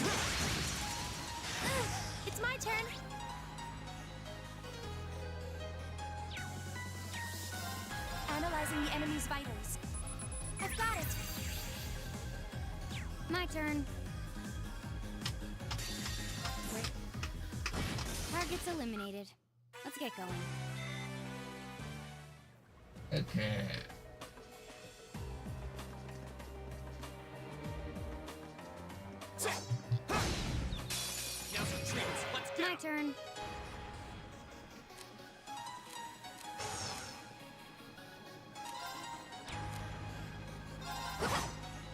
It's my turn. Analyzing the enemy's vitals. I've got it. My turn. Target's eliminated. Let's get going. Okay. My turn.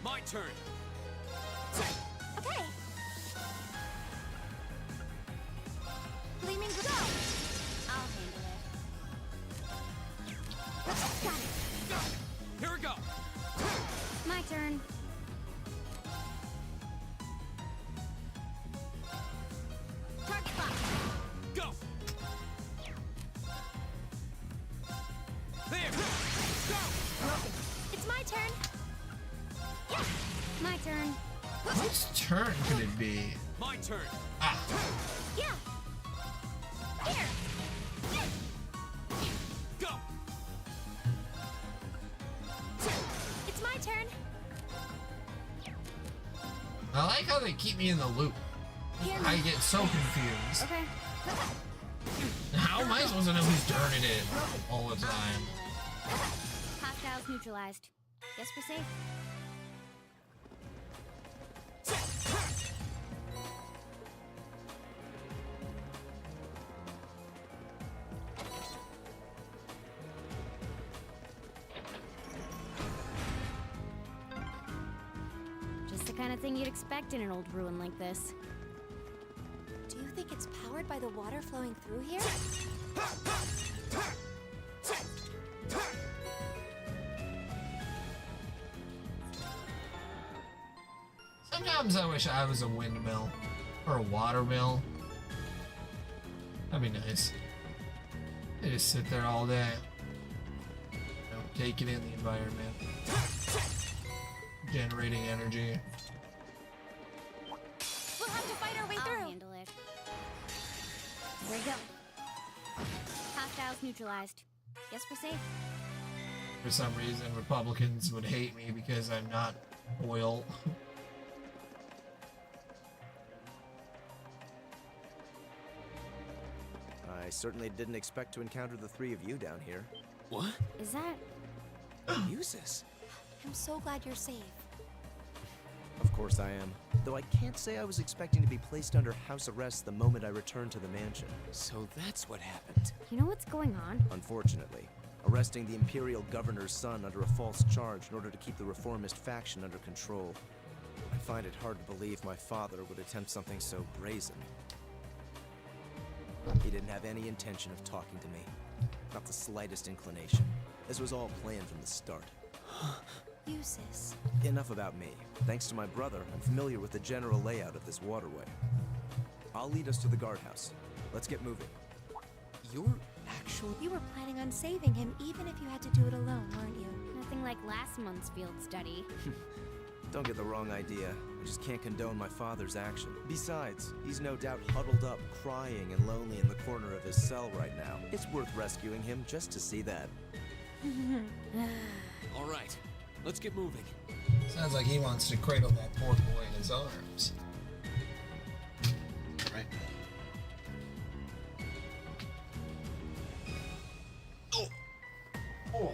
My turn. Okay. Gleaming go. I'll handle it. Got it. Here we go. My turn. Target lock. Go. There. Go. It's my turn. Yeah. My turn. Whose turn could it be? My turn. Ah. Yeah. Here. Go. It's my turn. I like how they keep me in the loop. I get so confused. Okay. How am I supposed to know whose turn it is all the time? Hostiles neutralized. Guess we're safe. Just the kind of thing you'd expect in an old ruin like this. Do you think it's powered by the water flowing through here? Sometimes I wish I was a windmill or a water mill. That'd be nice. They just sit there all day. taking in the environment, generating energy. We'll have to fight our way I'll through. handle it. Here we go. Hostiles neutralized. Guess we're safe. For some reason, Republicans would hate me because I'm not oil. I certainly didn't expect to encounter the three of you down here. What? Is that... Eustace? I'm so glad you're safe. Of course I am. Though I can't say I was expecting to be placed under house arrest the moment I returned to the mansion. So that's what happened. You know what's going on? Unfortunately, arresting the Imperial Governor's son under a false charge in order to keep the reformist faction under control. I find it hard to believe my father would attempt something so brazen. He didn't have any intention of talking to me. Not the slightest inclination. This was all planned from the start. Eustace. Enough about me. Thanks to my brother, I'm familiar with the general layout of this waterway. I'll lead us to the guardhouse. Let's get moving. You're actually... You were planning on saving him even if you had to do it alone, weren't you? Nothing like last month's field study. Don't get the wrong idea. I just can't condone my father's action. Besides, he's no doubt huddled up, crying and lonely in the corner of his cell right now. It's worth rescuing him just to see that. All right, let's get moving. Sounds like he wants to cradle that poor boy in his arms. Right. Oh. Oh.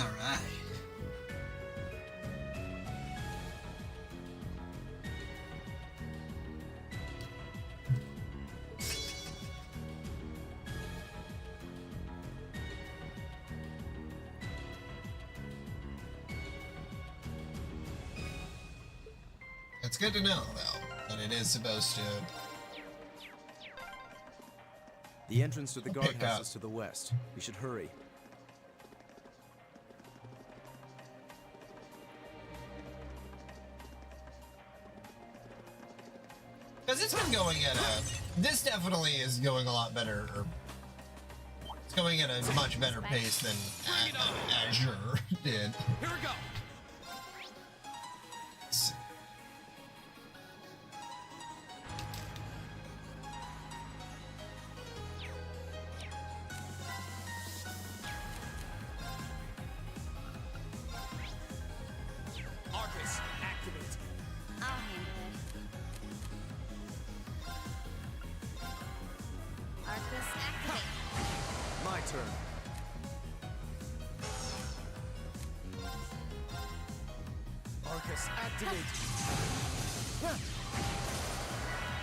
All right. It's good to know, though, that it is supposed to. The entrance to the Pick guardhouse up. is to the west. We should hurry. Because it's been going at a. This definitely is going a lot better. Or it's going at a much better pace than Azure did. Here we go. Arcus, activate. I'll handle it. Arcus, activate. My turn. Arcus, activate.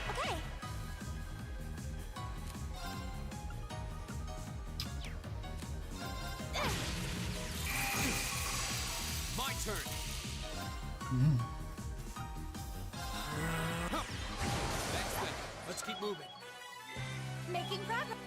Okay. My turn. Thanks, then. Let's keep moving. Making progress.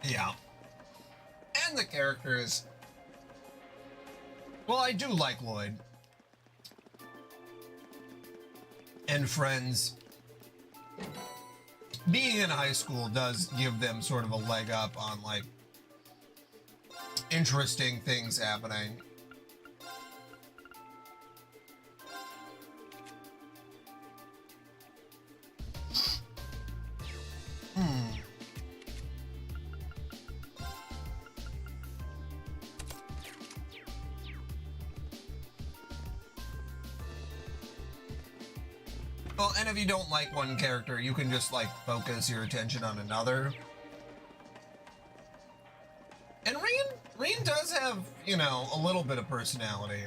Yeah. And the characters. Well, I do like Lloyd. And friends. Being in high school does give them sort of a leg up on, like, interesting things happening. Well, and if you don't like one character, you can just, like, focus your attention on another. And Rean does have, you know, a little bit of personality.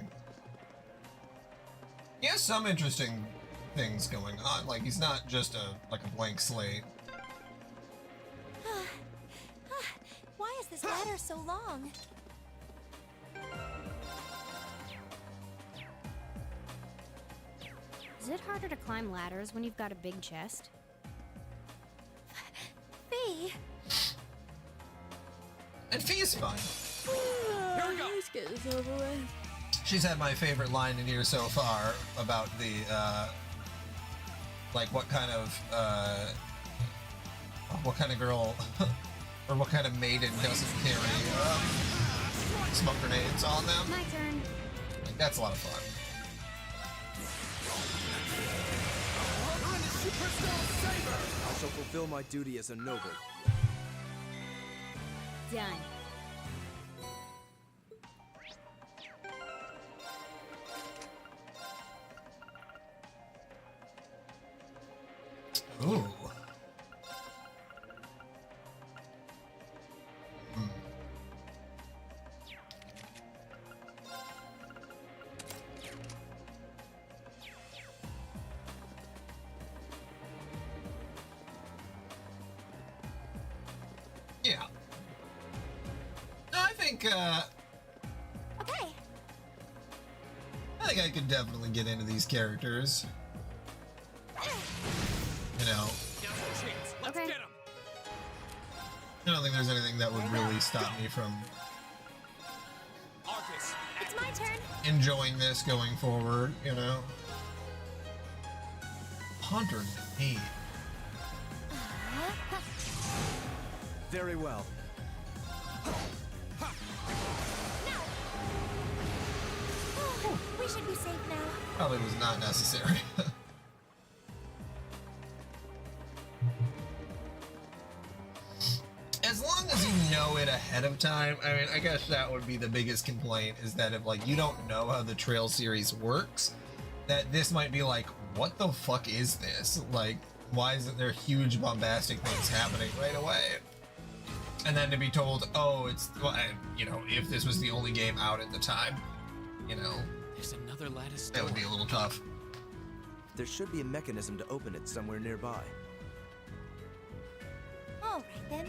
He has some interesting things going on. Like, he's not just a blank slate. Why is this ladder so long? Is it harder to climb ladders when you've got a big chest? Fee. And Fee's fun. Here we go. Let's get this over with. She's had my favorite line in here so far about the, like, what kind of girl, or what kind of maiden doesn't carry, smoke grenades on them. My turn. Like, that's a lot of fun. I shall fulfill my duty as a noble. Done. Ooh. think Okay. I think I could definitely get into these characters. You know, Okay. I don't think there's anything that would really stop me from It's my turn. enjoying this going forward, you know. 108. Very well. We should be safe now. Probably was not necessary. As long as you know it ahead of time, I mean, I guess that would be the biggest complaint, is that if, like, you don't know how the Trail series works, that this might be like, what the fuck is this? Like, why isn't there huge bombastic things happening right away? And then to be told, oh, it's, well, and, you know, if this was the only game out at the time, you know, There's another lattice that would be a little tough. There should be a mechanism to open it somewhere nearby. All right then.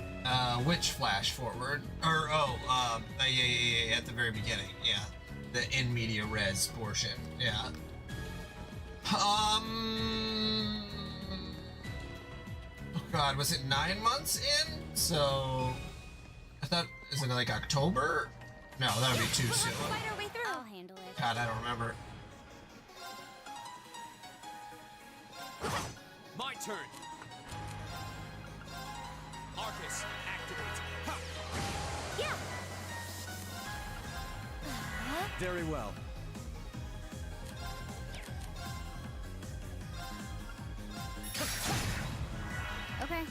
Which flash forward? Or, yeah, at the very beginning, yeah. The in media res portion, yeah. Oh god, was it 9 months in? So, I thought, is it like October? No, that would be too soon. I'll handle it. God, I don't remember. My turn. Arcus, activate. Ha! Yeah. Very well. Okay.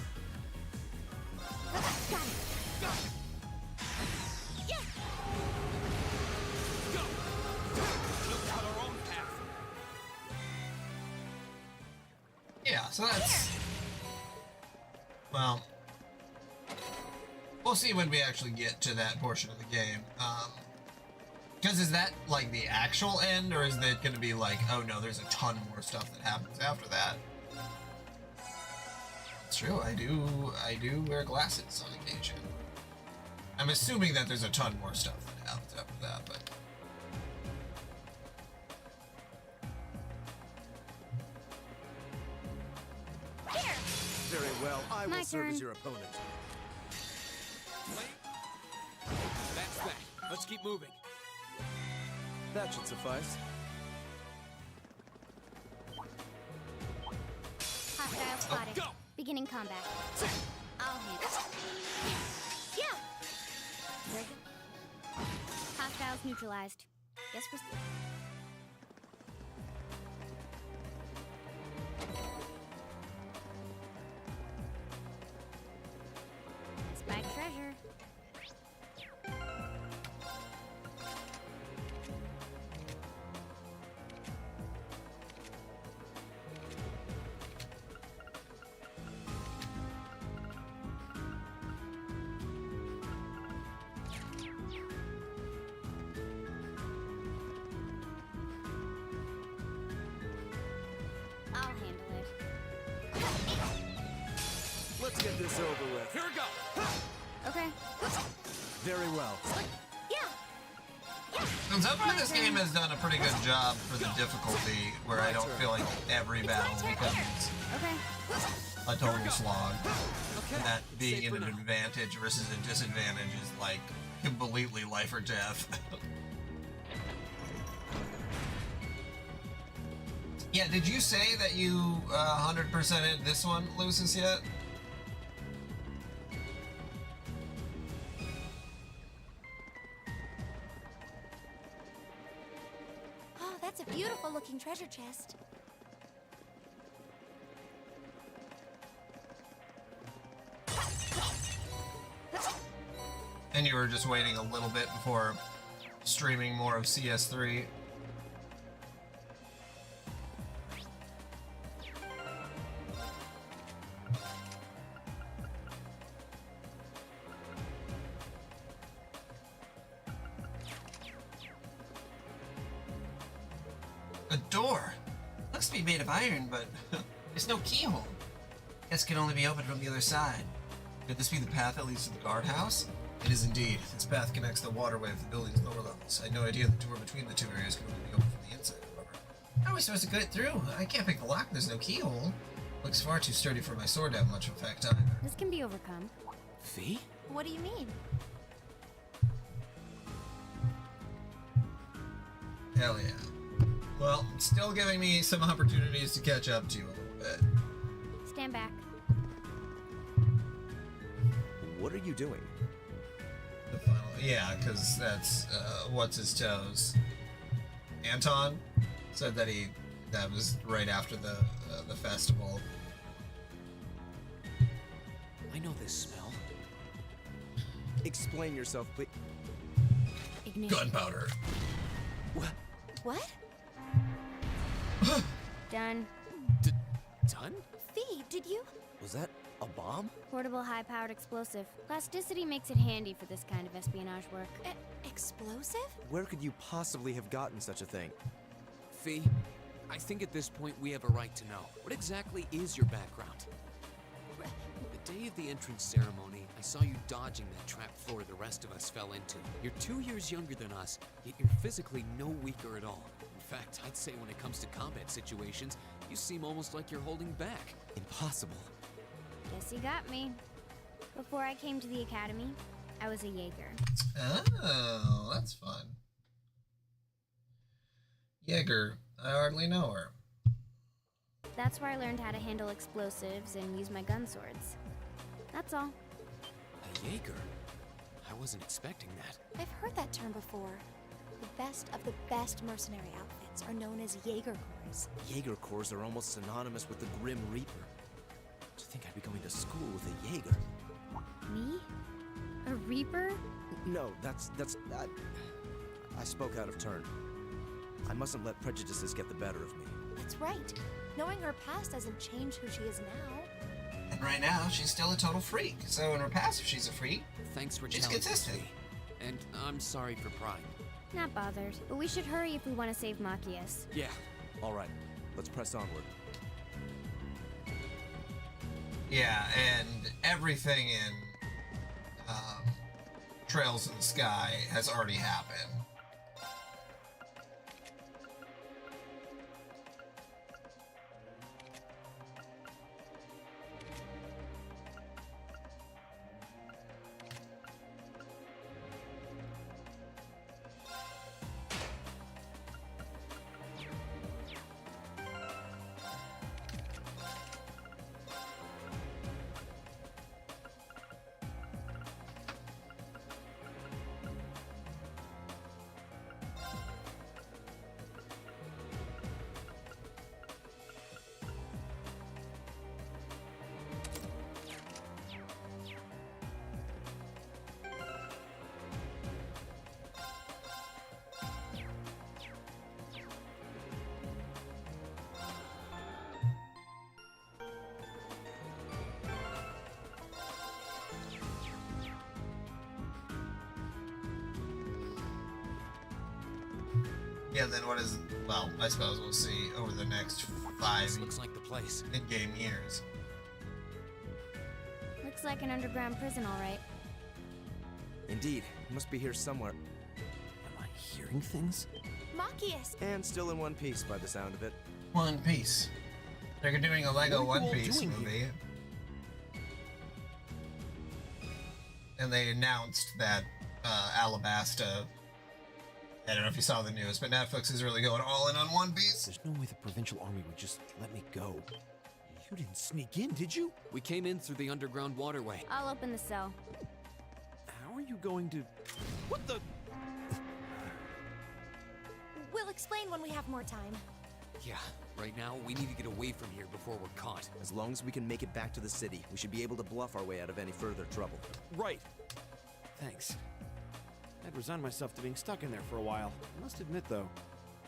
Got it. Yeah. Go. Look out our own path. Yeah, so that's... Well... We'll see when we actually get to that portion of the game. Because is that, like, the actual end, or is that going to be like, oh no, there's a ton more stuff that happens after that? It's true, I do wear glasses on occasion. I'm assuming that there's a ton more stuff that happens after that, but... Very well. I My will serve turn. as your opponent. That's that. Let's keep moving. That should suffice. Hostile spotted. Go. Beginning combat. I'll handle it. Yeah. Very good. Hostiles neutralized. Guess we're... Spike treasure. I'll handle it. Let's get this over with. Here we go. Okay. Very well. And so far, this game has done a pretty good job for the difficulty, where I don't feel like every battle becomes Okay. a total slog. And that being in an advantage versus a disadvantage is like completely life or death. Yeah, did you say that you 100%ed this one, Lucis, yet? Oh, that's a beautiful looking treasure chest. And you were just waiting a little bit before streaming more of CS3. A door. Looks to be made of iron, but there's no keyhole. Guess it can only be opened from the other side. Could this be the path that leads to the guardhouse? It is indeed. This path connects the waterway with the building's lower levels. I had no idea the door between the two areas could only be opened from the inside, however. How are we supposed to get through? I can't pick the lock, there's no keyhole. Looks far too sturdy for my sword to have much effect either. This can be overcome. Fee? What do you mean? Hell yeah. Well, it's still giving me some opportunities to catch up to you a little bit. Stand back. What are you doing? The final, yeah, because that's what's his toes. Anton said that that was right after the festival. I know this smell. Explain yourself, please. Ignition. Gunpowder. What? Done. Done? Fee, did you? Was that a bomb? Portable high-powered explosive. Plasticity makes it handy for this kind of espionage work. Explosive? Where could you possibly have gotten such a thing? Fee, I think at this point we have a right to know. What exactly is your background? The day of the entrance ceremony, I saw you dodging that trap floor the rest of us fell into. You're 2 years younger than us, yet you're physically no weaker at all. In fact, I'd say when it comes to combat situations, you seem almost like you're holding back. Impossible. Guess you got me. Before I came to the academy, I was a Jaeger. Oh, that's fun. Jaeger, I hardly know her. That's where I learned how to handle explosives and use my gun swords. That's all. A Jaeger? I wasn't expecting that. I've heard that term before. The best of the best mercenary outfits are known as Jaeger Corps. Jaeger Corps are almost synonymous with the Grim Reaper. To think I'd be going to school with a Jaeger. Me? A Reaper? No, I spoke out of turn. I mustn't let prejudices get the better of me. That's right. Knowing her past doesn't change who she is now. And right now, she's still a total freak. So in her past, if she's a freak, thanks for she's challenging consistent. me. And I'm sorry for prying. Not bothered. But we should hurry if we want to save Machias. Yeah. All right, let's press onward. Yeah, and everything in Trails in the Sky has already happened. Yeah, then what is... Well, I suppose we'll see over the next 5 This looks like the place. in-game years. Looks like an underground prison, all right. Indeed, it must be here somewhere. Am I hearing things? Machias! And still in one piece by the sound of it. One Piece. They're doing a Lego What are you One all Piece doing movie. And they announced that Alabasta... I don't know if you saw the news, but Netflix is really going all in on One Piece. There's no way the Provincial Army would just let me go. You didn't sneak in, did you? We came in through the underground waterway. I'll open the cell. How are you going to... What the... We'll explain when we have more time. Yeah, right now we need to get away from here before we're caught. As long as we can make it back to the city, we should be able to bluff our way out of any further trouble. Right. Thanks. I'd resigned myself to being stuck in there for a while. I must admit, though,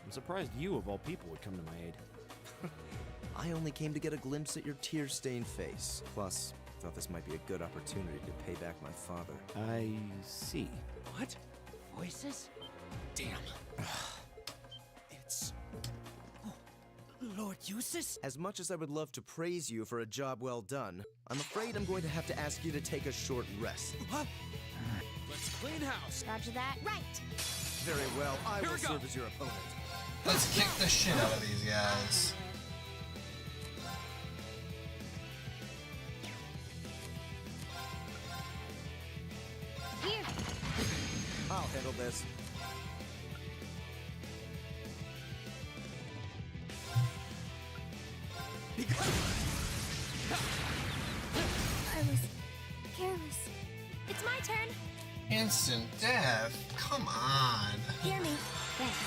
I'm surprised you, of all people, would come to my aid. I only came to get a glimpse at your tear-stained face. Plus, thought this might be a good opportunity to pay back my father. I see. What? Voices? Damn. It's... Lord Eustace? As much as I would love to praise you for a job well done, I'm afraid I'm going to have to ask you to take a short rest. What? Clean house. Roger that. Right. Very well, I Here will we go. serve as your opponent. Let's kick the shit out of these guys. Here. I'll handle this. I was careless. It's my turn. Instant death? Come on. Hear me. Thanks.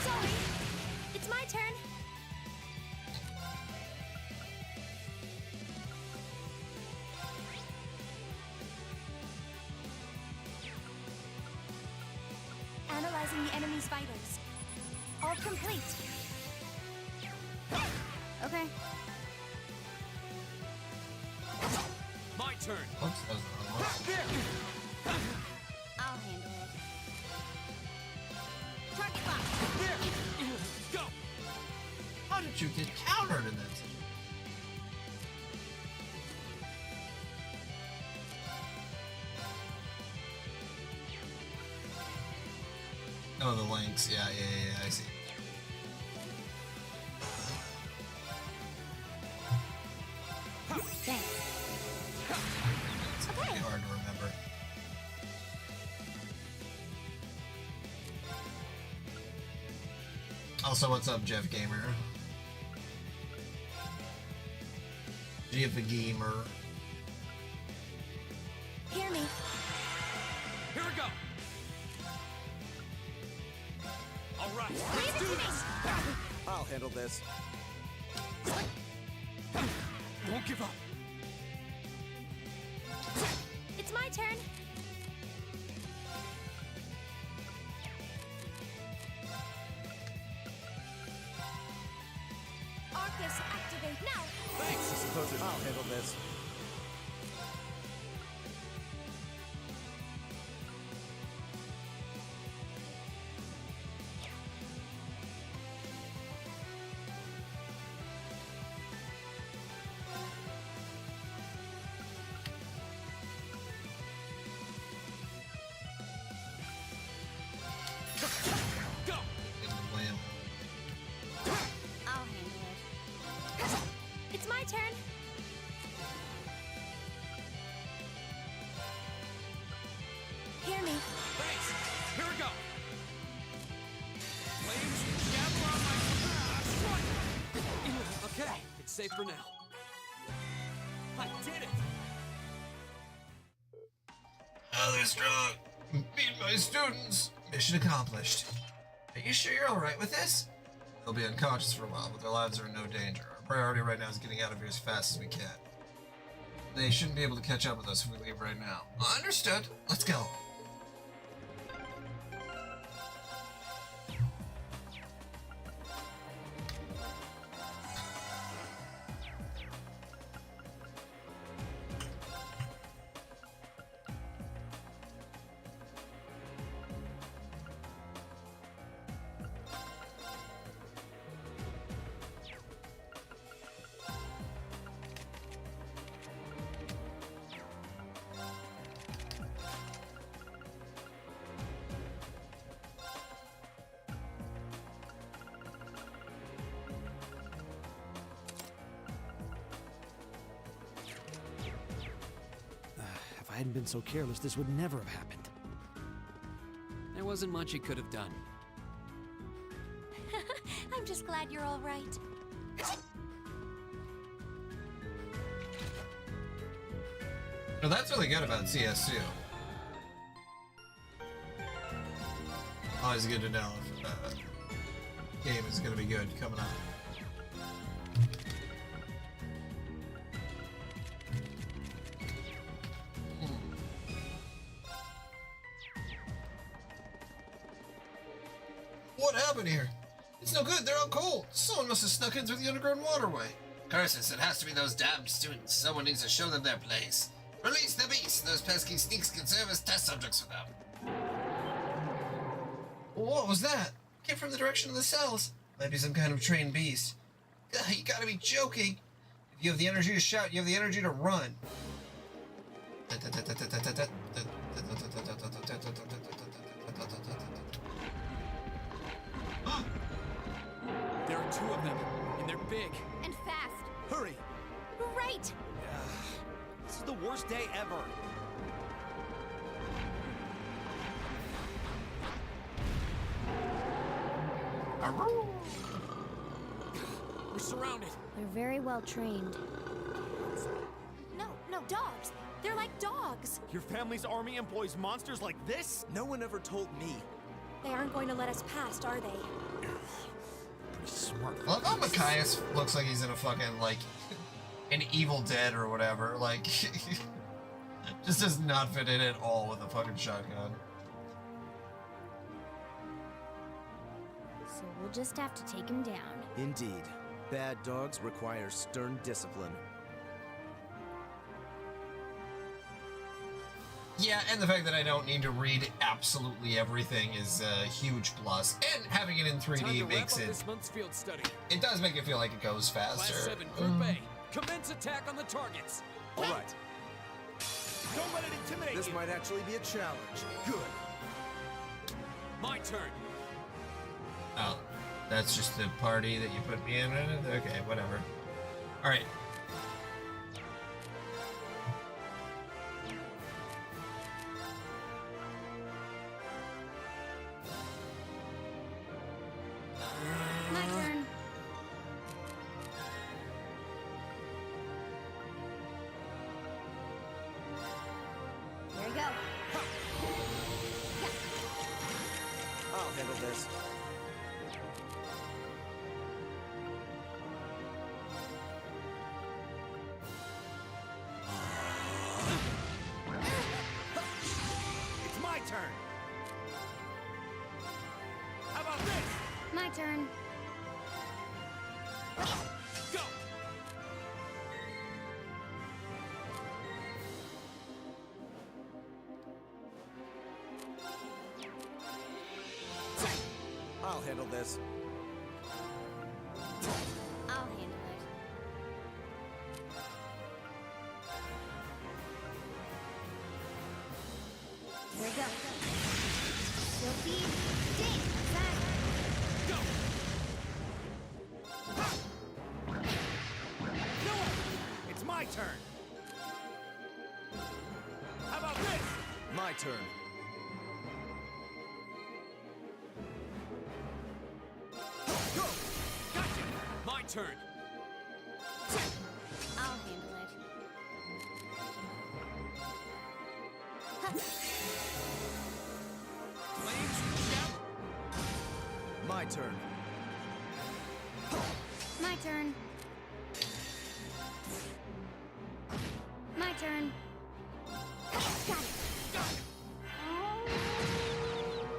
Sorry. It's my turn. Analyzing the enemy's vitals. All complete. Okay. My turn. Oops, that was the wrong one. I'll handle it. Target lock. Go. How did you get countered in this? Oh, the links. Yeah, I see. Thanks. It's pretty hard to remember. Also, what's up, Jeff Gamer? Jeff Gamer. Hear me. Here we go. All right. Leave Let's it do to me. this. I'll handle this. Won't give up. It's my turn. Arcus, activate now. Thanks. I suppose I'll handle this. Go. Wham. I'll handle it. It's my turn. Hear me. Thanks. Here we go. Flames, gather on my strike. Okay, it's safe for now. I did it. Oh, they're strong. Beat my students. Mission accomplished. Are you sure you're alright with this? They'll be unconscious for a while, but their lives are in no danger. Our priority right now is getting out of here as fast as we can. They shouldn't be able to catch up with us if we leave right now. Understood. Let's go. If I hadn't been so careless, this would never have happened. There wasn't much he could have done. I'm just glad you're all right. No, that's really good about CS2. Always good to know if game is going to be good coming up. What happened here? It's no good, they're out cold. Someone must have snuck in through the underground waterway. Curses, it has to be those damned students. Someone needs to show them their place. Release the beast! Those pesky sneaks can serve as test subjects for them. What was that? Came from the direction of the cells. Might be some kind of trained beast. You gotta be joking. You have the energy to shout. You have the energy to run. There are 2 of them, and they're big. And fast. Hurry! Right! This is the worst day ever. We're surrounded. They're very well trained. No, dogs. They're like dogs. Your family's army employs monsters like this? No one ever told me. They aren't going to let us past, are they? Pretty smart. I love how Machias looks like he's in a fucking, like, an Evil Dead or whatever. Like, just does not fit in at all with a fucking shotgun. So we'll just have to take him down. Indeed. Bad dogs require stern discipline. Yeah, and the fact that I don't need to read absolutely everything is a huge plus. And having it in 3D makes it... This month's field study. It does make it feel like it goes faster. Class 7, Group A. Commence attack on the targets. All right. Don't let it intimidate This you. might actually be a challenge. Good. My turn. Oh, that's just the party that you put me in? Okay, whatever. Alright. My turn. There you go. I'll handle this. It's my turn. How about this? My turn. Go! I'll handle this. I'll handle it. Here we go. Sophie, ding, back. Go! No! It's my turn. How about this? My turn. Go! Gotcha! My turn. I'll handle it. Flames shout. My turn. My turn. My turn. Got it.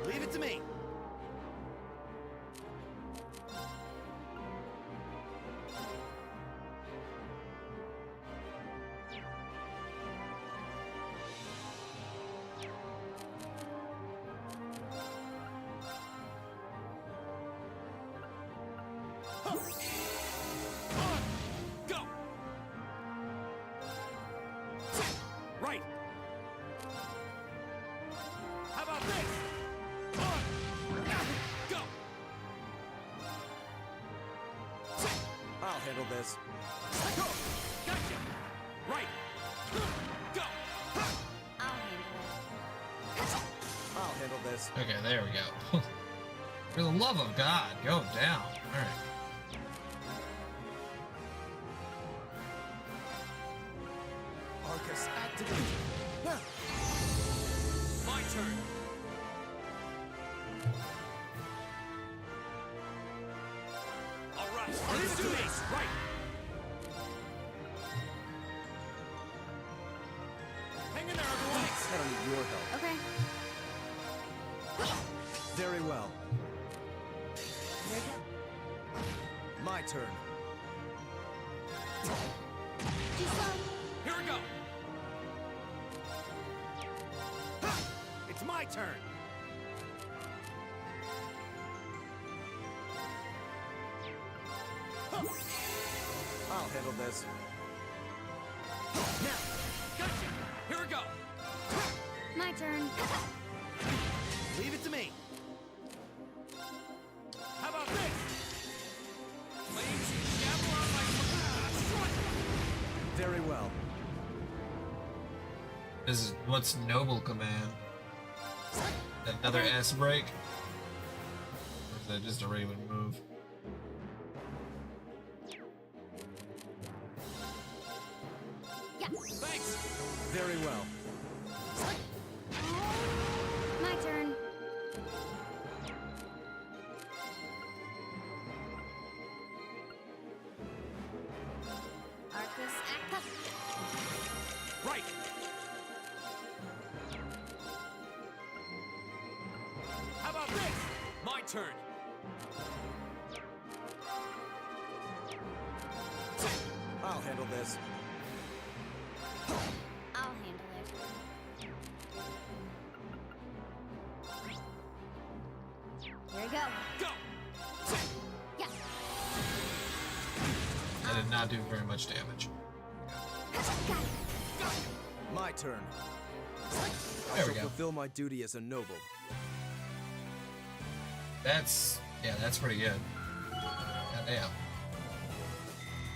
Leave it to me. Go. Right. How about this? Go. I'll handle this. Go. Gotcha. Right. Go. I'll handle it. I'll handle this. Okay, there we go. For the love of God, go down. Alright. Arcus, activate. My turn. All right. Let's do this. Right. Hang in there, everyone. I don't need your help. Okay. Very well. Here we go. My turn. Too slow. Here we go. It's my turn. I'll handle handle this. Now, gotcha! Here we go! My turn. Leave it to me. How about this? Flames dabble on my Very well. What's Noble Command? Another S break? Or is that just a regular move? Thanks! Very well. My turn. Arcus Aqua. Right! How about this? My turn! I'll handle this. I'll handle it. Here we go. Go! Yeah. That did not do very much damage. My turn. I There shall we go. fulfill my duty as a noble. That's pretty good. Goddamn.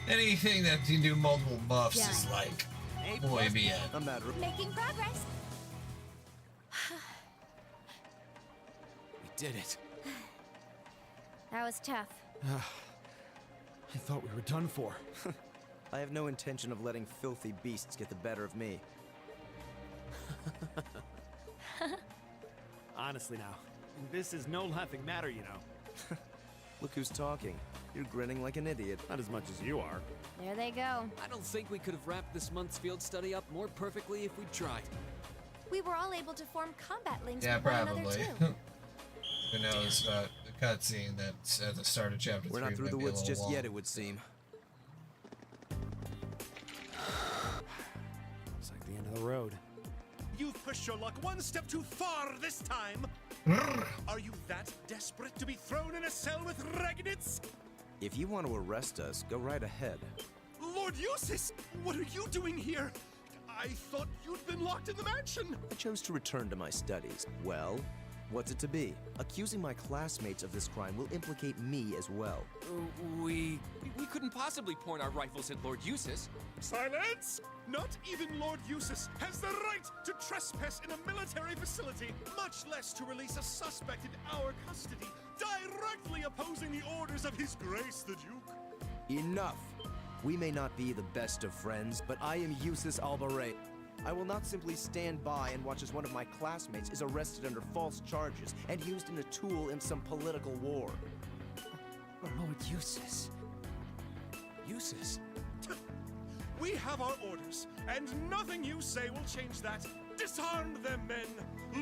Anything that can do multiple buffs is like, boy, be it. A matter of Making progress. We did it. That was tough. I thought we were done for. I have no intention of letting filthy beasts get the better of me. Honestly now, this is no laughing matter, you know. Look who's talking. You're grinning like an idiot. Not as much as you are. There they go. I don't think we could have wrapped this month's field study up more perfectly if we'd tried. We were all able to form combat links Yeah, with one another probably. too. Who knows about the cutscene that's at the start of chapter 3? We're not through might the be a woods little just long. yet, it would seem. It's like the end of the road. You've pushed your luck one step too far this time. Are you that desperate to be thrown in a cell with Ragnitz? If you want to arrest us, go right ahead. Lord Eustace, what are you doing here? I thought you'd been locked in the mansion. I chose to return to my studies. Well, what's it to be? Accusing my classmates of this crime will implicate me as well. We couldn't possibly point our rifles at Lord Eustace. Silence! Not even Lord Eustace has the right to trespass in a military facility, much less to release a suspect in our custody, directly opposing the orders of His Grace the Duke. Enough! We may not be the best of friends, but I am Eustace Albaret. I will not simply stand by and watch as one of my classmates is arrested under false charges and used in a tool in some political war. Lord Eustace. Eustace? We have our orders, and nothing you say will change that. Disarm them, men,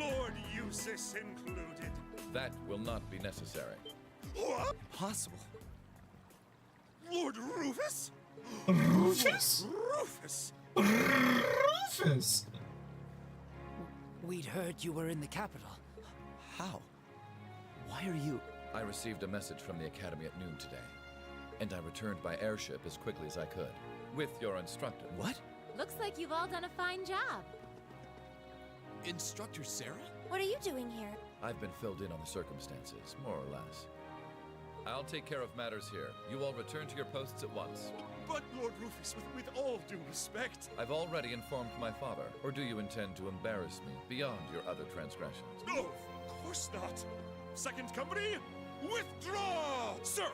Lord Eustace included. That will not be necessary. What? Possible. Lord Rufus? Rufus? Rufus? Rufus? We'd heard you were in the capital. How? Why are you... I received a message from the Academy at noon today, and I returned by airship as quickly as I could, with your instructor. What? Looks like you've all done a fine job. Instructor Sarah? What are you doing here? I've been filled in on the circumstances, more or less. I'll take care of matters here. You all return to your posts at once. But, Lord Rufus, with all due respect... I've already informed my father, or do you intend to embarrass me beyond your other transgressions? No, of course not. Second company, withdraw! Sir!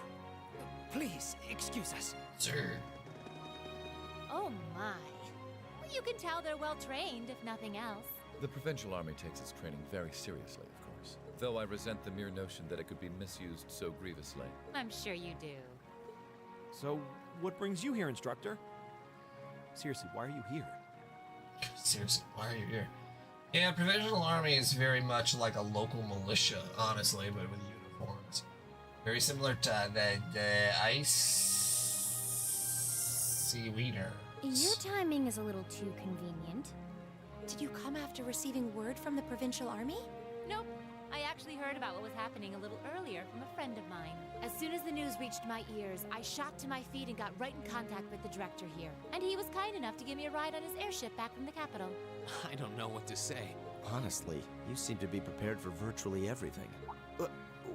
Please, excuse us. Sir. Oh my. Well, you can tell they're well trained, if nothing else. The Provincial Army takes its training very seriously, of course. Though I resent the mere notion that it could be misused so grievously. I'm sure you do. So, what brings you here, instructor? Seriously, why are you here? Seriously, why are you here? Yeah, Provincial Army is very much like a local militia, honestly, but with uniforms. Very similar to the Icy Wiener. Your timing is a little too convenient. Did you come after receiving word from the Provincial Army? Nope. I actually heard heard about what was happening a little earlier from a friend of mine. As soon as the news reached my ears, I shot to my feet and got right in contact with the director here. And he was kind enough to give me a ride on his airship back from the capital. I don't know what to say. Honestly, you seem to be prepared for virtually everything.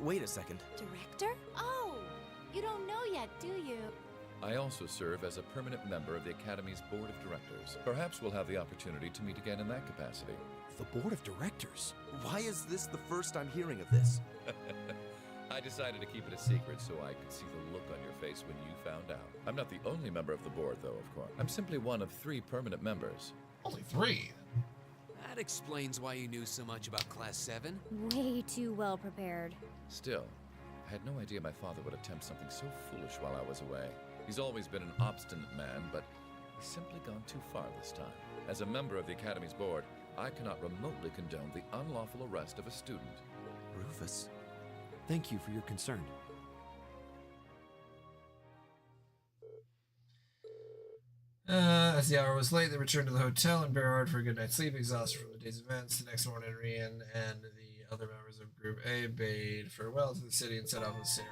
Wait a second. Director? Oh, you don't know yet, do you? I also serve as a permanent member of the Academy's Board of Directors. Perhaps we'll have the opportunity to meet again in that capacity. The Board of Directors? Why is this the first I'm hearing of this? I decided to keep it a secret so I could see the look on your face when you found out. I'm not the only member of the board, though, of course. I'm simply one of 3 permanent members. Only 3? That explains why you knew so much about Class 7. Way too well prepared. Still, I had no idea my father would attempt something so foolish while I was away. He's always been an obstinate man, but he's simply gone too far this time. As a member of the Academy's board, I cannot remotely condone the unlawful arrest of a student. Rufus, thank you for your concern. As the hour was late, they returned to the hotel in Berard for a good night's sleep, exhausted from the day's events. The next morning, Rian and the other members of Group A bade farewell to the city and set off with Sarah.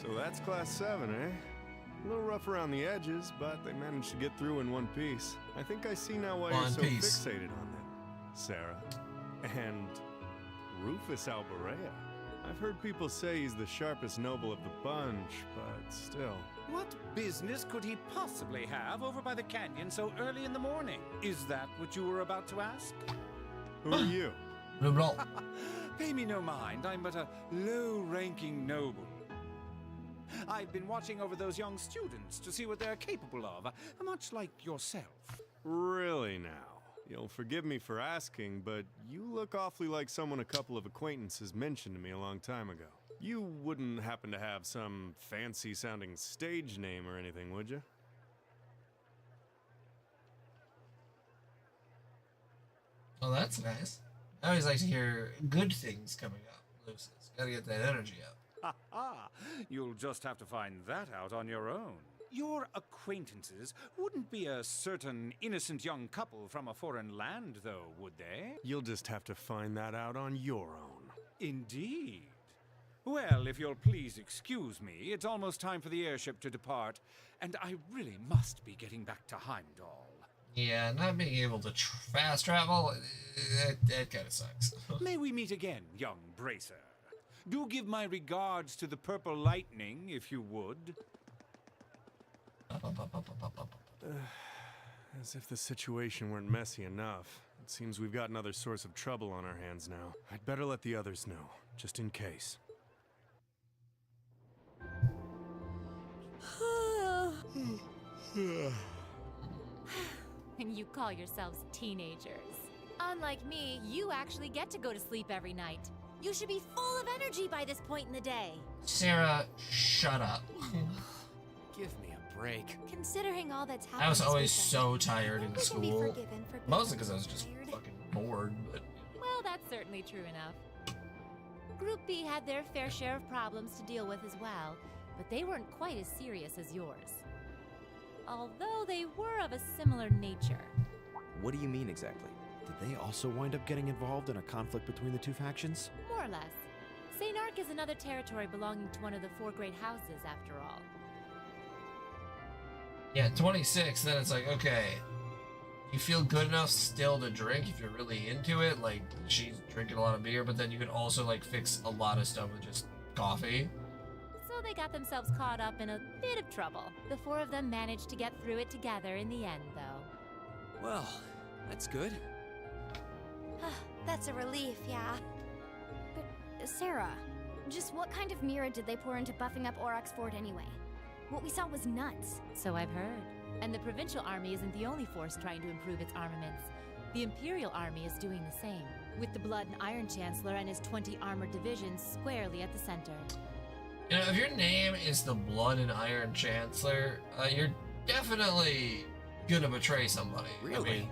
So that's Class 7, eh? A little rough around the edges, but they managed to get through in one piece. I think I see now why you're so fixated on them, Sarah. And Rufus Alborea. I've heard people say he's the sharpest noble of the bunch, but still. What business could he possibly have over by the canyon so early in the morning? Is that what you were about to ask? Who are you? Pay me no mind, I'm but a low-ranking noble. I've been watching over those young students to see what they're capable of, much like yourself. Really now? You'll forgive me for asking, but you look awfully like someone a couple of acquaintances mentioned to me a long time ago. You wouldn't happen to have some fancy-sounding stage name or anything, would you? Well, that's nice. I always like to hear good things coming up, Lucius. Gotta get that energy up. Ha ha! You'll just have to find that out on your own. Your acquaintances wouldn't be a certain innocent young couple from a foreign land, though, would they? You'll just have to find that out on your own. Indeed. Well, if you'll please excuse me, it's almost time for the airship to depart, and I really must be getting back to Heimdall. Yeah, not being able to fast travel, that kind of sucks. May we meet again, young bracer. Do give my regards to the Purple Lightning, if you would. As if the situation weren't messy enough. It seems we've got another source of trouble on our hands now. I'd better let the others know, just in case. And you call yourselves teenagers. Unlike me, you actually get to go to sleep every night. You should be full of energy by this point in the day. Sarah, shut up. Give me a break. Considering all that's happened, I was this always weekend, so tired I in think I can be school. forgiven for being Mostly because I was just tired. fucking bored, but... Well, that's certainly true enough. Group B had their fair share of problems to deal with as well, but they weren't quite as serious as yours. Although they were of a similar nature. What do you mean exactly? Did they also wind up getting involved in a conflict between the two factions? More or less. St. Ark is another territory belonging to one of the 4 great houses, after all. Yeah, 26, then it's like, okay, you feel good enough still to drink if you're really into it, like, she's drinking a lot of beer, but then you can also, like, fix a lot of stuff with just coffee. So they got themselves caught up in a bit of trouble. The 4 of them managed to get through it together in the end, though. Well, that's good. That's a relief, yeah. But, Sarah, just what kind of mirror did they pour into buffing up Aurochs Fort anyway? What we saw was nuts. So I've heard. And the Provincial Army isn't the only force trying to improve its armaments. The Imperial Army is doing the same, with the Blood and Iron Chancellor and his 20 armored divisions squarely at the center. You know, if your name is the Blood and Iron Chancellor, you're definitely gonna betray somebody. Really?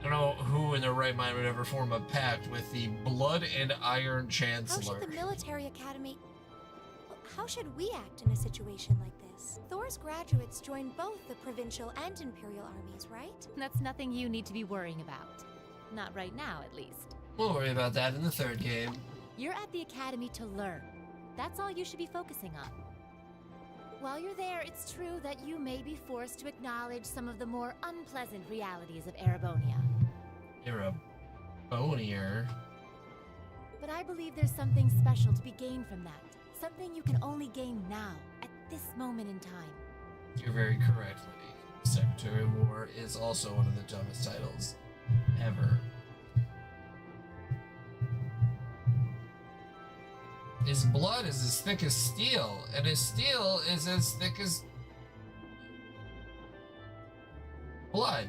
I don't know who in their right mind would ever form a pact with the Blood and Iron How Chancellor. should the military academy... How should we act in a situation like this? Thor's graduates join both the provincial and imperial armies, right? That's nothing you need to be worrying about. Not right now, at least. We'll worry about that in the third game. You're at the academy to learn. That's all you should be focusing on. While you're there, it's true that you may be forced to acknowledge some of the more unpleasant realities of Erebonia. Erebonia? But I believe there's something special to be gained from that. Something you can only gain now, at this moment in time. You're very correct, Liddy. Secretary of War is also one of the dumbest titles ever. His blood is as thick as steel, and his steel is as thick as blood.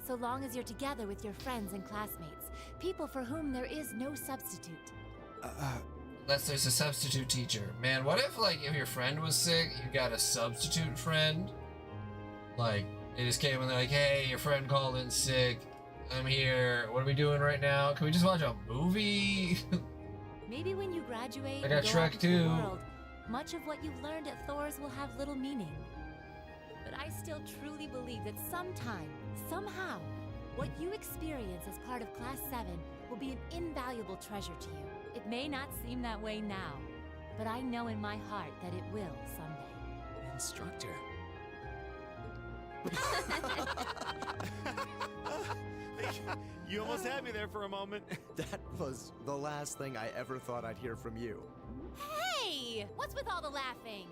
So long as you're together with your friends and classmates, people for whom there is no substitute. Unless there's a substitute teacher. Man, what if, like, if your friend was sick, you got a substitute friend? Like, they just came and they're like, hey, your friend called in sick. I'm here. What are we doing right now? Can we just watch a movie? Maybe when you graduate I got and go Shrek out into the 2. world, much of what you've learned at Thor's will have little meaning. But I still truly believe that sometime, somehow, what you experience as part of Class 7 will be an invaluable treasure to you. It may not seem that way now, but I know in my heart that it will someday. Instructor. You almost had me there for a moment. That was the last thing I ever thought I'd hear from you. Hey! What's with all the laughing?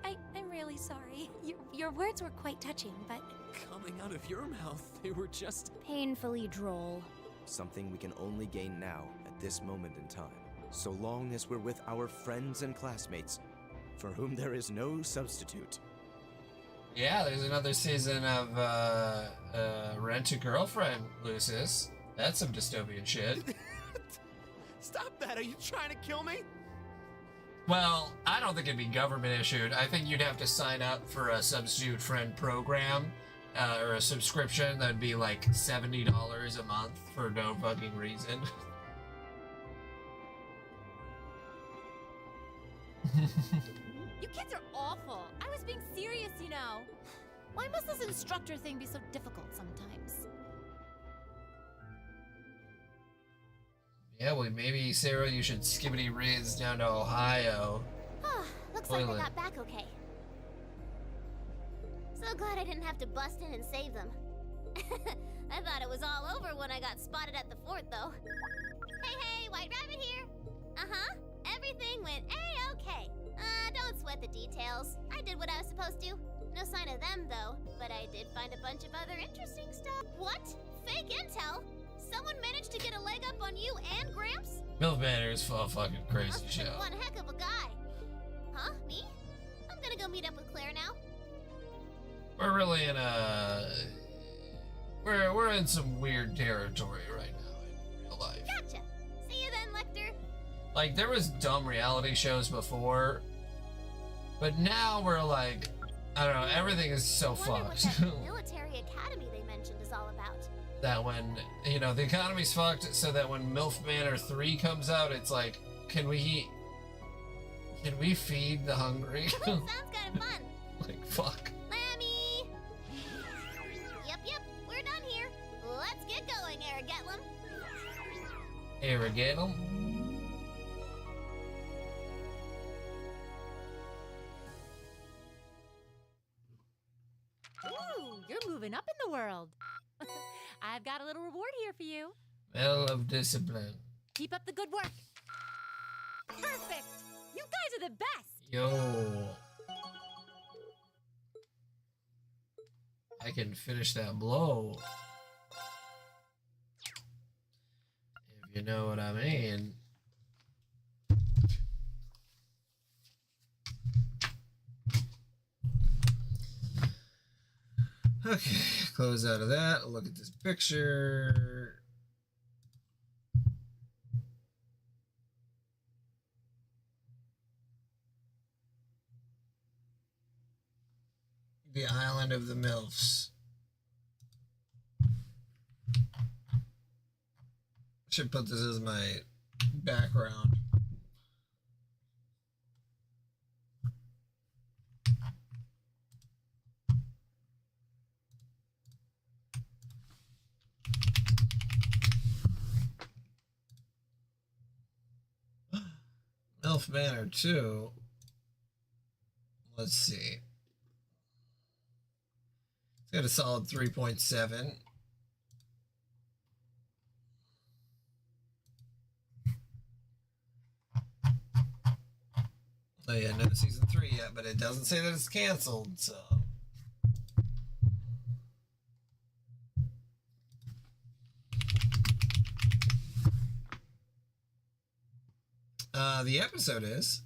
I'm really sorry. Your words were quite touching, but... Coming out of your mouth, they were just... Painfully droll. Something we can only gain now, at this moment in time. So long as we're with our friends and classmates, for whom there is no substitute. Yeah, there's another season of Rent a Girlfriend, Lucius. That's some dystopian shit. Stop that! Are you trying to kill me? Well, I don't think it'd be government issued. I think you'd have to sign up for a substitute friend program or a subscription that'd be like $70 a month for no fucking reason. You kids are awful. I was being serious, you know. Why must this instructor thing be so difficult sometimes? Yeah, well, maybe, Sarah, you should skibbity riz down to Ohio. Looks like I Toilet. got back okay. So glad I didn't have to bust in and save them. I thought it was all over when I got spotted at the fort, though. Hey, White Rabbit here. Uh-huh. Everything went A-okay. Don't sweat the details. I did what I was supposed to. No sign of them, though. But I did find a bunch of other interesting stuff. What? Fake intel? Someone managed to get a leg up on you and Gramps? Milf Manor is full of fucking crazy Must've shit. been one heck of a guy. Huh? Me? I'm gonna go meet up with Claire now. We're really in a... We're in some weird territory right now in real life. Gotcha. See you then, Lecter. Like, there was dumb reality shows before, but now we're like, I don't know, everything is so fucked. That military academy they mentioned is all about. That when, you know, the economy's fucked, so that when MILF Manor 3 comes out, it's like, can we feed the hungry? Sounds kind of fun. Like, fuck. Lammy! Yep, we're done here. Let's get going, Aragetlum. Arigato. Ooh, you're moving up in the world. I've got a little reward here for you. Medal of Discipline. Keep up the good work. Perfect. You guys are the best. Yo. I can finish that blow. If you know what I mean. Okay, close out of that. Look at this picture. The Island of the MILFs. Should put this as my background. Elf Manor 2. Let's see. It's got a solid 3.7. Oh yeah, no season 3 yet, but it doesn't say that it's canceled, so. The episode is.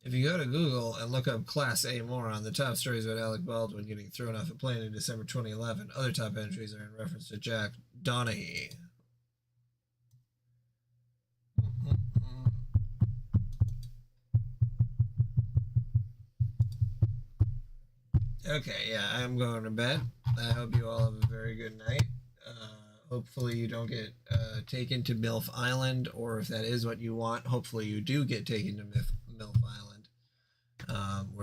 If you go to Google and look up Class A Moron, the top story is about Alec Baldwin getting thrown off a plane in December 2011. Other top entries are in reference to Jack Donaghy. Okay, yeah, I'm going to bed. I hope you all have a very good night. Hopefully you don't get taken to MILF Island, or if that is what you want, hopefully you do get taken to MILF Island. Where